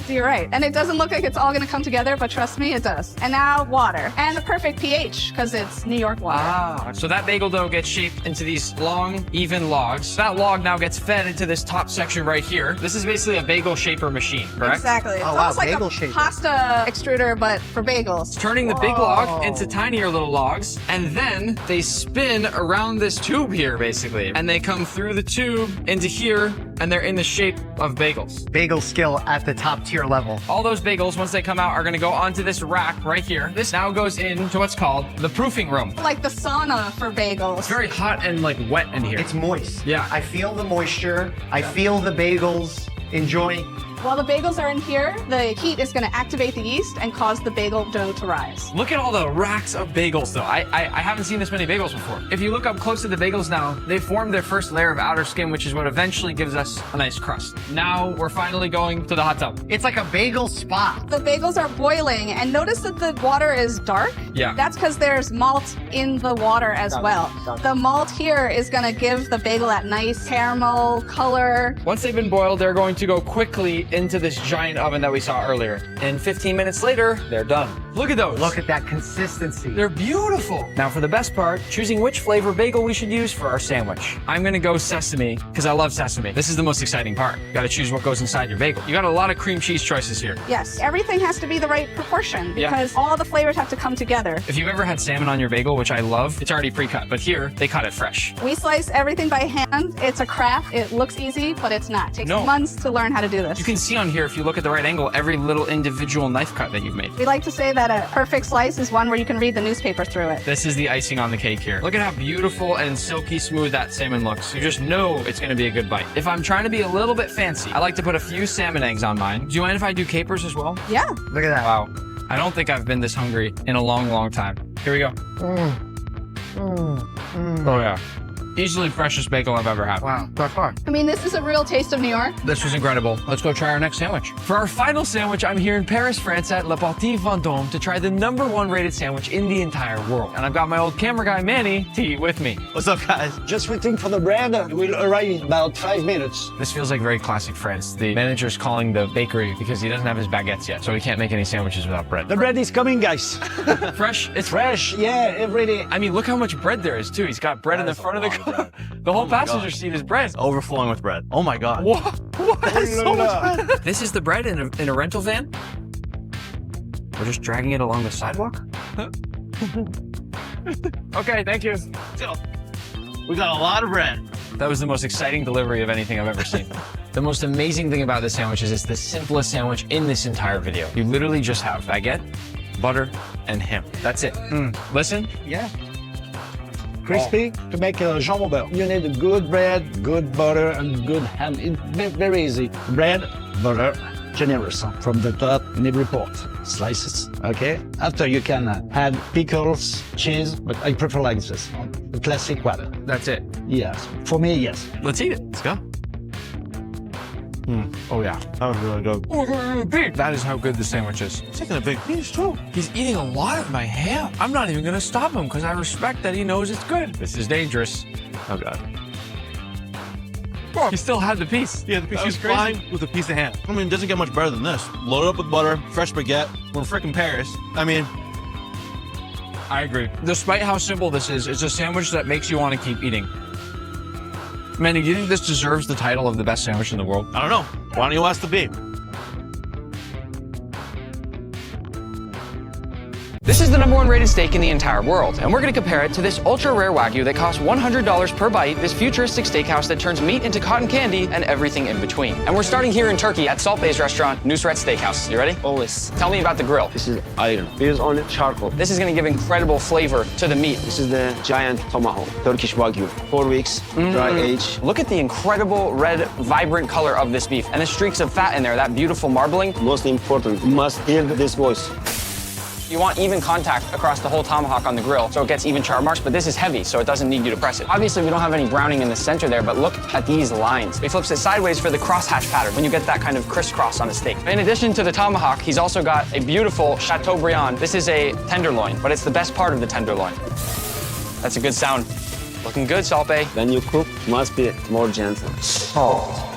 You're right. And it doesn't look like it's all gonna come together, but trust me, it does. And now water. And the perfect pH, because it's New York water. Ah, so that bagel dough gets shaped into these long, even logs. That log now gets fed into this top section right here. This is basically a bagel shaper machine, correct? Exactly. It's almost like a pasta extruder, but for bagels. Turning the big log into tinier little logs, and then they spin around this tube here, basically. And they come through the tube into here, and they're in the shape of bagels. Bagel skill at the top tier level. All those bagels, once they come out, are gonna go onto this rack right here. This now goes into what's called the proofing room. Like the sauna for bagels. It's very hot and like wet in here. It's moist. Yeah. I feel the moisture. I feel the bagels enjoying. While the bagels are in here, the heat is going to activate the yeast and cause the bagel dough to rise. Look at all the racks of bagels, though. I haven't seen this many bagels before. If you look up close to the bagels now, they formed their first layer of outer skin, which is what eventually gives us a nice crust. Now we're finally going to the hot tub. It's like a bagel spa. The bagels are boiling, and notice that the water is dark. Yeah. That's because there's malt in the water as well. The malt here is going to give the bagel that nice caramel color. Once they've been boiled, they're going to go quickly into this giant oven that we saw earlier. And 15 minutes later, they're done. Look at those. Look at that consistency. They're beautiful. Now for the best part, choosing which flavor bagel we should use for our sandwich. I'm gonna go sesame, because I love sesame. This is the most exciting part. You gotta choose what goes inside your bagel. You got a lot of cream cheese choices here. Yes, everything has to be the right proportion because all the flavors have to come together. If you've ever had salmon on your bagel, which I love, it's already pre-cut, but here, they cut it fresh. We slice everything by hand. It's a craft. It looks easy, but it's not. It takes months to learn how to do this. You can see on here, if you look at the right angle, every little individual knife cut that you've made. We like to say that a perfect slice is one where you can read the newspaper through it. This is the icing on the cake here. Look at how beautiful and silky smooth that salmon looks. You just know it's gonna be a good bite. If I'm trying to be a little bit fancy, I like to put a few salmon eggs on mine. Do you mind if I do capers as well? Yeah. Look at that. Wow. I don't think I've been this hungry in a long, long time. Here we go. Oh yeah. Easily freshest bagel I've ever had. Wow, by far. I mean, this is a real taste of New York. This was incredible. Let's go try our next sandwich. For our final sandwich, I'm here in Paris, France at Le Petit Vendôme to try the #1 rated sandwich in the entire world. And I've got my old camera guy, Manny, to eat with me. What's up, guys? Just waiting for the bread. It will arrive in about 5 minutes. This feels like very classic France. The manager's calling the bakery because he doesn't have his baguettes yet, so he can't make any sandwiches without bread. The bread is coming, guys. Fresh? It's fresh, yeah, every day. I mean, look how much bread there is, too. He's got bread in the front of the car. The whole passenger seat is bread. Overflowing with bread. Oh my God. What? So much bread. This is the bread in a rental van? We're just dragging it along the sidewalk? Okay, thank you. We got a lot of bread. That was the most exciting delivery of anything I've ever seen. The most amazing thing about this sandwich is it's the simplest sandwich in this entire video. You literally just have baguette, butter, and ham. That's it. Listen. Yeah. Crispy to make a jambon beurre. You need good bread, good butter, and good ham. It's very easy. Bread, butter, generous from the top in every pot. Slices, okay? After you can add pickles, cheese, but I prefer like this. The classic one. That's it. Yes. For me, yes. Let's eat it. Let's go. Oh yeah. That was really good. That is how good the sandwich is. Taking a big piece too. He's eating a lot of my ham. I'm not even gonna stop him because I respect that he knows it's good. This is dangerous. Oh God. He still had the piece. Yeah, the piece. That was He's crazy. flying with a piece of ham. I mean, it doesn't get much better than this. Load it up with butter, fresh baguette. We're in frickin' Paris. I mean, I agree. Despite how simple this is, it's a sandwich that makes you want to keep eating. Manny, do you think this deserves the title of the best sandwich in the world? I don't know. Why don't you ask the bee? This is is the #1 rated steak in the entire world, and we're going to compare it to this ultra-rare Wagyu that costs $100 per bite, this futuristic steakhouse that turns meat into cotton candy and everything in between. And we're starting here in Turkey at Salt Bay's restaurant, Nusret Steakhouse. You ready? Always. Tell me about the grill. This is iron. We use only charcoal. This is going to give incredible flavor to the meat. This is the giant tomahawk, Turkish Wagyu. 4 weeks, dry age. Look at the incredible red, vibrant color of this beef and the streaks of fat in there, that beautiful marbling. Most important, you must hear this voice. You want even contact across the whole tomahawk on the grill so it gets even char marks, but this is heavy, so it doesn't need you to press it. Obviously, we don't have any browning in the center there, but look at these lines. He flips it sideways for the crosshatch pattern when you get that kind of crisscross on a steak. In addition to the tomahawk, he's also got a beautiful Chateaubriand. This is a tenderloin, but it's the best part of the tenderloin. That's a good sound. Looking good, Salt Bae. When you cook, must be more gentle. Salt.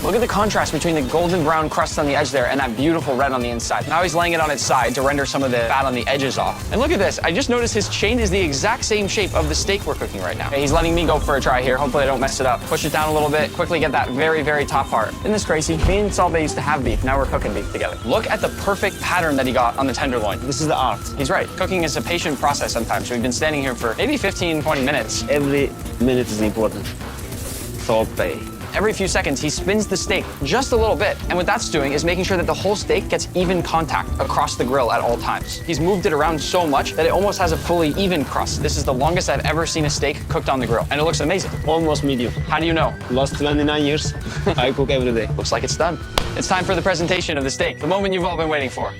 Look at the contrast between the golden brown crust on the edge there and that beautiful red on the inside. Now he's laying it on its side to render some of the fat on the edges off. And look at this. I just noticed his chain is the exact same shape of the steak we're cooking right now. Okay, he's letting me go for a try here. Hopefully I don't mess it up. Push it down a little bit. Quickly get that very, very top part. Isn't this crazy? Me and Salt Bae used to have beef. Now we're cooking beef together. Look at the perfect pattern that he got on the tenderloin. This is the art. He's right. Cooking is a patient process sometimes. We've been standing here for maybe 15, 20 minutes. Every minute is important. Salt Bae. Every few seconds, he spins the steak just a little bit. And what that's doing is making sure that the whole steak gets even contact across the grill at all times. He's moved it around so much that it almost has a fully even crust. This is the longest I've ever seen a steak cooked on the grill. And it looks amazing. Almost medium. How do you know? Last 29 years, I cook every day. Looks like it's done. It's time for the presentation of the steak, the moment you've all been waiting for.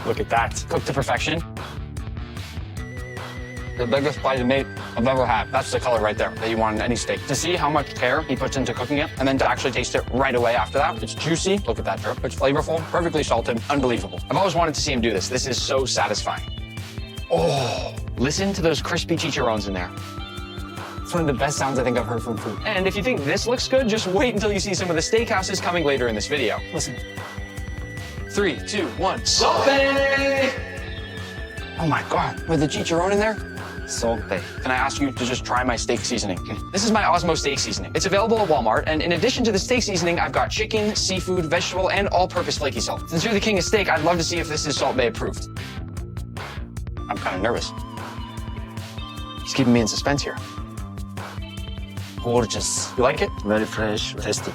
Look at that. Cooked to perfection. The biggest bite of meat I've ever had. That's the color right there that you want in any steak. To see how much care he puts into cooking it, and then to actually taste it right away after that. It's juicy. Look at that drip. It's flavorful, perfectly salted, unbelievable. I've always wanted to see him do this. This is so satisfying. Oh, listen to those crispy chicharrones in there. It's one of the best sounds I think I've heard from food. And if you think this looks good, just wait until you see some of the steakhouses coming later in this video. Listen. 3, 2, 1. Salt Bae! Oh my God, with the chicharron in there? Salt Bae. Can I ask you to just try my steak seasoning? This is my Osmo steak seasoning. It's available at Walmart, and in addition to the steak seasoning, I've got chicken, seafood, vegetable, and all-purpose flaky salt. Since you're the king of steak, I'd love to see if this is Salt Bae approved. I'm kind of nervous. He's keeping me in suspense here. Gorgeous. You like it? Very fresh, tasty.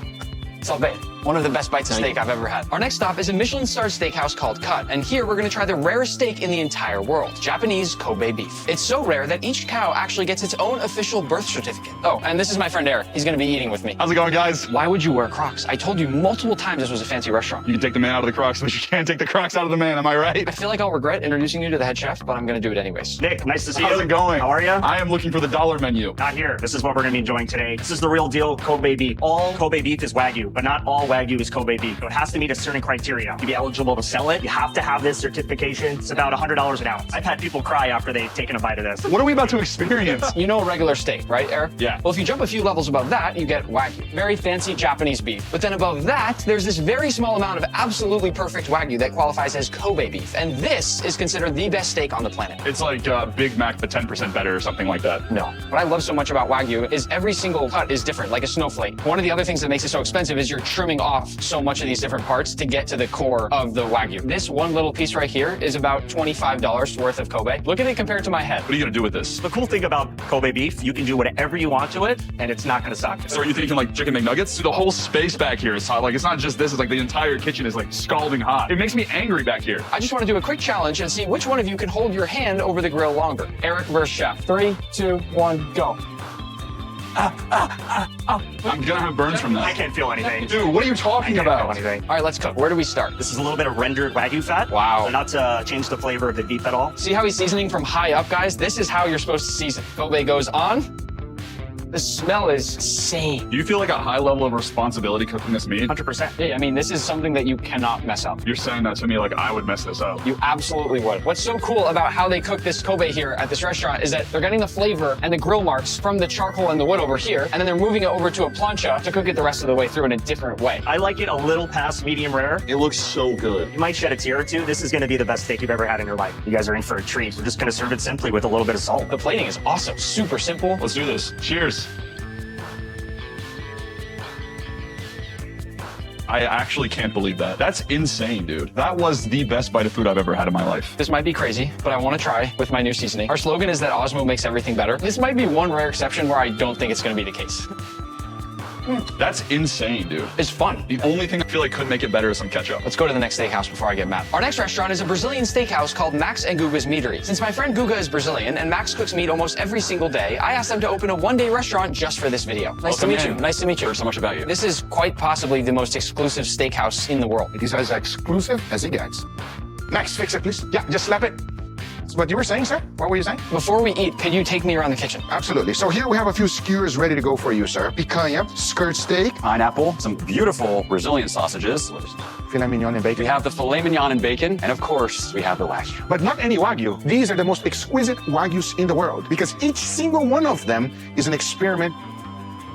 Salt Bae, one of the best bites of steak I've ever had. Our next stop is a Michelin-starred steakhouse called Cut, and here we're gonna try the rarest steak in the entire world, Japanese Kobe beef. It's so rare that each cow actually gets its own official birth certificate. Oh, and this is my friend Eric. He's gonna be eating with me. How's it going, guys? Why would you wear Crocs? I told you multiple times this was a fancy restaurant. You can take the man out of the Crocs, but you can't take the Crocs out of the man, am I right? I feel like I'll regret introducing you to the head chef, but I'm gonna do it anyways. Nick, nice to see you. How's it going? How are you? I am looking for the dollar menu. Not here. This is what we're going to be enjoying today. This is the real deal Kobe beef. All Kobe beef is Wagyu, but not all Wagyu is Kobe beef. So it has to meet a certain criteria. To be eligible to sell it, you have to have this certification. It's about $100 an ounce. I've had people cry after they've taken a bite of this. What are we about to experience? You know regular steak, right, Eric? Yeah. Well, if you jump a few levels above that, you get Wagyu. Very fancy Japanese beef. But then above that, there's this very small amount of absolutely perfect Wagyu that qualifies as Kobe beef. And this is considered the best steak on the planet. It's like Big Mac, but 10% better or something like that. No. What I love so much about Wagyu is every single cut is different, like a snowflake. One of the other things that makes it so expensive is you're trimming off so much of these different parts to get to the core of the Wagyu. This one little piece right here is about $25 worth of Kobe. Look at it compared to my head. What are you gonna do with this? The cool thing about Kobe beef, you can do whatever you want to it, and it's not going to suck. So are you thinking like chicken McNuggets? Dude, the whole space back here is hot. Like, it's not just this, it's like the entire kitchen is like scalding hot. It makes me angry back here. I just want to do a quick challenge and see which one of you can hold your hand over the grill longer. Eric versus Chef. 3, 2, 1, go. I'm gonna have burns from that. I can't feel anything. Dude, what are you talking about? Anything. All right, let's cook. Where do we start? This is a little bit of rendered Wagyu fat. Wow. So not to change the flavor of the beef at all. See how he's seasoning from high up, guys? This is how you're supposed to season. Kobe goes on. The smell is insane. Do you feel like a high level of responsibility cooking this meat? 100%. Yeah, I mean, this is something that you cannot mess up. You're saying that to me like I would mess this up. You absolutely would. What's so cool about how they cook this Kobe here at this restaurant is that they're getting the flavor and the grill marks from the charcoal and the wood over here, and then they're moving it over to a plancha to cook it the rest of the way through in a different way. I like it a little past medium rare. It looks so good. You might shed a tear or two. This is going to be the best steak you've ever had in your life. You guys are in for a treat. We're just going to serve it simply with a little bit of salt. The plating is awesome. Super simple. Let's do this. Cheers. I actually can't believe that. That's insane, dude. That was the best bite of food I've ever had in my life. This might be crazy, but I want to try with my new seasoning. Our slogan is that Osmo makes everything better. This might be one rare exception where I don't think it's going to be the case. That's insane, dude. It's fun. The only thing I feel like could make it better is some ketchup. Let's go to the next steakhouse before I get mad. Our next restaurant is a Brazilian steakhouse called Max and Guga's Meatery. Since my friend Guga is Brazilian and Max cooks meat almost every single day, I asked them to open a one-day restaurant just for this video. Nice to meet you. Nice to meet you. Heard so much about you. This is quite possibly the most exclusive steakhouse in the world. It is as exclusive as it gets. Max, fix it, please. Yeah, just slap it. That's what you were saying, sir? What were you saying? Before we eat, could you take me around the kitchen? Absolutely. So here we have a few skewers ready to go for you, sir. Picanha, skirt steak, pineapple, some beautiful Brazilian sausages, filet mignon and bacon. We have the filet mignon and bacon, and of course, we have the Wagyu. But not any Wagyu. These are the most exquisite Wagyus in the world because each single one of them is an experiment.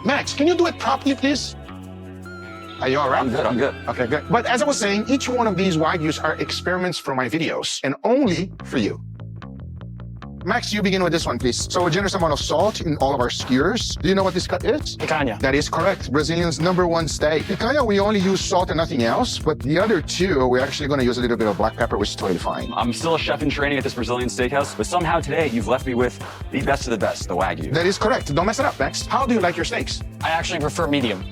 Max, can you do it properly, please? Are you all right? I'm good. Okay, good. But as I was saying, each one of these Wagyus are experiments for my videos and only for you. Max, you begin with this one, please. So a generous amount of salt in all of our skewers. Do you know what this cut is? Picanha. That is correct. Brazilians' #1 steak. Picanha, we only use salt and nothing else, but the other two, we're actually going to use a little bit of black pepper, which is totally fine. I'm still a chef in training at this Brazilian steakhouse, but somehow today you've left me with the best of the best, the Wagyu. That is correct. Don't mess it up, Max. How do you like your steaks? I actually prefer medium.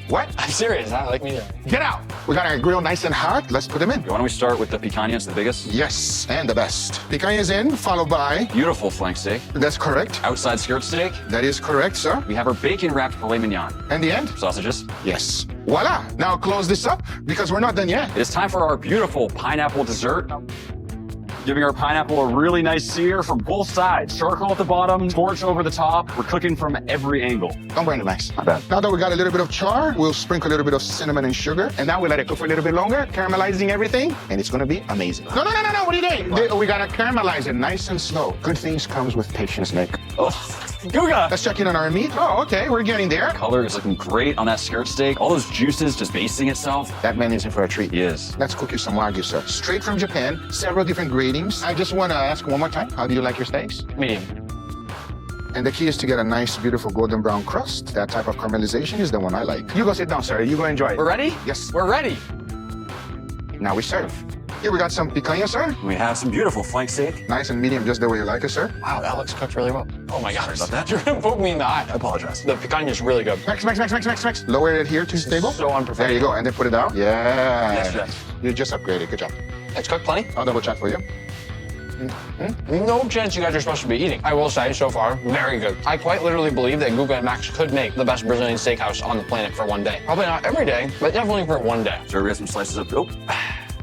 What? I'm serious. I like medium. Get out. We got our grill nice and hot. Let's put them in. Why don't we start with the picanha? It's the biggest. Yes, and the best. Picanha is in, followed by... Beautiful flank steak. That's correct. Outside skirt steak. That is correct, sir. We have our bacon-wrapped filet mignon. And the end? Sausages. Yes. Voila. Now close this up because we're not done yet. It is time for our beautiful pineapple dessert. Giving our pineapple a really nice sear from both sides. Charcoal at the bottom, torch over the top. We're cooking from every angle. Don't burn it, Max. My bad. Now that we got a little bit of char, we'll sprinkle a little bit of cinnamon and sugar. And now we let it cook for a little bit longer, caramelizing everything. And it's gonna be amazing. No. What are you doing? We gotta caramelize it nice and slow. Good things comes with patience, Nick. Oh, Guga! Let's check in on our meat. Oh, okay, we're getting there. Color is looking great on that skirt steak. All those juices just basting itself. That man is in for a treat. He is. Let's cook you some Wagyu, sir. Straight from Japan, several different gradings. I just want to ask one more time, how do you like your steaks? Medium. And the key is to get a nice, beautiful golden brown crust. That type of caramelization is the one I like. You go sit down, sir. You go enjoy it. We're ready? Yes. We're ready. Now we serve. Here we got some picanha, sir. We have some beautiful flank steak. Nice and medium, just the way you like it, sir. Wow, that looks cooked really well. Oh my gosh. Sorry about that. You're gonna poke me in the eye. I apologize. The picanha is really good. Max. Lower it here to stable. So unprofessional. There you go, and then put it out. Yeah. Yes, chef. You just upgraded. Good job. It's cooked plenty? I'll double check for you. No chance you guys are supposed to be eating. I will say, so far, very good. I quite literally believe that Guga and Max could make the best Brazilian steakhouse on the planet for one day. Probably not every day, but definitely for one day. Sure, we got some slices of... Oh,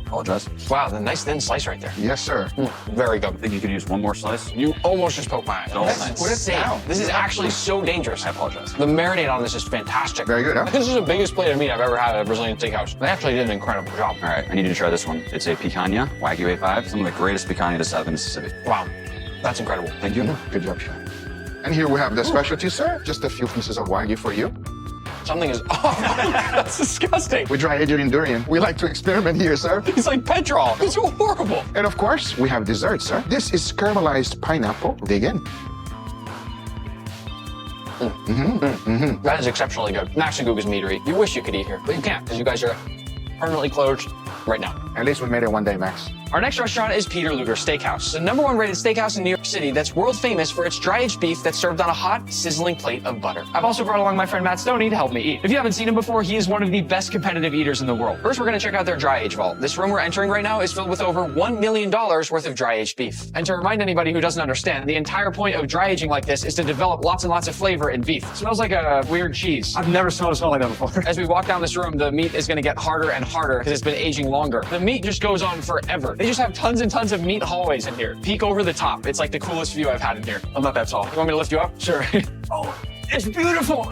apologize. Wow, the nice thin slice right there. Yes, sir. Very good. I think you could use one more slice. You almost just poked my eye. Put it down. This is actually so dangerous. I apologize. The marinade on this is fantastic. Very good, huh? This is the biggest plate of meat I've ever had at a Brazilian steakhouse. They actually did an incredible job. All right, I need you to try this one. It's a picanha, Wagyu A5, some of the greatest picanha to have in Mississippi. Wow, that's incredible. Thank you. Good job, chef. And here we have the specialty, sir. Just a few pieces of Wagyu for you. Something is that's disgusting. We dry aged in durian. We like to experiment here, sir. It's like petrol. It's horrible. And of course, we have dessert, sir. This is caramelized pineapple. Dig in. That is exceptionally good. Max and Guga's Meatery. You wish you could eat here, but you can't because you guys are permanently closed right now. At least we made it one day, Max. Our next restaurant is Peter Luger Steakhouse, the #1 rated steakhouse in New York City that's world famous for its dry-aged beef that's served on a hot, sizzling plate of butter. I've also brought along my friend Matt Stoney to help me eat. If you haven't seen him before, he is one of the best competitive eaters in the world. First, we're going to check out their dry-aged vault. This room we're entering right now is filled with over $1 million worth of dry-aged beef. And to remind anybody who doesn't understand, the entire point of dry-aging like this is to develop lots and lots of flavor in beef. It smells like a weird cheese. I've never smelled a smell like that before. As we walk down this room, the meat is going to get harder and harder because it's been aging longer. The meat just goes on forever. They just have tons and tons of meat hallways in here. Peek over the top. It's like the coolest view I've had in here. I'm not that tall. You want me to lift you up? Sure. Oh, it's beautiful.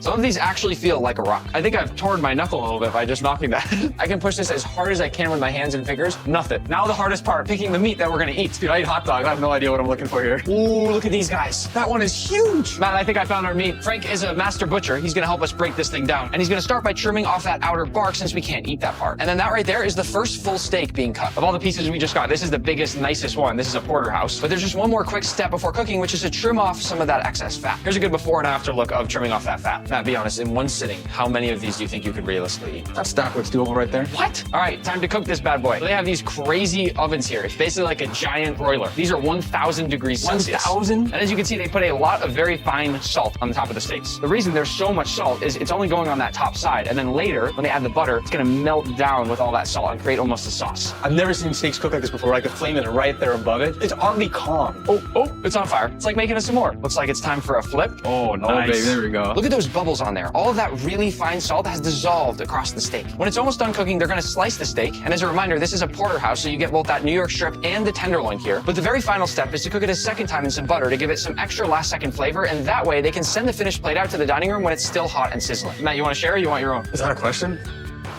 Some of these actually feel like a rock. I think I've torn my knuckle a little bit by just knocking that. I can push this as hard as I can with my hands and fingers. Nothing. Now the hardest part, picking the meat that we're gonna eat. Dude, I eat hot dogs. I have no idea what I'm looking for here. Ooh, look at these guys. That one is huge. Matt, I think I found our meat. Frank is a master butcher. He's gonna help us break this thing down. And he's gonna start by trimming off that outer bark since we can't eat that part. And then that right there is the first full steak being cut. Of all the pieces we just got, this is the biggest, nicest one. This is a porterhouse. But there's just one more quick step before cooking, which is to trim off some of that excess fat. Here's a good before and after look of trimming off that that fat. Matt, be honest, in one sitting, how many of these do you think you could realistically eat? That stack looks doable right there. What? All right, time to cook this bad boy. They have these crazy ovens here. It's basically like a giant broiler. These are 1,000 degrees Celsius. 1,000? And as you can see, they put a lot of very fine salt on the top of the steaks. The reason there's so much salt is it's only going on that top side. And then later, when they add the butter, it's gonna melt down with all that salt and create almost a sauce. I've never seen steaks cooked like this before. Like the flame is right there above it. It's oddly calm. Oh, it's on fire. It's like making a s'more. Looks like it's time for a flip. Oh, nice. Oh, baby, there we go. Look at those bubbles on there. All of that really fine salt has dissolved across the steak. When it's almost done cooking, they're gonna slice the steak. And as a reminder, this is a porterhouse, so you get both that New York strip and the tenderloin here. But the very final step is to cook it a second time in some butter to give it some extra last-second flavor, and that way they can send the finished plate out to the dining room when it's still hot and sizzling. Matt, you wanna share or you want your own? Is that a question?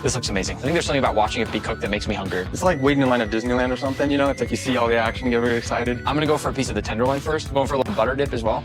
This looks amazing. I think there's something about watching it be cooked that makes me hungry. It's like waiting in line at Disneyland or something, you know? It's like you see all the action, you get really excited. I'm gonna go for a piece of the tenderloin first. I'm going for a little butter dip as well.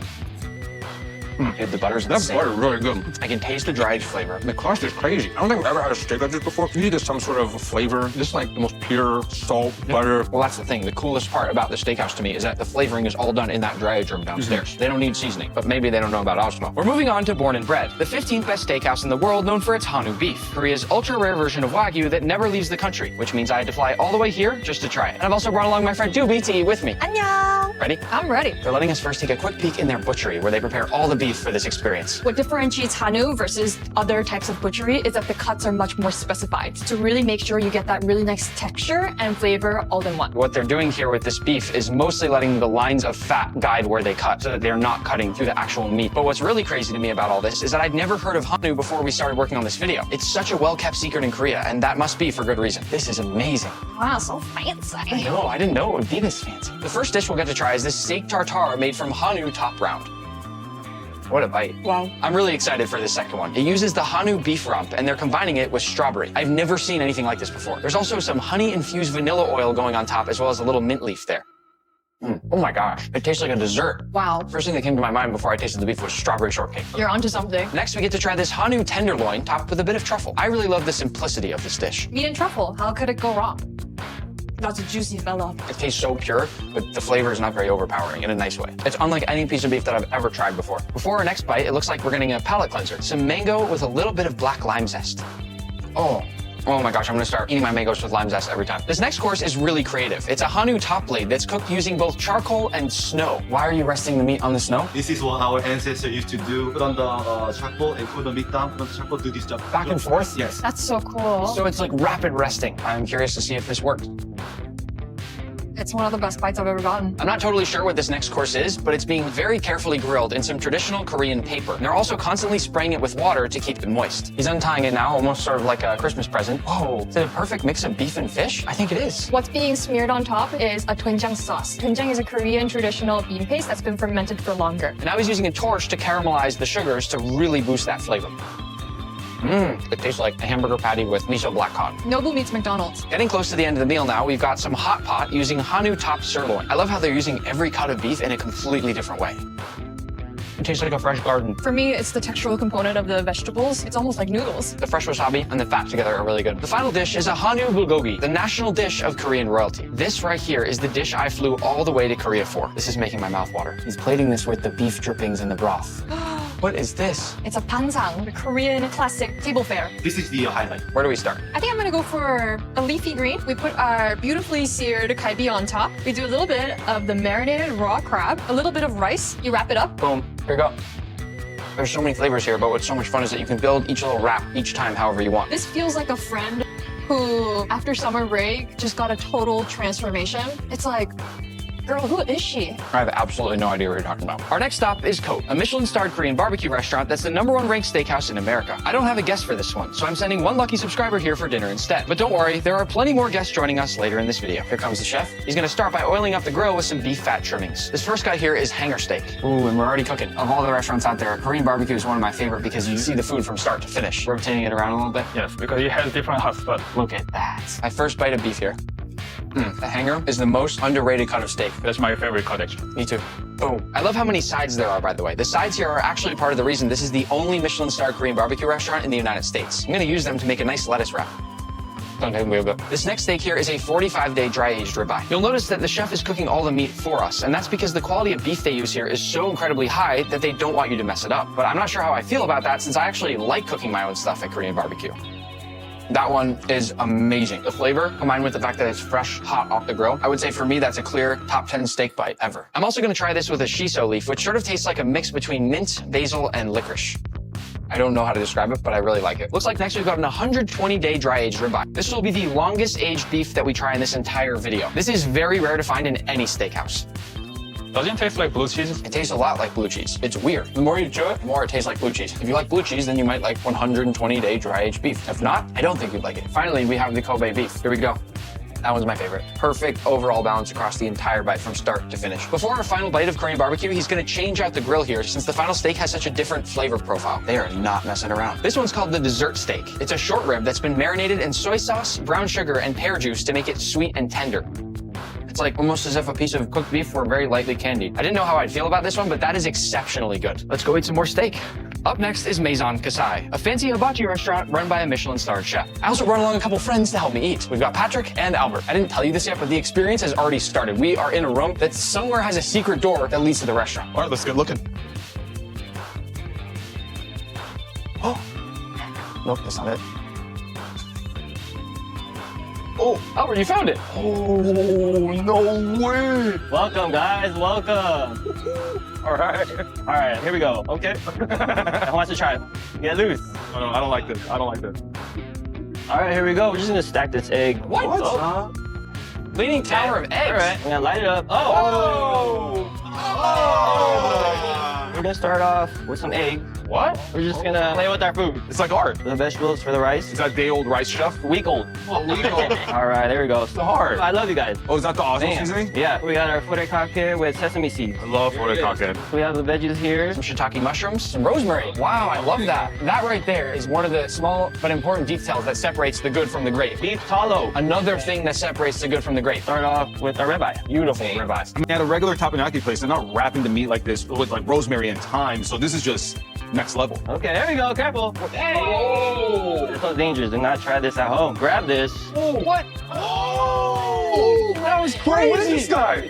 Dude, the butter's insane. That butter is really good. I can taste the dried flavor. The crust is crazy. I don't think I've ever had a steak like this before. Usually there's some sort of flavor. This is like the most pure salt, butter. Well, that's the thing. The coolest part about the steakhouse to me is that the flavoring is all done in that dryage room downstairs. They don't need seasoning, but maybe they don't know about Osmo. We're moving on to Born and Bred, the 15th best steakhouse in the world known for its Hanu beef, Korea's ultra-rare version of Wagyu that never leaves the country, which means I had to fly all the way here just to try it. And I've also brought along my friend Doobie to eat with me. Annyeong! Ready? I'm ready. They're letting us first take a quick peek in their butchery where they prepare all the beef for this experience. What differentiates Hanu versus other types of butchery is that the cuts are much more specified to really make sure you get that really nice texture and flavor all in one. What they're doing here with this beef is mostly letting the lines of fat guide where they cut so that they're not cutting through the actual meat. But what's really crazy to me about all this is that I'd never heard of Hanu before we started working on this video. It's such a well-kept secret in Korea, and that must be for good reason. This is amazing. Wow, so fancy. I know, I didn't know it would be this fancy. The first dish we'll get to try is this steak tartare made from Hanu top round. What a bite. Wow. I'm really excited for this second one. It uses the Hanu beef rump, and they're combining it with strawberry. I've never seen anything like this before. There's also some honey-infused vanilla oil going on top, as well as a little mint leaf there. Oh my gosh, it tastes like a dessert. Wow. First thing that came to my mind before I tasted the beef was strawberry shortcake. You're onto something. Next, we get to try this Hanu tenderloin topped with a bit of truffle. I really love the simplicity of this dish. Meat and truffle, how could it go wrong? That's a juicy fella. It tastes so pure, but the flavor is not very overpowering in a nice way. It's unlike any piece of beef that I've ever tried before. Before our next bite, it looks like we're getting a palate cleanser. Some mango with a little bit of black lime zest. Oh my gosh, I'm gonna start eating my mangoes with lime zest every time. This next course is really creative. It's a Hanu top blade that's cooked using both charcoal and snow. Why are you resting the meat on the snow? This is what our ancestors used to do. Put on the charcoal and cool the meat down, put on the charcoal, do this job. Back and forth? Yes. That's so cool. So it's like rapid resting. I'm curious to see if this works. It's one of the best bites I've ever gotten. I'm not totally sure what this next course is, but it's being very carefully grilled in some traditional Korean paper. And they're also constantly spraying it with water to keep it moist. He's untying it now, almost sort of like a Christmas present. Whoa, is it a perfect mix of beef and fish? I think it is. What's being smeared on top is a doenjang sauce. Doenjang is a Korean traditional bean paste that's been fermented for longer. And now he's using a torch to caramelize the sugars to really boost that flavor. It tastes like a hamburger patty with miso black cod. Nobu meets McDonald's. Getting close to the end of the meal now, we've got some hot pot using Hanu top sirloin. I love how they're using every cut of beef in a completely different way. It tastes like a fresh garden. For me, it's the textural component of the vegetables. It's almost like noodles. The fresh wasabi and the fat together are really good. The final dish is a Hanu bulgogi, the national dish of Korean royalty. This right here is the dish I flew all the way to Korea for. This is making my mouth water. He's plating this with the beef drippings and the broth. What is this? It's a pansang, the Korean classic table fare. This is the highlight. Where do we start? I think I'm gonna go for a leafy green. We put our beautifully seared kalbi on top. We do a little bit of the marinated raw crab, a little bit of rice. You wrap it up. Boom, here we go. There's so many flavors here, but what's so much fun is that you can build each little wrap each time however you want. This feels like a friend who, after summer break, just got a total transformation. It's like, girl, who is she? I have absolutely no idea what you're talking about. Our next stop is Kote, a Michelin-starred Korean barbecue restaurant that's the #1 ranked steakhouse in America. I don't have a guest for this one, so I'm sending one lucky subscriber here for dinner instead. But don't worry, there are plenty more guests joining us later in this video. Here comes the chef. He's gonna start by oiling up the grill with some beef fat trimmings. This first guy here is hanger steak. Ooh, and we're already cooking. Of all the restaurants out there, Korean barbecue is one of my favorite because you see the food from start to finish. Rotating it around a little bit. Yes, because it has different hot spots. Look at that. My first bite of beef here. The hanger is the most underrated cut of steak. That's my favorite cut, actually. Me too. Boom. I love how many sides there are, by the way. The sides here are actually part of the reason this is the only Michelin-starred Korean barbecue restaurant in the United States. I'm gonna use them to make a nice lettuce wrap. Don't take me a bit. This next steak here is a 45-day dry-aged ribeye. You'll notice that the chef is cooking all the meat for us, and that's because the quality of beef they use here is so incredibly high that they don't want you to mess it up. But I'm not sure how I feel about that since I actually like cooking my own stuff at Korean barbecue. That one is amazing. The flavor, combined with the fact that it's fresh, hot off the grill, I would say for me that's a clear top 10 steak bite ever. I'm also gonna try this with a shiso leaf, which sort of tastes like a mix between mint, basil, and licorice. I don't know how to describe it, but I really like it. Looks like next we've got an 120-day dry-aged ribeye. This will be the longest aged beef that we try in this entire video. This is very rare to find in any steakhouse. Doesn't it taste like blue cheese? It tastes a lot like blue cheese. It's weird. The more you chew it, the more it tastes like blue cheese. If you like blue cheese, then you might like 120-day dry-aged beef. If not, I don't think you'd like it. Finally, we have the Kobe beef. Here we go. That one's my favorite. Perfect overall balance across the entire bite from start to finish. Before our final bite of Korean barbecue, he's gonna change out the grill here since the final steak has such a different flavor profile. They are not messing around. This one's called the dessert steak. It's a short rib that's been marinated in soy sauce, brown sugar, and pear juice to make it sweet and tender. It's like almost as if a piece of cooked beef were very lightly candied. I didn't know how I'd feel about this one, but that is exceptionally good. Let's go eat some more steak. Up next is Maison Kasai, a fancy hibachi restaurant run by a Michelin-starred chef. I also brought along a couple friends to help me eat. We've got Patrick and Albert. I didn't tell you this yet, but the experience has already started. We are in a room that somewhere has a secret door that leads to the restaurant. All right, let's get looking. Oh, nope, that's not it. Oh, Albert, you found it. Oh, no way. Welcome, guys. Welcome. All right. All right, here we go. Okay. Who wants to try it? Get loose. No, I don't like this. I don't like this. All right, here we go. We're just gonna stack this egg. What? Oh. Leaning tower of eggs. All right, we're gonna light it up. Oh! We're gonna start off with some egg. What? We're just gonna play with our food. It's like art. The vegetables for the rice. Is that day-old rice, chef? Week old. Oh, week old. All right, there we go. So hard. I love you guys. Oh, is that the Osmo Man. seasoning? Yeah, we got our furikake here with sesame seeds. I love furikake. We have the veggies here. Some shiitake mushrooms, some rosemary. Wow, I love that. That right there is one of the small but important details that separates the good from the great. Beef tallow. Another thing that separates the good from the great. Start off with our ribeye. Beautiful ribeyes. I mean, at a regular teppanyaki place, they're not wrapping the meat like this with like rosemary and thyme, so this is just next level. Okay, there we go. Careful. Hey! Oh! It's so dangerous. Do not try this at home. Grab this. Oh, what? Oh! That was crazy. What is this guy?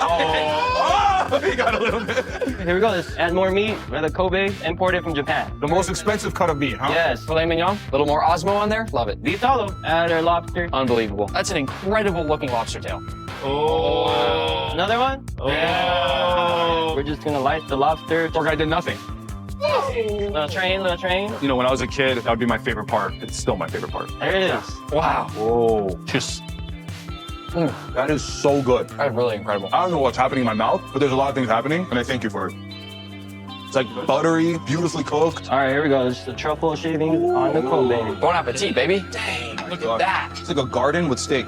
Oh, he got a little bit. Here we go. Let's add more meat. We have the Kobe imported from Japan. The most expensive cut of meat, huh? Yes. Filet mignon, a little more Osmo on there. Love it. Beef tallow. Add our lobster. Unbelievable. That's an incredible looking lobster tail. Oh. Another one? Oh. Yeah. We're just gonna light the lobster. Poor guy did nothing. Little train, little train. You know, when I was a kid, that would be my favorite part. It's still my favorite part. There it is. Wow. Whoa. Just. That is so good. That's really incredible. I don't know what's happening in my mouth, but there's a lot of things happening, and I thank you for it. It's like buttery, beautifully cooked. All right, here we go. This is the truffle shavings on the Kobe. Bon appetit, baby. Dang, look at that. It's like a garden with steak.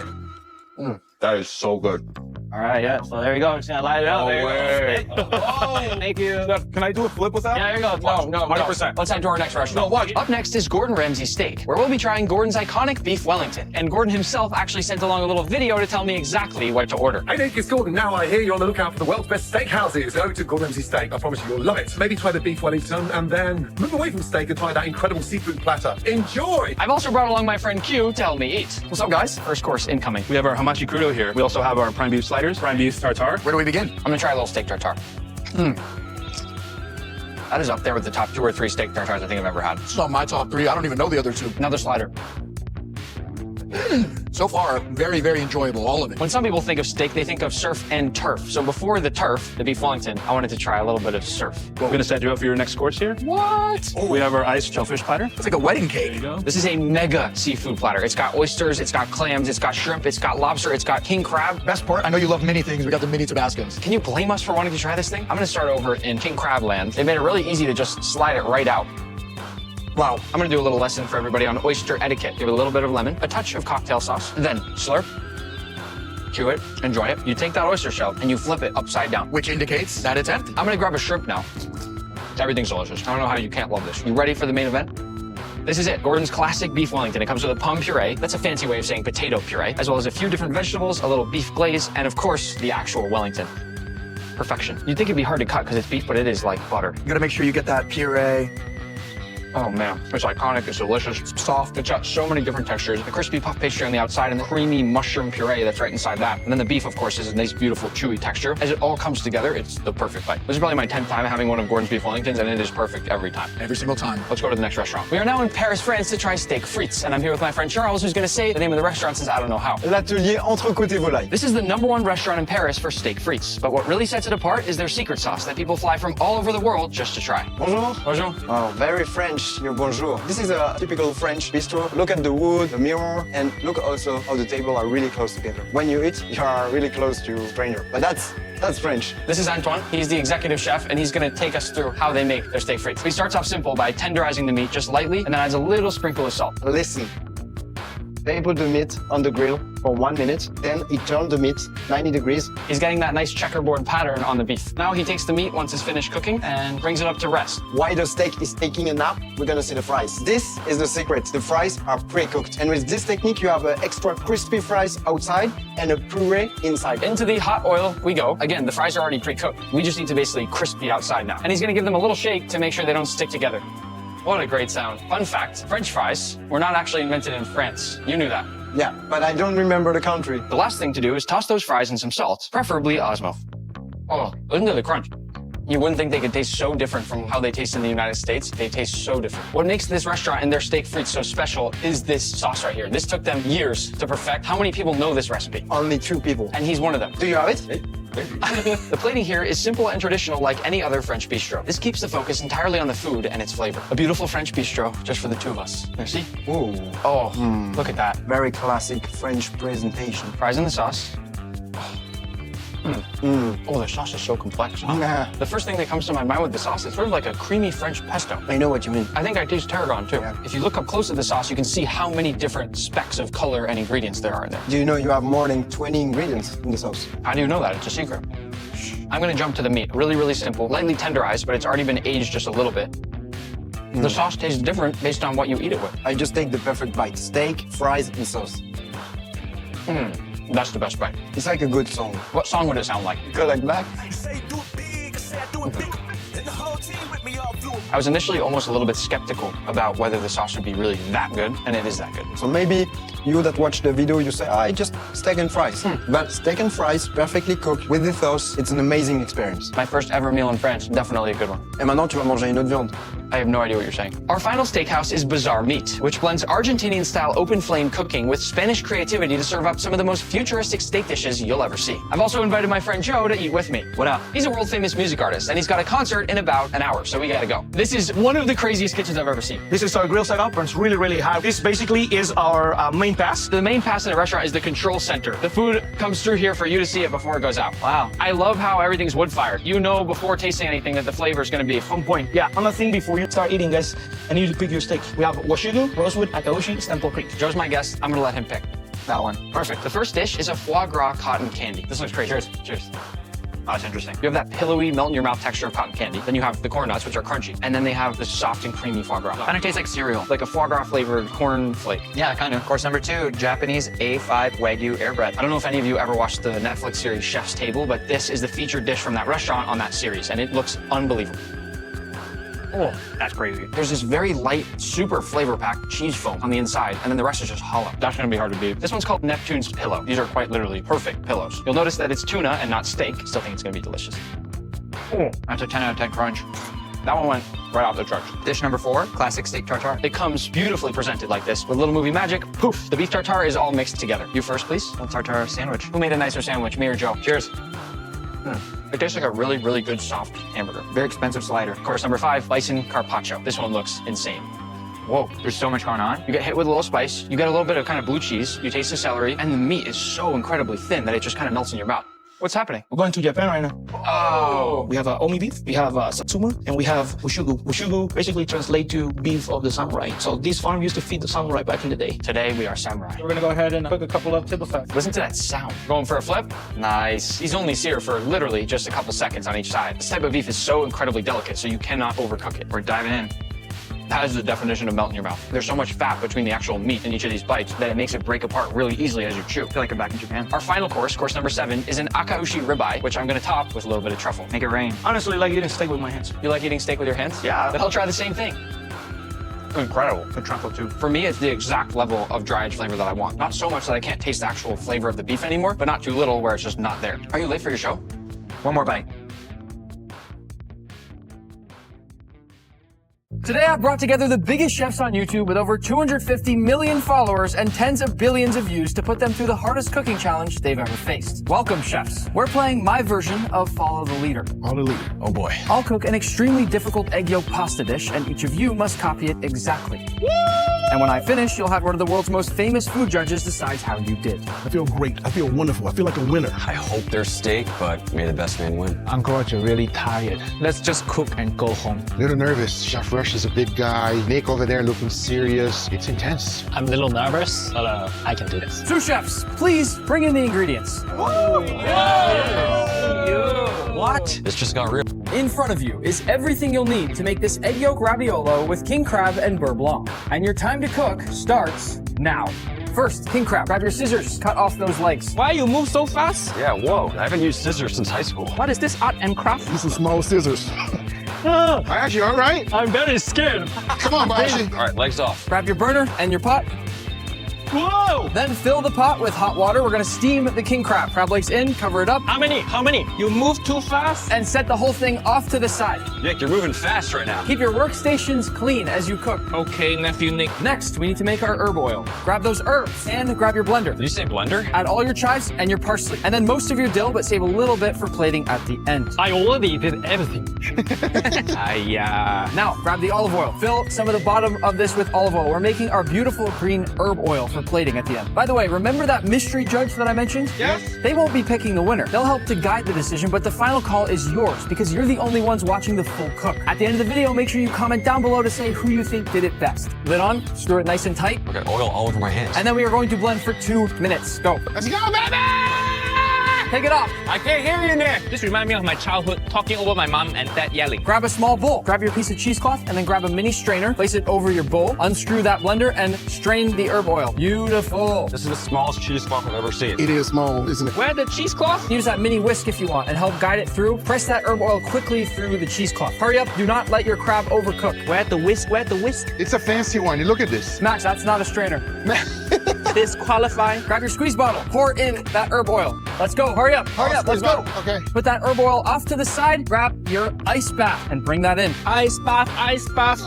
That is so good. All right, yeah. So there we go. I'm just gonna light it up. No there you way. go. Oh, thank you. Can I do a flip with that? Yeah, here you go. No, 100%. Let's head to our next restaurant. No, watch. Up next is Gordon Ramsay's Steak, where we'll be trying Gordon's iconic beef Wellington. And Gordon himself actually sent along a little video to tell me exactly what to order. Hey Nick, it's Gordon. Now I hear you're on the lookout for the world's best steakhouses. Go to Gordon Ramsay Steak. I promise you you'll love it. Maybe try the beef Wellington and then move away from steak and try that incredible seafood platter. Enjoy! I've also brought along my friend Q to help me eat. What's up, guys? First course incoming. We have our hamachi crudo here. We also have our prime beef sliders, prime beef tartare. Where do we begin? I'm gonna try a little steak tartare. That is up there with the top 2 or 3 steak tartares I think I've ever had. It's not my top 3. I don't even know the other 2. Another slider. So far, very, very enjoyable, all of it. When some people think of steak, they think of surf and turf. So before the turf, the beef Wellington, I wanted to try a little bit of surf. We're gonna set you up for your next course here. What? We have our iced shellfish platter. It's like a wedding cake. There you go. This is a mega seafood platter. It's got oysters, it's got clams, it's got shrimp, it's got lobster, it's got king crab. Best part, I know you love mini things. We got the mini Tabascos. Can you blame us for wanting to try this thing? I'm gonna start over in king crab land. They made it really easy to just slide it right out. Wow. I'm gonna do a little lesson for everybody on oyster etiquette. Give it a little bit of lemon, a touch of cocktail sauce, and then slurp, chew it, enjoy it. You take that oyster shell and you flip it upside down. Which indicates that it's empty. I'm gonna grab a shrimp now. Everything's delicious. I don't know how you can't love this. You ready for the main event? This is it, Gordon's classic beef Wellington. It comes with a pomme puree. That's a fancy way of saying potato puree, as well as a few different vegetables, a little beef glaze, and of course, the actual Wellington. Perfection. You'd think it'd be hard to cut because it's beef, but it is like butter. You gotta make sure you get that puree Oh man, it's iconic, it's delicious, it's soft, it's got so many different textures. The crispy puff pastry on the outside and the creamy mushroom puree that's right inside that. And then the beef, of course, is a nice, beautiful, chewy texture. As it all comes together, it's the perfect bite. This is probably my 10th time having one of Gordon's Beef Wellingtons, and it is perfect every time. Every single time. Let's go to the next restaurant. We are now in Paris, France to try steak frites, and I'm here with my friend Charles, who's gonna say the name of the restaurant since I don't know how. L'atelier Entrecôte et Volaille. This is the #1 restaurant in Paris for steak frites, but what really sets it apart is their secret sauce that people fly from all over the world just to try. Bonjour. Bonjour. Oh, very French, your bonjour. This is a typical French bistro. Look at the wood, the mirror, and look also how the table are really close together. When you eat, you are really close to a stranger. But that's French. This is Antoine. He's the executive chef, and he's gonna take us through how they make their steak frites. He starts off simple by tenderizing the meat just lightly, and then adds a little sprinkle of salt. Listen. They put the meat on the grill for 1 minute, then he turned the meat 90 degrees. He's getting that nice checkerboard pattern on the beef. Now he takes the meat once it's finished cooking and brings it up to rest. While the steak is taking a nap, we're gonna see the fries. This is the secret. The fries are pre-cooked. And with this technique, you have extra crispy fries outside and a puree inside. Into the hot oil we go. Again, the fries are already pre-cooked. We just need to basically crisp the outside now. And he's gonna give them a little shake to make sure they don't stick together. What a great sound. Fun fact, French fries were not actually invented in France. You knew that. Yeah, but I don't remember the country. The last thing to do is toss those fries in some salt, preferably Osmo. Oh, listen to the crunch. You wouldn't think they could taste so different from how they taste in the United States. They taste so different. What makes this restaurant and their steak frites so special is this sauce right here. This took them years to perfect. How many people know this recipe? Only 2 people. And he's one of them. Do you have it? The plating here is simple and traditional like any other French bistro. This keeps the focus entirely on the food and its flavor. A beautiful French bistro just for the 2 of us. Merci. Ooh. Oh, look at that. Very classic French presentation. Fries in the sauce. Oh, the sauce is so complex. Yeah. The first thing that comes to my mind with the sauce is sort of like a creamy French pesto. I know what you mean. I think I taste tarragon too. Yeah. If you look up close at the sauce, you can see how many different specks of color and ingredients there are in there. Do you know you have more than 20 ingredients in the sauce? How do you know that? It's a secret. I'm gonna jump to the meat. Really, really simple. Lightly tenderized, but it's already been aged just a little bit. The sauce tastes different based on what you eat it with. I just take the perfect bite. Steak, fries, and sauce. That's the best bite. It's like a good song. What song would it sound like? Go like back. I was initially almost a little bit skeptical about whether the sauce would be really that good, and it is that good. So maybe you that watch the video, you say, just steak and fries. But steak and fries, perfectly cooked with the sauce, it's an amazing experience. My first ever meal in France, definitely a good one. Et maintenant, tu vas manger une autre viande. I have no idea what you're saying. Our final steakhouse is Bazaar Meat, which blends Argentinian-style open flame cooking with Spanish creativity to serve up some of the most futuristic steak dishes you'll ever see. I've also invited my friend Joe to eat with me. What up? He's a world-famous music artist, and he's got a concert in about an hour, so we gotta go. This is one of the craziest kitchens I've ever seen. This is our grill setup, and it's really, really high. This basically is our main pass. The main pass in a restaurant is the control center. The food comes through here for you to see it before it goes out. Wow. I love how everything's wood-fired. You know before tasting anything that the flavor is gonna be On point. Yeah. Another thing before you start eating, guys, I need you to pick your steak. We have Washugu, Rosewood, Akaushi, Stemple Creek. Joe's my guest. I'm gonna let him pick. That one. Perfect. The first dish is a foie gras cotton candy. This looks great. Cheers. Cheers. Oh, it's interesting. You have that pillowy, melt-in-your-mouth texture of cotton candy. Then you have the corn nuts, which are crunchy. And then they have the soft and creamy foie gras. Kind of tastes like cereal. Like a foie gras flavored corn flake. Yeah, kind of. Course number 2, Japanese A5 Wagyu air bread. I don't know if any of you ever watched the Netflix series Chef's Table, but this is the featured dish from that restaurant on that series, and it looks unbelievable. Oh, that's crazy. There's this very light, super flavor-packed cheese foam on the inside, and then the rest is just hollow. That's gonna be hard to beat. This one's called Neptune's Pillow. These are quite literally perfect pillows. You'll notice that it's tuna and not steak. Still think it's gonna be delicious. Oh, that's a 10 out of 10 crunch. That one went right off the charts. Dish number 4, classic steak tartare. It comes beautifully presented like this. With little movie magic, poof, the beef tartare is all mixed together. You first, please. Well, tartare sandwich. Who made a nicer sandwich, me or Joe? Cheers. It tastes like a really, really good soft hamburger. Very expensive slider. Course number 5, bison carpaccio. This one looks insane. Whoa, there's so much going on. You get hit with a little spice, you get a little bit of kind of blue cheese, you taste the celery, and the meat is so incredibly thin that it just kind of melts in your mouth. What's happening? We're going to Japan right now. Oh! We have omi beef, we have satsuma, and we have Wushugu. Wushugu basically translates to beef of the samurai. So this farm used to feed the samurai back in the day. Today we are samurai. We're gonna go ahead and cook a couple of table fat. Listen to that sound. Going for a flip? Nice. These only sear for literally just a couple seconds on each side. This type of beef is so incredibly delicate, so you cannot overcook it. We're diving in. That is the definition of melt in your mouth. There's so much fat between the actual meat in each of these bites that it makes it break apart really easily as you chew. I feel like I'm back in Japan. Our final course, course number 7, is an akaushi ribeye, which I'm gonna top with a little bit of truffle. Make it rain. Honestly, I like eating steak with my hands. You like eating steak with your hands? Yeah. Then I'll try the same thing. Incredible. The truffle too. For me, it's the exact level of dry aged flavor that I want. Not so much that I can't taste the actual flavor of the beef anymore, but not too little where it's just not there. Are you late for your show? One more bite. Today I brought together the biggest chefs on YouTube with over 250 million followers and tens of billions of views to put them through the hardest cooking challenge they've ever faced. Welcome, chefs. We're playing my version of Follow the Leader. Follow the leader. Oh boy. I'll cook an extremely difficult egg yolk pasta dish, and each of you must copy it exactly. And when I finish, you'll have one of the world's most famous food judges decide how you did. I feel great. I feel wonderful. I feel like a winner. I hope there's steak, but may the best man win. Uncle Roger really tired. Let's just cook and go home. Little nervous. Chef Rush is a big guy. Nick over there looking serious. It's intense. I'm a little nervous, but I can do this. Sous chefs, please bring in the ingredients. What? This just got real. In front of you is everything you'll need to make this egg yolk raviolo with king crab and beurre blanc. And your time to cook starts now. First, king crab, grab your scissors, cut off those legs. Why you move so fast? Yeah, whoa. I haven't used scissors since high school. What is this art and craft? Use some small scissors. Bayashi, all right? I'm very scared. Come on, Bayashi. All right, legs off. Grab your burner and your pot. Whoa! Then fill the pot with hot water. We're gonna steam the king crab. Crab legs in, cover it up. How many? How many? You move too fast? And set the whole thing off to the side. Nick, you're moving fast right now. Keep your workstations clean as you cook. Okay, nephew Nick. Next, we need to make our herb oil. Grab those herbs and grab your blender. Did you say blender? Add all your chives and your parsley. And then most of your dill, but save a little bit for plating at the end. I already did everything. Now, grab the olive oil. Fill some of the bottom of this with olive oil. We're making our beautiful green herb oil for plating at the end. By the way, remember that mystery judge that I mentioned? Yes. They won't be picking the winner. They'll help to guide the decision, but the final call is yours because you're the only ones watching the full cook. At the end of the video, make sure you comment down below to say who you think did it best. Lid on, screw it nice and tight. I got oil all over my hands. And then we are going to blend for 2 minutes. Go. Let's go, baby! Take it off. I can't hear you, Nick. This reminds me of my childhood talking over my mom and dad yelling. Grab a small bowl. Grab your piece of cheesecloth and then grab a mini strainer. Place it over your bowl. Unscrew that blender and strain the herb oil. Beautiful. This is the smallest cheesecloth I've ever seen. It is small, isn't it? Where the cheesecloth? Use that mini whisk if you want and help guide it through. Press that herb oil quickly through the cheesecloth. Hurry up. Do not let your crab overcook. Where the whisk? Where the whisk? It's a fancy one. Look at this. Max, that's not a strainer. Disqualify. Grab your squeeze bottle. Pour in that herb oil. Let's go. Hurry up. Hurry up. Let's go. Okay. Put that herb oil off to the side. Grab your ice bath and bring that in. Ice bath, ice bath.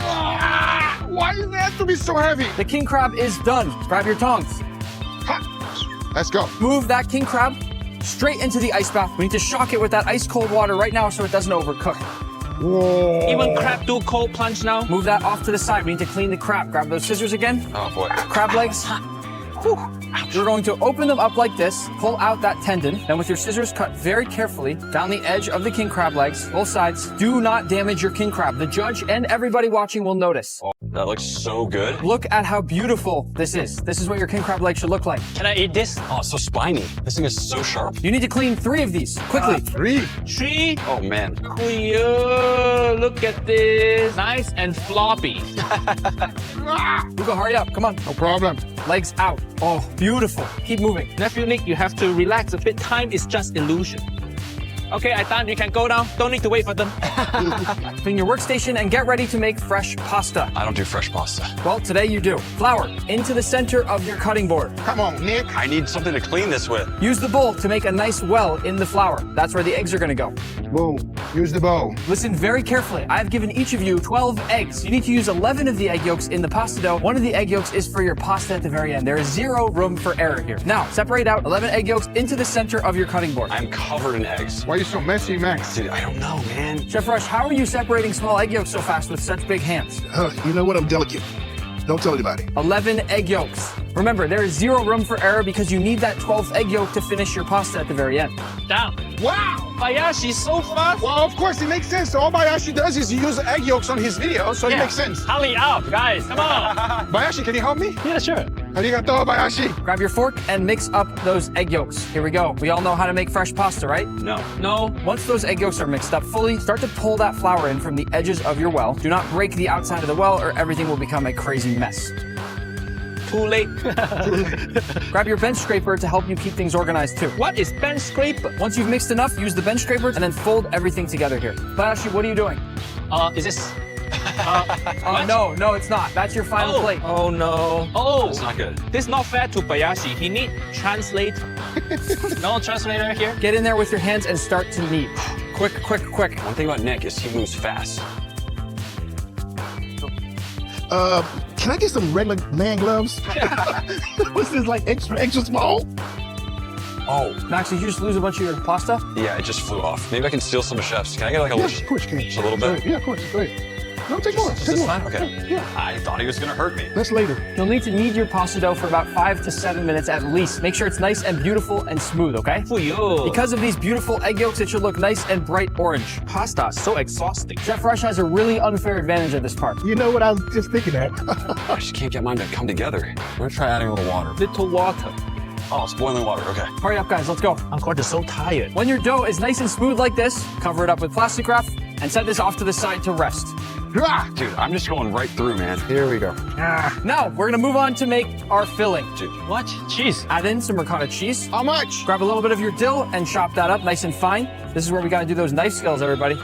Why does it have to be so heavy? The king crab is done. Grab your tongs. Let's go. Move that king crab straight into the ice bath. We need to shock it with that ice cold water right now so it doesn't overcook. Whoa. Even crab do cold plunge now. Move that off to the side. We need to clean the crab. Grab those scissors again. Oh boy. Crab legs. Whew. You're going to open them up like this, pull out that tendon, then with your scissors cut very carefully down the edge of the king crab legs, both sides. Do not damage your king crab. The judge and everybody watching will notice. Oh, that looks so good. Look at how beautiful this is. This is what your king crab leg should look like. Can I eat this? Oh, it's so spiny. This thing is so sharp. You need to clean 3 of these, quickly. 3? 3? Oh man. Look at this. Nice and floppy. Hugo, hurry up. Come on. No problem. Legs out. Oh, beautiful. Keep moving. Nephew Nick, you have to relax a bit. Time is just illusion. Okay, I thought you can go now. Don't need to wait for them. Clean your workstation and get ready to make fresh pasta. I don't do fresh pasta. Well, today you do. Flour into the center of your cutting board. Come on, Nick. I need something to clean this with. Use the bowl to make a nice well in the flour. That's where the eggs are gonna go. Boom. Use the bowl. Listen very carefully. I've given each of you 12 eggs. You need to use 11 of the egg yolks in the pasta dough. One of the egg yolks is for your pasta at the very end. There is 0 room for error here. Now, separate out 11 egg yolks into the center of your cutting board. I'm covered in eggs. Why are you so messy, Max? Dude, I don't know, man. Chef Rush, how are you separating small egg yolks so fast with such big hands? You know what? I'm delicate. Don't tell anybody. 11 egg yolks. Remember, there is 0 room for error because you need that 12th egg yolk to finish your pasta at the very end. Down. Wow! Bayashi, so fast. Well, of course, it makes sense. All Bayashi does is use egg yolks on his video, so it makes sense. Hurry up, guys. Come on. Bayashi, can you help me? Yeah, sure. Arigato, Bayashi. Grab your fork and mix up those egg yolks. Here we go. We all know how to make fresh pasta, right? No. No. Once those egg yolks are mixed up fully, start to pull that flour in from the edges of your well. Do not break the outside of the well or everything will become a crazy mess. Too late. Grab your bench scraper to help you keep things organized too. What is bench scraper? Once you've mixed enough, use the bench scraper and then fold everything together here. Bayashi, what are you doing? Is this No, it's not. That's your final plate. Oh no. Oh, That's not good. this is not fair to Bayashi. He need translate. No translator here. Get in there with your hands and start to knead. Quick. One thing about Nick is he moves fast. Can I get some regular man gloves? What's this, like extra small? Oh, Max, did you just lose a bunch of your pasta? yeah, it just flew off. Maybe I can steal some of Chef's. Can I get like a Yeah, little, of course you can. just a little bit? Yeah, of course. Go ahead. No, take more. Is Take this more. fine? Okay. Yeah. I thought he was gonna hurt me. That's later. You'll need to knead your pasta dough for about 5 to 7 minutes at least. Make sure it's nice and beautiful and smooth, okay? Because of these beautiful egg yolks, it should look nice and bright orange. Pasta is so exhausting. Chef Rush has a really unfair advantage at this part. You know what I was just thinking at? I just can't get mine to come together. I'm gonna try adding a little water. Little water. Oh, it's boiling water. Okay. Hurry up, guys, let's go. Uncle is so tired. When your dough is nice and smooth like this, cover it up with plastic wrap and set this off to the side to rest. Dude, I'm just going right through, man. Here we go. Now, we're gonna move on to make our filling. Dude. What? Cheese. Add in some ricotta cheese. How much? Grab a little bit of your dill and chop that up nice and fine. This is where we gotta do those knife skills, everybody.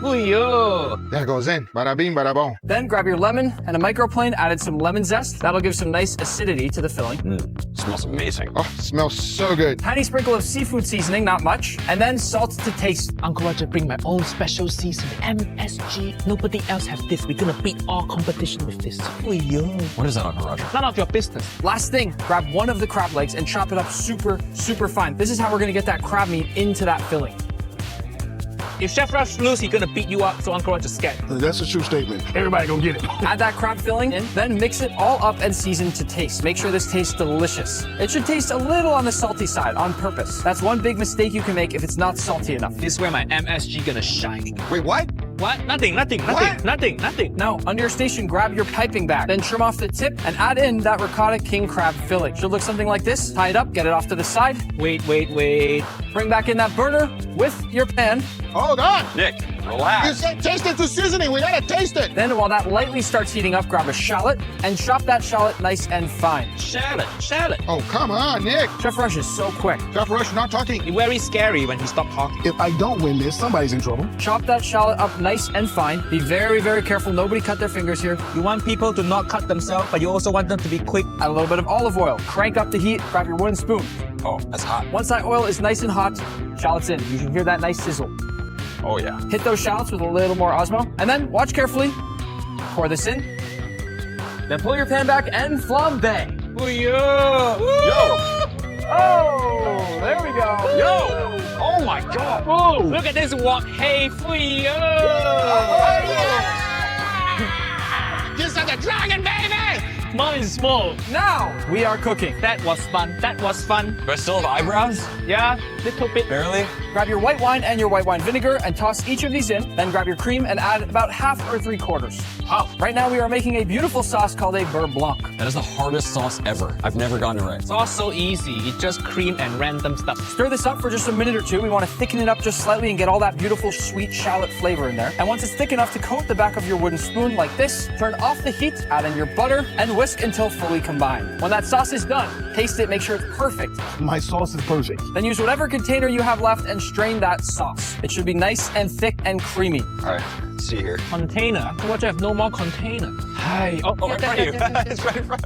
That goes in. Bada bing, bada boom. Then grab your lemon and a microplane, added some lemon zest. That'll give some nice acidity to the filling. Smells amazing. Oh, smells so good. Tiny sprinkle of seafood seasoning, not much. And then salt to taste. Uncle Roger bring my own special seasoning. MSG. Nobody else have this. We're gonna beat all competition with this. What is that, Uncle Roger? None of your business. Last thing, grab one of the crab legs and chop it up super fine. This is how we're gonna get that crab meat into that filling. If Chef Rush lose, he's gonna beat you up, so Uncle Roger's scared. That's a true statement. Everybody gonna get it. Add that crab filling in, then mix it all up and season to taste. Make sure this tastes delicious. It should taste a little on the salty side on purpose. That's one big mistake you can make if it's not salty enough. This is where my MSG gonna shine. Wait, what? What? Nothing. Now, under your station, grab your piping bag, then trim off the tip and add in that ricotta king crab filling. Should look something like this. Tie it up, get it off to the side. Wait. Bring back in that burner with your pan. Hold on. Nick, You relax. said taste it to seasoning. We gotta taste it. Then while that lightly starts heating up, grab a shallot and chop that shallot nice and fine. Shallot. Oh, come on, Nick. Chef Rush is so quick. Chef Rush, not talking. He's very scary when he stopped talking. If I don't win this, somebody's in trouble. Chop that shallot up nice and fine. Be very careful. Nobody cut their fingers here. You want people to not cut themselves, but you also want them to be quick. Add a little bit of olive oil. Crank up the heat. Grab your wooden spoon. Oh, that's hot. Once that oil is nice and hot, shallots in. You can hear that nice sizzle. Oh, yeah. Hit those shallots with a little more Osmo. And then watch carefully. Pour this in. Then pull your pan back and flambe. Yo! Oh, there we go. Yo! Oh my God! Oh, look at this wok. Hey, yo! Just like a dragon, baby. Mine is small. Now we are cooking. That was fun. Do I still have eyebrows? Yeah, little bit. Barely. Grab your white wine and your white wine vinegar and toss each of these in. Then grab your cream and add about half or 3/4. Wow. Right now we are making a beautiful sauce called a beurre blanc. That is the hardest sauce ever. I've never gotten it right. It's all so easy. It's just cream and random stuff. Stir this up for just a minute or two. We want to thicken it up just slightly and get all that beautiful sweet shallot flavor in there. And once it's thick enough to coat the back of your wooden spoon like this, turn off the heat, add in your butter, and whisk until fully combined. When that sauce is done, taste it, make sure it's perfect. My sauce is perfect. Then use whatever container you have left and strain that sauce. It should be nice and thick and creamy. All right, let's see here. Container. What? I have no more container. Hi. Oh, right in front of you. It's right in front.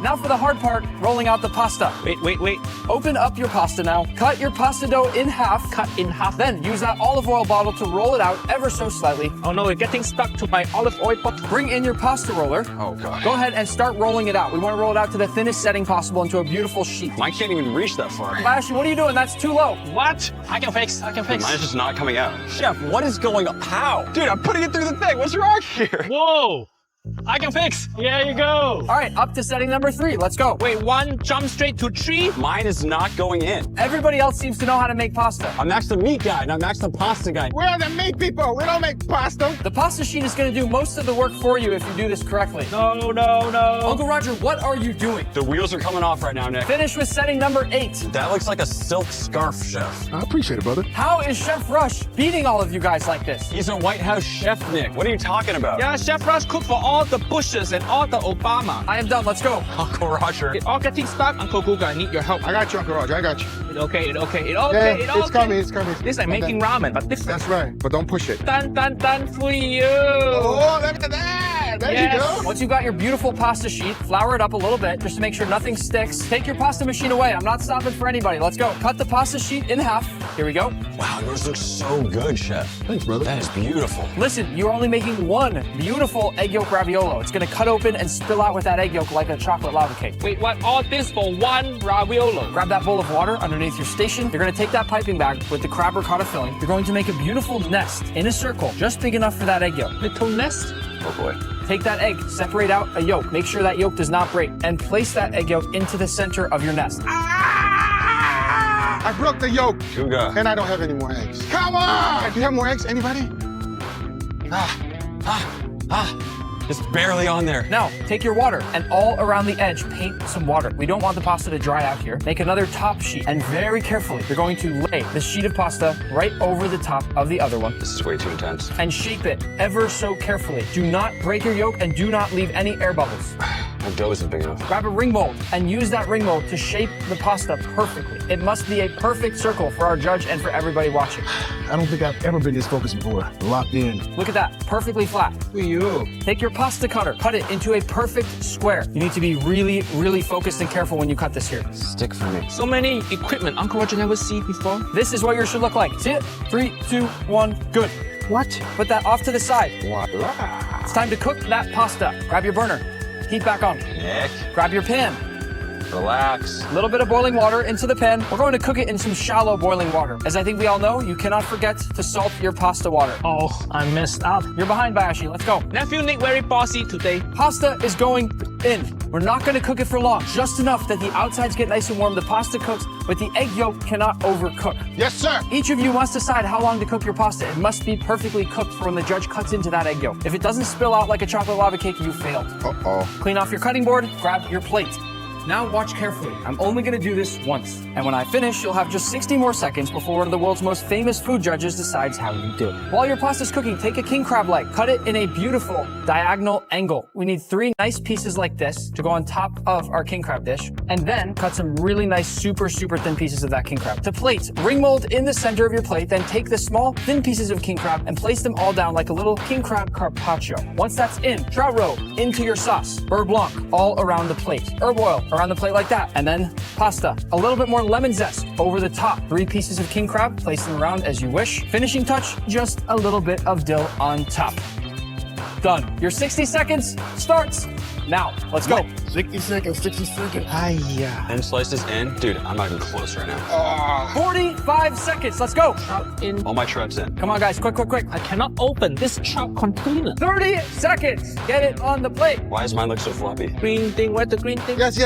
Now for the hard part, rolling out the pasta. Wait. Open up your pasta now. Cut your pasta dough in half. Cut in half. Then use that olive oil bottle to roll it out ever so slightly. Oh no, it's getting stuck to my olive oil bottle. Bring in your pasta roller. Oh, God. Go ahead and start rolling it out. We want to roll it out to the thinnest setting possible into a beautiful sheet. Mine can't even reach that far. Bayashi, what are you doing? That's too low. What? I can fix. Mine's just not coming out. Chef, what is going on? How? Dude, I'm putting it through the thing. What's wrong here? Whoa! I can fix. There you go. All right, up to setting number 3. Let's go. Wait, 1 jump straight to 3? Mine is not going in. Everybody else seems to know how to make pasta. I'm Max the meat guy, and I'm Max the pasta guy. We're the meat people. We don't make pasta. The pasta sheet is going to do most of the work for you if you do this correctly. No. Uncle Roger, what are you doing? The wheels are coming off right now, Nick. Finish with setting number 8. That looks like a silk scarf, Chef. I appreciate it, brother. How is Chef Rush beating all of you guys like this? He's a White House chef, Nick. What are you talking about? Yeah, Chef Rush cook for all all the Bushes and all the Obama. I am done. Let's go. Uncle Roger. It all getting stuck. Uncle Guga, I need your help. I got you, Uncle Roger. I got you. It okay. Yeah, it's coming. It's coming. This is like making ramen, but different. That's right. But don't push it. Done for you. Oh, look at that. There you go. Once you've got your beautiful pasta sheet, flour it up a little bit just to make sure nothing sticks. Take your pasta machine away. I'm not stopping for anybody. Let's go. Cut the pasta sheet in half. Here we go. Wow, yours looks so good, Chef. Thanks, brother. That is beautiful. Listen, you're only making one beautiful egg yolk raviolo. It's gonna cut open and spill out with that egg yolk like a chocolate lava cake. Wait, what? All this for one raviolo? Grab that bowl of water underneath your station. You're gonna take that piping bag with the crab ricotta filling. You're going to make a beautiful nest in a circle, just big enough for that egg yolk. Little nest? Oh boy. Take that egg, separate out a yolk. Make sure that yolk does not break, and place that egg yolk into the center of your nest. I broke the yolk. Guga. And I don't have any more eggs. Come on! Do you have more eggs? Anybody? It's barely on there. Now, take your water and all around the edge, paint some water. We don't want the pasta to dry out here. Make another top sheet, and very carefully, you're going to lay the sheet of pasta right over the top of the other one. This is way too intense. And shape it ever so carefully. Do not break your yolk and do not leave any air bubbles. My dough isn't big enough. Grab a ring mold and use that ring mold to shape the pasta perfectly. It must be a perfect circle for our judge and for everybody watching. I don't think I've ever been this focused before. Locked in. Look at that, perfectly flat. Who are you? Take your pasta cutter, cut it into a perfect square. You need to be really, really focused and careful when you cut this here. Stick for me. So many equipment Uncle Roger never see before. This is what yours should look like. See it? 3, 2, 1, good. What? Put that off to the side. Voila. It's time to cook that pasta. Grab your burner. Heat back on. Nick, Grab your pan. relax. A little bit of boiling water into the pan. We're going to cook it in some shallow boiling water. As I think we all know, you cannot forget to salt your pasta water. Oh, I messed up. You're behind, Bayashi. Let's go. Nephew Nick very bossy today. Pasta is going in. We're not going to cook it for long. Just enough that the outsides get nice and warm. The pasta cooks, but the egg yolk cannot overcook. Yes, sir. Each of you must decide how long to cook your pasta. It must be perfectly cooked for when the judge cuts into that egg yolk. If it doesn't spill out like a chocolate lava cake, you failed. Uh-oh. Clean off your cutting board, grab your plate. Now watch carefully. I'm only gonna do this once. And when I finish, you'll have just 60 more seconds before one of the world's most famous food judges decides how you did. While your pasta's cooking, take a king crab leg, cut it in a beautiful diagonal angle. We need 3 nice pieces like this to go on top of our king crab dish, and then cut some really nice, super thin pieces of that king crab. To plate, ring mold in the center of your plate, then take the small, thin pieces of king crab and place them all down like a little king crab carpaccio. Once that's in, trout roe into your sauce, beurre blanc all around the plate, herb oil around the plate like that, and then pasta. A little bit more lemon zest over the top. 3 pieces of king crab, place them around as you wish. Finishing touch, just a little bit of dill on top. Done. Your 60 seconds starts now. Let's go. 60 seconds, 60 seconds. Thin slices in. Dude, I'm not even close right now. 45 seconds. Let's go. In. All my trout's in. Come on, guys. Quick. I cannot open this trout container. 30 seconds. Get it on the plate. Why does mine look so floppy? Green thing, where's the green thing? Yes.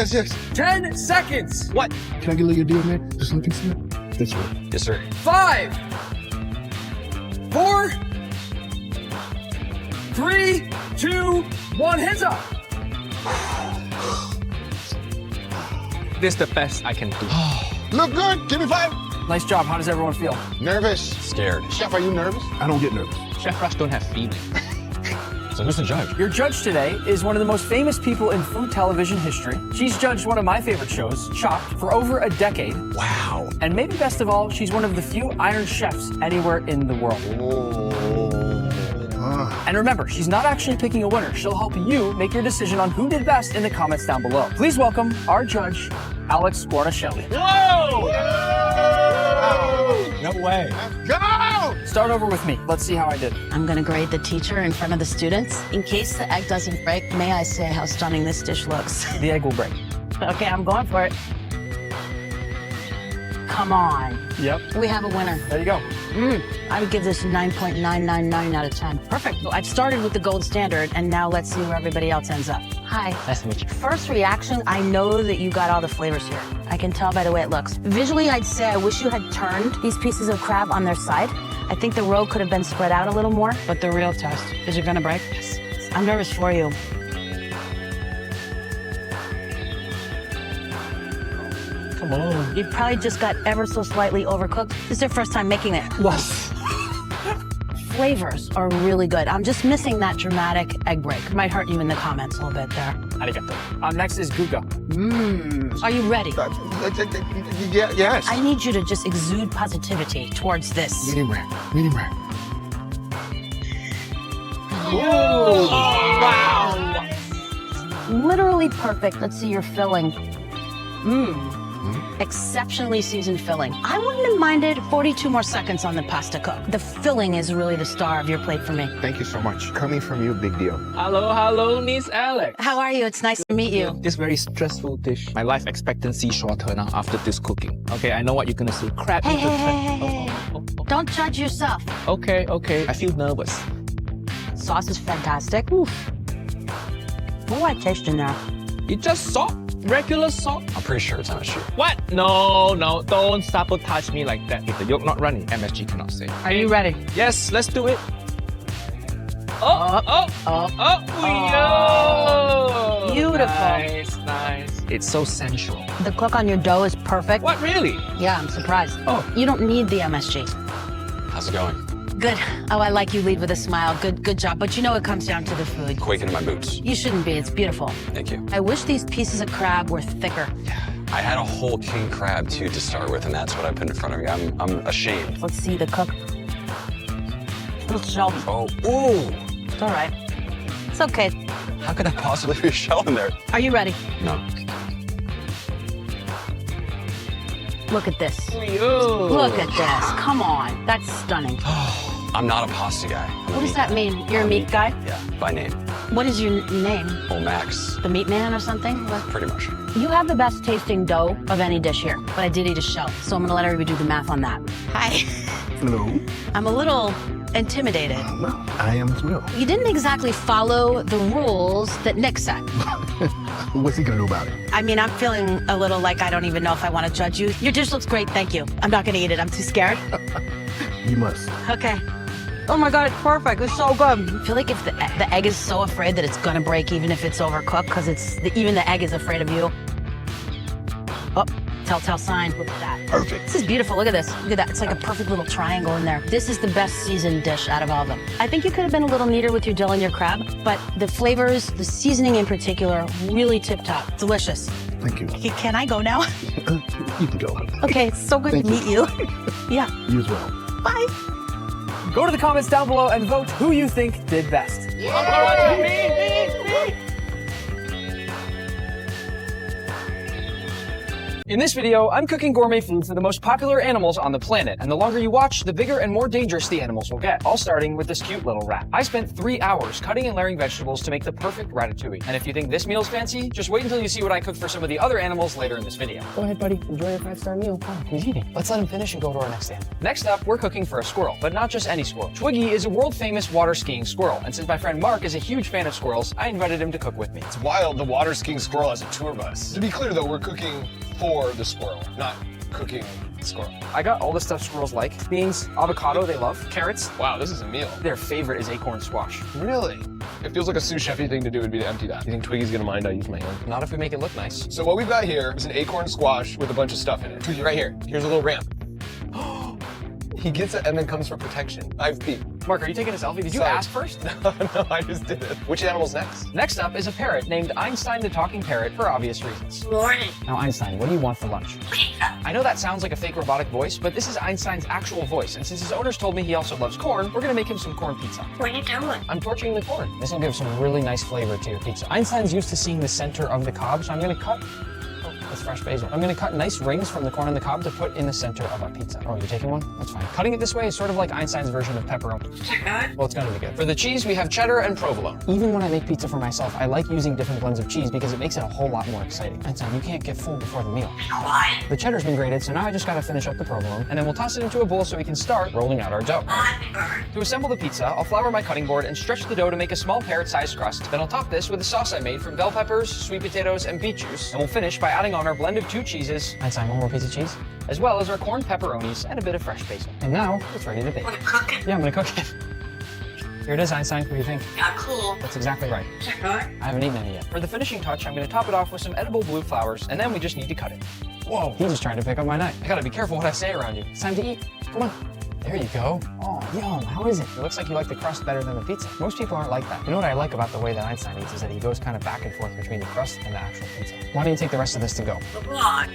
10 seconds. What? Can I get a little deal, man? Just looking for it. This way. Yes, sir. 5, 4, 3, 2, 1. Hands up. This is the best I can do. Look good. Give me 5. Nice job. How does everyone feel? Nervous. Scared. Chef, are you nervous? I don't get nervous. Chef Rush don't have feeling. So who's the judge? Your judge today is one of the most famous people in food television history. She's judged one of my favorite shows, Chopped, for over a decade. Wow. And maybe best of all, she's one of the few Iron Chefs anywhere in the world. And remember, she's not actually picking a winner. She'll help you make your decision on who did best in the comments down below. Please welcome our judge, Alex Guarnaschelli. Whoa! No way. Go! Start over with me. Let's see how I did. I'm gonna grade the teacher in front of the students. In case the egg doesn't break, may I say how stunning this dish looks? The egg will break. Okay, I'm going for it. Come on. Yep. We have a winner. There you go. I would give this 9.999 out of 10. Perfect. Well, I've started with the gold standard, and now let's see where everybody else ends up. Hi. Nice to meet you. First reaction, I know that you got all the flavors here. I can tell by the way it looks. Visually, I'd say I wish you had turned these pieces of crab on their side. I think the roe could have been spread out a little more. But the real test, is it gonna break? Yes. I'm nervous for you. Come on. You probably just got ever so slightly overcooked. This is your first time making it. What? flavors are really good. I'm just missing that dramatic egg break. Might hurt you in the comments a little bit there. Arigato. Next is Guga. Are you ready? Yes. I need you to just exude positivity towards this. Medium rare. Medium rare. Wow. Literally perfect. Let's see your filling. Exceptionally seasoned filling. I wouldn't have minded 42 more seconds on the pasta cook. The filling is really the star of your plate for me. Thank you so much. Coming from you, big deal. Hello, Miss Alex. How are you? It's nice to meet you. This very stressful dish. My life expectancy shorter now after this cooking. Okay, I know what you're gonna say. Crab. Hey. Don't judge yourself. Okay. I feel nervous. Sauce is fantastic. Oof. What do I taste in there? It's just salt. Regular salt. I'm pretty sure it's MSG. What? No, don't sabotage me like that. If the yolk not running, MSG cannot say. Are you ready? Yes, let's do it. Beautiful. Nice. It's so sensual. The cook on your dough is perfect. What, really? Yeah, I'm surprised. You don't need the MSG. How's it going? Good. Oh, I like you lead with a smile. Good job. But you know it comes down to the food. Quaking in my boots. You shouldn't be. It's beautiful. Thank you. I wish these pieces of crab were thicker. I had a whole king crab too to start with, and that's what I put in front of me. I'm ashamed. Let's see the cook. Little shell. Oh, ooh. It's all right. It's okay. How could that possibly be a shell in there? Are you ready? No. Look at this. Look at this. Come on. That's stunning. I'm not a pasta guy. What does that mean? You're a meat guy? Yeah, by name. What is your name? Oh, Max. The meat man or something? What? Pretty much. You have the best tasting dough of any dish here, but I did eat a shell, so I'm gonna let everybody do the math on that. Hi. Hello. I'm a little intimidated. Well, I am as well. You didn't exactly follow the rules that Nick set. What's he gonna do about it? I mean, I'm feeling a little like I don't even know if I want to judge you. Your dish looks great, thank you. I'm not gonna eat it, I'm too scared. You must. Okay. Oh my God, it's perfect. It's so good. I feel like if the egg is so afraid that it's gonna break even if it's overcooked, because even the egg is afraid of you. Oh, telltale sign. Look at that. Perfect. This is beautiful. Look at this. Look at that. It's like a perfect little triangle in there. This is the best seasoned dish out of all of them. I think you could have been a little neater with your dill and your crab, but the flavors, the seasoning in particular, really tip-top. Delicious. Thank you. Can I go now? You can go. Okay, it's so good to meet you. Yeah. You as well. Bye. Go to the comments down below and vote who you think did best. In this video, I'm cooking gourmet food for the most popular animals on the planet, and the longer you watch, the bigger and more dangerous the animals will get, all starting with this cute little rat. I spent 3 hours cutting and layering vegetables to make the perfect ratatouille, and if you think this meal's fancy, just wait until you see what I cooked for some of the other animals later in this video. Go ahead, buddy. Enjoy your 5-star meal. Oh, he's eating. Let's let him finish and go to our next animal. Next up, we're cooking for a squirrel, but not just any squirrel. Twiggy is a world-famous water skiing squirrel, and since my friend Mark is a huge fan of squirrels, I invited him to cook with me. It's wild the water skiing squirrel has a tour bus. To be clear though, we're cooking for the squirrel, not cooking the squirrel. I got all the stuff squirrels like. Beans, avocado, they love. Carrots. Wow, this is a meal. Their favorite is acorn squash. Really? It feels like a sous chef-y thing to do would be to empty that. You think Twiggy's gonna mind I use my hand? Not if we make it look nice. So what we've got here is an acorn squash with a bunch of stuff in it. Twiggy, right here. Here's a little ramp. He gets it and then comes for protection. I've peed. Mark, are you taking a selfie? Did you Sorry. ask first? No, I just did it. Which animal's next? Next up is a parrot named Einstein the Talking Parrot for obvious reasons. Morning. Now, Einstein, what do you want for lunch? I know that sounds like a fake robotic voice, but this is Einstein's actual voice, and since his owners told me he also loves corn, we're gonna make him some corn pizza. What are you doing? I'm torching the corn. This will give some really nice flavor to your pizza. Einstein's used to seeing the center of the cob, so I'm gonna cut with fresh basil. I'm gonna cut nice rings from the corn and the cob to put in the center of our pizza. Oh, you're taking one? That's fine. Cutting it this way is sort of like Einstein's version of pepperoni. Well, it's gonna be good. For the cheese, we have cheddar and provolone. Even when I make pizza for myself, I like using different blends of cheese because it makes it a whole lot more exciting. Einstein, you can't get full before the meal. Why? The cheddar's been grated, so now I just gotta finish up the provolone, and then we'll toss it into a bowl so we can start rolling out our dough. To assemble the pizza, I'll flour my cutting board and stretch the dough to make a small parrot-sized crust. Then I'll top this with a sauce I made from bell peppers, sweet potatoes, and beet juice, and we'll finish by adding on our blend of 2 cheeses. Einstein, one more piece of cheese? As well as our corn pepperonis and a bit of fresh basil. And now, it's ready to bake. Want to cook it? Yeah, I'm gonna cook it. Here it is, Einstein. What do you think? Yeah, cool. That's exactly right. Is that good? I haven't eaten any yet. For the finishing touch, I'm gonna top it off with some edible blue flowers, and then we just need to cut it. Whoa, he's just trying to pick up my knife. I gotta be careful what I say around you. It's time to eat. Come on. There you go. Oh, yum. How is it? It looks like you like the crust better than the pizza. Most people aren't like that. You know what I like about the way that Einstein eats is that he goes kind of back and forth between the crust and the actual pizza. Why don't you take the rest of this to go?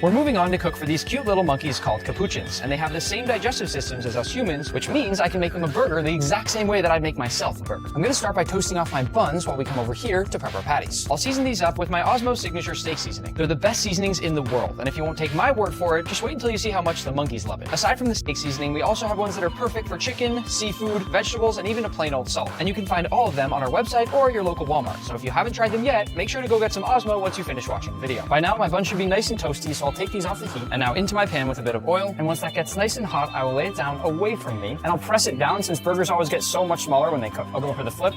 We're moving on to cook for these cute little monkeys called capuchins, and they have the same digestive systems as us humans, which means I can make them a burger the exact same way that I'd make myself a burger. I'm gonna start by toasting off my buns while we come over here to prep our patties. I'll season these up with my Osmo Signature Steak Seasoning. They're the best seasonings in the world, and if you won't take my word for it, just wait until you see how much the monkeys love it. Aside from the steak seasoning, we also have ones that are perfect for chicken, seafood, vegetables, and even a plain old salt. And you can find all of them on our website or your local Walmart. So if you haven't tried them yet, make sure to go get some Osmo once you finish watching the video. By now, my buns should be nice and toasty, so I'll take these off the heat and now into my pan with a bit of oil. And once that gets nice and hot, I will lay it down away from me, and I'll press it down since burgers always get so much smaller when they cook. I'll go for the flip,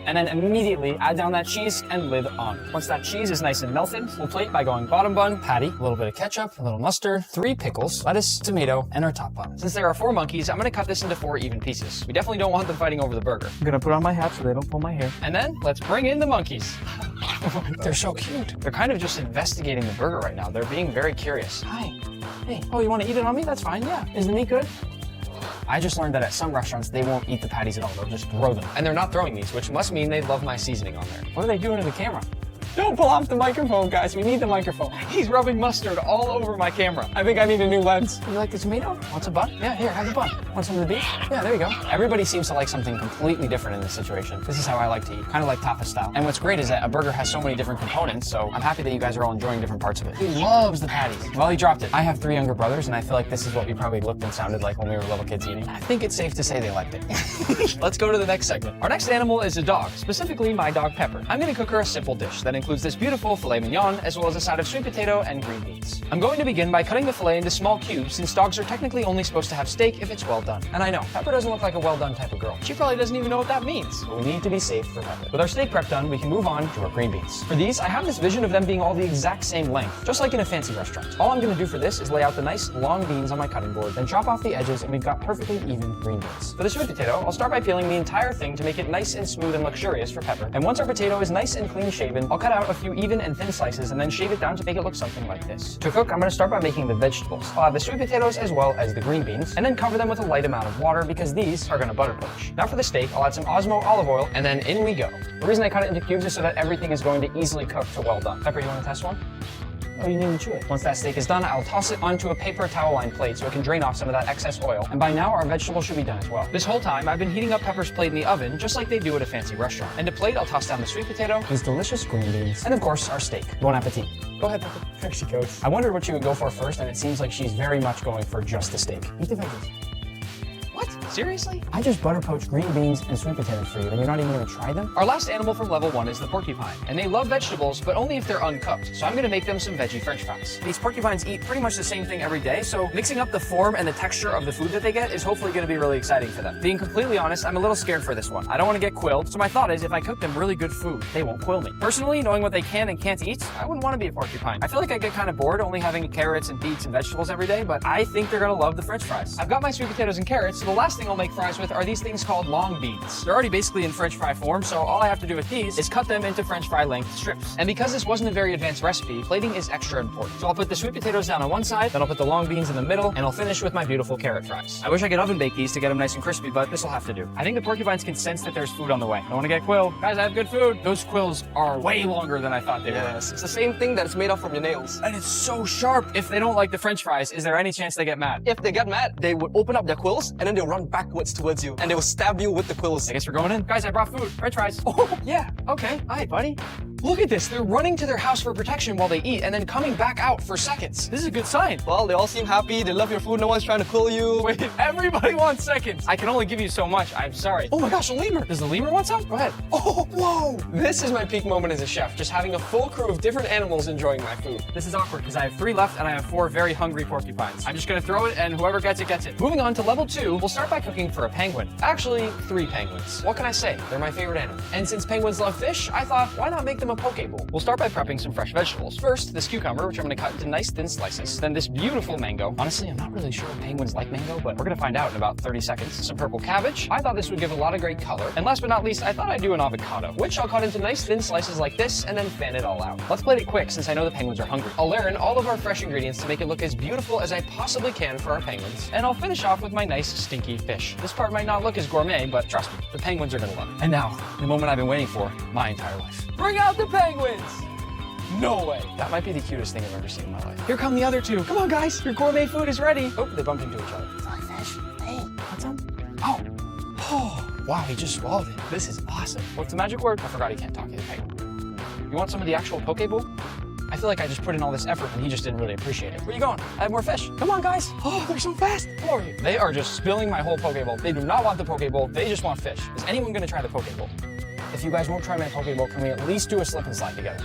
and then immediately add down that cheese and lid on. Once that cheese is nice and melted, we'll plate by going bottom bun, patty, a little bit of ketchup, a little mustard, 3 pickles, lettuce, tomato, and our top bun. Since there are 4 monkeys, I'm gonna cut this into 4 even pieces. We definitely don't want them fighting over the burger. I'm gonna put on my hat so they don't pull my hair. And then let's bring in the monkeys. They're so cute. They're kind of just investigating the burger right now. They're being very curious. Hi. Hey. Oh, you want to eat it on me? That's fine. Yeah. Is the meat good? I just learned that at some restaurants, they won't eat the patties at all. They'll just throw them. And they're not throwing these, which must mean they love my seasoning on there. What are they doing to the camera? Don't pull off the microphone, guys. We need the microphone. He's rubbing mustard all over my camera. I think I need a new lens. You like the tomato? Want some bun? Yeah, here, have the bun. Want some of the beef? Yeah, there you go. Everybody seems to like something completely different in this situation. This is how I like to eat, kind of like tapas style. And what's great is that a burger has so many different components, so I'm happy that you guys are all enjoying different parts of it. He loves the patties. Well, he dropped it. I have 3 younger brothers, and I feel like this is what we probably looked and sounded like when we were little kids eating. I think it's safe to say they liked it. Let's go to the next segment. Our next animal is a dog, specifically my dog Pepper. I'm gonna cook her a simple dish that includes this beautiful filet mignon, as well as a side of sweet potato and green beans. I'm going to begin by cutting the filet into small cubes, since dogs are technically only supposed to have steak if it's well done. And I know, Pepper doesn't look like a well done type of girl. She probably doesn't even know what that means. But we need to be safe for Pepper. With our steak prep done, we can move on to our green beans. For these, I have this vision of them being all the exact same length, just like in a fancy restaurant. All I'm going to do for this is lay out the nice long beans on my cutting board, then chop off the edges, and we've got perfectly even green beans. For the sweet potato, I'll start by peeling the entire thing to make it nice and smooth and luxurious for Pepper. And once our potato is nice and clean shaven, I'll cut out a few even and thin slices and then shave it down to make it look something like this. To cook, I'm going to start by making the vegetables. I'll have the sweet potatoes as well as the green beans, and then cover them with a light amount of water because these are going to butter poach. Now for the steak, I'll add some Osmo olive oil, and then in we go. The reason I cut it into cubes is so that everything is going to easily cook to well done. Pepper, you want to test one? Oh, you didn't chew it. Once that steak is done, I'll toss it onto a paper towel lined plate so it can drain off some of that excess oil. And by now, our vegetables should be done as well. This whole time, I've been heating up Pepper's plate in the oven, just like they do at a fancy restaurant. And to plate, I'll toss down the sweet potato, these delicious green beans, and of course, our steak. Bon appetit. Go ahead, Pepper. There she goes. I wondered what she would go for first, and it seems like she's very much going for just the steak. Eat the veggies. What? Seriously? I just butter poached green beans and sweet potatoes for you, and you're not even gonna try them? Our last animal from level 1 is the porcupine, and they love vegetables, but only if they're uncooked. So I'm gonna make them some veggie french fries. These porcupines eat pretty much the same thing every day, so mixing up the form and the texture of the food that they get is hopefully gonna be really exciting for them. Being completely honest, I'm a little scared for this one. I don't wanna get quilled, so my thought is if I cook them really good food, they won't quill me. Personally, knowing what they can and can't eat, I wouldn't wanna be a porcupine. I feel like I get kind of bored only having carrots and beets and vegetables every day, but I think they're gonna love the french fries. I've got my sweet potatoes and carrots, so the last thing I'll make fries with are these things called long beans. They're already basically in french fry form, so all I have to do with these is cut them into french fry length strips. And because this wasn't a very advanced recipe, plating is extra important. So I'll put the sweet potatoes down on one side, then I'll put the long beans in the middle, and I'll finish with my beautiful carrot fries. I wish I could oven bake these to get them nice and crispy, but this will have to do. I think the porcupines can sense that there's food on the way. Don't want to get quilled. Guys, I have good food. Those quills are way longer than I thought they were. It's the same thing that it's made off from your nails. And it's so sharp. If they don't like the french fries, is there any chance they get mad? If they get mad, they would open up their quills and then they'll run backwards towards you and they will stab you with the quills. I guess we're going in. Guys, I brought food. French fries. Oh, yeah. Okay. All right, buddy. Look at this. They're running to their house for protection while they eat and then coming back out for seconds. This is a good sign. Well, they all seem happy. They love your food. No one's trying to quill you. Wait, everybody wants seconds. I can only give you so much. I'm sorry. Oh my gosh, a lemur. Does the lemur want some? Go ahead. Oh, whoa. This is my peak moment as a chef, just having a full crew of different animals enjoying my food. This is awkward because I have 3 left and I have 4 very hungry porcupines. I'm just going to throw it and whoever gets it, gets it. Moving on to level 2, we'll start by cooking for a penguin. Actually, 3 penguins. What can I say? They're my favorite animal. And since penguins love fish, I thought, why not make them him a poke bowl. We'll start by prepping some fresh vegetables. First, this cucumber, which I'm gonna cut into nice thin slices. Then this beautiful mango. Honestly, I'm not really sure if penguins like mango, but we're gonna find out in about 30 seconds. Some purple cabbage. I thought this would give a lot of great color. And last but not least, I thought I'd do an avocado, which I'll cut into nice thin slices like this and then fan it all out. Let's plate it quick since I know the penguins are hungry. I'll layer in all of our fresh ingredients to make it look as beautiful as I possibly can for our penguins. And I'll finish off with my nice stinky fish. This part might not look as gourmet, but trust me, the penguins are gonna love it. And now, the moment I've been waiting for my entire life. Bring out the penguins! No way. That might be the cutest thing I've ever seen in my life. Here come the other two. Come on, guys. Your gourmet food is ready. Oh, they bumped into each other. Sorry, fish. Hey, what's up? Oh, wow, he just swallowed it. This is awesome. What's the magic word? I forgot he can't talk to the penguin. You want some of the actual poke bowl? I feel like I just put in all this effort and he just didn't really appreciate it. Where you going? I have more fish. Come on, guys. Oh, they're so fast. Who are you? They are just spilling my whole poke bowl. They do not want the poke bowl. They just want fish. Is anyone going to try the poke bowl? If you guys won't try my poke bowl, can we at least do a slip and slide together?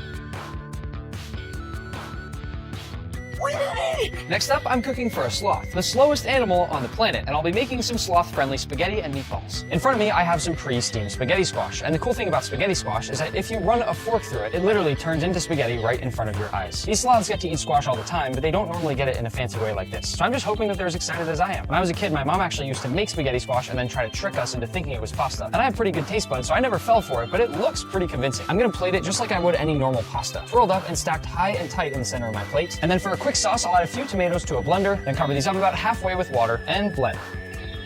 Next up, I'm cooking for a sloth, the slowest animal on the planet, and I'll be making some sloth-friendly spaghetti and meatballs. In front of me, I have some pre-steamed spaghetti squash, and the cool thing about spaghetti squash is that if you run a fork through it, it literally turns into spaghetti right in front of your eyes. These sloths get to eat squash all the time, but they don't normally get it in a fancy way like this. So I'm just hoping that they're as excited as I am. When I was a kid, my mom actually used to make spaghetti squash and then try to trick us into thinking it was pasta. And I have pretty good taste buds, so I never fell for it, but it looks pretty convincing. I'm gonna plate it just like I would any normal pasta, twirled up and stacked high and tight in the center of my plate. And then for a quick sauce, I'll add a few tomatoes to a blender, then cover these up about halfway with water and blend.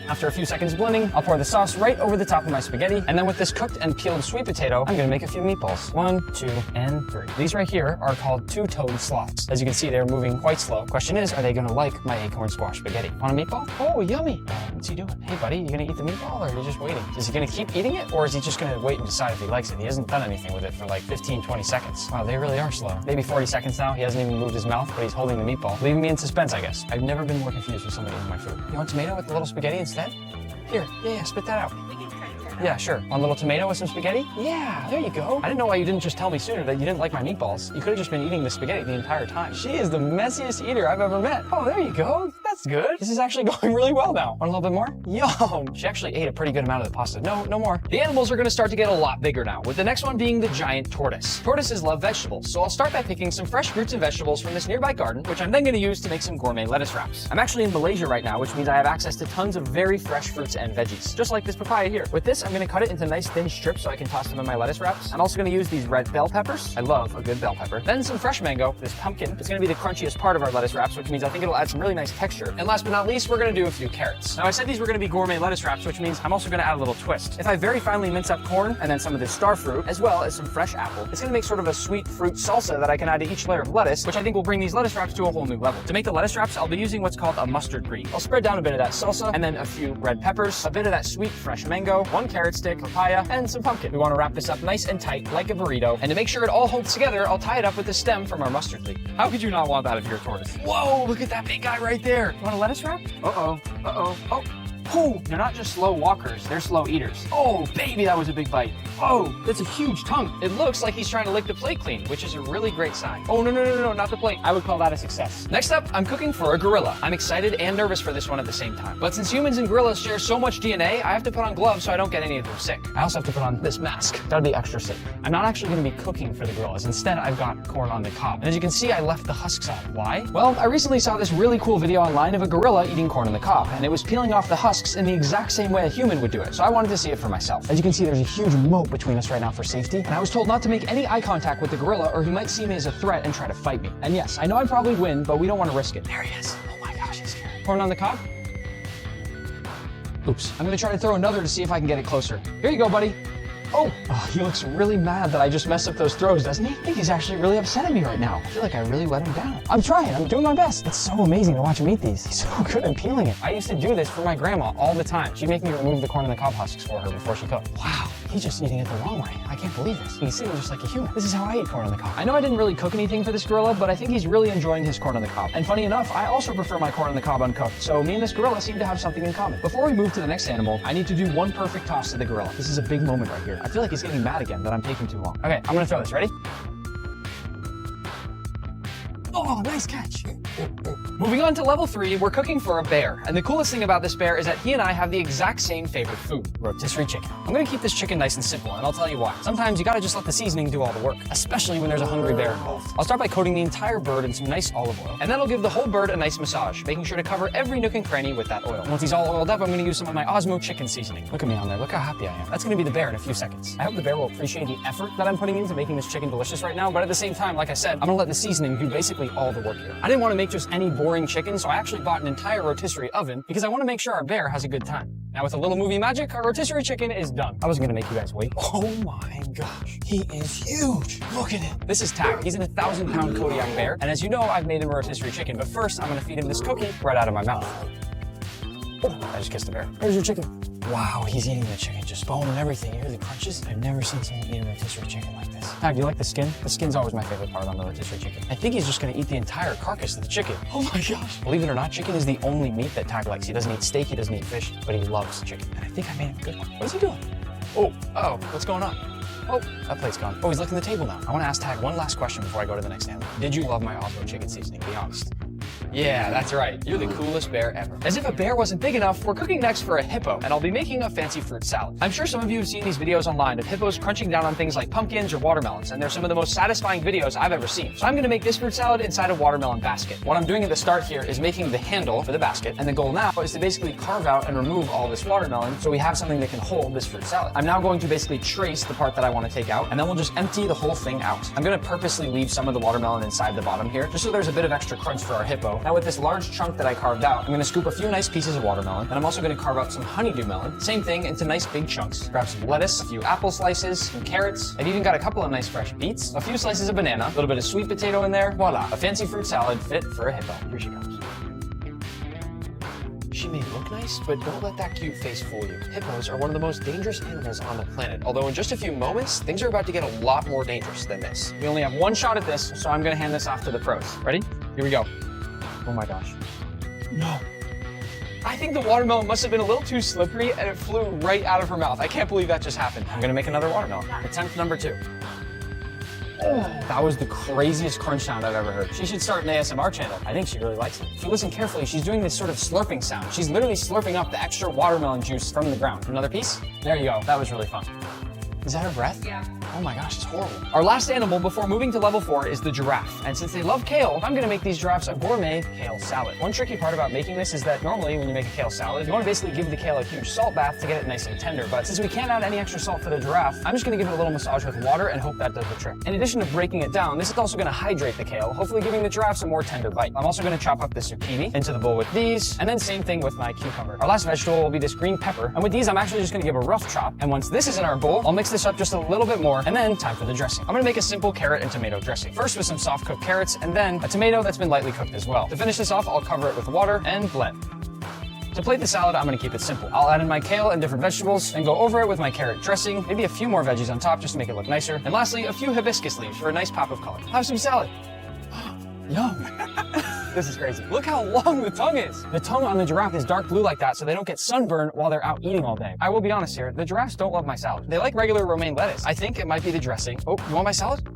After a few seconds of blending, I'll pour the sauce right over the top of my spaghetti, and then with this cooked and peeled sweet potato, I'm gonna make a few meatballs. 1, 2, and 3. These right here are called two-toed sloths. As you can see, they're moving quite slow. Question is, are they gonna like my acorn squash spaghetti? Want a meatball? Oh, yummy. What's he doing? Hey, buddy, you gonna eat the meatball, or are you just waiting? Is he gonna keep eating it, or is he just gonna wait and decide if he likes it? He hasn't done anything with it for like 15, 20 seconds. Wow, they really are slow. Maybe 40 seconds now. He hasn't even moved his mouth, but he's holding the meatball, leaving me in suspense, I guess. I've never been more confused with somebody eating my food. You want tomato with the little spaghetti instead? Here, yeah, spit that out. Yeah, sure. Want a little tomato with some spaghetti? Yeah, there you go. I didn't know why you didn't just tell me sooner that you didn't like my meatballs. You could have just been eating the spaghetti the entire time. She is the messiest eater I've ever met. Oh, there you go. That's good. This is actually going really well now. Want a little bit more? Yum. She actually ate a pretty good amount of the pasta. No more. The animals are going to start to get a lot bigger now, with the next one being the giant tortoise. Tortoises love vegetables, so I'll start by picking some fresh fruits and vegetables from this nearby garden, which I'm then going to use to make some gourmet lettuce wraps. I'm actually in Malaysia right now, which means I have access to tons of very fresh fruits and veggies, just like this papaya here. With this, I'm going to cut it into nice thin strips so I can toss them in my lettuce wraps. I'm also going to use these red bell peppers. I love a good bell pepper. Then some fresh mango, this pumpkin. It's going to be the crunchiest part of our lettuce wraps, which means I think it'll add some really nice texture. And last but not least, we're going to do a few carrots. Now, I said these were going to be gourmet lettuce wraps, which means I'm also going to add a little twist. If I very finely mince up corn and then some of this star fruit, as well as some fresh apple, it's going to make sort of a sweet fruit salsa that I can add to each layer of lettuce, which I think will bring these lettuce wraps to a whole new level. To make the lettuce wraps, I'll be using what's called a mustard green. I'll spread down a bit of that salsa, and then a few red peppers, a bit of that sweet fresh mango, 1 carrot stick, papaya, and some pumpkin. We want to wrap this up nice and tight, like a burrito, and to make sure it all holds together, I'll tie it up with the stem from our mustard leaf. How could you not want that if you're a tortoise? Whoa, look at that big guy right there. You want a lettuce wrap? Uh-oh. Oh. Oh, they're not just slow walkers, they're slow eaters. Oh, baby, that was a big bite. Oh, that's a huge tongue. It looks like he's trying to lick the plate clean, which is a really great sign. Oh, no, not the plate. I would call that a success. Next up, I'm cooking for a gorilla. I'm excited and nervous for this one at the same time. But since humans and gorillas share so much DNA, I have to put on gloves so I don't get any of them sick. I also have to put on this mask. That'll be extra safe. I'm not actually going to be cooking for the gorillas. Instead, I've got corn on the cob. And as you can see, I left the husks on. Why? Well, I recently saw this really cool video online of a gorilla eating corn on the cob, and it was peeling off the husks in the exact same way a human would do it. So I wanted to see it for myself. As you can see, there's a huge moat between us right now for safety, and I was told not to make any eye contact with the gorilla or he might see me as a threat and try to fight me. And yes, I know I'd probably win, but we don't want to risk it. There he is. Oh my gosh, he's scary. Corn on the cob? Oops. I'm gonna try to throw another to see if I can get it closer. Here you go, buddy. Oh, he looks really mad that I just messed up those throws, doesn't he? I think he's actually really upset at me right now. I feel like I really let him down. I'm trying, I'm doing my best. It's so amazing to watch him eat these. He's so good at peeling it. I used to do this for my grandma all the time. She'd make me remove the corn on the cob husks for her before she cooked. Wow, he's just eating it the wrong way. I can't believe this. He's sitting just like a human. This is how I eat corn on the cob. I know I didn't really cook anything for this gorilla, but I think he's really enjoying his corn on the cob. And funny enough, I also prefer my corn on the cob uncooked. So me and this gorilla seem to have something in common. Before we move to the next animal, I need to do one perfect toss to the gorilla. This is a big moment right here. I feel like he's getting mad again that I'm taking too long. Okay, I'm gonna throw this. Ready? Oh, nice catch. Moving on to level 3, we're cooking for a bear. And the coolest thing about this bear is that he and I have the exact same favorite food, rotisserie chicken. I'm gonna keep this chicken nice and simple, and I'll tell you why. Sometimes you gotta just let the seasoning do all the work, especially when there's a hungry bear involved. I'll start by coating the entire bird in some nice olive oil, and that'll give the whole bird a nice massage, making sure to cover every nook and cranny with that oil. Once he's all oiled up, I'm gonna use some of my Osmo chicken seasoning. Look at me on there, look how happy I am. That's gonna be the bear in a few seconds. I hope the bear will appreciate the effort that I'm putting into making this chicken delicious right now, but at the same time, like I said, I'm gonna let the seasoning do basically all the work here. I didn't want to make just any boring chicken, so I actually bought an entire rotisserie oven because I want to make sure our bear has a good time. Now with a little movie magic, our rotisserie chicken is done. I wasn't gonna make you guys wait. Oh my gosh, he is huge. Look at it. This is Tag. He's an 1,000-pound Kodiak bear, and as you know, I've made him a rotisserie chicken, but first I'm gonna feed him this cookie right out of my mouth. Oh, I just kissed the bear. There's your chicken. Wow, he's eating the chicken, just bone and everything. You hear the crunches? I've never seen someone eat a rotisserie chicken like this. Tag, do you like the skin? The skin's always my favorite part on the rotisserie chicken. I think he's just gonna eat the entire carcass of the chicken. Oh my gosh. Believe it or not, chicken is the only meat that Tag likes. He doesn't eat steak, he doesn't eat fish, but he loves chicken. And I think I made him a good one. What is he doing? Oh, what's going on? Oh, that plate's gone. Oh, he's licking the table now. I wanna ask Tag one last question before I go to the next animal. Did you love my Osmo chicken seasoning? Be honest. Yeah, that's right. You're the coolest bear ever. As if a bear wasn't big enough, we're cooking next for a hippo, and I'll be making a fancy fruit salad. I'm sure some of you have seen these videos online of hippos crunching down on things like pumpkins or watermelons, and they're some of the most satisfying videos I've ever seen. So I'm gonna make this fruit salad inside a watermelon basket. What I'm doing at the start here is making the handle for the basket, and the goal now is to basically carve out and remove all this watermelon so we have something that can hold this fruit salad. I'm now going to basically trace the part that I want to take out, and then we'll just empty the whole thing out. I'm gonna purposely leave some of the watermelon inside the bottom here, just so there's a bit of extra crunch for our hippo. Now with this large chunk that I carved out, I'm gonna scoop a few nice pieces of watermelon, and I'm also gonna carve out some honeydew melon. Same thing into nice big chunks. Grab some lettuce, a few apple slices, some carrots. I've even got a couple of nice fresh beets, a few slices of banana, a little bit of sweet potato in there. Voila, a fancy fruit salad fit for a hippo. Here she comes. She may look nice, but don't let that cute face fool you. Hippos are one of the most dangerous animals on the planet, although in just a few moments, things are about to get a lot more dangerous than this. We only have one shot at this, so I'm gonna hand this off to the pros. Ready? Here we go. Oh my gosh. No. I think the watermelon must have been a little too slippery and it flew right out of her mouth. I can't believe that just happened. I'm gonna make another watermelon. Attempt number 2. Oh, that was the craziest crunch sound I've ever heard. She should start an ASMR channel. I think she really likes it. If you listen carefully, she's doing this sort of slurping sound. She's literally slurping up the extra watermelon juice from the ground. Another piece? There you go. That was really fun. Is that her breath? Yeah. Oh my gosh, it's horrible. Our last animal before moving to level 4 is the giraffe. And since they love kale, I'm gonna make these giraffes a gourmet kale salad. One tricky part about making this is that normally when you make a kale salad, you wanna basically give the kale a huge salt bath to get it nice and tender. But since we can't add any extra salt for the giraffe, I'm just gonna give it a little massage with water and hope that does the trick. In addition to breaking it down, this is also gonna hydrate the kale, hopefully giving the giraffes a more tender bite. I'm also gonna chop up the zucchini into the bowl with these, and then same thing with my cucumber. Our last vegetable will be this green pepper. And with these, I'm actually just gonna give a rough chop. And once this is in our bowl, I'll mix this up just a little bit more, and then time for the dressing. I'm gonna make a simple carrot and tomato dressing. First with some soft cooked carrots, and then a tomato that's been lightly cooked as well. To finish this off, I'll cover it with water and blend. To plate the salad, I'm gonna keep it simple. I'll add in my kale and different vegetables, and go over it with my carrot dressing, maybe a few more veggies on top just to make it look nicer, and lastly, a few hibiscus leaves for a nice pop of color. Have some salad. Yum. This is crazy. Look how long the tongue is. The tongue on the giraffe is dark blue like that so they don't get sunburned while they're out eating all day. I will be honest here, the giraffes don't love my salad. They like regular romaine lettuce. I think it might be the dressing. Oh, you want my salad?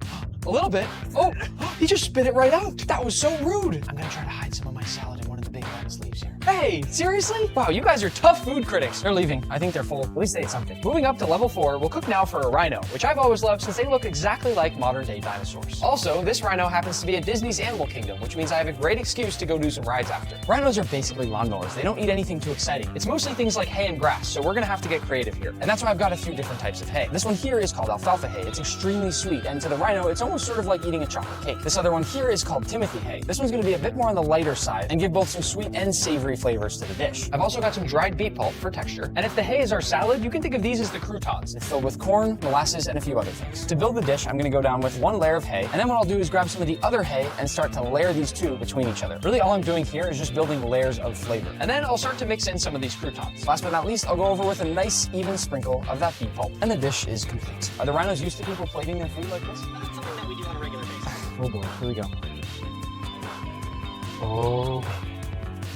A little bit. Oh, he just spit it right out. That was so rude. I'm gonna try to hide some of my salad in one of the big lettuce leaves here. Hey, seriously? Wow, you guys are tough food critics. They're leaving. I think they're full. At least they ate something. Moving up to level 4, we'll cook now for a rhino, which I've always loved since they look exactly like modern day dinosaurs. Also, this rhino happens to be at Disney's Animal Kingdom, which means I have a great excuse to go do some rides after. Rhinos are basically lawnmowers. They don't eat anything too exciting. It's mostly things like hay and grass, so we're gonna have to get creative here. And that's why I've got a few different types of hay. This one here is called alfalfa hay. It's extremely sweet, and to the rhino, it's almost sort of like eating a chocolate cake. This other one here is called Timothy hay. This one's gonna be a bit more on the lighter side and give both some sweet and savory flavors to the dish. I've also got some dried beet pulp for texture. And if the hay is our salad, you can think of these as the croutons. It's filled with corn, molasses, and a few other things. To build the dish, I'm gonna go down with one layer of hay, and then what I'll do is grab some of the other hay and start to layer these two between each other. Really all I'm doing here is just building layers of flavor. And then I'll start to mix in some of these croutons. Last but not least, I'll go over with a nice even sprinkle of that beet pulp. And the dish is complete. Are the rhinos used to people plating their food like this? That's something that we do on a regular basis. Oh boy, here we go. Oh,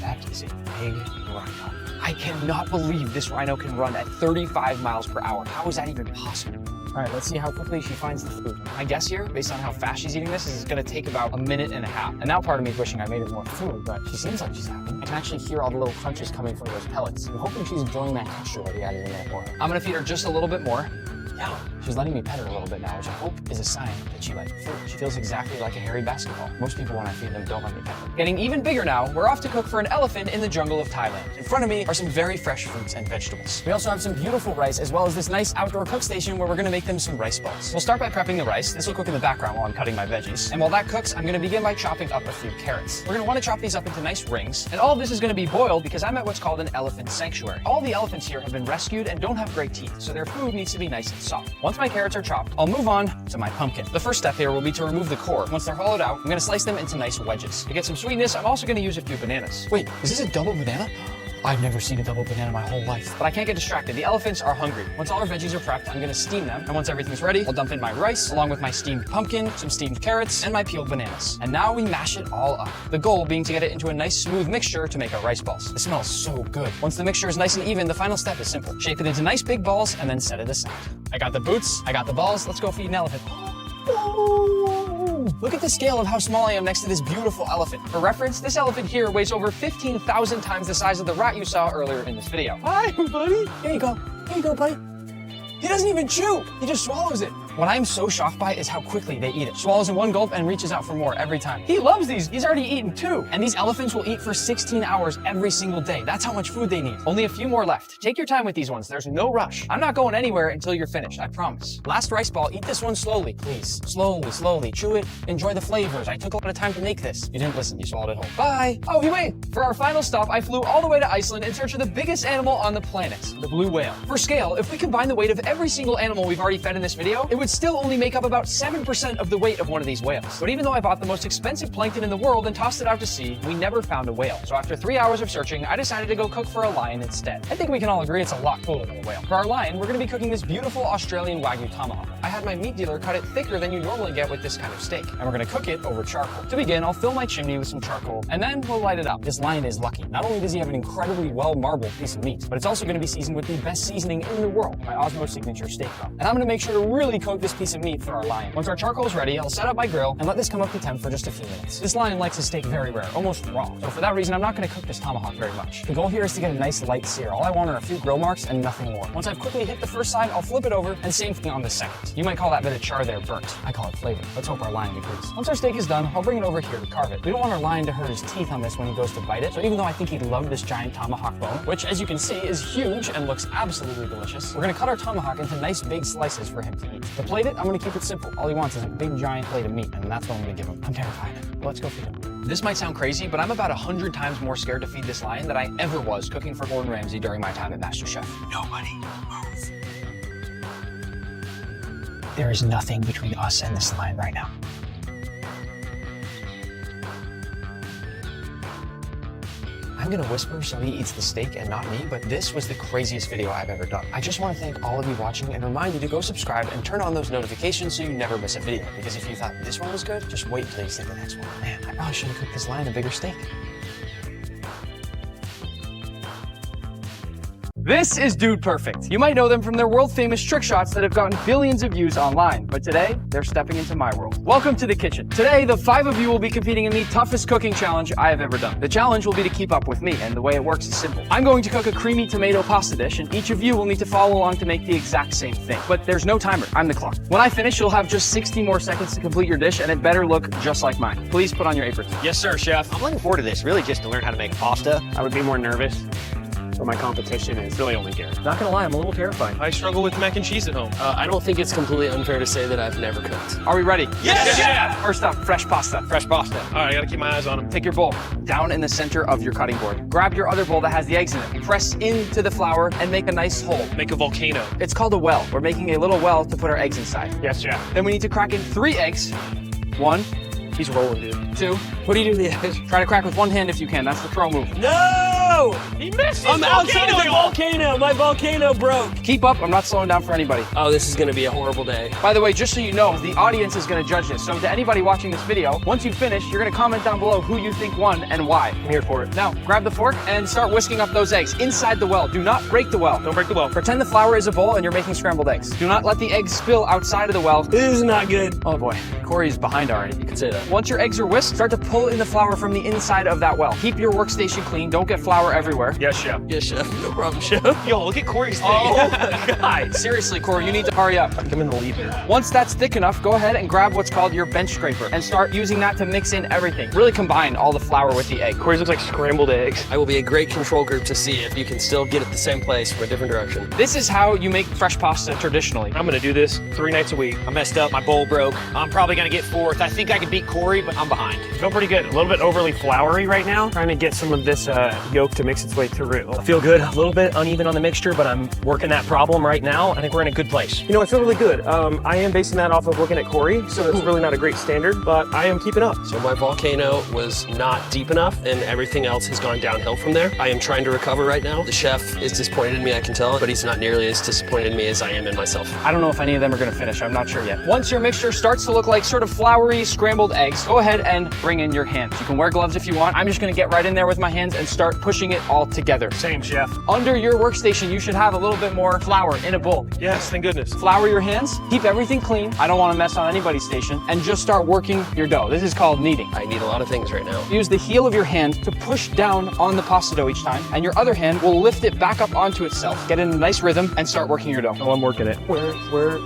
that is a big rhino. I cannot believe this rhino can run at 35 miles per hour. How is that even possible? All right, let's see how quickly she finds the food. My guess here, based on how fast she's eating this, is it's gonna take about a minute and a half. And now part of me is wishing I made her more food, but she seems like she's happy. I can actually hear all the little crunches coming from those pellets. I'm hoping she's enjoying that texture that we added in there for her. I'm gonna feed her just a little bit more. Yeah, she's letting me pet her a little bit now, which I hope is a sign that she likes food. She feels exactly like a hairy basketball. Most people, when I feed them, don't let me pet them. Getting even bigger now, we're off to cook for an elephant in the jungle of Thailand. In front of me are some very fresh fruits and vegetables. We also have some beautiful rice, as well as this nice outdoor cook station where we're gonna make them some rice balls. We'll start by prepping the rice. This will cook in the background while I'm cutting my veggies. And while that cooks, I'm gonna begin by chopping up a few carrots. We're gonna wanna chop these up into nice rings. And all of this is gonna be boiled because I'm at what's called an elephant sanctuary. All the elephants here have been rescued and don't have great teeth, so their food needs to be nice and soft. Once my carrots are chopped, I'll move on to my pumpkin. The first step here will be to remove the core. Once they're hollowed out, I'm gonna slice them into nice wedges. To get some sweetness, I'm also gonna use a few bananas. Wait, is this a double banana? I've never seen a double banana my whole life. But I can't get distracted. The elephants are hungry. Once all our veggies are prepped, I'm gonna steam them. And once everything's ready, I'll dump in my rice, along with my steamed pumpkin, some steamed carrots, and my peeled bananas. And now we mash it all up. The goal being to get it into a nice smooth mixture to make our rice balls. It smells so good. Once the mixture is nice and even, the final step is simple. Shape it into nice big balls and then set it aside. I got the boots, I got the balls. Let's go feed an elephant. Look at the scale of how small I am next to this beautiful elephant. For reference, this elephant here weighs over 15,000 times the size of the rat you saw earlier in this video. Hi, buddy. Here you go. Here you go, buddy. He doesn't even chew. He just swallows it. What I'm so shocked by is how quickly they eat it. Swallows in one gulp and reaches out for more every time. He loves these. He's already eaten 2. And these elephants will eat for 16 hours every single day. That's how much food they need. Only a few more left. Take your time with these ones. There's no rush. I'm not going anywhere until you're finished, I promise. Last rice ball, eat this one slowly, please. Slowly, slowly. Chew it. Enjoy the flavors. I took a lot of time to make this. You didn't listen. You swallowed it whole. Bye. Oh, wait. For our final stop, I flew all the way to Iceland in search of the biggest animal on the planet, the blue whale. For scale, if we combine the weight of every single animal we've already fed in this video, it would still only make up about 7% of the weight of one of these whales. But even though I bought the most expensive plankton in the world and tossed it out to sea, we never found a whale. So after 3 hours of searching, I decided to go cook for a lion instead. I think we can all agree it's a lot cooler than a whale. For our lion, we're gonna be cooking this beautiful Australian Wagyu tomahawk. I had my meat dealer cut it thicker than you normally get with this kind of steak, and we're gonna cook it over charcoal. To begin, I'll fill my chimney with some charcoal, and then we'll light it up. This lion is lucky. Not only does he have an incredibly well-marbled piece of meat, but it's also gonna be seasoned with the best seasoning in the world, my Osmo Signature Steak Rub. And I'm gonna make sure to really coat this piece of meat for our lion. Once our charcoal is ready, I'll set up my grill and let this come up to temp for just a few minutes. This lion likes his steak very rare, almost raw. So for that reason, I'm not gonna cook this tomahawk very much. The goal here is to get a nice light sear. All I want are a few grill marks and nothing more. Once I've quickly hit the first side, I'll flip it over, and same thing on the second. You might call that bit of char there burnt. I call it flavor. Let's hope our lion agrees. Once our steak is done, I'll bring it over here to carve it. We don't want our lion to hurt his teeth on this when he goes to bite it, so even though I think he'd love this giant tomahawk bone, which as you can see is huge and looks absolutely delicious, we're gonna cut our tomahawk into nice big slices for him to eat. To plate it, I'm gonna keep it simple. All he wants is a big giant plate of meat, and that's what I'm gonna give him. I'm terrified. Let's go feed him. This might sound crazy, but I'm about 100 times more scared to feed this lion than I ever was cooking for Gordon Ramsay during my time at MasterChef. Nobody move. There is nothing between us and this lion right now. I'm gonna whisper so he eats the steak and not me, but this was the craziest video I've ever done. I just want to thank all of you watching and remind you to go subscribe and turn on those notifications so you never miss a video. Because if you thought this one was good, just wait until you see the next one. Man, I probably should have cooked this lion a bigger steak. This is Dude Perfect. You might know them from their world-famous trick shots that have gotten billions of views online, but today, they're stepping into my world. Welcome to the kitchen. Today, the 5 of you will be competing in the toughest cooking challenge I have ever done. The challenge will be to keep up with me, and the way it works is simple. I'm going to cook a creamy tomato pasta dish, and each of you will need to follow along to make the exact same thing. But there's no timer. I'm the clock. When I finish, you'll have just 60 more seconds to complete your dish, and it better look just like mine. Please put on your aprons. Yes, sir, chef. I'm looking forward to this, really just to learn how to make pasta. I would be more nervous, but my competition is really only Garrett. Not gonna lie, I'm a little terrified. I struggle with mac and cheese at home. I don't think it's completely unfair to say that I've never cooked. Are we ready? Yes, chef! First up, fresh pasta. Fresh pasta. All right, I gotta keep my eyes on them. Take your bowl down in the center of your cutting board. Grab your other bowl that has the eggs in it. Press into the flour and make a nice hole. Make a volcano. It's called a well. We're making a little well to put our eggs inside. Yes, chef. Then we need to crack in 3 eggs. 1. He's rolling, dude. 2. What do you do to the eggs? Try to crack with one hand if you can. That's the throw move. No! No! He missed his I'm outside volcano, the y'all. volcano. My volcano broke. Keep up. I'm not slowing down for anybody. Oh, this is gonna be a horrible day. By the way, just so you know, the audience is going to judge this. So to anybody watching this video, once you finish, you're going to comment down below who you think won and why. I'm here for it. Now, grab the fork and start whisking up those eggs inside the well. Do not break the well. Don't break the well. Pretend the flour is a bowl and you're making scrambled eggs. Do not let the eggs spill outside of the well. This is not good. Oh boy, Corey's behind already. You can say that. Once your eggs are whisked, start to pull in the flour from the inside of that well. Keep your workstation clean. Don't get flour everywhere. Yes, chef. Yes, chef. No problem, chef. Yo, look at Corey's thing. Oh my God. Seriously, Corey, you need to hurry up. I'm in the lead here. Once that's thick enough, go ahead and grab what's called your bench scraper and start using that to mix in everything. Really combine all the flour with the egg. Corey's looks like scrambled eggs. I will be a great control group to see if you can still get it the same place from a different direction. This is how you make fresh pasta traditionally. I'm gonna do this 3 nights a week. I messed up. My bowl broke. I'm probably gonna get fourth. I think I can beat Corey, but I'm behind. I feel pretty good. A little bit overly floury right now. Trying to get some of this yolk to mix its way through. I feel good. A little bit uneven on the mixture, but I'm working that problem right now. I think we're in a good place. You know, I feel really good. I am basing that off of looking at Corey, so it's really not a great standard, but I am keeping up. So my volcano was not deep enough and everything else has gone downhill from there. I am trying to recover right now. The chef is disappointed in me, I can tell, but he's not nearly as disappointed in me as I am in myself. I don't know if any of them are gonna finish. I'm not sure yet. Once your mixture starts to look like sort of floury scrambled eggs, go ahead and bring in your hands. You can wear gloves if you want. I'm just gonna get right in there with my hands and start pushing it all together. Same, chef. Under your workstation, you should have a little bit more flour in a bowl. Yes, thank goodness. Flour your hands, keep everything clean. I don't wanna mess on anybody's station, and just start working your dough. This is called kneading. I need a lot of things right now. Use the heel of your hand to push down on the pasta dough each time, and your other hand will lift it back up onto itself. Get in a nice rhythm and start working your dough. Oh, I'm working it. Where?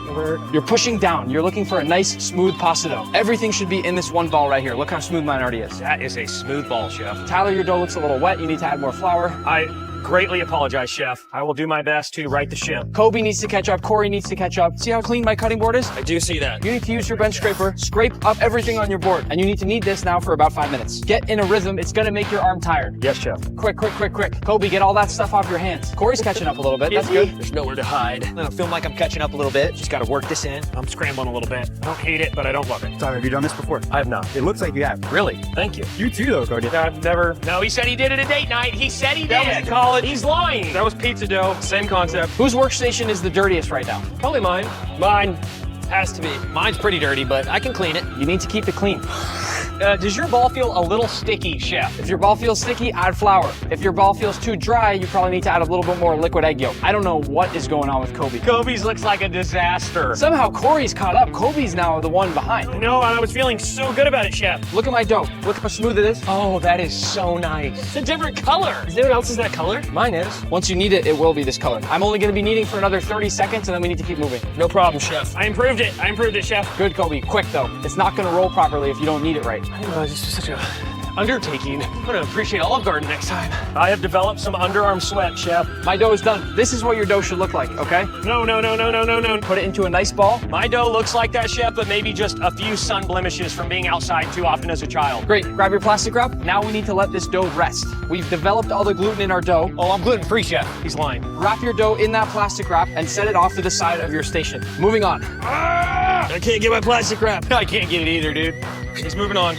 You're pushing down. You're looking for a nice, smooth pasta dough. Everything should be in this one ball right here. Look how smooth mine already is. That is a smooth ball, chef. Tyler, your dough looks a little wet. You need to add more flour. I greatly apologize, chef. I will do my best to right the ship. Kobe needs to catch up. Corey needs to catch up. See how clean my cutting board is? I do see that. You need to use your bench scraper, scrape up everything on your board, and you need to knead this now for about 5 minutes. Get in a rhythm. It's gonna make your arm tired. Yes, chef. Quick. Kobe, get all that stuff off your hands. Corey's catching up a little bit. That's good. There's nowhere to hide. I feel like I'm catching up a little bit. Just gotta work this in. I'm scrambling a little bit. I don't hate it, but I don't love it. Tyler, have you done this before? I have not. It looks like you have. Really? Thank you. You too, though, Cody. I've never. No, he said he did it at date night. He said he That did. was at college. He's lying. That was pizza dough. Same concept. Whose workstation is the dirtiest right now? Probably mine. Mine has to be. Mine's pretty dirty, but I can clean it. You need to keep it clean. Does your ball feel a little sticky, chef? If your ball feels sticky, add flour. If your ball feels too dry, you probably need to add a little bit more liquid egg yolk. I don't know what is going on with Kobe. Kobe's looks like a disaster. Somehow Corey's caught up. Kobe's now the one behind. No, I was feeling so good about it, chef. Look at my dough. Look how smooth it is. Oh, that is so nice. It's a different color. Is anyone else's that color? Mine is. Once you knead it, it will be this color. I'm only gonna be kneading for another 30 seconds and then we need to keep moving. No problem, chef. I improved it, chef. Good, Kobe. Quick though. It's not gonna roll properly if you don't knead it right. I didn't realize this was such a undertaking. I'm gonna appreciate Olive Garden next time. I have developed some underarm sweat, chef. My dough is done. This is what your dough should look like, okay? No. Put it into a nice ball. My dough looks like that, chef, but maybe just a few sun blemishes from being outside too often as a child. Great. Grab your plastic wrap. Now we need to let this dough rest. We've developed all the gluten in our dough. Oh, I'm gluten-free, chef. He's lying. Wrap your dough in that plastic wrap and set it off to the side of your station. Moving on. I can't get my plastic wrap. I can't get it either, dude. He's moving on.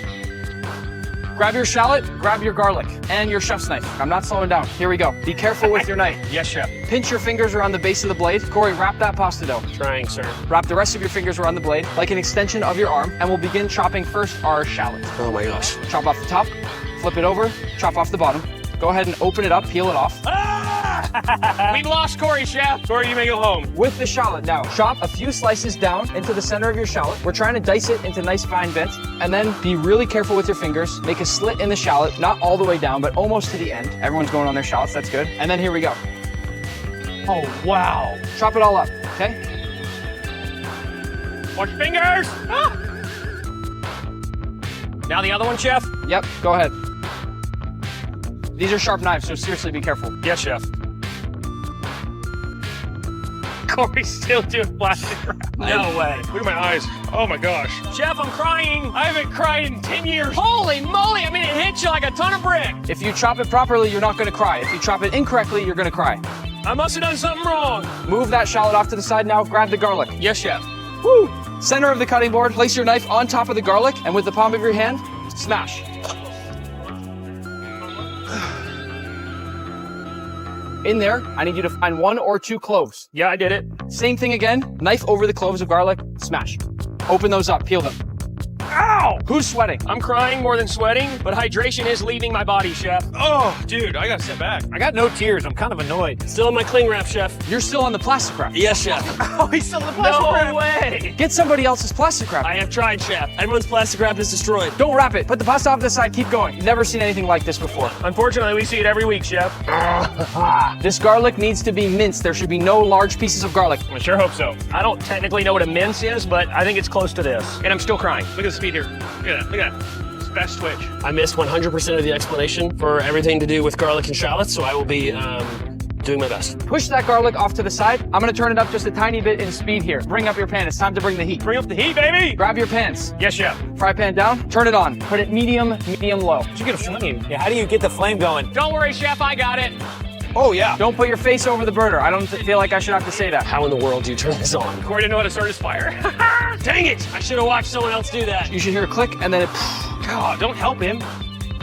Grab your shallot, grab your garlic, and your chef's knife. I'm not slowing down. Here we go. Be careful with your knife. Yes, chef. Pinch your fingers around the base of the blade. Corey, wrap that pasta dough. Trying, sir. Wrap the rest of your fingers around the blade, like an extension of your arm, and we'll begin chopping first our shallot. Oh my gosh. Chop off the top, flip it over, chop off the bottom. Go ahead and open it up, peel it off. We've lost Corey, chef. Corey, you may go home. With the shallot now, chop a few slices down into the center of your shallot. We're trying to dice it into nice fine bits, and then be really careful with your fingers. Make a slit in the shallot, not all the way down, but almost to the end. Everyone's going on their shallots, that's good. And then here we go. Oh, wow. Chop it all up, okay? Watch your fingers. Ah! Now the other one, chef? Yep, go ahead. These are sharp knives, so seriously be careful. Yes, chef. Corey's still doing plastic wrap. No way. Look at my eyes. Oh my gosh. Chef, I'm crying. I haven't cried in 10 years. Holy moly, I mean, it hits you like a ton of brick. If you chop it properly, you're not gonna cry. If you chop it incorrectly, you're gonna cry. I must have done something wrong. Move that shallot off to the side now, grab the garlic. Yes, chef. Woo! Center of the cutting board, place your knife on top of the garlic, and with the palm of your hand, smash. In there, I need you to find 1 or 2 cloves. Yeah, I did it. Same thing again. Knife over the cloves of garlic. Smash. Open those up. Peel them. Ow! Who's sweating? I'm crying more than sweating, but hydration is leaving my body, Chef. Oh, dude, I gotta step back. I got no tears. I'm kind of annoyed. Still on my cling wrap, Chef. You're still on the plastic wrap. Yes, Chef. Oh, he's still in the plastic No wrap. way. Get somebody else's plastic wrap. I have tried, Chef. Everyone's plastic wrap is destroyed. Don't wrap it. Put the pasta off to the side. Keep going. You've never seen anything like this before. Unfortunately, we see it every week, Chef. This garlic needs to be minced. There should be no large pieces of garlic. I sure hope so. I don't technically know what a mince is, but I think it's close to this. And I'm still crying. Look at the speed here. Look at that. Look at that. It's best twitch. I missed 100% of the explanation for everything to do with garlic and shallots, so I will be doing my best. Push that garlic off to the side. I'm gonna turn it up just a tiny bit in speed here. Bring up your pan. It's time to bring the heat. Bring up the heat, baby! Grab your pans. Yes, Chef. Fry pan down. Turn it on. Put it medium, medium low. Did you get a flame? Yeah, how do you get the flame going? Don't worry, Chef. I got it. Oh, yeah. Don't put your face over the burner. I don't feel like I should have to say that. How in the world do you turn this on? Corey didn't know how to start his fire. Dang it! I should have watched someone else do that. You should hear a click and then it... God, don't help him.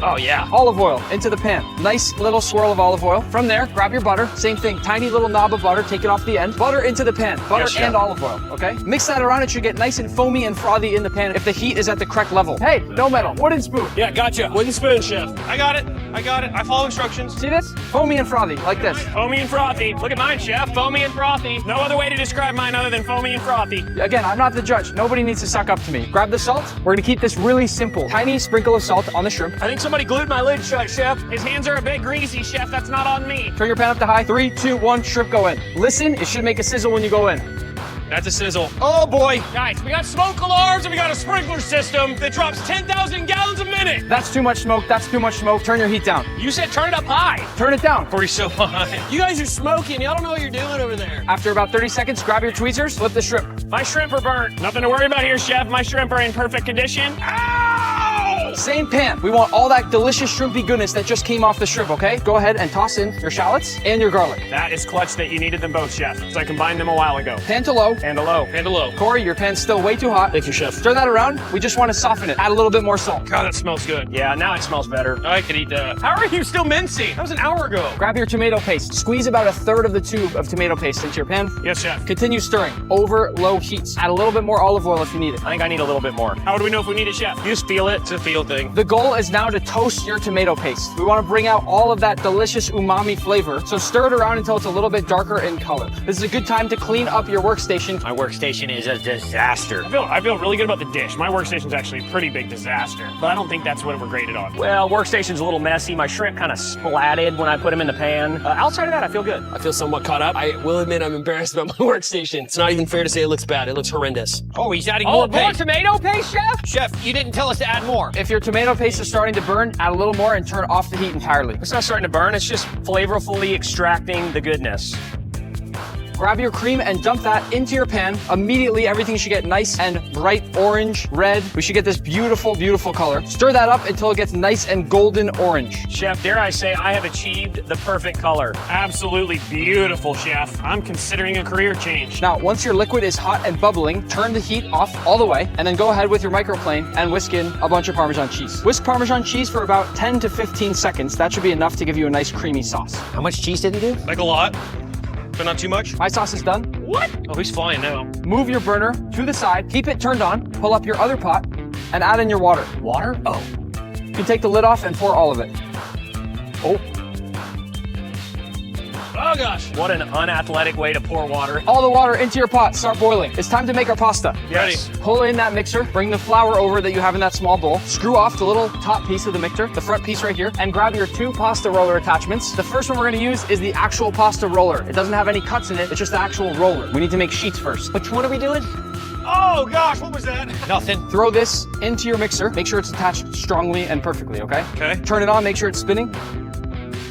Oh, yeah. Olive oil into the pan. Nice little swirl of olive oil. From there, grab your butter. Same thing, tiny little knob of butter. Take it off the end. Butter into the pan. Butter Yes, Chef. and olive oil, okay? Mix that around. It should get nice and foamy and frothy in the pan if the heat is at the correct level. Hey, no metal. Wooden spoon. Yeah, gotcha. Wooden spoon, Chef. I got it. I got it. I follow instructions. See this? Foamy and frothy, like this. Foamy and frothy. Look at mine, Chef. Foamy and frothy. No other way to describe mine other than foamy and frothy. Again, I'm not the judge. Nobody needs to suck up to me. Grab the salt. We're gonna keep this really simple. Tiny sprinkle of salt on the shrimp. I think somebody glued my lid shut, Chef. His hands are a bit greasy, Chef. That's not on me. Turn your pan up to high. 3, 2, 1, shrimp go in. Listen, it should make a sizzle when you go in. That's a sizzle. Oh, boy. Guys, we got smoke alarms and we got a sprinkler system that drops 10,000 gallons a minute. That's too much smoke. That's too much smoke. Turn your heat down. You said turn it up high. Turn it down. Corey's so high. You guys are smoking. Y'all don't know what you're doing over there. After about 30 seconds, grab your tweezers, flip the shrimp. My shrimp are burnt. Nothing to worry about here, Chef. My shrimp are in perfect condition. Ow! Same pan. We want all that delicious shrimpy goodness that just came off the shrimp, okay? Go ahead and toss in your shallots and your garlic. That is clutch that you needed them both, Chef. So I combined them a while ago. Pan to low. Pan to low. Pan to low. Corey, your pan's still way too hot. Thank you, Chef. Stir that around. We just want to soften it. Add a little bit more salt. God, that smells good. Yeah, now it smells better. I could eat that. How are you still mincing? That was an hour ago. Grab your tomato paste. Squeeze about a third of the tube of tomato paste into your pan. Yes, Chef. Continue stirring over low heat. Add a little bit more olive oil if you need it. I think I need a little bit more. How do we know if we need it, Chef? You just feel it. It's a feel thing. The goal is now to toast your tomato paste. We want to bring out all of that delicious umami flavor. So stir it around until it's a little bit darker in color. This is a good time to clean up your workstation. My workstation is a disaster. I feel really good about the dish. My workstation's actually a pretty big disaster, but I don't think that's what we're graded on. Well, workstation's a little messy. My shrimp kind of splatted when I put them in the pan. Outside of that, I feel good. I feel somewhat caught up. I will admit I'm embarrassed about my workstation. It's not even fair to say it looks bad. It looks horrendous. Oh, he's adding Oh, more more paste. tomato paste, Chef? Chef, you didn't tell us to add more. If your tomato paste is starting to burn, add a little more and turn off the heat entirely. It's not starting to burn. It's just flavorfully extracting the goodness. Grab your cream and dump that into your pan. Immediately, everything should get nice and bright orange, red. We should get this beautiful, beautiful color. Stir that up until it gets nice and golden orange. Chef, dare I say I have achieved the perfect color. Absolutely beautiful, Chef. I'm considering a career change. Now, once your liquid is hot and bubbling, turn the heat off all the way, and then go ahead with your microplane and whisk in a bunch of Parmesan cheese. Whisk Parmesan cheese for about 10 to 15 seconds. That should be enough to give you a nice creamy sauce. How much cheese did he do? Like a lot, but not too much. My sauce is done. What? Oh, he's flying now. Move your burner to the side, keep it turned on, pull up your other pot, and add in your water. Water? Oh. You can take the lid off and pour all of it. Oh. Oh gosh. What an unathletic way to pour water. All the water into your pot, start boiling. It's time to make our pasta. Yes. Pull in that mixer, bring the flour over that you have in that small bowl, screw off the little top piece of the mixer, the front piece right here, and grab your 2 pasta roller attachments. The first one we're gonna use is the actual pasta roller. It doesn't have any cuts in it, it's just the actual roller. We need to make sheets first. Which one are we doing? Oh gosh, what was that? Nothing. Throw this into your mixer. Make sure it's attached strongly and perfectly, okay? Okay. Turn it on, make sure it's spinning.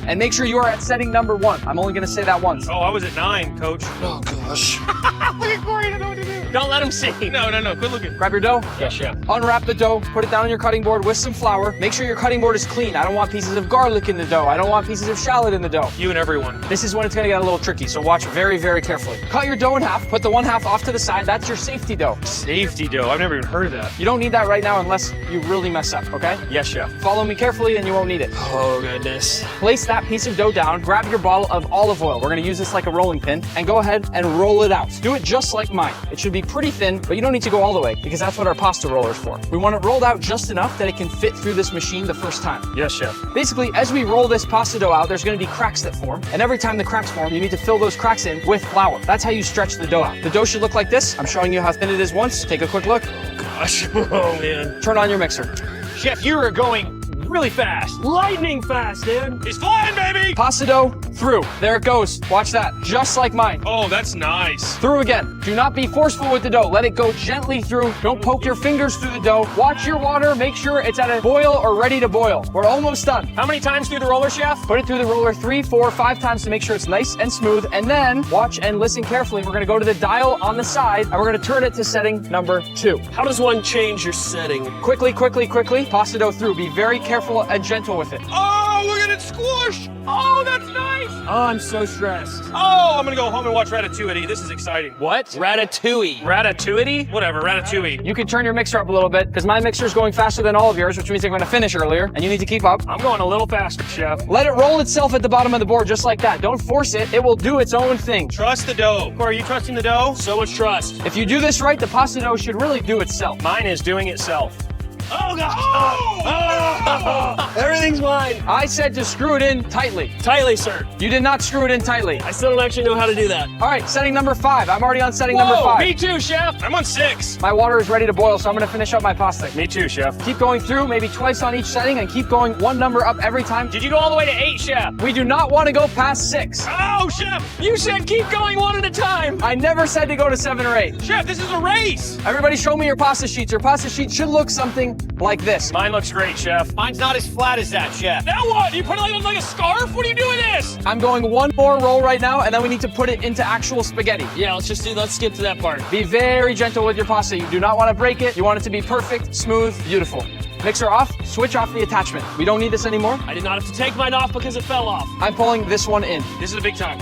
And make sure you are at setting number 1. I'm only gonna say that once. Oh, I was at 9, coach. Oh gosh. Look at Corey, I don't know what to do. Don't let him see. No, quit looking. Grab your dough. Yes, Chef. Unwrap the dough, put it down on your cutting board with some flour. Make sure your cutting board is clean. I don't want pieces of garlic in the dough. I don't want pieces of shallot in the dough. You and everyone. This is when it's gonna get a little tricky, so watch very, very carefully. Cut your dough in half, put the one half off to the side. That's your safety dough. Safety dough. I've never even heard of that. You don't need that right now unless you really mess up, okay? Yes, Chef. Follow me carefully and you won't need it. Oh goodness. Place that that piece of dough down, grab your bottle of olive oil. We're gonna use this like a rolling pin, and go ahead and roll it out. Do it just like mine. It should be pretty thin, but you don't need to go all the way because that's what our pasta roller is for. We want it rolled out just enough that it can fit through this machine the first time. Yes, chef. Basically, as we roll this pasta dough out, there's gonna be cracks that form, and every time the cracks form, you need to fill those cracks in with flour. That's how you stretch the dough out. The dough should look like this. I'm showing you how thin it is once. Take a quick look. Gosh, oh man. Turn on your mixer. Chef, you are going really fast. Lightning fast, dude. He's flying, baby! Pasta dough through. There it goes. Watch that. Just like mine. Oh, that's nice. Through again. Do not be forceful with the dough. Let it go gently through. Don't poke your fingers through the dough. Watch your water. Make sure it's at a boil or ready to boil. We're almost done. How many times through the roller, chef? Put it through the roller 3, 4, 5 times to make sure it's nice and smooth. And then watch and listen carefully. We're going to go to the dial on the side and we're going to turn it to setting number 2. How does one change your setting? Quickly, quickly, quickly. Pasta dough through. Be very careful and gentle with it. Oh, look at it squish! Oh, that's nice! Oh, I'm so stressed. Oh, I'm gonna go home and watch Ratatouille. This is exciting. What? Ratatouille. Ratatouille? Whatever, Ratatouille. You can turn your mixer up a little bit because my mixer is going faster than all of yours, which means I'm going to finish earlier, and you need to keep up. I'm going a little faster, chef. Let it roll itself at the bottom of the board just like that. Don't force it. It will do its own thing. Trust the dough. Corey, are you trusting the dough? So much trust. If you do this right, the pasta dough should really do itself. Mine is doing itself. Oh, gosh. Oh! Everything's mine. I said to screw it in tightly. Tightly, sir. You did not screw it in tightly. I still don't actually know how to do that. All right, setting number 5. I'm already on setting Whoa, number 5. Me too, chef. I'm on 6. My water is ready to boil, so I'm going to finish up my pasta. Me too, chef. Keep going through, maybe twice on each setting, and keep going one number up every time. Did you go all the way to 8, chef? We do not want to go past 6. Oh, chef, you said keep going one at a time. I never said to go to 7 or 8. Chef, this is a race. Everybody show me your pasta sheets. Your pasta sheet should look something like this. Mine looks great, chef. Mine's not as flat as that, chef. Now what? You put it on like a scarf? What are you doing this? I'm going one more roll right now, and then we need to put it into actual spaghetti. Yeah, let's skip to that part. Be very gentle with your pasta. You do not want to break it. You want it to be perfect, smooth, beautiful. Mixer off, switch off the attachment. We don't need this anymore. I did not have to take mine off because it fell off. I'm pulling this one in. This is a big time.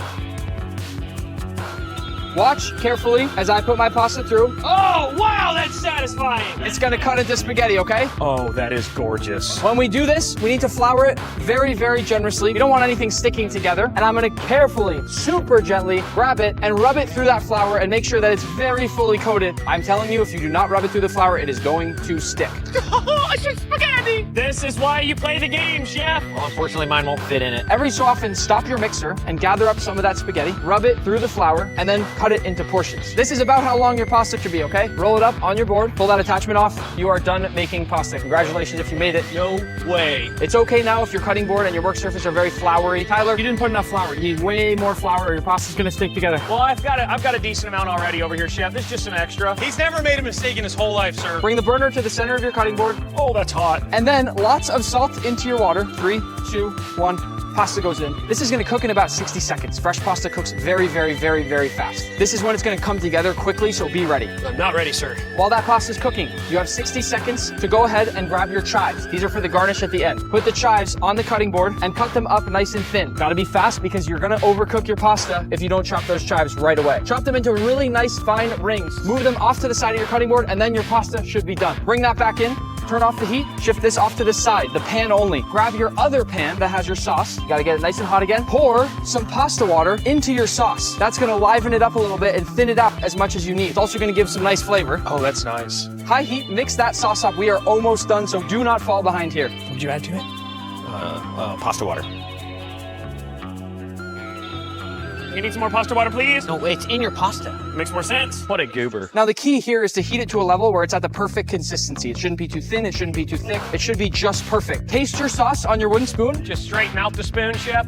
Watch carefully as I put my pasta through. Oh, wow, that's satisfying. It's gonna cut into spaghetti, okay? Oh, that is gorgeous. When we do this, we need to flour it very, very generously. You don't want anything sticking together. And I'm gonna carefully, super gently grab it and rub it through that flour and make sure that it's very fully coated. I'm telling you, if you do not rub it through the flour, it is going to stick. I should spaghetti. This is why you play the game, chef. Well, unfortunately, mine won't fit in it. Every so often, stop your mixer and gather up some of that spaghetti, rub it through the flour, and then cut it into portions. This is about how long your pasta should be, okay? Roll it up on your board, pull that attachment off. You are done making pasta. Congratulations if you made it. No way. It's okay now if your cutting board and your work surface are very floury. Tyler, you didn't put enough flour. You need way more flour or your pasta's gonna stick together. Well, I've got a decent amount already over here, chef. This is just some extra. He's never made a mistake in his whole life, sir. Bring the burner to the center of your cutting board. Oh, that's hot. And then lots of salt into your water. 3, 2, 1. Pasta goes in. This is gonna cook in about 60 seconds. Fresh pasta cooks very, very, very, very fast. This is when it's gonna come together quickly, so be ready. I'm not ready, sir. While that pasta's cooking, you have 60 seconds to go ahead and grab your chives. These are for the garnish at the end. Put the chives on the cutting board and cut them up nice and thin. Gotta be fast because you're gonna overcook your pasta if you don't chop those chives right away. Chop them into really nice fine rings. Move them off to the side of your cutting board and then your pasta should be done. Bring that back in. Turn off the heat, shift this off to the side, the pan only. Grab your other pan that has your sauce. You gotta get it nice and hot again. Pour some pasta water into your sauce. That's gonna liven it up a little bit and thin it out as much as you need. It's also gonna give some nice flavor. Oh, that's nice. High heat, mix that sauce up. We are almost done, so do not fall behind here. What would you add to it? Pasta water. You need some more pasta water, please? No, it's in your pasta. Makes more sense. What a goober. Now the key here is to heat it to a level where it's at the perfect consistency. It shouldn't be too thin, it shouldn't be too thick. It should be just perfect. Taste your sauce on your wooden spoon. Just straighten out the spoon, chef.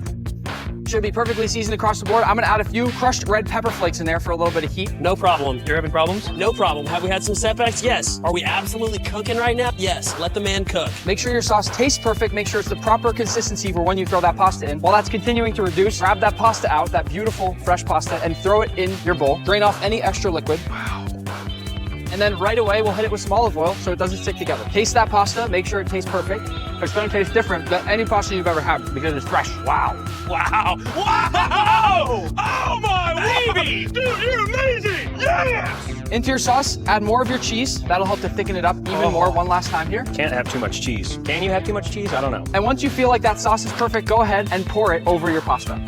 Should be perfectly seasoned across the board. I'm gonna add a few crushed red pepper flakes in there for a little bit of heat. No problem. You're having problems? No problem. Have we had some setbacks? Yes. Are we absolutely cooking right now? Yes. Let the man cook. Make sure your sauce tastes perfect. Make sure it's the proper consistency for when you throw that pasta in. While that's continuing to reduce, grab that pasta out, that beautiful fresh pasta, and throw it in your bowl. Drain off any extra liquid. Wow. and then right away we'll hit it with some olive oil so it doesn't stick together. Taste that pasta, make sure it tastes perfect. It's gonna taste different than any pasta you've ever had because it's fresh. Wow. Wow! Wow! Oh my Levy! Dude, you're amazing! Yes! Into your sauce, add more of your cheese. That'll help to thicken it up even more one last time here. Can't have too much cheese. Can you have too much cheese? I don't know. And once you feel like that sauce is perfect, go ahead and pour it over your pasta.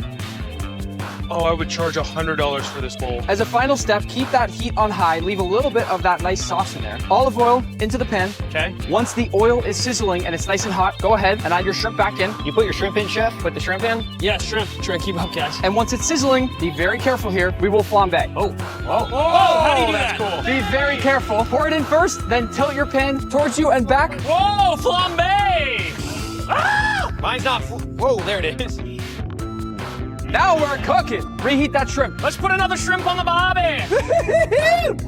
Oh, I would charge $100 for this bowl. As a final step, keep that heat on high. Leave a little bit of that nice sauce in there. Olive oil into the pan. Okay. Once the oil is sizzling and it's nice and hot, go ahead and add your shrimp back in. You put your shrimp in, chef? Put the shrimp in? Yeah, shrimp. Try and keep up, guys. And once it's sizzling, be very careful here. We will flambe. Oh. Whoa. Oh, how do you do that's that? cool. Be very careful. Pour it in first, then tilt your pan towards you and back. Whoa, flambe! Ah! Mine's not. Whoa, there it is. Now we're cooking. Reheat that shrimp. Let's put another shrimp on the barbie!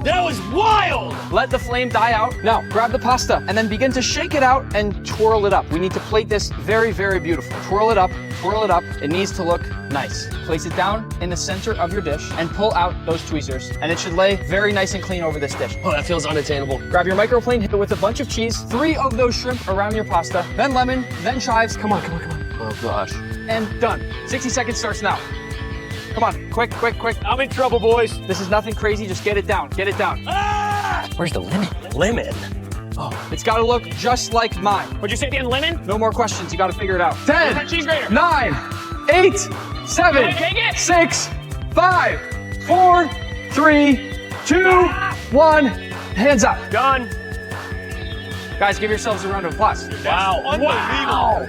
That was wild! Let the flame die out. Now, grab the pasta and then begin to shake it out and twirl it up. We need to plate this very, very beautiful. Twirl it up, twirl it up. It needs to look nice. Place it down in the center of your dish and pull out those tweezers. And it should lay very nice and clean over this dish. Oh, that feels unattainable. Grab your microplane, hit it with a bunch of cheese, 3 of those shrimp around your pasta, then lemon, then chives. Come on, come on, come on. Oh, gosh. And done. 60 seconds starts now. Come on, quick, quick, quick. I'm in trouble, boys. This is nothing crazy, just get it down, get it down. Ah! Where's the lemon? Lemon? Oh, it's gotta look just like mine. What'd you say again, lemon? No more questions, you gotta figure it out. Where's 10, that cheese grater? 9, 8, 7, Hey, take it. 6, 5, 4, 3, 2, 1. Hands up. Done. Guys, give yourselves a round of applause. Wow. Wow.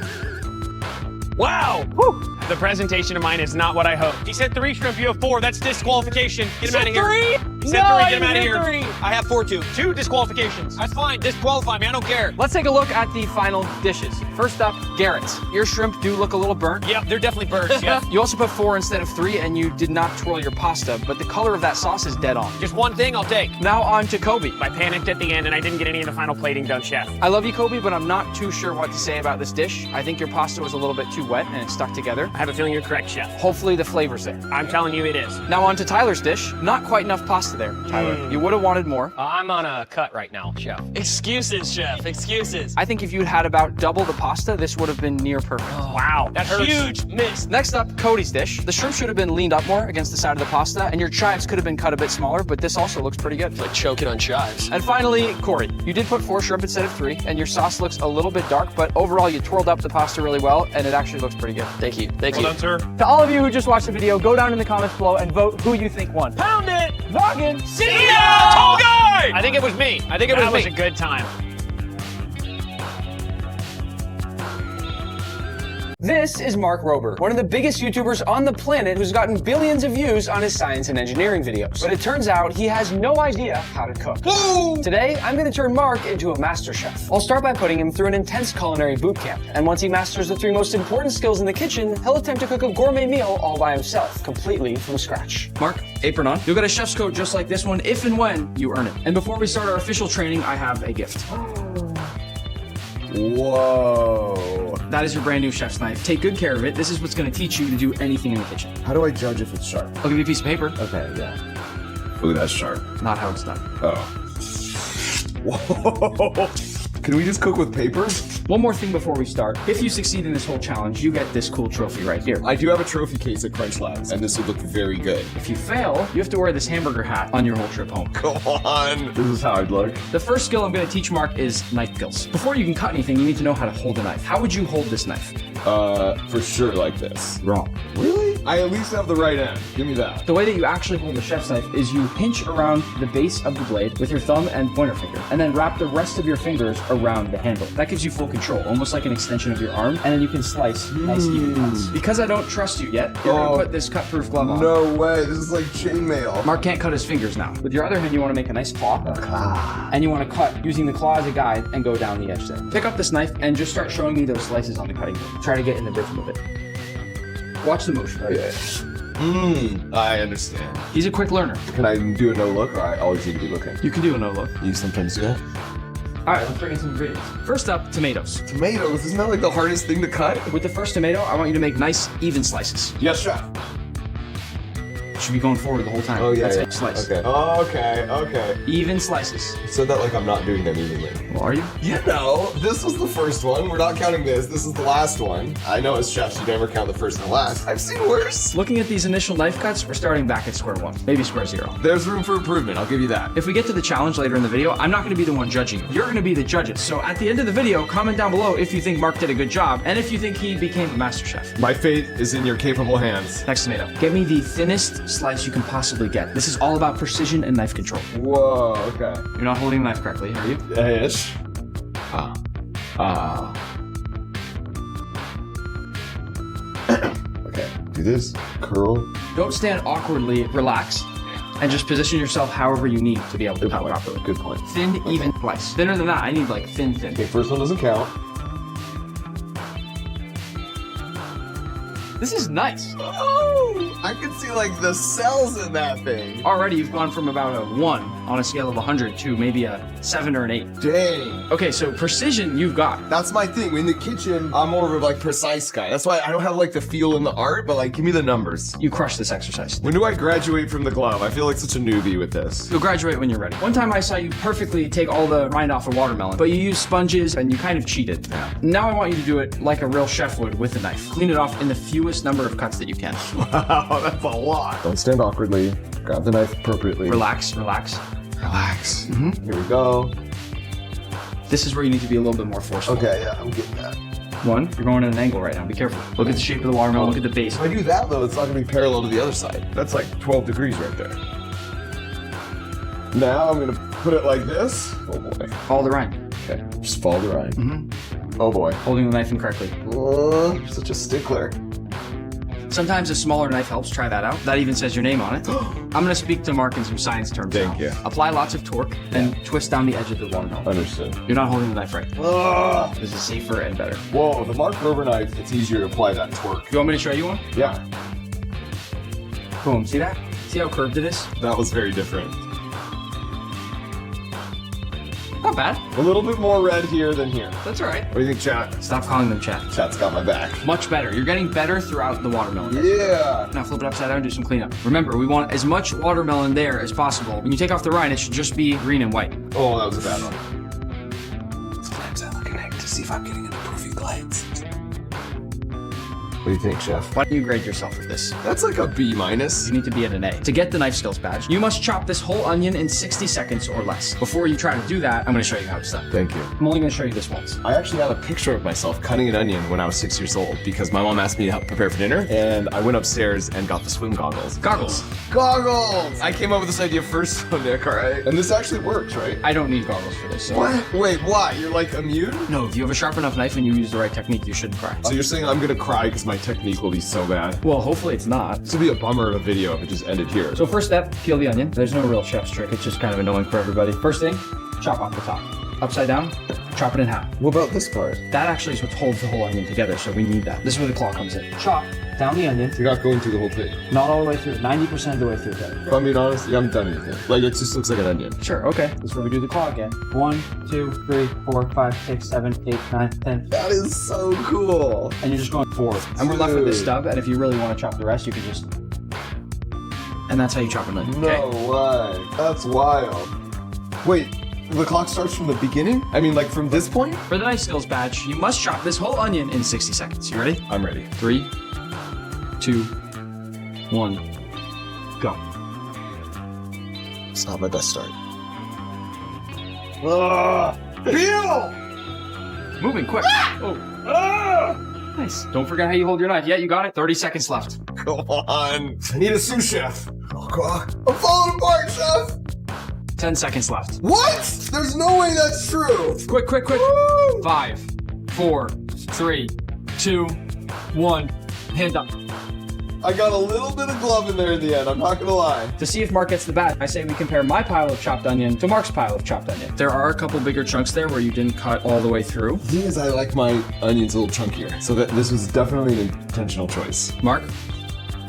Wow. Whew. The presentation of mine is not what I hoped. He said 3 shrimp, you have 4. That's disqualification. Get him out of here. 3? He said No, 3, I get him out of didn't here. say 3. I have 4 too. 2 disqualifications. That's fine. Disqualify me. I don't care. Let's take a look at the final dishes. First up, Garrett's. Your shrimp do look a little burnt. Yep, they're definitely birds. Yeah. You also put 4 instead of 3, and you did not twirl your pasta, but the color of that sauce is dead on. Just one thing I'll take. Now on to Kobe. I panicked at the end and I didn't get any of the final plating done, chef. I love you, Kobe, but I'm not too sure what to say about this dish. I think your pasta was a little bit too wet and it stuck together. I have a feeling you're correct, chef. Hopefully the flavor's there. I'm telling you it is. Now on to Tyler's dish. Not quite enough pasta there, Tyler. You would have wanted more. I'm on a cut right now, chef. Excuses, chef. Excuses. I think if you'd had about double the pasta, this would have been near perfect. Wow, that hurts. Huge miss. Next up, Cody's dish. The shrimp should have been leaned up more against the side of the pasta, and your chives could have been cut a bit smaller, but this also looks pretty good. It's like choking on chives. And finally, Corey. You did put 4 shrimp instead of 3, and your sauce looks a little bit dark, but overall you twirled up the pasta really well, and it actually looks pretty good. Thank you. Thank Well you. done, sir. To all of you who just watched the video, go down in the comments below and vote who you think won. Pound it! Noggin! See ya! Tall guy! I think it was me. I think it was That me. was a good time. This is Mark Rober, one of the biggest YouTubers on the planet who's gotten billions of views on his science and engineering videos. But it turns out he has no idea how to cook. Today, I'm going to turn Mark into a master chef. I'll start by putting him through an intense culinary boot camp. And once he masters the 3 most important skills in the kitchen, he'll attempt to cook a gourmet meal all by himself, completely from scratch. Mark, apron on. You'll get a chef's coat just like this one if and when you earn it. And before we start our official training, I have a gift. Whoa. That is your brand new chef's knife. Take good care of it. This is what's going to teach you to do anything in the kitchen. How do I judge if it's sharp? I'll give you a piece of paper. Okay, yeah. Look, that's sharp. Not how it's done. Oh. Whoa. Can we just cook with paper? One more thing before we start. If you succeed in this whole challenge, you get this cool trophy right here. I do have a trophy case at Crunch Labs, and this would look very good. If you fail, you have to wear this hamburger hat on your whole trip home. Come on. This is how I'd look. The first skill I'm going to teach Mark is knife skills. Before you can cut anything, you need to know how to hold a knife. How would you hold this knife? For sure like this. Wrong. Really? I at least have the right end. Give me that. The way that you actually hold the chef's knife is you pinch around the base of the blade with your thumb and pointer finger, and then wrap the rest of your fingers around the handle. That gives you full control, almost like an extension of your arm, and then you can slice nice even cuts. Because I don't trust you yet, you're gonna put this cut-proof glove on. No way. This is like chainmail. Mark can't cut his fingers now. With your other hand, you want to make a nice claw. And you want to cut using the claw as a guide and go down the edge there. Pick up this knife and just start showing me those slices on the cutting board. Try to get in the rhythm of it. Watch the motion. I understand. He's a quick learner. Can I do a no look, or I always need to be looking? You can do a no look. You sometimes do that? All right, let's bring in some ingredients. First up, tomatoes. Tomatoes? Isn't that like the hardest thing to cut? With the first tomato, I want you to make nice, even slices. Yes, chef. should be going forward the whole time. Oh, yeah. That's yeah. how you slice. Okay. Okay. Even slices. You said that like I'm not doing them evenly. Well, are you? You know, this was the first one. We're not counting this. This is the last one. I know as chefs, you never count the first and the last. I've seen worse. Looking at these initial knife cuts, we're starting back at square one, maybe square zero. There's room for improvement, I'll give you that. If we get to the challenge later in the video, I'm not going to be the one judging you. You're going to be the judges. So at the end of the video, comment down below if you think Mark did a good job and if you think he became a master chef. My fate is in your capable hands. Next tomato. Get me the thinnest slice you can possibly get. This is all about precision and knife control. Whoa, okay. You're not holding the knife correctly, are you? Ish. Okay, do this, curl. Don't stand awkwardly, relax, and just position yourself however you need to be able to cut properly. Good point. Thin, even slice. Thinner than that, I need like thin. Okay, first one doesn't count. This is nice. Oh, I can see like the cells in that thing. Already you've gone from about a 1 on a scale of 100 to maybe a 7 or an 8. Dang. Okay, so precision you've got. That's my thing. In the kitchen, I'm more of a like precise guy. That's why I don't have like the feel in the art, but like give me the numbers. You crush this exercise. When do I graduate from the glove? I feel like such a newbie with this. You'll graduate when you're ready. One time I saw you perfectly take all the rind off a watermelon, but you used sponges and you kind of cheated. Yeah. Now I want you to do it like a real chef would with a knife. Clean it off in the fewest number of cuts that you can. Wow, that's a lot. Don't stand awkwardly. Grab the knife appropriately. Relax. Relax. Mm-hmm. Here we go. This is where you need to be a little bit more forceful. Okay, yeah, I'm getting that. 1, you're going at an angle right now. Be careful. Look at the shape of the watermelon. Look at the base. If I do that though, it's not gonna be parallel to the other side. That's like 12 degrees right there. Now I'm gonna put it like this. Oh boy. Follow the rind. Okay, just follow the rind. Mm-hmm. Oh boy. Holding the knife incorrectly. You're such a stickler. Sometimes a smaller knife helps. Try that out. That even says your name on it. I'm gonna speak to Mark in some science terms. Thank now. you. Apply lots of torque and twist down the edge of the watermelon. Understood. You're not holding the knife right. This is safer and better. Whoa, the Mark Rober knife, it's easier to apply that torque. You want me to show you one? Yeah. Boom. See that? See how curved it is? That was very different. Not bad. A little bit more red here than here. That's all right. What do you think, chat? Stop calling them chat. Chat's got my back. Much better. You're getting better throughout the watermelon. Yeah. Now flip it upside down and do some cleanup. Remember, we want as much watermelon there as possible. When you take off the rind, it should just be green and white. Oh, that was a bad one. Sometimes I look at it to see if I'm getting an improving glance. What do you think, chef? Why don't you grade yourself with this? That's like a B minus. You need to be at an A. To get the knife skills badge, you must chop this whole onion in 60 seconds or less. Before you try to do that, I'm gonna show you how it's done. Thank you. I'm only gonna show you this once. I actually have a picture of myself cutting an onion when I was 6 years old because my mom asked me to help prepare for dinner, and I went upstairs and got the swim goggles. Goggles. Goggles! I came up with this idea first, Nick, all right? And this actually works, right? I don't need goggles for this. So. What? Wait, why? You're like immune? No, if you have a sharp enough knife and you use the right technique, you shouldn't cry. So you're saying I'm gonna cry because my technique will be so bad? Well, hopefully it's not. This would be a bummer of a video if it just ended here. So first step, peel the onion. There's no real chef's trick. It's just kind of annoying for everybody. First thing, chop off the top. Upside down, chop it in half. What about this part? That actually is what holds the whole onion together, so we need that. This is where the claw comes in. Chop down the onion. You're not going through the whole thing. Not all the way through, 90% of the way through there. If I'm being honest, you haven't done anything. Like, it just looks like an onion. Sure, okay. This is where we do the claw again. 1, 2, 3, 4, 5, 6, 7, 8, 9, 10. That is so cool. And you're just going forward. And we're left with this stub, and if you really want to chop the rest, you can just... And that's how you chop an onion, No okay? way. That's wild. Wait, the clock starts from the beginning? I mean, like from this point? For the knife skills badge, you must chop this whole onion in 60 seconds. You ready? I'm ready. 3, 2, 1, go. It's not my best start. Peel! Moving quick. Oh. Nice. Don't forget how you hold your knife. Yeah, you got it. 30 seconds left. Come on. I need a sous chef. Oh, God. I'm falling apart, chef. 10 seconds left. What? There's no way that's true. Quick, quick, quick. Woo! 5, 4, 3, 2, 1. Hand up. I got a little bit of glove in there in the end, I'm not gonna lie. To see if Mark gets the badge, I say we compare my pile of chopped onion to Mark's pile of chopped onion. There are a couple bigger chunks there where you didn't cut all the way through. The thing is, I like my onions a little chunkier, so that this was definitely an intentional choice. Mark,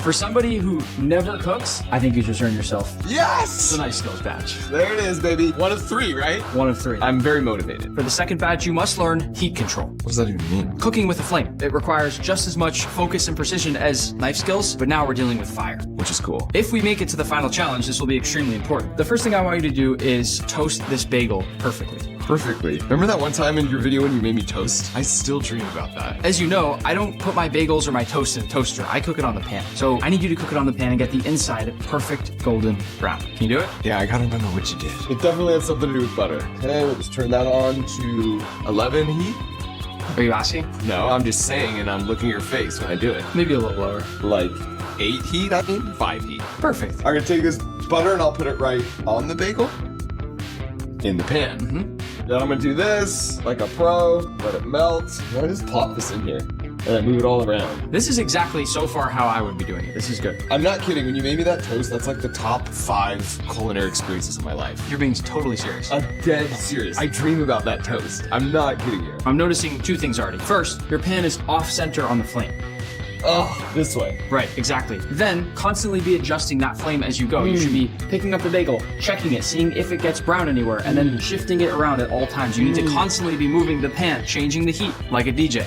For somebody who never cooks, I think you just earned yourself. Yes! It's a nice skills badge. There it is, baby. 1 of 3, right? 1 of 3. I'm very motivated. For the second badge, you must learn heat control. What does that even mean? Cooking with a flame. It requires just as much focus and precision as knife skills, but now we're dealing with fire. Which is cool. If we make it to the final challenge, this will be extremely important. The first thing I want you to do is toast this bagel perfectly. Perfectly. Remember that one time in your video when you made me toast? I still dream about that. As you know, I don't put my bagels or my toast in a toaster. I cook it on the pan. So I need you to cook it on the pan and get the inside perfect golden brown. Can you do it? Yeah, I gotta remember what you did. It definitely has something to do with butter. Okay, we'll just turn that on to 11 heat. Are you asking? No, I'm just saying, and I'm looking at your face when I do it. Maybe a little lower. Like 8 heat, I mean? 5 heat. Perfect. I'm gonna take this butter and I'll put it right on the bagel. In the pan. Then I'm gonna do this like a pro, let it melt. I just pop this in here and then move it all around. This is exactly so far how I would be doing it. This is good. I'm not kidding. When you made me that toast, that's like the top 5 culinary experiences of my life. You're being totally serious. I'm dead serious. I dream about that toast. I'm not kidding you. I'm noticing 2 things already. First, your pan is off center on the flame. Oh, this way. Right, exactly. Then constantly be adjusting that flame as you go. You should be picking up the bagel, checking it, seeing if it gets brown anywhere, and then shifting it around at all times. You need to constantly be moving the pan, changing the heat like a DJ.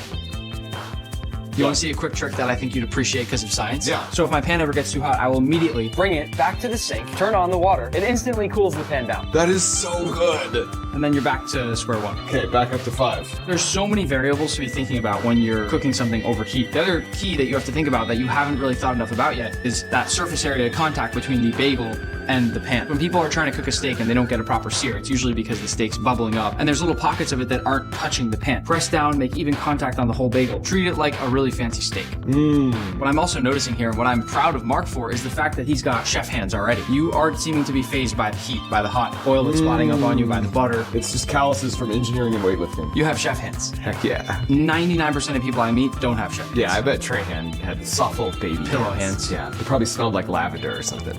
You want to see a quick trick that I think you'd appreciate because of science? Yeah. So if my pan ever gets too hot, I will immediately bring it back to the sink, turn on the water. It instantly cools the pan down. That is so good. And then you're back to square one. Okay, back up to 5. There's so many variables to be thinking about when you're cooking something over heat. The other key that you have to think about that you haven't really thought enough about yet is that surface area of contact between the bagel and the pan. When people are trying to cook a steak and they don't get a proper sear, it's usually because the steak's bubbling up and there's little pockets of it that aren't touching the pan. Press down, make even contact on the whole bagel. Treat it like a really fancy steak. What I'm also noticing here, and what I'm proud of Mark for, is the fact that he's got chef hands already. You aren't seeming to be fazed by the heat, by the hot oil that's spotting up on you, by the butter. It's just calluses from engineering and weightlifting. You have chef hands. Heck yeah. 99% of people I meet don't have chef hands. Yeah, I bet Trahan had soft little baby Pillow hands. Yeah, they probably smelled like lavender or something.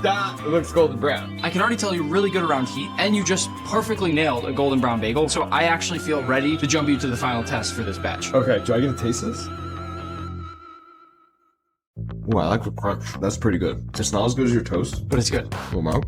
It looks golden brown. I can already tell you're really good around heat, and you just perfectly nailed a golden brown bagel, so I actually feel ready to jump you to the final test for this batch. Okay, do I get to taste this? Ooh, I like the crunch. That's pretty good. It's not as good as your toast, but it's good. Oh, no.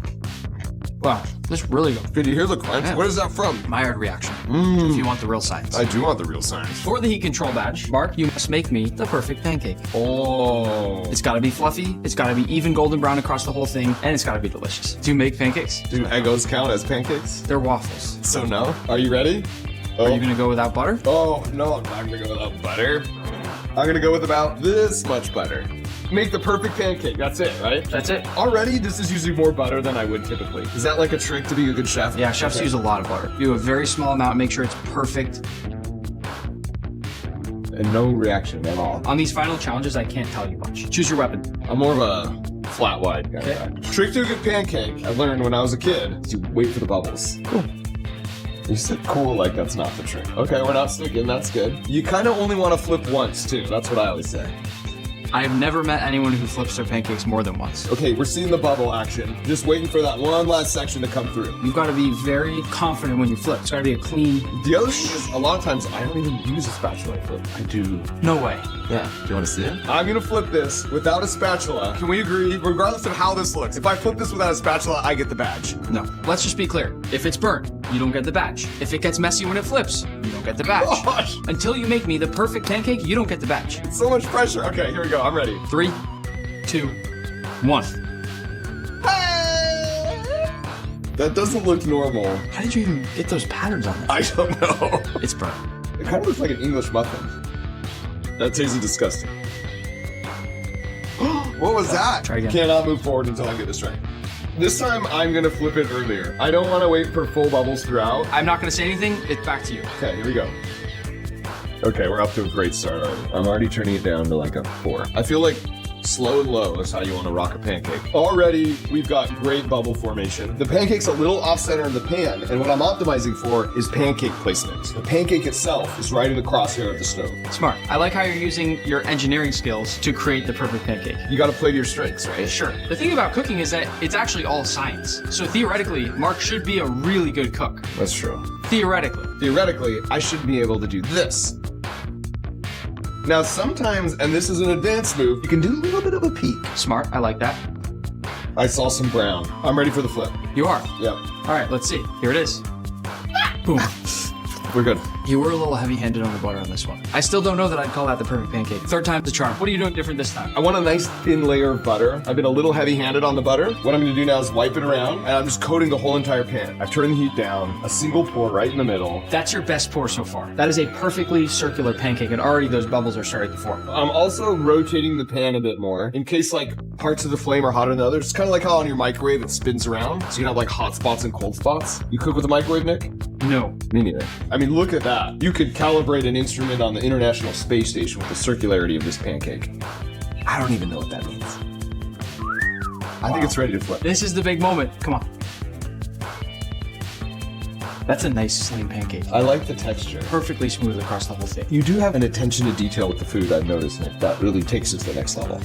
Wow, this is really good. Did you hear the crunch? Yeah. What is that from? Maillard reaction. If you want the real science. I do want the real science. For the heat control badge, Mark, you must make me the perfect pancake. Oh. It's gotta be fluffy, it's gotta be even golden brown across the whole thing, and it's gotta be delicious. Do you make pancakes? Do Eggos count as pancakes? They're waffles. So no. Are you ready? Are you gonna go without butter? Oh, no, I'm not gonna go without butter. I'm gonna go with about this much butter. Make the perfect pancake. That's it, right? That's it. Already, this is using more butter than I would typically. Is that like a trick to be a good chef? Yeah, chefs use a lot of butter. Do a very small amount, make sure it's perfect. And no reaction at all. On these final challenges, I can't tell you much. Choose your weapon. I'm more of a flat wide guy. Okay. Trick to a good pancake, I learned when I was a kid, is you wait for the bubbles. Cool. You said cool like that's not the trick. Okay, we're not sticking, that's good. You kind of only want to flip once too, that's what I always say. I have never met anyone who flips their pancakes more than once. Okay, we're seeing the bubble action. Just waiting for that one last section to come through. You've got to be very confident when you flip. It's got to be a clean... The other thing is, a lot of times, I don't even use a spatula to flip. I do. No way. Yeah. Do you want to see it? I'm going to flip this without a spatula. Can we agree, regardless of how this looks, if I flip this without a spatula, I get the badge? No. Let's just be clear. If it's burnt, you don't get the badge. If it gets messy when it flips, you don't get the badge. Gosh. Until you make me the perfect pancake, you don't get the badge. So much pressure. Okay, here we go. I'm ready. 3, 2, 1. That doesn't look normal. How did you even get those patterns on there? I don't know. It's burnt. It kind of looks like an English muffin. That tasted disgusting. What was that? Try again. Cannot move forward until I get this right. This time, I'm gonna flip it earlier. I don't want to wait for full bubbles throughout. I'm not going to say anything. It's back to you. Okay, here we go. Okay, we're off to a great start already. I'm already turning it down to like a 4. I feel like slow and low is how you want to rock a pancake. Already, we've got great bubble formation. The pancake's a little off-center in the pan, and what I'm optimizing for is pancake placement. The pancake itself is right in the crosshair of the stove. Smart. I like how you're using your engineering skills to create the perfect pancake. You got to play to your strengths, right? Sure. The thing about cooking is that it's actually all science. So theoretically, Mark should be a really good cook. That's true. Theoretically. Theoretically, I should be able to do this. Now sometimes, and this is an advanced move, you can do a little bit of a peek. Smart, I like that. I saw some brown. I'm ready for the flip. You are? Yep. All right, let's see. Here it is. Boom. We're good. You were a little heavy-handed on the butter on this one. I still don't know that I'd call that the perfect pancake. Third time's the charm. What are you doing different this time? I want a nice thin layer of butter. I've been a little heavy-handed on the butter. What I'm gonna do now is wipe it around, and I'm just coating the whole entire pan. I've turned the heat down, a single pour right in the middle. That's your best pour so far. That is a perfectly circular pancake, and already those bubbles are starting to form. I'm also rotating the pan a bit more in case like parts of the flame are hotter than others. It's kind of like how on your microwave it spins around, so you can have like hot spots and cold spots. You cook with a microwave, Nick? No. Me neither. I mean, look at that. You could calibrate an instrument on the International Space Station with the circularity of this pancake. I don't even know what that means. I think it's ready to flip. This is the big moment. Come on. That's a nice slim pancake. I like the texture. Perfectly smooth across the whole thing. You do have an attention to detail with the food, I've noticed, Nick. That really takes it to the next level.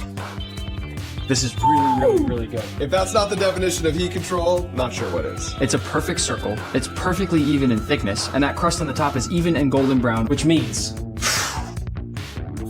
This is really, really good. If that's not the definition of heat control, not sure what is. It's a perfect circle. It's perfectly even in thickness, and that crust on the top is even and golden brown, which means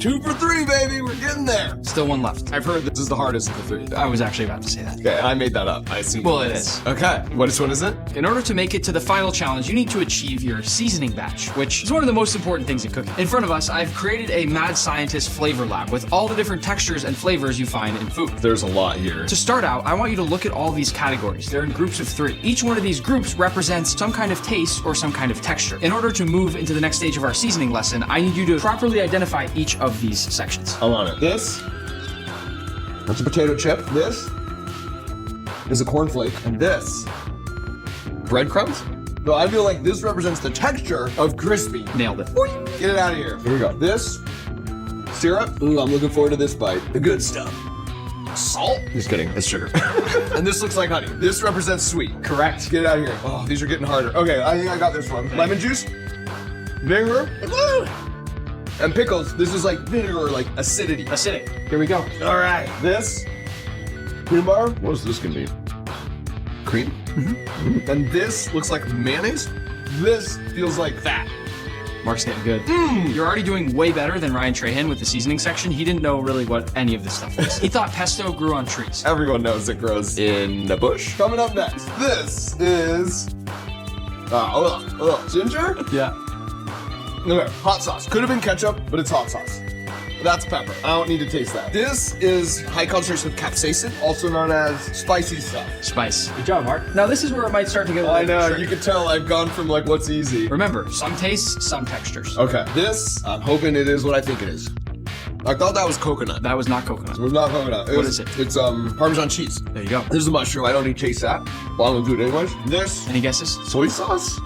2 for 3, baby. We're getting there. Still one left. I've heard this is the hardest of the 3. I was actually about to say that. Okay, I made that up. I assume. Well, it is. Okay. What is it? In order to make it to the final challenge, you need to achieve your seasoning batch, which is one of the most important things in cooking. In front of us, I've created a mad scientist flavor lab with all the different textures and flavors you find in food. There's a lot here. To start out, I want you to look at all these categories. They're in groups of 3. Each one of these groups represents some kind of taste or some kind of texture. In order to move into the next stage of our seasoning lesson, I need you to properly identify each of these sections. I'm on it. This, that's a potato chip. This is a cornflake. And this, breadcrumbs. So I feel like this represents the texture of crispy. Nailed it. Boing. Get it out of here. Here we go. This, syrup. Ooh, I'm looking forward to this bite. The good stuff. Salt? Just kidding. It's sugar. And this looks like honey. This represents sweet. Correct. Get it out of here. Oh, these are getting harder. Okay, I think I got this one. Lemon juice. Vinegar. And pickles. This is like vinegar, like acidity. Acidic. Here we go. All right. This. Cream bar. What is this gonna be? Cream? Mm-hmm. And this looks like mayonnaise. This feels like fat. Mark's getting good. You're already doing way better than Ryan Trahan with the seasoning section. He didn't know really what any of this stuff was. He thought pesto grew on trees. Everyone knows it grows in the bush. Coming up next, this is ginger? Yeah. Okay, hot sauce. Could have been ketchup, but it's hot sauce. That's pepper. I don't need to taste that. This is high concentration of capsaicin, also known as spicy stuff. Spice. Good job, Mark. Now this is where it might start to get a little I know, tricky. you can tell I've gone from like what's easy. Remember, some tastes, some textures. Okay, this, I'm hoping it is what I think it is. I thought that was coconut. That was not coconut. It was not coconut. What is it? It's Parmesan cheese. There you go. This is a mushroom. I don't need to taste that. Well, I'm gonna do it anyways. This. Any guesses? Soy sauce?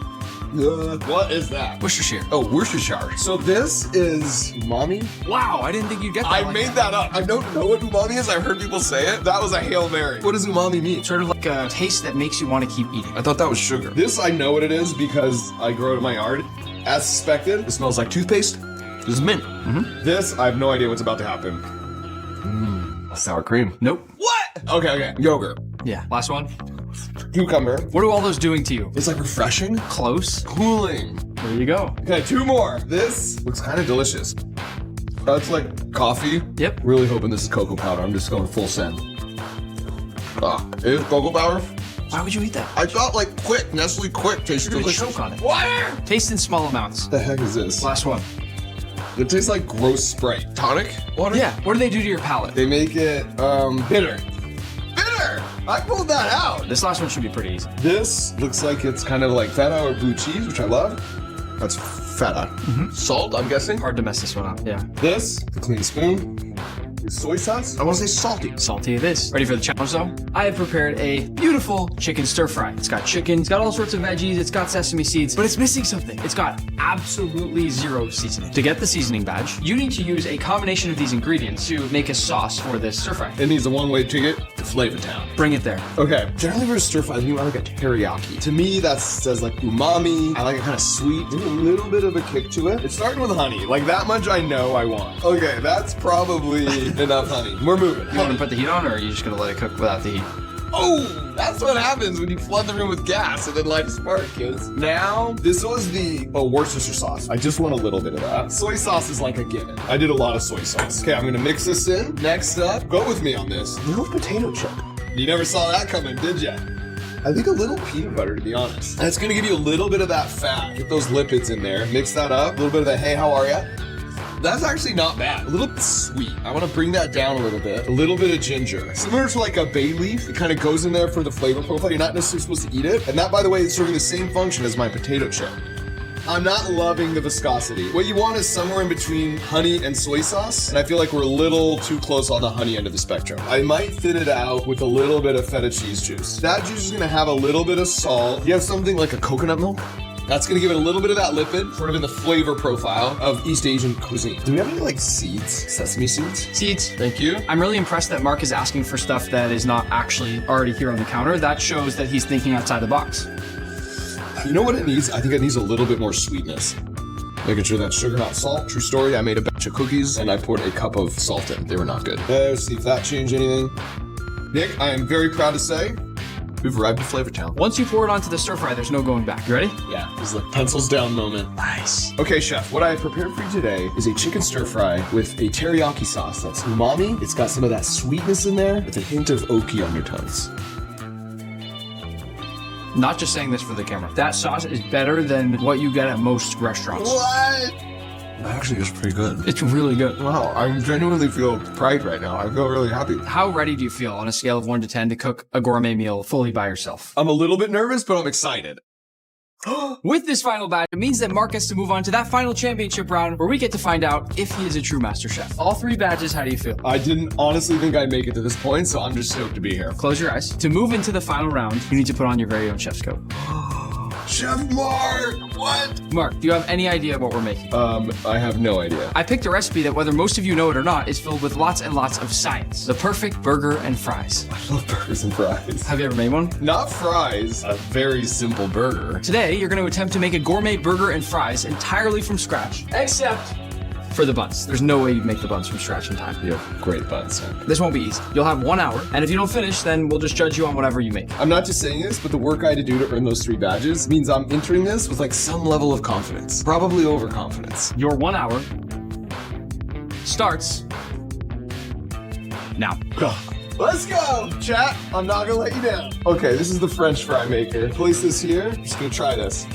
What is that? Worcestershire. Oh, Worcestershire. So this is umami? Wow, I didn't think you'd get that. I made that up. I don't know what umami is. I've heard people say it. That was a Hail Mary. What does umami mean? Sort of like a taste that makes you want to keep eating. I thought that was sugar. This I know what it is because I grow it in my yard. As suspected, it smells like toothpaste. This is mint. Mm-hmm. This, I have no idea what's about to happen. Sour cream. Nope. What? Okay. Yogurt. Yeah. Last one. Cucumber. What are all those doing to you? It's like refreshing. Close. Cooling. There you go. Okay, 2 more. This looks kind of delicious. It's like coffee. Yep. Really hoping this is cocoa powder. I'm just going full send. It is cocoa powder. Why would you eat that? I thought like Quick, Nestle Quick tastes You're gonna delicious. choke on it. What? Taste in small amounts. The heck is this? Last one. It tastes like gross Sprite. Tonic water? Yeah. What do they do to your palate? They make it bitter. Bitter! I pulled that out. This last one should be pretty easy. This looks like it's kind of like feta or blue cheese, which I love. That's feta. Salt, I'm guessing. Hard to mess this one up. Yeah. This, the clean spoon, is soy sauce. I want to say salty. Salty it is. Ready for the challenge though? I have prepared a beautiful chicken stir fry. It's got chicken, it's got all sorts of veggies, it's got sesame seeds, but it's missing something. It's got absolutely zero seasoning. To get the seasoning badge, you need to use a combination of these ingredients to make a sauce for this stir fry. It needs a one-way ticket to Flavor Town. Bring it there. Okay. Generally for a stir fry, I like a teriyaki. To me, that says like umami. I like it kind of sweet. There's a little bit of a kick to it. It's starting with honey. Like that much I know I want. Okay, that's probably enough honey. We're moving. You want to put the heat on, or are you just gonna let it cook without the heat? Oh, that's what happens when you flood the room with gas and then light a spark, kids. Now, this was the Worcestershire sauce. I just want a little bit of that. Soy sauce is like a given. I did a lot of soy sauce. Okay, I'm gonna mix this in. Next up, go with me on this. Little potato chip. You never saw that coming, did ya? I think a little peanut butter, to be honest. And it's gonna give you a little bit of that fat. Get those lipids in there. Mix that up. A little bit of the hey, how are ya? That's actually not bad. A little bit sweet. I want to bring that down a little bit. A little bit of ginger. Similar to like a bay leaf. It kind of goes in there for the flavor profile. You're not necessarily supposed to eat it. And that, by the way, is serving the same function as my potato chip. I'm not loving the viscosity. What you want is somewhere in between honey and soy sauce. And I feel like we're a little too close on the honey end of the spectrum. I might thin it out with a little bit of feta cheese juice. That juice is going to have a little bit of salt. You have something like a coconut milk? That's gonna give it a little bit of that lipid, sort of in the flavor profile of East Asian cuisine. Do we have any like seeds? Sesame seeds? Seeds. Thank you. I'm really impressed that Mark is asking for stuff that is not actually already here on the counter. That shows that he's thinking outside the box. You know what it needs? I think it needs a little bit more sweetness. Making sure that's sugar, not salt. True story, I made a batch of cookies and I poured a cup of salt in. They were not good. Let's see if that changed anything. Nick, I am very proud to say, we've arrived at Flavortown. Once you pour it onto the stir fry, there's no going back. You ready? Yeah, this is like pencils down moment. Nice. Okay, chef, what I have prepared for you today is a chicken stir fry with a teriyaki sauce that's umami. It's got some of that sweetness in there with a hint of oaky undertones. Not just saying this for the camera. That sauce is better than what you get at most restaurants. What? That actually is pretty good. It's really good. Wow, I genuinely feel pride right now. I feel really happy. How ready do you feel on a scale of 1 to 10 to cook a gourmet meal fully by yourself? I'm a little bit nervous, but I'm excited. With this final batch, it means that Mark gets to move on to that final championship round where we get to find out if he is a true master chef. All 3 badges, how do you feel? I didn't honestly think I'd make it to this point, so I'm just stoked to be here. Close your eyes. To move into the final round, you need to put on your very own chef's coat. Chef Mark, what? Mark, do you have any idea what we're making? I have no idea. I picked a recipe that, whether most of you know it or not, is filled with lots and lots of science. The perfect burger and fries. I love burgers and fries. Have you ever made one? Not fries, a very simple burger. Today, you're going to attempt to make a gourmet burger and fries entirely from scratch, except for the buns. There's no way you'd make the buns from scratch in time. You have great buns, sir. This won't be easy. You'll have 1 hour, and if you don't finish, then we'll just judge you on whatever you make. I'm not just saying this, but the work I had to do to earn those 3 badges means I'm entering this with like some level of confidence. Probably overconfidence. Your 1 hour starts now. Go. Let's go, chat. I'm not gonna let you down. Okay, this is the French fry maker. Place this here. I'm just gonna try this.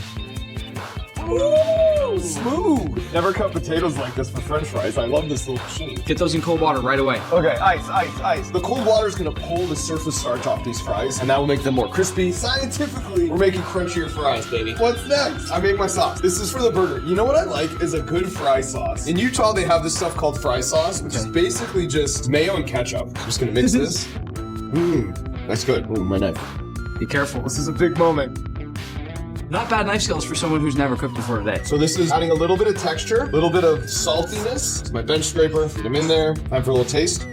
Ooh, smooth. Never cut potatoes like this for French fries. I love this little machine. Get those in cold water right away. Okay, ice. The cold water is gonna pull the surface starch off these fries, and that will make them more crispy. Scientifically, we're making crunchier fries, baby. What's next? I make my sauce. This is for the burger. You know what I like is a good fry sauce. In Utah, they have this stuff called fry sauce, which is basically just mayo and ketchup. I'm just gonna mix this. That's good. Ooh, my knife. Be careful. This is a big moment. Not bad knife skills for someone who's never cooked before today. So this is adding a little bit of texture, a little bit of saltiness. It's my bench scraper. Feed them in there. Time for a little taste.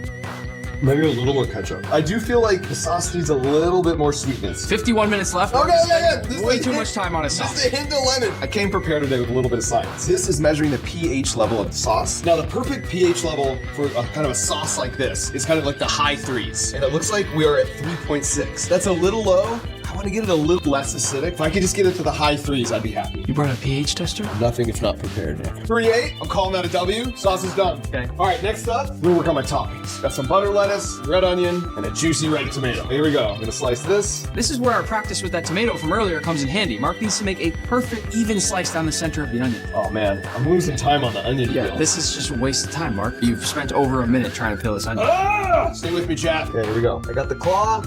Maybe a little more ketchup. I do feel like the sauce needs a little bit more sweetness. 51 minutes left. Okay, yeah. Way too much time on a sauce. Just a hint of lemon. I came prepared today with a little bit of science. This is measuring the pH level of the sauce. Now, the perfect pH level for a kind of a sauce like this is kind of like the high 3s. And it looks like we are at 3.6. That's a little low. I want to get it a little less acidic. If I could just get it to the high 3s, I'd be happy. You brought a pH tester? Nothing if not prepared. 3.8. I'm calling that a W. Sauce is done. Okay. All right, next up, we'll work on my toppings. Got some butter lettuce, red onion, and a juicy red tomato. Here we go. I'm gonna slice this. This is where our practice with that tomato from earlier comes in handy. Mark needs to make a perfect, even slice down the center of the onion. Oh man, I'm losing time on the onion. Yeah, peel. this is just a waste of time, Mark. You've spent over a minute trying to peel this onion. Ah! Stay with me, chat. Okay, here we go. I got the claw.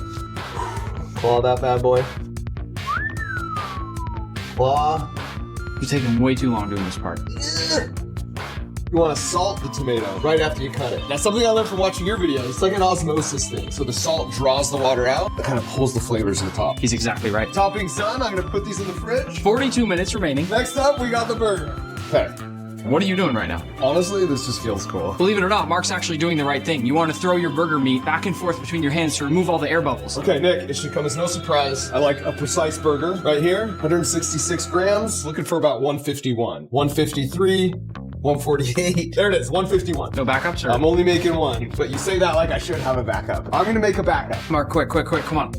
Claw that bad boy. Claw. You're taking way too long doing this part. You want to salt the tomato right after you cut it. That's something I learned from watching your videos. It's like an osmosis thing. So the salt draws the water out. It kind of pulls the flavors to the top. He's exactly right. Topping's done. I'm going to put these in the fridge. 42 minutes remaining. Next up, we got the burger. Okay. What are you doing right now? Honestly, this just feels cool. Believe it or not, Mark's actually doing the right thing. You want to throw your burger meat back and forth between your hands to remove all the air bubbles. Okay, Nick, it should come as no surprise. I like a precise burger right here. 166 grams. Looking for about 151. 153. 148. There it is, 151. No backup, sir? I'm only making one, but you say that like I should have a backup. I'm gonna make a backup. Mark, quick, come on.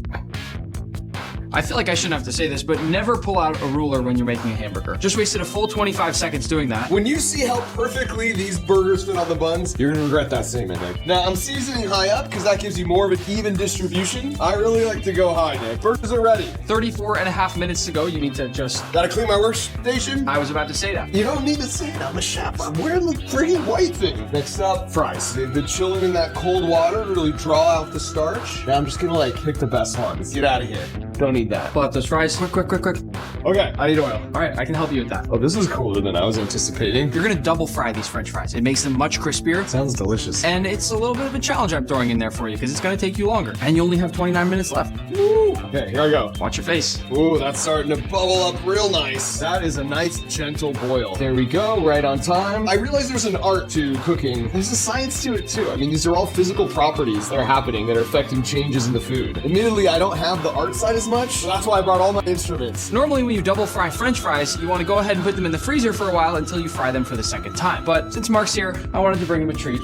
I feel like I shouldn't have to say this, but never pull out a ruler when you're making a hamburger. Just wasted a full 25 seconds doing that. When you see how perfectly these burgers fit on the buns, you're gonna regret that statement, Nick. Now, I'm seasoning high up because that gives you more of an even distribution. I really like to go high, Nick. Burgers are ready. 34 and a half minutes to go. You need to just... Gotta clean my workstation. I was about to say that. You don't need to say it, I'm a chef. I'm wearing the freaking white thing. Next up, fries. They've been chilling in that cold water to really draw out the starch. Now I'm just gonna like pick the best ones. Get out of here. Don't need that. Pull out those fries. Quick. Okay, I need oil. All right, I can help you with that. Oh, this is cooler than I was anticipating. You're gonna double fry these French fries. It makes them much crispier. Sounds delicious. And it's a little bit of a challenge I'm throwing in there for you because it's gonna take you longer. And you only have 29 minutes left. Woo. Okay, here I go. Watch your face. Ooh, that's starting to bubble up real nice. That is a nice, gentle boil. There we go, right on time. I realize there's an art to cooking. There's a science to it too. I mean, these are all physical properties that are happening that are affecting changes in the food. Admittedly, I don't have the art side as much, so that's why I brought all my instruments. Normally when you double fry French fries, you want to go ahead and put them in the freezer for a while until you fry them for the second time. But since Mark's here, I wanted to bring him a treat.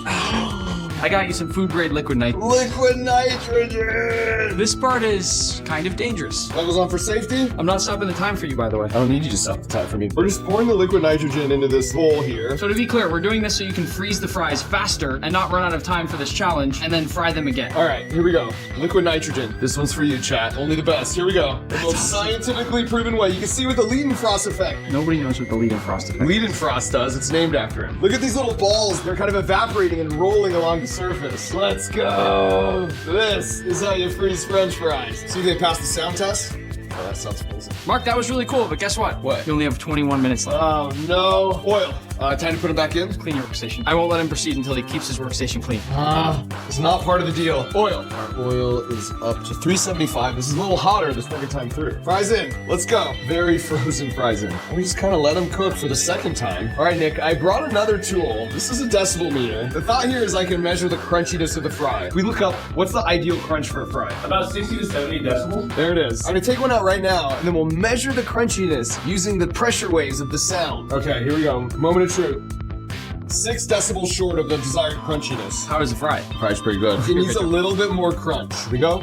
I got you some food grade liquid nitrogen. Liquid nitrogen! This part is kind of dangerous. That goes on for safety? I'm not stopping the time for you, by the way. I don't need you to stop the time for me. We're just pouring the liquid nitrogen into this bowl here. So to be clear, we're doing this so you can freeze the fries faster and not run out of time for this challenge and then fry them again. All right, here we go. Liquid nitrogen. This one's for you, chat. Only the best. Here we go. The most scientifically proven way. You can see with the Leidenfrost effect. Nobody knows what the Leidenfrost effect is. Leidenfrost does. It's named after him. Look at these little balls. They're kind of evaporating and rolling along the surface. Let's go. This is how you freeze French fries. See if they pass the sound test? Oh, that sounds amazing. Mark, that was really cool, but guess what? What? You only have 21 minutes left. Oh, no. Oil. Time to put it back in? Clean your workstation. I won't let him proceed until he keeps his workstation clean. It's not part of the deal. Oil. Our oil is up to 375. This is a little hotter the second time through. Fries in. Let's go. Very frozen fries in. We just kind of let them cook for the second time. All right, Nick, I brought another tool. This is a decibel meter. The thought here is I can measure the crunchiness of the fry. We look up, what's the ideal crunch for a fry? About 60 to 70 decibels. There it is. I'm gonna take one out right now, and then we'll measure the crunchiness using the pressure waves of the sound. Okay, here we go. Moment of truth. 6 decibels short of the desired crunchiness. How does it fry? Fries pretty good. It needs a little bit more crunch. Here we go.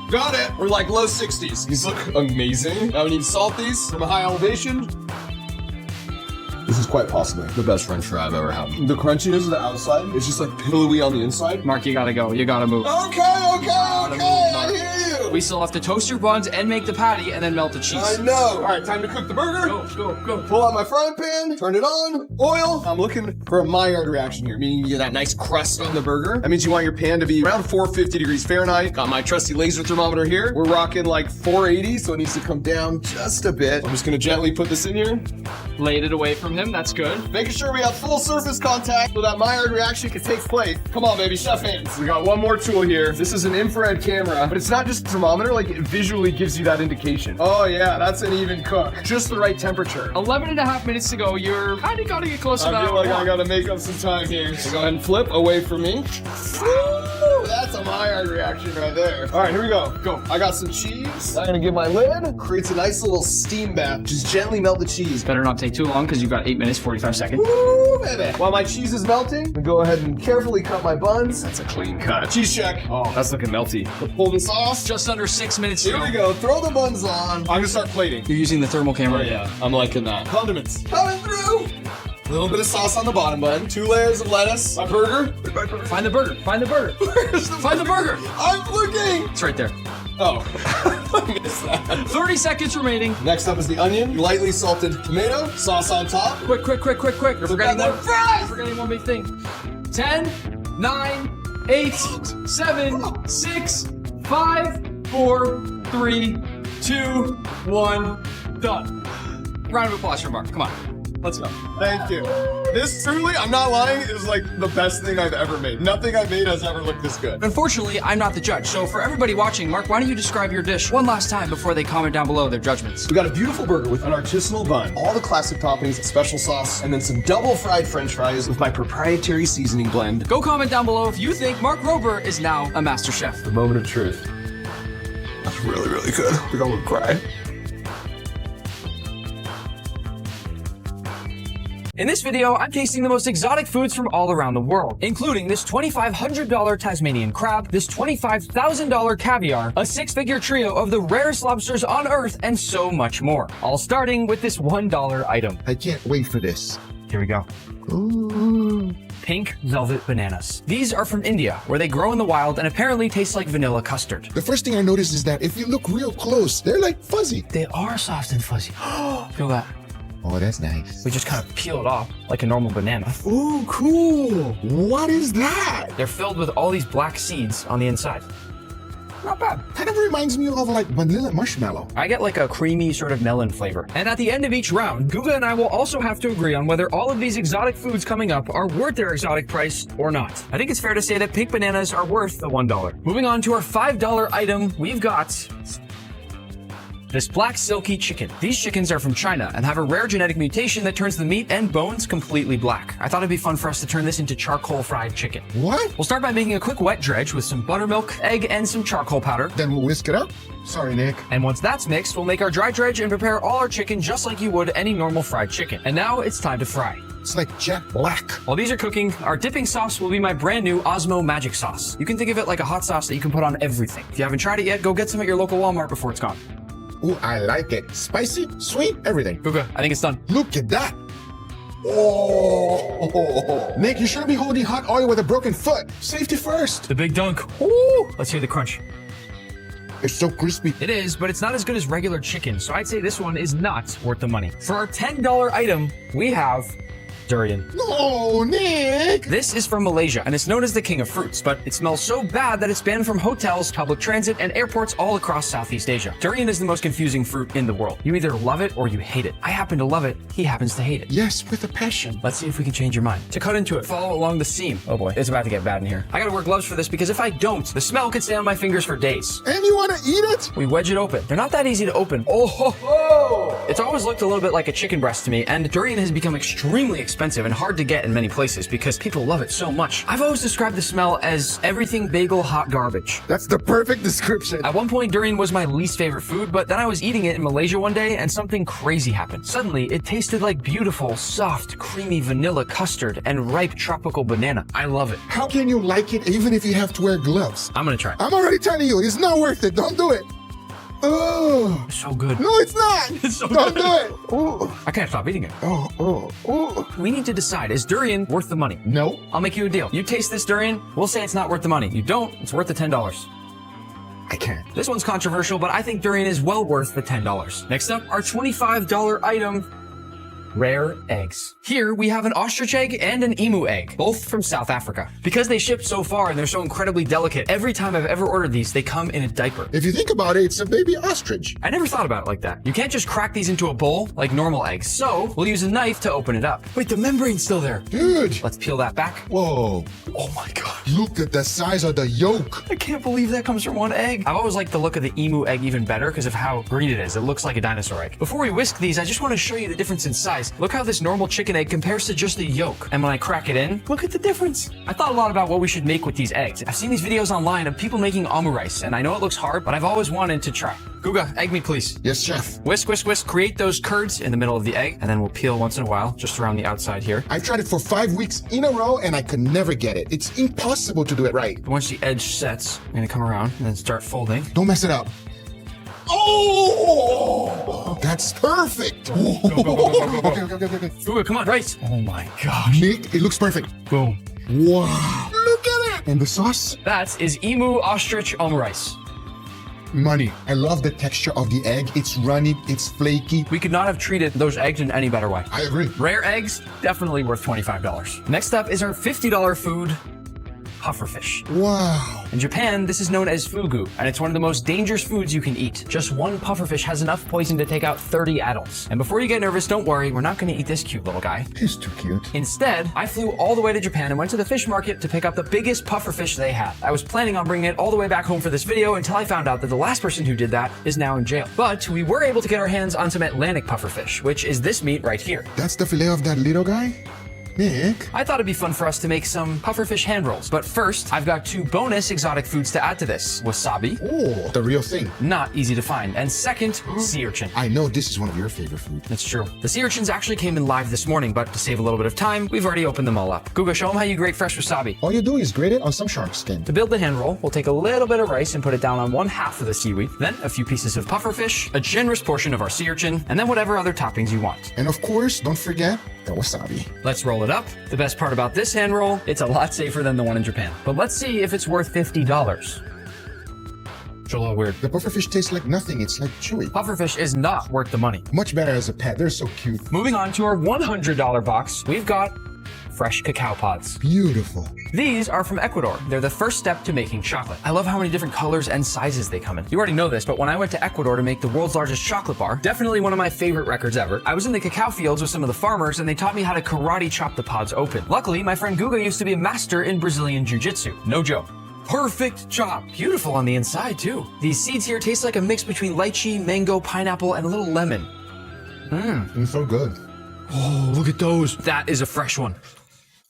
Got it! We're like low 60s. These look amazing. Now we need to salt these from a high elevation. This is quite possibly the best French fry I've ever had. The crunchiness of the outside is just like pillowy on the inside. Mark, you gotta go. You gotta move. Okay, I hear you. We still have to toast your buns and make the patty and then melt the cheese. I know. All right, time to cook the burger. Go. Pull out my frying pan, turn it on, oil. I'm looking for a Maillard reaction here, meaning you get that nice crust on the burger. That means you want your pan to be around 450 degrees Fahrenheit. Got my trusty laser thermometer here. We're rocking like 480, so it needs to come down just a bit. I'm just gonna gently put this in here. Laid it away from him, that's good. Making sure we have full surface contact so that Maillard reaction can take place. Come on, baby, chef hands. We got one more tool here. This is an infrared camera, but it's not just a thermometer, like it visually gives you that indication. Oh yeah, that's an even cook. Just the right temperature. 11 and a half minutes to go. You're kind of gotta get close to that. I feel like I gotta make up some time here. So go ahead and flip away from me. Woo, that's a Maillard reaction right there. All right, here we go. Go. I got some cheese. I'm gonna give my lid. Creates a nice little steam bath. Just gently melt the cheese. Better not take too long because you've got 8 minutes, 45 seconds. Woo, baby. While my cheese is melting, I go ahead and carefully cut my buns. That's a clean cut. Cheese check. Oh, that's looking melty. Pull the sauce. Just under 6 minutes to Here go. we go. Throw the buns on. I'm gonna start plating. You're using the thermal camera. Oh yeah, I'm liking that. Condiments. Coming through. A little bit of sauce on the bottom bun. 2 layers of lettuce. My burger. Find the burger. Find the burger. Find the burger. I'm looking. It's right there. Oh, I missed that. 30 seconds remaining. Next up is the onion, lightly salted tomato, sauce on top. Quick. You're forgetting one big thing. 10, 9, 8, 7, 6, 5, 4, 3, 2, 1, done. Round of applause for Mark. Come on. Let's go. Thank you. This truly, I'm not lying, is like the best thing I've ever made. Nothing I've made has ever looked this good. Unfortunately, I'm not the judge. So for everybody watching, Mark, why don't you describe your dish one last time before they comment down below their judgments? We got a beautiful burger with an artisanal bun, all the classic toppings, special sauce, and then some double fried French fries with my proprietary seasoning blend. Go comment down below if you think Mark Rober is now a master chef. The moment of truth. That's really, really good. I think I'm gonna cry. In this video, I'm tasting the most exotic foods from all around the world, including this $2,500 Tasmanian crab, this $25,000 caviar, a six-figure trio of the rarest lobsters on Earth, and so much more. All starting with this $1 item. I can't wait for this. Here we go. Ooh. Pink velvet bananas. These are from India, where they grow in the wild and apparently taste like vanilla custard. The first thing I noticed is that if you look real close, they're like fuzzy. They are soft and fuzzy. Feel that? Oh, that's nice. We just kind of peel it off like a normal banana. Ooh, cool. What is that? They're filled with all these black seeds on the inside. Not bad. Kind of reminds me of like vanilla marshmallow. I get like a creamy sort of melon flavor. And at the end of each round, Guga and I will also have to agree on whether all of these exotic foods coming up are worth their exotic price or not. I think it's fair to say that pink bananas are worth the $1. Moving on to our $5 item, we've got this black silky chicken. These chickens are from China and have a rare genetic mutation that turns the meat and bones completely black. I thought it'd be fun for us to turn this into charcoal fried chicken. What? We'll start by making a quick wet dredge with some buttermilk, egg, and some charcoal powder. Then we'll whisk it up. Sorry, Nick. And once that's mixed, we'll make our dry dredge and prepare all our chicken just like you would any normal fried chicken. And now it's time to fry. It's like jet black. While these are cooking, our dipping sauce will be my brand new Osmo Magic Sauce. You can think of it like a hot sauce that you can put on everything. If you haven't tried it yet, go get some at your local Walmart before it's gone. Ooh, I like it. Spicy, sweet, everything. Guga, I think it's done. Look at that. Oh, Nick, you shouldn't be holding hot oil with a broken foot. Safety first. The big dunk. Woo! Let's hear the crunch. It's so crispy. It is, but it's not as good as regular chicken, so I'd say this one is not worth the money. For our $10 item, we have durian. No, Nick! This is from Malaysia, and it's known as the king of fruits, but it smells so bad that it's banned from hotels, public transit, and airports all across Southeast Asia. Durian is the most confusing fruit in the world. You either love it or you hate it. I happen to love it. He happens to hate it. Yes, with a passion. Let's see if we can change your mind. To cut into it, follow along the seam. Oh boy, it's about to get bad in here. I gotta wear gloves for this because if I don't, the smell could stay on my fingers for days. And you wanna eat it? We wedge it open. They're not that easy to open. Oh ho ho! It's always looked a little bit like a chicken breast to me, and durian has become extremely expensive and hard to get in many places because people love it so much. I've always described the smell as everything bagel hot garbage. That's the perfect description. At one point, durian was my least favorite food, but then I was eating it in Malaysia one day and something crazy happened. Suddenly, it tasted like beautiful, soft, creamy vanilla custard and ripe tropical banana. I love it. How can you like it even if you have to wear gloves? I'm gonna try. I'm already telling you, it's not worth it. Don't do it. Oh, so good. No, it's not. It's so Don't good. do it. Ooh. I can't stop eating it. Oh. We need to decide, is durian worth the money? No. I'll make you a deal. You taste this durian, we'll say it's not worth the money. You don't, it's worth the $10. I can't. This one's controversial, but I think durian is well worth the $10. Next up, our $25 item, rare eggs. Here we have an ostrich egg and an emu egg, both from South Africa. Because they shipped so far and they're so incredibly delicate, every time I've ever ordered these, they come in a diaper. If you think about it, it's a baby ostrich. I never thought about it like that. You can't just crack these into a bowl like normal eggs, so we'll use a knife to open it up. Wait, the membrane's still there. Dude. Let's peel that back. Whoa. Oh my gosh. Look at the size of the yolk. I can't believe that comes from one egg. I've always liked the look of the emu egg even better because of how green it is. It looks like a dinosaur egg. Before we whisk these, I just want to show you the difference in size. Look how this normal chicken egg compares to just the yolk. And when I crack it in, look at the difference. I thought a lot about what we should make with these eggs. I've seen these videos online of people making omurice, and I know it looks hard, but I've always wanted to try. Guga, egg me please. Yes, chef. Whisk, whisk, whisk. Create those curds in the middle of the egg, and then we'll peel once in a while, just around the outside here. I've tried it for 5 weeks in a row, and I could never get it. It's impossible to do it right. Once the edge sets, I'm gonna come around and then start folding. Don't mess it up. Oh! That's perfect. Go. Okay. Guga, come on, right. Oh my gosh. Nick, it looks perfect. Boom. Wow. Look at it. And the sauce? That is emu ostrich omurice. Money. I love the texture of the egg. It's runny, it's flaky. We could not have treated those eggs in any better way. I agree. Rare eggs, definitely worth $25. Next up is our $50 food, pufferfish. Wow. In Japan, this is known as fugu, and it's one of the most dangerous foods you can eat. Just one pufferfish has enough poison to take out 30 adults. And before you get nervous, don't worry, we're not gonna eat this cute little guy. He's too cute. Instead, I flew all the way to Japan and went to the fish market to pick up the biggest pufferfish they had. I was planning on bringing it all the way back home for this video until I found out that the last person who did that is now in jail. But we were able to get our hands on some Atlantic pufferfish, which is this meat right here. That's the fillet of that little guy? Nick. I thought it'd be fun for us to make some pufferfish hand rolls. But first, I've got 2 bonus exotic foods to add to this. Wasabi. Oh, the real thing. Not easy to find. And second, sea urchin. I know this is one of your favorite foods. That's true. The sea urchins actually came in live this morning, but to save a little bit of time, we've already opened them all up. Guga, show them how you grate fresh wasabi. All you do is grate it on some shark skin. To build the hand roll, we'll take a little bit of rice and put it down on 1/2 of the seaweed, then a few pieces of pufferfish, a generous portion of our sea urchin, and then whatever other toppings you want. And of course, don't forget the wasabi. Let's roll it up. The best part about this hand roll, it's a lot safer than the one in Japan. But let's see if it's worth $50. It's a little weird. The pufferfish tastes like nothing. It's like chewy. Pufferfish is not worth the money. Much better as a pet. They're so cute. Moving on to our $100 box, we've got fresh cacao pods. Beautiful. These are from Ecuador. They're the first step to making chocolate. I love how many different colors and sizes they come in. You already know this, but when I went to Ecuador to make the world's largest chocolate bar, definitely one of my favorite records ever, I was in the cacao fields with some of the farmers and they taught me how to karate chop the pods open. Luckily, my friend Guga used to be a master in Brazilian jiu-jitsu. No joke. Perfect chop. Beautiful on the inside too. These seeds here taste like a mix between lychee, mango, pineapple, and a little lemon. It's so good. Oh, look at those. That is a fresh one.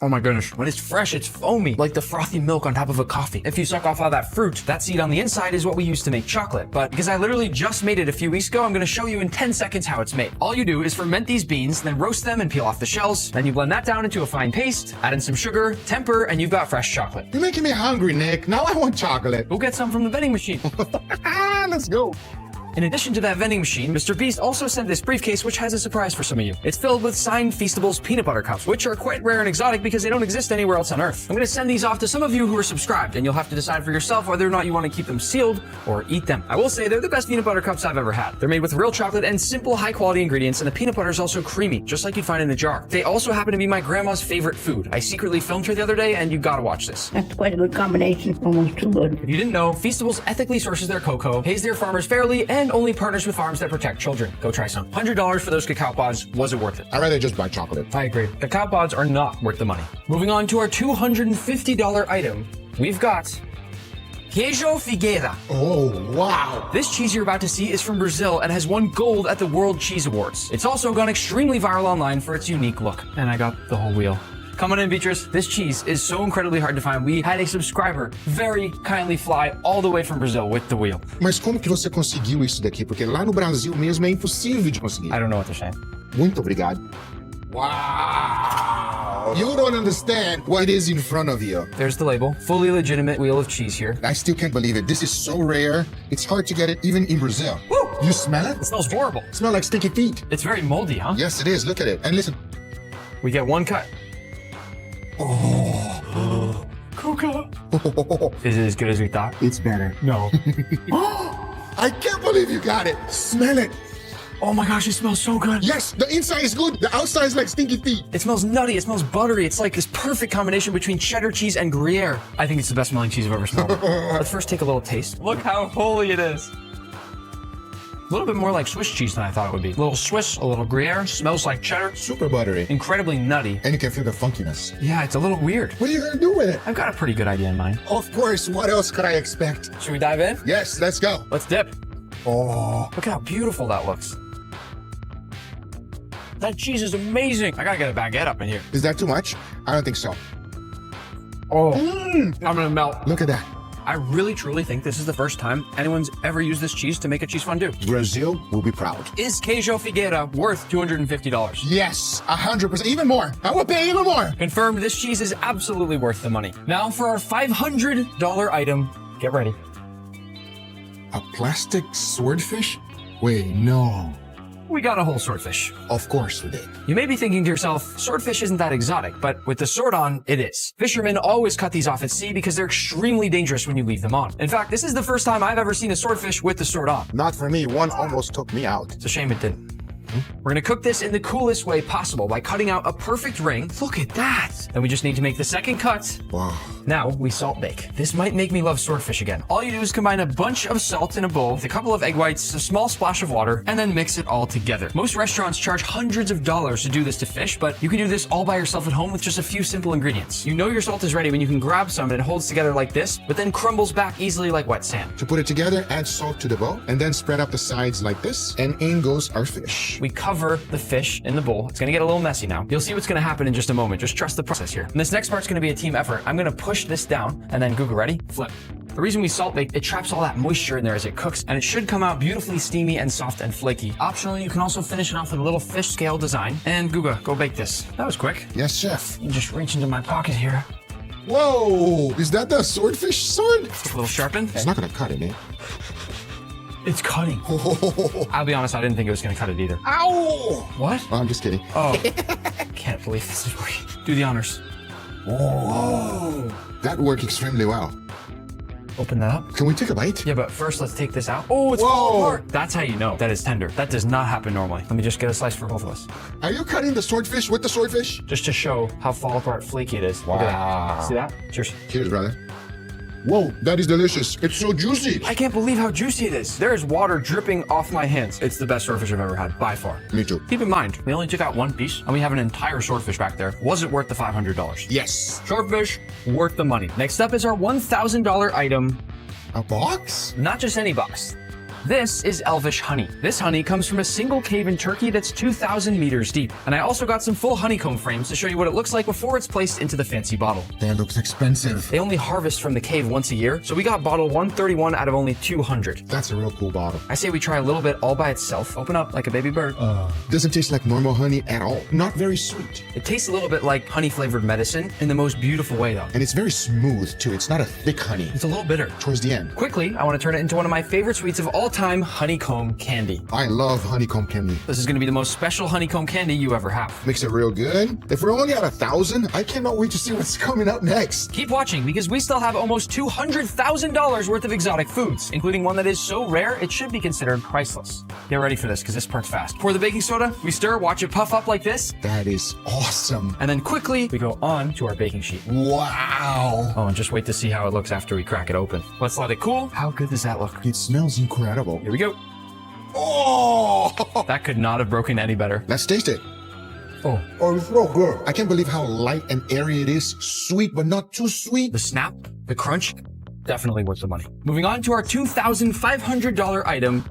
Oh my goodness. When it's fresh, it's foamy, like the frothy milk on top of a coffee. If you suck off all that fruit, that seed on the inside is what we use to make chocolate. But because I literally just made it a few weeks ago, I'm gonna show you in 10 seconds how it's made. All you do is ferment these beans, then roast them and peel off the shells. Then you blend that down into a fine paste, add in some sugar, temper, and you've got fresh chocolate. You're making me hungry, Nick. Now I want chocolate. Go get some from the vending machine. Let's go. In addition to that vending machine, Mr. Beast also sent this briefcase which has a surprise for some of you. It's filled with signed Feastables peanut butter cups, which are quite rare and exotic because they don't exist anywhere else on Earth. I'm going to send these off to some of you who are subscribed, and you'll have to decide for yourself whether or not you want to keep them sealed or eat them. I will say they're the best peanut butter cups I've ever had. They're made with real chocolate and simple high-quality ingredients, and the peanut butter is also creamy, just like you'd find in a jar. They also happen to be my grandma's favorite food. I secretly filmed her the other day, and you gotta watch this. That's quite a good combination, almost too good. If you didn't know, Feastables ethically sources their cocoa, pays their farmers fairly, and only partners with farms that protect children. Go try some. $100 for those cacao pods. Was it worth it? I'd rather just buy chocolate. I agree. Cacao pods are not worth the money. Moving on to our $250 item, we've got Queijo Figueira. Oh, wow. This cheese you're about to see is from Brazil and has won gold at the World Cheese Awards. It's also gone extremely viral online for its unique look. And I got the whole wheel. Come on in, Beatrice. This cheese is so incredibly hard to find. We had a subscriber very kindly fly all the way from Brazil with the wheel. Mas como que você conseguiu isso daqui? Porque lá no Brasil mesmo é impossível de conseguir. I don't know what they're saying. Muito obrigado. Wow. You don't understand what is in front of you. There's the label. Fully legitimate wheel of cheese here. I still can't believe it. This is so rare. It's hard to get it even in Brazil. Woo! You smell it? It smells horrible. It smells like stinky feet. It's very moldy, huh? Yes, it is. Look at it. And listen. We get one cut. Oh. Coca. Is it as good as we thought? It's better. No. I can't believe you got it. Smell it. Oh my gosh, it smells so good. Yes, the inside is good. The outside is like stinky feet. It smells nutty. It smells buttery. It's like this perfect combination between cheddar cheese and Gruyere. I think it's the best smelling cheese I've ever smelled. Let's first take a little taste. Look how holy it is. A little bit more like Swiss cheese than I thought it would be. A little Swiss, a little Gruyere, smells like cheddar. Super buttery. Incredibly nutty. And you can feel the funkiness. Yeah, it's a little weird. What are you gonna do with it? I've got a pretty good idea in mind. Of course, what else could I expect? Should we dive in? Yes, let's go. Let's dip. Oh. Look how beautiful that looks. That cheese is amazing. I gotta get a baguette up in here. Is that too much? I don't think so. Oh, I'm gonna melt. Look at that. I really truly think this is the first time anyone's ever used this cheese to make a cheese fondue. Brazil will be proud. Is Queijo Figueira worth $250? Yes, 100%, even more. I will pay even more. Confirmed, this cheese is absolutely worth the money. Now for our $500 item, get ready. A plastic swordfish? Wait, no. We got a whole swordfish. Of course we did. You may be thinking to yourself, swordfish isn't that exotic, but with the sword on, it is. Fishermen always cut these off at sea because they're extremely dangerous when you leave them on. In fact, this is the first time I've ever seen a swordfish with the sword on. Not for me. One almost took me out. It's a shame it didn't. We're gonna cook this in the coolest way possible by cutting out a perfect ring. Look at that! Then we just need to make the second cut. Wow. Now we salt bake. This might make me love swordfish again. All you do is combine a bunch of salt in a bowl with a couple of egg whites, a small splash of water, and then mix it all together. Most restaurants charge hundreds of dollars to do this to fish, but you can do this all by yourself at home with just a few simple ingredients. You know your salt is ready when you can grab some and it holds together like this, but then crumbles back easily like wet sand. To put it together, add salt to the bowl, and then spread up the sides like this, and in goes our fish. we cover the fish in the bowl. It's gonna get a little messy now. You'll see what's gonna happen in just a moment. Just trust the process here. And this next part's gonna be a team effort. I'm gonna push this down and then Guga, ready? Flip. The reason we salt bake, it traps all that moisture in there as it cooks, and it should come out beautifully steamy and soft and flaky. Optionally, you can also finish it off with a little fish scale design. And Guga, go bake this. That was quick. Yes, chef. Just reach into my pocket here. Whoa! Is that the swordfish sword? A little sharpened. It's not gonna cut it, eh? It's cutting. I'll be honest, I didn't think it was gonna cut it either. Ow! What? Oh, I'm just kidding. Oh, can't believe this is working. Do the honors. Whoa! That worked extremely well. Open that up. Can we take a bite? Yeah, but first let's take this out. Oh, it's falling apart. That's how you know that is tender. That does not happen normally. Let me just get a slice for both of us. Are you cutting the swordfish with the swordfish? Just to show how fall apart flaky it is. Wow. Look at that. See that? Cheers. Cheers, brother. Whoa, that is delicious. It's so juicy. I can't believe how juicy it is. There is water dripping off my hands. It's the best swordfish I've ever had, by far. Me too. Keep in mind, we only took out one piece, and we have an entire swordfish back there. Was it worth the $500? Yes. Swordfish, worth the money. Next up is our $1,000 item. A box? Not just any box. This is Elvish honey. This honey comes from a single cave in Turkey that's 2,000 meters deep. And I also got some full honeycomb frames to show you what it looks like before it's placed into the fancy bottle. That looks expensive. They only harvest from the cave once a year, so we got bottle 131 out of only 200. That's a real cool bottle. I say we try a little bit all by itself. Open up like a baby bird. Doesn't taste like normal honey at all. Not very sweet. It tastes a little bit like honey-flavored medicine in the most beautiful way, though. And it's very smooth, too. It's not a thick honey. It's a little bitter. Towards the end. Quickly, I want to turn it into one of my favorite sweets of all time, honeycomb candy. I love honeycomb candy. This is going to be the most special honeycomb candy you ever have. Makes it real good. If we're only at 1,000, I cannot wait to see what's coming up next. Keep watching because we still have almost $200,000 worth of exotic foods, including one that is so rare it should be considered priceless. Get ready for this because this part's fast. Pour the baking soda, we stir, watch it puff up like this. That is awesome. And then quickly, we go on to our baking sheet. Wow. Oh, and just wait to see how it looks after we crack it open. Let's let it cool. How good does that look? It smells incredible. Here we go. Oh! That could not have broken any better. Let's taste it. Oh, it's so good. I can't believe how light and airy it is. Sweet, but not too sweet. The snap, the crunch, definitely worth the money. Moving on to our $2,500 item.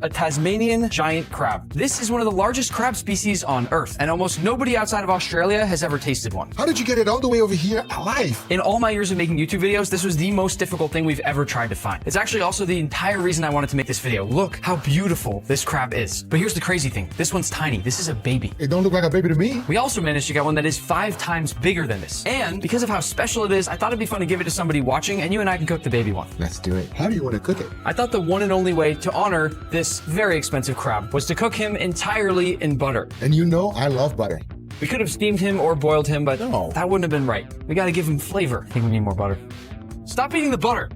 A Tasmanian giant crab. This is one of the largest crab species on Earth, and almost nobody outside of Australia has ever tasted one. How did you get it all the way over here alive? In all my years of making YouTube videos, this was the most difficult thing we've ever tried to find. It's actually also the entire reason I wanted to make this video. Look how beautiful this crab is. But here's the crazy thing. This one's tiny. This is a baby. It don't look like a baby to me. We also managed to get one that is 5 times bigger than this. And because of how special it is, I thought it'd be fun to give it to somebody watching, and you and I can cook the baby one. Let's do it. How do you want to cook it? I thought the one and only way to honor this very expensive crab was to cook him entirely in butter. And you know I love butter. We could have steamed him or boiled him, but no, that wouldn't have been right. We gotta give him flavor. I think we need more butter. Stop eating the butter.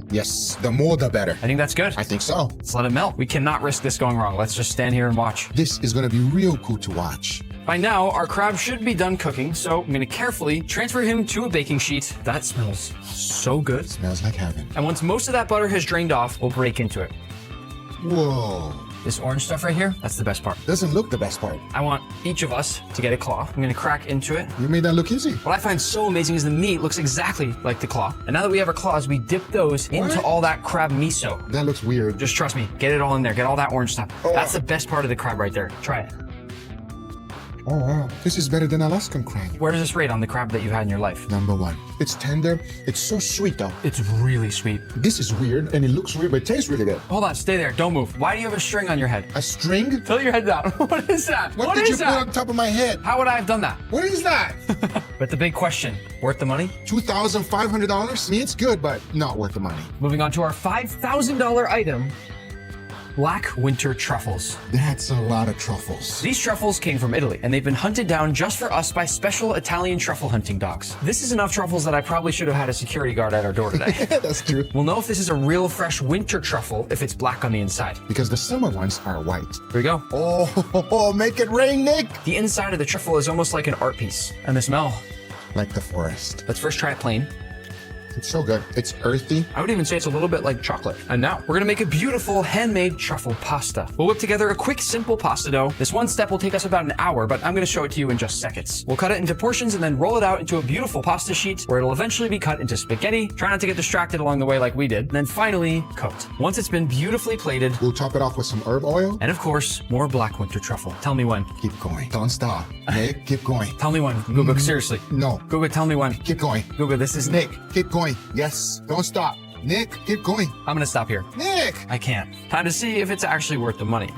Yes, the more the better. I think that's good. I think so. Let's let it melt. We cannot risk this going wrong. Let's just stand here and watch. This is gonna be real cool to watch. By now, our crab should be done cooking, so I'm gonna carefully transfer him to a baking sheet. That smells so good. Smells like heaven. And once most of that butter has drained off, we'll break into it. Whoa. This orange stuff right here, that's the best part. Doesn't look the best part. I want each of us to get a claw. I'm gonna crack into it. You made that look easy. What I find so amazing is the meat looks exactly like the claw. And now that we have our claws, we dip those into all that crab miso. That looks weird. Just trust me, get it all in there. Get all that orange stuff. That's the best part of the crab right there. Try it. Oh, wow. This is better than Alaskan crab. Where does this rate on the crab that you've had in your life? Number 1. It's tender. It's so sweet, though. It's really sweet. This is weird, and it looks weird, but it tastes really good. Hold on, stay there. Don't move. Why do you have a string on your head? A string? Tilt your head down. What is that? What did you put on top of my head? How would I have done that? What is that? But the big question, worth the money? $2,500? I mean, it's good, but not worth the money. Moving on to our $5,000 item. Black winter truffles. That's a lot of truffles. These truffles came from Italy, and they've been hunted down just for us by special Italian truffle hunting dogs. This is enough truffles that I probably should have had a security guard at our door today. That's true. We'll know if this is a real fresh winter truffle if it's black on the inside. Because the summer ones are white. Here we go. Oh, make it rain, Nick! The inside of the truffle is almost like an art piece. And the smell. Like the forest. Let's first try it plain. It's so good. It's earthy. I would even say it's a little bit like chocolate. And now we're gonna make a beautiful handmade truffle pasta. We'll whip together a quick, simple pasta dough. This one step will take us about an hour, but I'm gonna show it to you in just seconds. We'll cut it into portions and then roll it out into a beautiful pasta sheet where it'll eventually be cut into spaghetti. Try not to get distracted along the way like we did. And then finally, coat. Once it's been beautifully plated, we'll top it off with some herb oil. And of course, more black winter truffle. Tell me when. Keep going. Don't stop. Nick, keep going. Tell me when. Guga, seriously. No. Guga, tell me when. Keep going. Guga, this is Nick. Keep going. Yes. Don't stop. Nick, keep going. I'm gonna stop here. Nick! I can't. Time to see if it's actually worth the money.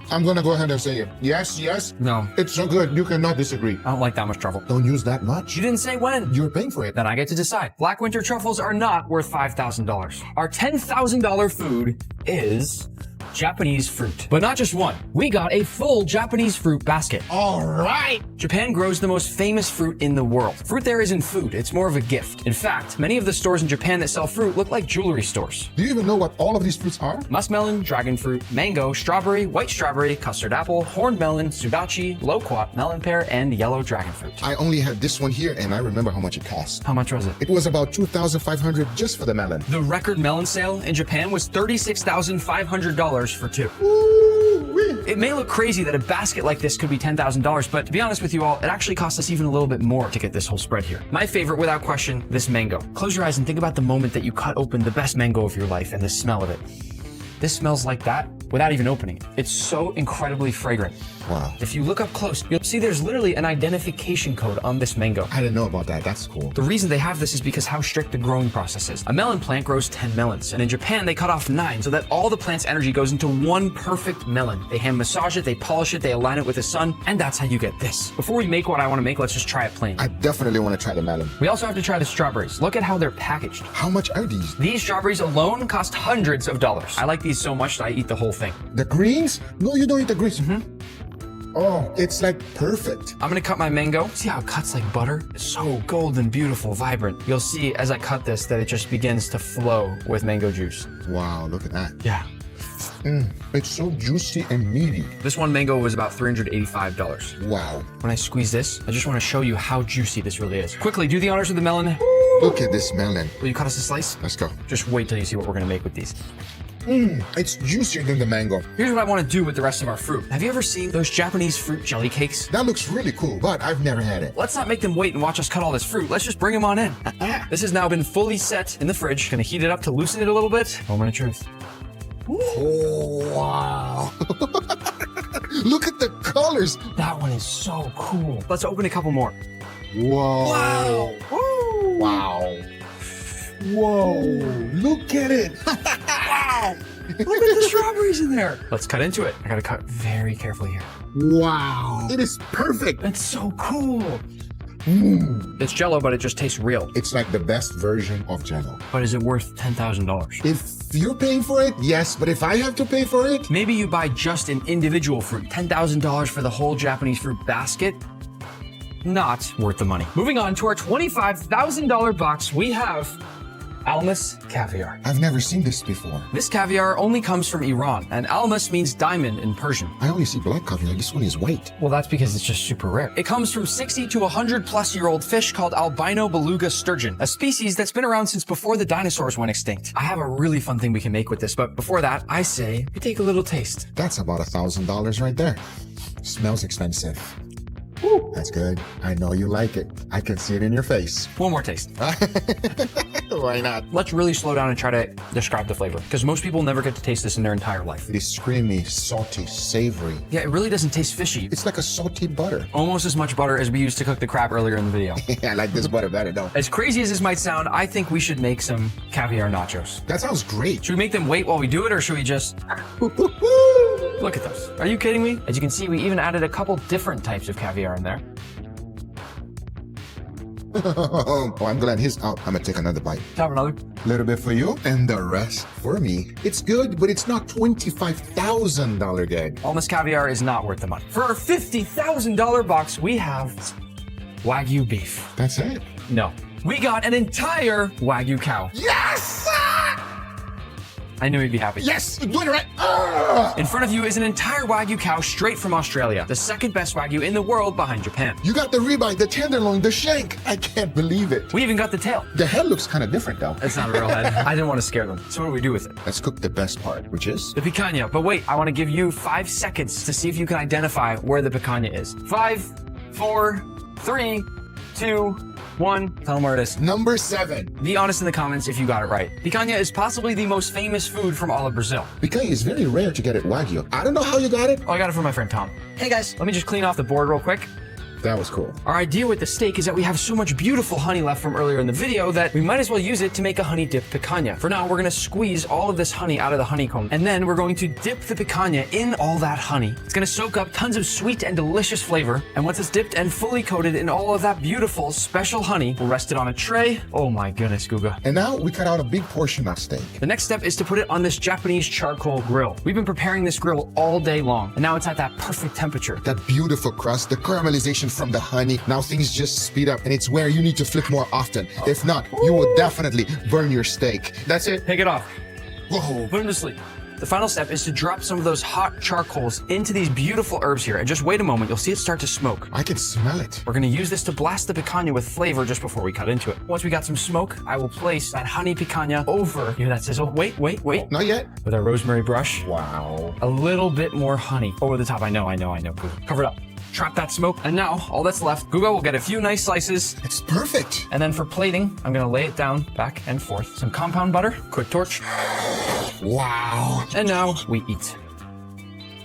I'm gonna go ahead and say it. Yes, yes. No. It's so good. You cannot disagree. I don't like that much truffle. Don't use that much. You didn't say when. You're paying for it. Then I get to decide. Black winter truffles are not worth $5,000. Our $10,000 food is Japanese fruit. But not just one. We got a full Japanese fruit basket. All right. Japan grows the most famous fruit in the world. Fruit there isn't food, it's more of a gift. In fact, many of the stores in Japan that sell fruit look like jewelry stores. Do you even know what all of these fruits are? Muskmelon, dragon fruit, mango, strawberry, white strawberry, custard apple, horned melon, sudachi, loquat, melon pear, and yellow dragon fruit. I only had this one here and I remember how much it cost. How much was it? It was about $2,500 just for the melon. The record melon sale in Japan was $36,500 for two. It may look crazy that a basket like this could be $10,000, but to be honest with you all, it actually cost us even a little bit more to get this whole spread here. My favorite, without question, this mango. Close your eyes and think about the moment that you cut open the best mango of your life and the smell of it. This smells like that without even opening it. It's so incredibly fragrant. Wow. If you look up close, you'll see there's literally an identification code on this mango. I didn't know about that. That's cool. The reason they have this is because how strict the growing process is. A melon plant grows 10 melons, and in Japan, they cut off 9 so that all the plant's energy goes into one perfect melon. They hand massage it, they polish it, they align it with the sun, and that's how you get this. Before we make what I want to make, let's just try it plain. I definitely want to try the melon. We also have to try the strawberries. Look at how they're packaged. How much are these? These strawberries alone cost hundreds of dollars. I like these so much that I eat the whole thing. The greens? No, you don't eat the greens. Oh, it's like perfect. I'm gonna cut my mango. See how it cuts like butter? It's so golden, beautiful, vibrant. You'll see as I cut this that it just begins to flow with mango juice. Wow, look at that. Yeah. It's so juicy and meaty. This one mango was about $385. Wow. When I squeeze this, I just want to show you how juicy this really is. Quickly, do the honors with the melon. Look at this melon. Will you cut us a slice? Let's go. Just wait till you see what we're gonna make with these. It's juicier than the mango. Here's what I want to do with the rest of our fruit. Have you ever seen those Japanese fruit jelly cakes? That looks really cool, but I've never had it. Let's not make them wait and watch us cut all this fruit. Let's just bring them on in. This has now been fully set in the fridge. Gonna heat it up to loosen it a little bit. Moment of truth. Oh, wow. Look at the colors. That one is so cool. Let's open a couple more. Whoa. Wow. Woo. Wow. Whoa. Look at it. Wow. Look at the strawberries in there. Let's cut into it. I gotta cut very carefully here. Wow. It is perfect. That's so cool. It's Jell-O, but it just tastes real. It's like the best version of Jell-O. But is it worth $10,000? If you're paying for it, yes. But if I have to pay for it, maybe you buy just an individual fruit. $10,000 for the whole Japanese fruit basket? Not worth the money. Moving on to our $25,000 box, we have Almas caviar. I've never seen this before. This caviar only comes from Iran, and almas means diamond in Persian. I only see black caviar. This one is white. Well, that's because it's just super rare. It comes from 60 to 100-plus-year-old fish called albino beluga sturgeon, a species that's been around since before the dinosaurs went extinct. I have a really fun thing we can make with this, but before that, I say we take a little taste. That's about $1,000 right there. Smells expensive. Woo, that's good. I know you like it. I can see it in your face. One more taste. Why not? Let's really slow down and try to describe the flavor, because most people never get to taste this in their entire life. It is creamy, salty, savory. Yeah, it really doesn't taste fishy. It's like a salty butter. Almost as much butter as we used to cook the crab earlier in the video. I like this butter better though. As crazy as this might sound, I think we should make some caviar nachos. That sounds great. Should we make them wait while we do it, or should we just... Look at those. Are you kidding me? As you can see, we even added a couple different types of caviar in there. Oh, I'm glad he's out. I'm gonna take another bite. Have another. A little bit for you, and the rest for me. It's good, but it's not $25,000 good. Almas caviar is not worth the money. For our $50,000 box, we have Wagyu beef. That's it? No. We got an entire Wagyu cow. Yes! I knew he'd be happy. Yes, you're doing it right. In front of you is an entire Wagyu cow straight from Australia, the second best Wagyu in the world behind Japan. You got the ribeye, the tenderloin, the shank. I can't believe it. We even got the tail. The head looks kind of different though. It's not a real head. I didn't want to scare them. So what do we do with it? Let's cook the best part, which is the picanha. But wait, I want to give you 5 seconds to see if you can identify where the picanha is. 5, 4, 3, 2, 1. Tell them where it is. Number 7. Be honest in the comments if you got it right. Picanha is possibly the most famous food from all of Brazil. Picanha is very rare to get at Wagyu. I don't know how you got it. Oh, I got it from my friend Tom. Hey guys, let me just clean off the board real quick. That was cool. Our idea with the steak is that we have so much beautiful honey left from earlier in the video that we might as well use it to make a honey dip picanha. For now, we're gonna squeeze all of this honey out of the honeycomb, and then we're going to dip the picanha in all that honey. It's gonna soak up tons of sweet and delicious flavor, and once it's dipped and fully coated in all of that beautiful, special honey, we'll rest it on a tray. Oh my goodness, Guga. And now we cut out a big portion of steak. The next step is to put it on this Japanese charcoal grill. We've been preparing this grill all day long, and now it's at that perfect temperature. That beautiful crust, the caramelization from the honey. Now things just speed up, and it's where you need to flip more often. If not, you will definitely burn your steak. That's it. Take it off. Whoa. Put him to sleep. The final step is to drop some of those hot charcoals into these beautiful herbs here, and just wait a moment, you'll see it start to smoke. I can smell it. We're gonna use this to blast the picanha with flavor just before we cut into it. Once we got some smoke, I will place that honey picanha over, you hear that sizzle? Wait. Not yet. With our rosemary brush. Wow. A little bit more honey over the top. I know. Cover it up. Trap that smoke, and now all that's left, Guga will get a few nice slices. It's perfect. And then for plating, I'm gonna lay it down back and forth. Some compound butter, quick torch. Wow. And now we eat.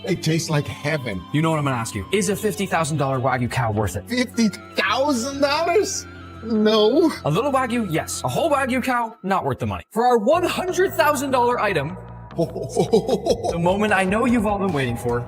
It tastes like heaven. You know what I'm gonna ask you. Is a $50,000 Wagyu cow worth it? $50,000? No. A little Wagyu, yes. A whole Wagyu cow, not worth the money. For our $100,000 item, the moment I know you've all been waiting for,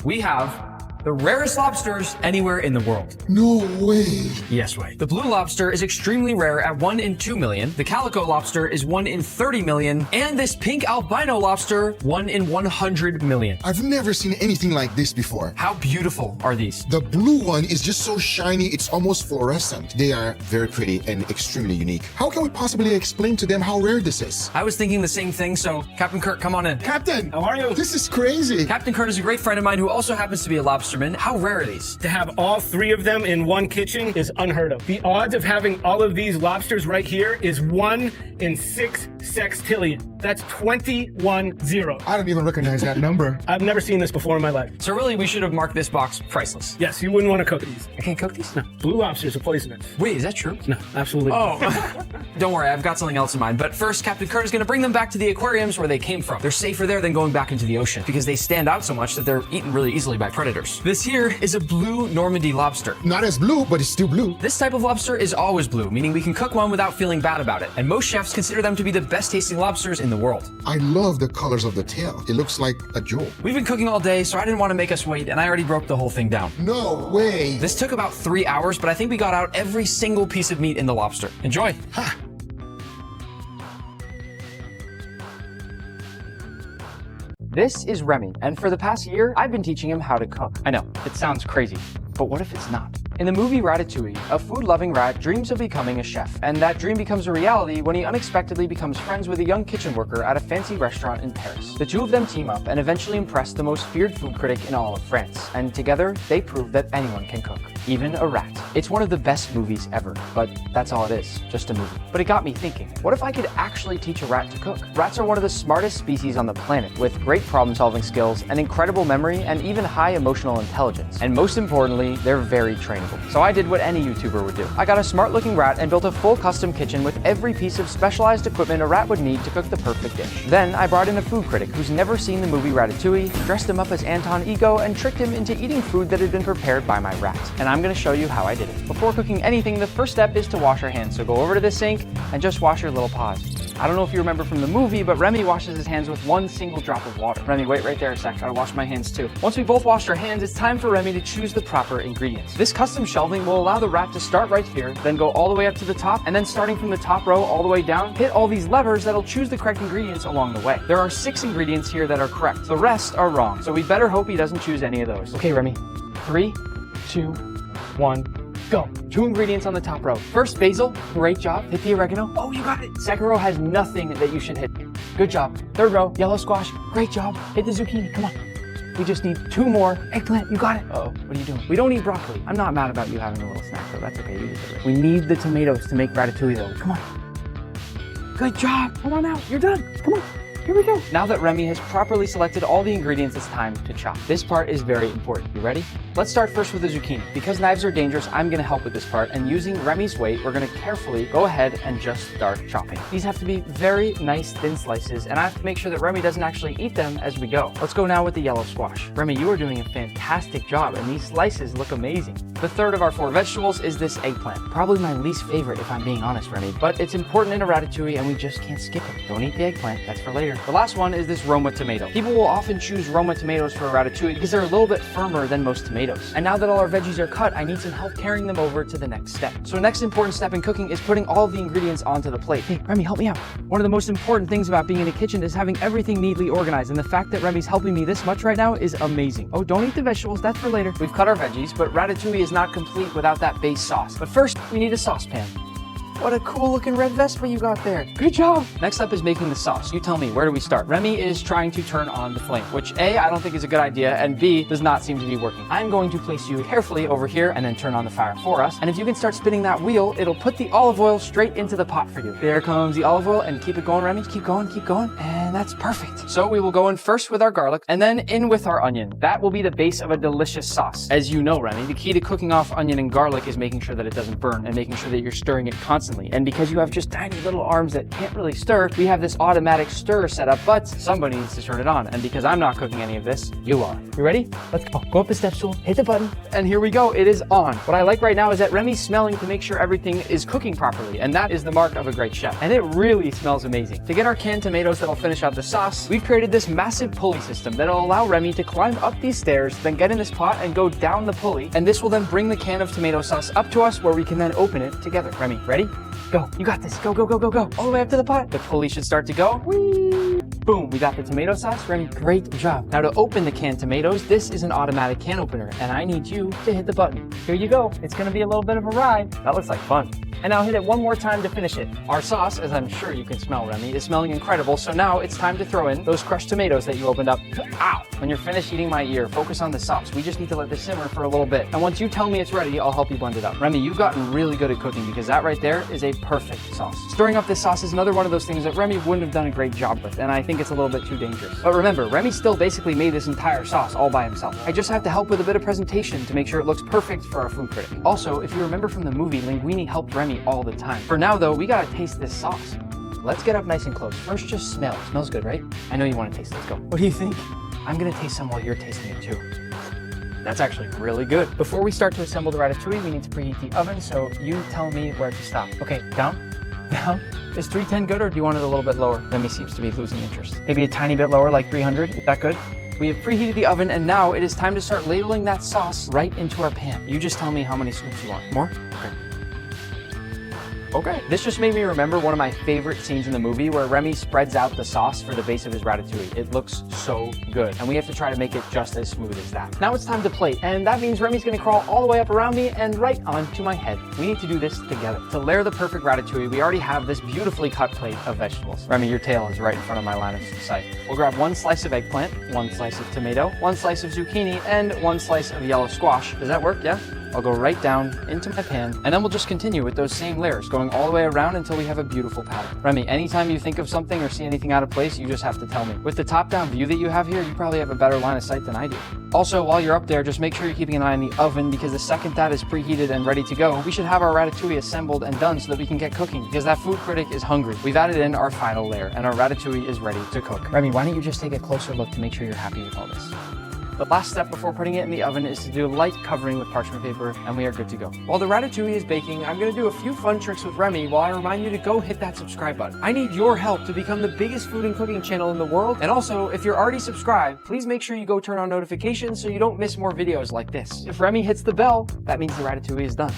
we have the rarest lobsters anywhere in the world. No way. Yes way. The blue lobster is extremely rare at 1 in 2 million. The calico lobster is 1 in 30 million. And this pink albino lobster, 1 in 100 million. I've never seen anything like this before. How beautiful are these? The blue one is just so shiny, it's almost fluorescent. They are very pretty and extremely unique. How can we possibly explain to them how rare this is? I was thinking the same thing, so Captain Kurt, come on in. Captain! How are you? This is crazy. Captain Kurt is a great friend of mine who also happens to be a lobsterman. How rare are these? To have all 3 of them in one kitchen is unheard of. The odds of having all of these lobsters right here is 1 in 6 sextillion. That's 21-0. I don't even recognize that number. I've never seen this before in my life. So really, we should have marked this box priceless. Yes, you wouldn't want to cook these. I can't cook these? No. Blue lobsters are poisonous. Wait, is that true? No, absolutely. Oh. Don't worry, I've got something else in mind. But first, Captain Kurt is going to bring them back to the aquariums where they came from. They're safer there than going back into the ocean because they stand out so much that they're eaten really easily by predators. This here is a blue Normandy lobster. Not as blue, but it's still blue. This type of lobster is always blue, meaning we can cook one without feeling bad about it. And most chefs consider them to be the best tasting lobsters in the world. I love the colors of the tail. It looks like a jewel. We've been cooking all day, so I didn't want to make us wait, and I already broke the whole thing down. No way. This took about 3 hours, but I think we got out every single piece of meat in the lobster. Enjoy. Ha. This is Remy, and for the past year, I've been teaching him how to cook. I know, it sounds crazy, but what if it's not? In the movie Ratatouille, a food-loving rat dreams of becoming a chef, and that dream becomes a reality when he unexpectedly becomes friends with a young kitchen worker at a fancy restaurant in Paris. The two of them team up and eventually impress the most feared food critic in all of France, and together, they prove that anyone can cook, even a rat. It's one of the best movies ever, but that's all it is, just a movie. But it got me thinking, what if I could actually teach a rat to cook? Rats are one of the smartest species on the planet, with great problem-solving skills, an incredible memory, and even high emotional intelligence. And most importantly, they're very trainable. So I did what any YouTuber would do. I got a smart-looking rat and built a full custom kitchen with every piece of specialized equipment a rat would need to cook the perfect dish. Then I brought in a food critic who's never seen the movie Ratatouille, dressed him up as Anton Ego, and tricked him into eating food that had been prepared by my rat. And I'm gonna show you how I did it. Before cooking anything, the first step is to wash our hands. So go over to the sink and just wash your little paws. I don't know if you remember from the movie, but Remy washes his hands with 1 single drop of water. Remy, wait right there a sec. Gotta wash my hands too. Once we both washed our hands, it's time for Remy to choose the proper ingredients. This custom shelving will allow the rat to start right here, then go all the way up to the top, and then starting from the top row all the way down, hit all these levers that'll choose the correct ingredients along the way. There are 6 ingredients here that are correct. The rest are wrong, so we better hope he doesn't choose any of those. Okay, Remy. 3, 2, 1, Go. 2 ingredients on the top row. First, basil. Great job. Hit the oregano. Oh, you got it. Second row has nothing that you should hit. Good job. Third row, yellow squash. Great job. Hit the zucchini. Come on. We just need 2 more. Eggplant, you got it. Uh-oh, what are you doing? We don't need broccoli. I'm not mad about you having a little snack, though. That's okay. You deserve it. We need the tomatoes to make ratatouille, though. Come on. Good job. Come on out. You're done. Come on. Here we go. Now that Remy has properly selected all the ingredients, it's time to chop. This part is very important. You ready? Let's start first with the zucchini. Because knives are dangerous, I'm gonna help with this part, and using Remy's weight, we're gonna carefully go ahead and just start chopping. These have to be very nice thin slices, and I have to make sure that Remy doesn't actually eat them as we go. Let's go now with the yellow squash. Remy, you are doing a fantastic job, and these slices look amazing. The third of our 4 vegetables is this eggplant. Probably my least favorite, if I'm being honest, Remy, but it's important in a ratatouille, and we just can't skip it. Don't eat the eggplant, that's for later. The last one is this Roma tomato. People will often choose Roma tomatoes for a ratatouille because they're a little bit firmer than most tomatoes. And now that all our veggies are cut, I need some help carrying them over to the next step. So next important step in cooking is putting all of the ingredients onto the plate. Hey, Remy, help me out. One of the most important things about being in a kitchen is having everything neatly organized, and the fact that Remy's helping me this much right now is amazing. Oh, don't eat the vegetables, that's for later. We've cut our veggies, but ratatouille is not complete without that base sauce. But first, we need a saucepan. What a cool looking red Vespa you got there. Good job. Next up is making the sauce. You tell me, where do we start? Remy is trying to turn on the flame, which A, I don't think is a good idea, and B, does not seem to be working. I'm going to place you carefully over here and then turn on the fire for us. And if you can start spinning that wheel, it'll put the olive oil straight into the pot for you. There comes the olive oil, and keep it going, Remy. Keep going, and that's perfect. So we will go in first with our garlic and then in with our onion. That will be the base of a delicious sauce. As you know, Remy, the key to cooking off onion and garlic is making sure that it doesn't burn and making sure that you're stirring it constantly. And because you have just tiny little arms that can't really stir, we have this automatic stir set up, but somebody needs to turn it on. And because I'm not cooking any of this, you are. You ready? Let's go. Go up the step stool, hit the button, and here we go. It is on. What I like right now is that Remy's smelling to make sure everything is cooking properly, and that is the mark of a great chef. And it really smells amazing. To get our canned tomatoes that'll finish out the sauce, we've created this massive pulley system that'll allow Remy to climb up these stairs, then get in this pot and go down the pulley, and this will then bring the can of tomato sauce up to us where we can then open it together. Remy, ready? Go. You got this. Go, go, go, go, go. All the way up to the pot. The pulley should start to go. Whee! Boom. We got the tomato sauce. Remy, great job. Now to open the canned tomatoes, this is an automatic can opener, and I need you to hit the button. Here you go. It's going to be a little bit of a ride. That looks like fun. And now hit it one more time to finish it. Our sauce, as I'm sure you can smell, Remy, is smelling incredible. So now it's time to throw in those crushed tomatoes that you opened up. Ow! When you're finished eating my ear, focus on the sauce. We just need to let this simmer for a little bit. And once you tell me it's ready, I'll help you blend it up. Remy, you've gotten really good at cooking because that right there is a perfect sauce. Stirring up this sauce is another one of those things that Remy wouldn't have done a great job with, and I think it's a little bit too dangerous. But remember, Remy still basically made this entire sauce all by himself. I just have to help with a bit of presentation to make sure it looks perfect for our food critic. Also, if you remember from the movie, Linguini helped Remy all the time. For now though, we gotta taste this sauce. Let's get up nice and close. First, just smell. It smells good, right? I know you want to taste it. Let's go. What do you think? I'm gonna taste some while you're tasting it too. That's actually really good. Before we start to assemble the ratatouille, we need to preheat the oven, so you tell me where to stop. Okay, down, down. Is 310 good, or do you want it a little bit lower? Remy seems to be losing interest. Maybe a tiny bit lower, like 300. Is that good? We have preheated the oven, and now it is time to start ladling that sauce right into our pan. You just tell me how many scoops you want. More? Okay. Okay. This just made me remember one of my favorite scenes in the movie where Remy spreads out the sauce for the base of his ratatouille. It looks so good, and we have to try to make it just as smooth as that. Now it's time to plate, and that means Remy's gonna crawl all the way up around me and right onto my head. We need to do this together. To layer the perfect ratatouille, we already have this beautifully cut plate of vegetables. Remy, your tail is right in front of my line of sight. We'll grab 1 slice of eggplant, 1 slice of tomato, 1 slice of zucchini, and 1 slice of yellow squash. Does that work? Yeah? I'll go right down into my pan, and then we'll just continue with those same layers, going all the way around until we have a beautiful pattern. Remy, anytime you think of something or see anything out of place, you just have to tell me. With the top-down view that you have here, you probably have a better line of sight than I do. Also, while you're up there, just make sure you're keeping an eye on the oven, because the second that is preheated and ready to go, we should have our ratatouille assembled and done so that we can get cooking, because that food critic is hungry. We've added in our final layer, and our ratatouille is ready to cook. Remy, why don't you just take a closer look to make sure you're happy with all this? The last step before putting it in the oven is to do a light covering with parchment paper, and we are good to go. While the ratatouille is baking, I'm gonna do a few fun tricks with Remy while I remind you to go hit that subscribe button. I need your help to become the biggest food and cooking channel in the world, and also, if you're already subscribed, please make sure you go turn on notifications so you don't miss more videos like this. If Remy hits the bell, that means the ratatouille is done.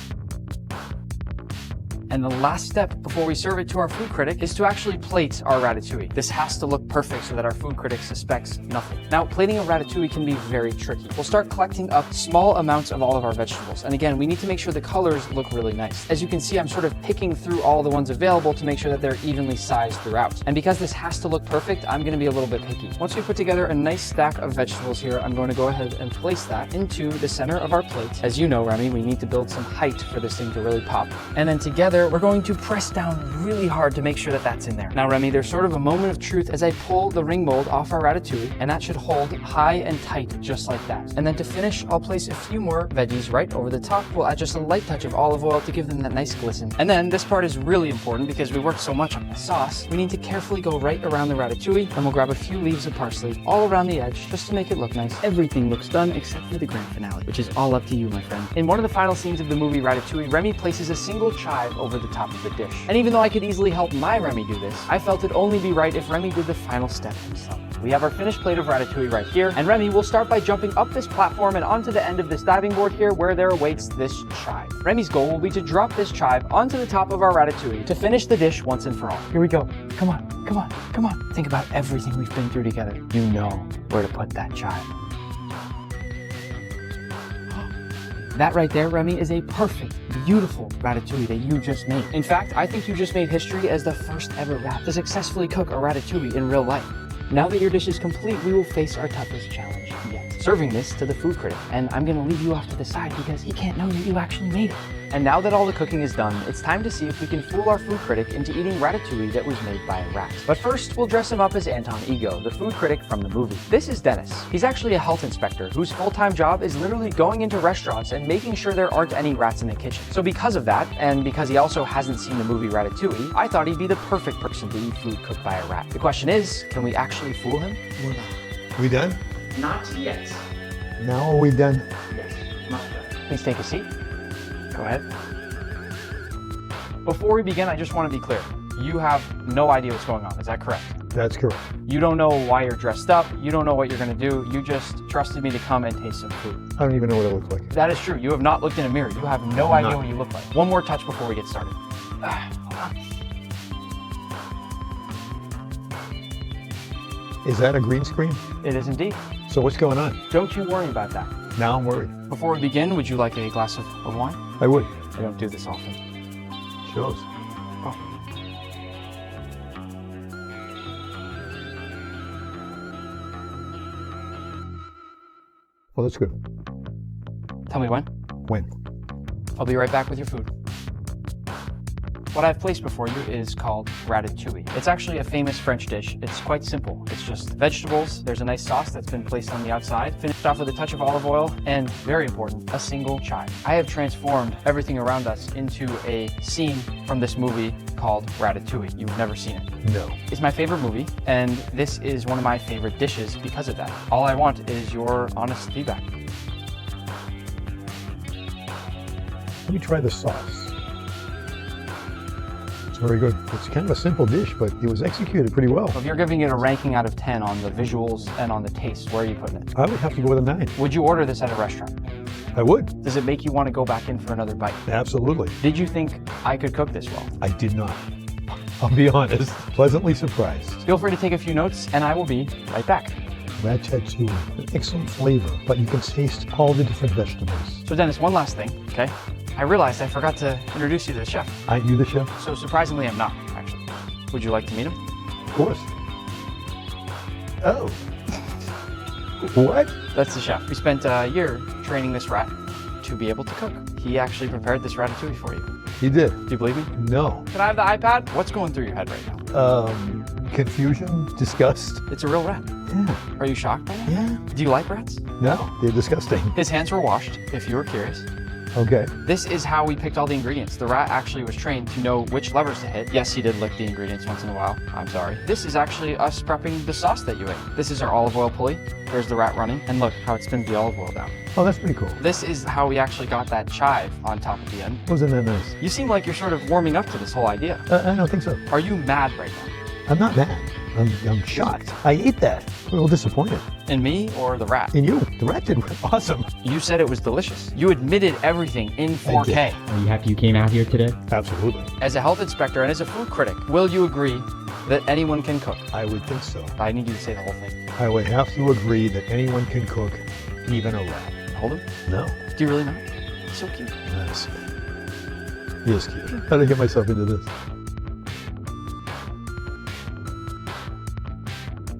And the last step before we serve it to our food critic is to actually plate our ratatouille. This has to look perfect so that our food critic suspects nothing. Now, plating a ratatouille can be very tricky. We'll start collecting up small amounts of all of our vegetables. And again, we need to make sure the colors look really nice. As you can see, I'm sort of picking through all the ones available to make sure that they're evenly sized throughout. And because this has to look perfect, I'm going to be a little bit picky. Once we put together a nice stack of vegetables here, I'm going to go ahead and place that into the center of our plate. As you know, Remy, we need to build some height for this thing to really pop. And then together, we're going to press down really hard to make sure that that's in there. Now, Remy, there's sort of a moment of truth as I pull the ring mold off our ratatouille, and that should hold high and tight just like that. And then to finish, I'll place a few more veggies right over the top. We'll add just a light touch of olive oil to give them that nice glisten. And then this part is really important because we worked so much on the sauce. We need to carefully go right around the ratatouille, and we'll grab a few leaves of parsley all around the edge just to make it look nice. Everything looks done except for the grand finale, which is all up to you, my friend. In one of the final scenes of the movie Ratatouille, Remy places a single chive over the top of the dish. And even though I could easily help my Remy do this, I felt it'd only be right if Remy did the final step himself. We have our finished plate of ratatouille right here, and Remy will start by jumping up this platform and onto the end of this diving board here where there awaits this chive. Remy's goal will be to drop this chive onto the top of our ratatouille to finish the dish once and for all. Here we go. Come on, come on, come on. Think about everything we've been through together. You know where to put that chive. That right there, Remy, is a perfect, beautiful ratatouille that you just made. In fact, I think you just made history as the first ever rat to successfully cook a ratatouille in real life. Now that your dish is complete, we will face our toughest challenge yet. Serving this to the food critic, and I'm gonna leave you off to the side because he can't know that you actually made it. And now that all the cooking is done, it's time to see if we can fool our food critic into eating ratatouille that was made by a rat. But first, we'll dress him up as Anton Ego, the food critic from the movie. This is Dennis. He's actually a health inspector whose full-time job is literally going into restaurants and making sure there aren't any rats in the kitchen. So because of that, and because he also hasn't seen the movie Ratatouille, I thought he'd be the perfect person to eat food cooked by a rat. The question is, can we actually fool him? We done? Not yet. Now are we done? Yes, not yet. Please take a seat. Go ahead. Before we begin, I just want to be clear. You have no idea what's going on, is that correct? That's correct. You don't know why you're dressed up, you don't know what you're going to do, you just trusted me to come and taste some food. I don't even know what it looks like. That is true, you have not looked in a mirror, you have no idea what you look like. One more touch before we get started. Is that a green screen? It is indeed. So what's going on? Don't you worry about that. Now I'm worried. Before we begin, would you like a glass of wine? I would. I don't do this often. Shows. Oh. Well, that's good. Tell me when. When? I'll be right back with your food. What I've placed before you is called ratatouille. It's actually a famous French dish. It's quite simple. It's just vegetables, there's a nice sauce that's been placed on the outside, finished off with a touch of olive oil, and very important, a single chive. I have transformed everything around us into a scene from this movie called Ratatouille. You've never seen it. No. It's my favorite movie, and this is one of my favorite dishes because of that. All I want is your honest feedback. Let me try the sauce. Very good. It's kind of a simple dish, but it was executed pretty well. So if you're giving it a ranking out of 10 on the visuals and on the taste, where are you putting it? I would have to go with a 9. Would you order this at a restaurant? I would. Does it make you want to go back in for another bite? Absolutely. Did you think I could cook this well? I did not. I'll be honest, pleasantly surprised. Feel free to take a few notes, and I will be right back. Ratatouille, an excellent flavor, but you can taste all the different vegetables. So Dennis, one last thing, okay? I realized I forgot to introduce you to the chef. Aren't you the chef? So surprisingly, I'm not, actually. Would you like to meet him? Of course. Oh. What? That's the chef. We spent a year training this rat to be able to cook. He actually prepared this ratatouille for you. He did. Do you believe me? No. Can I have the iPad? What's going through your head right now? Confusion, disgust. It's a real rat. Yeah. Are you shocked by that? Yeah. Do you like rats? No, they're disgusting. His hands were washed, if you were curious. Okay. This is how we picked all the ingredients. The rat actually was trained to know which levers to hit. Yes, he did lick the ingredients once in a while. I'm sorry. This is actually us prepping the sauce that you ate. This is our olive oil pulley. There's the rat running. And look how it spins the olive oil down. Oh, that's pretty cool. This is how we actually got that chive on top of the end. Wasn't that nice? You seem like you're sort of warming up to this whole idea. I don't think so. Are you mad right now? I'm not mad. I'm shocked. I ate that. I'm a little disappointed. In me or the rat? In you. The rat did awesome. You said it was delicious. You admitted everything in 4K. Are you happy you came out here today? Absolutely. As a health inspector and as a food critic, will you agree that anyone can cook? I would think so. I need you to say the whole thing. I would have to agree that anyone can cook, even a rat. Hold him? No. Do you really not? He's so cute. Yes. He is cute. How did I get myself into this?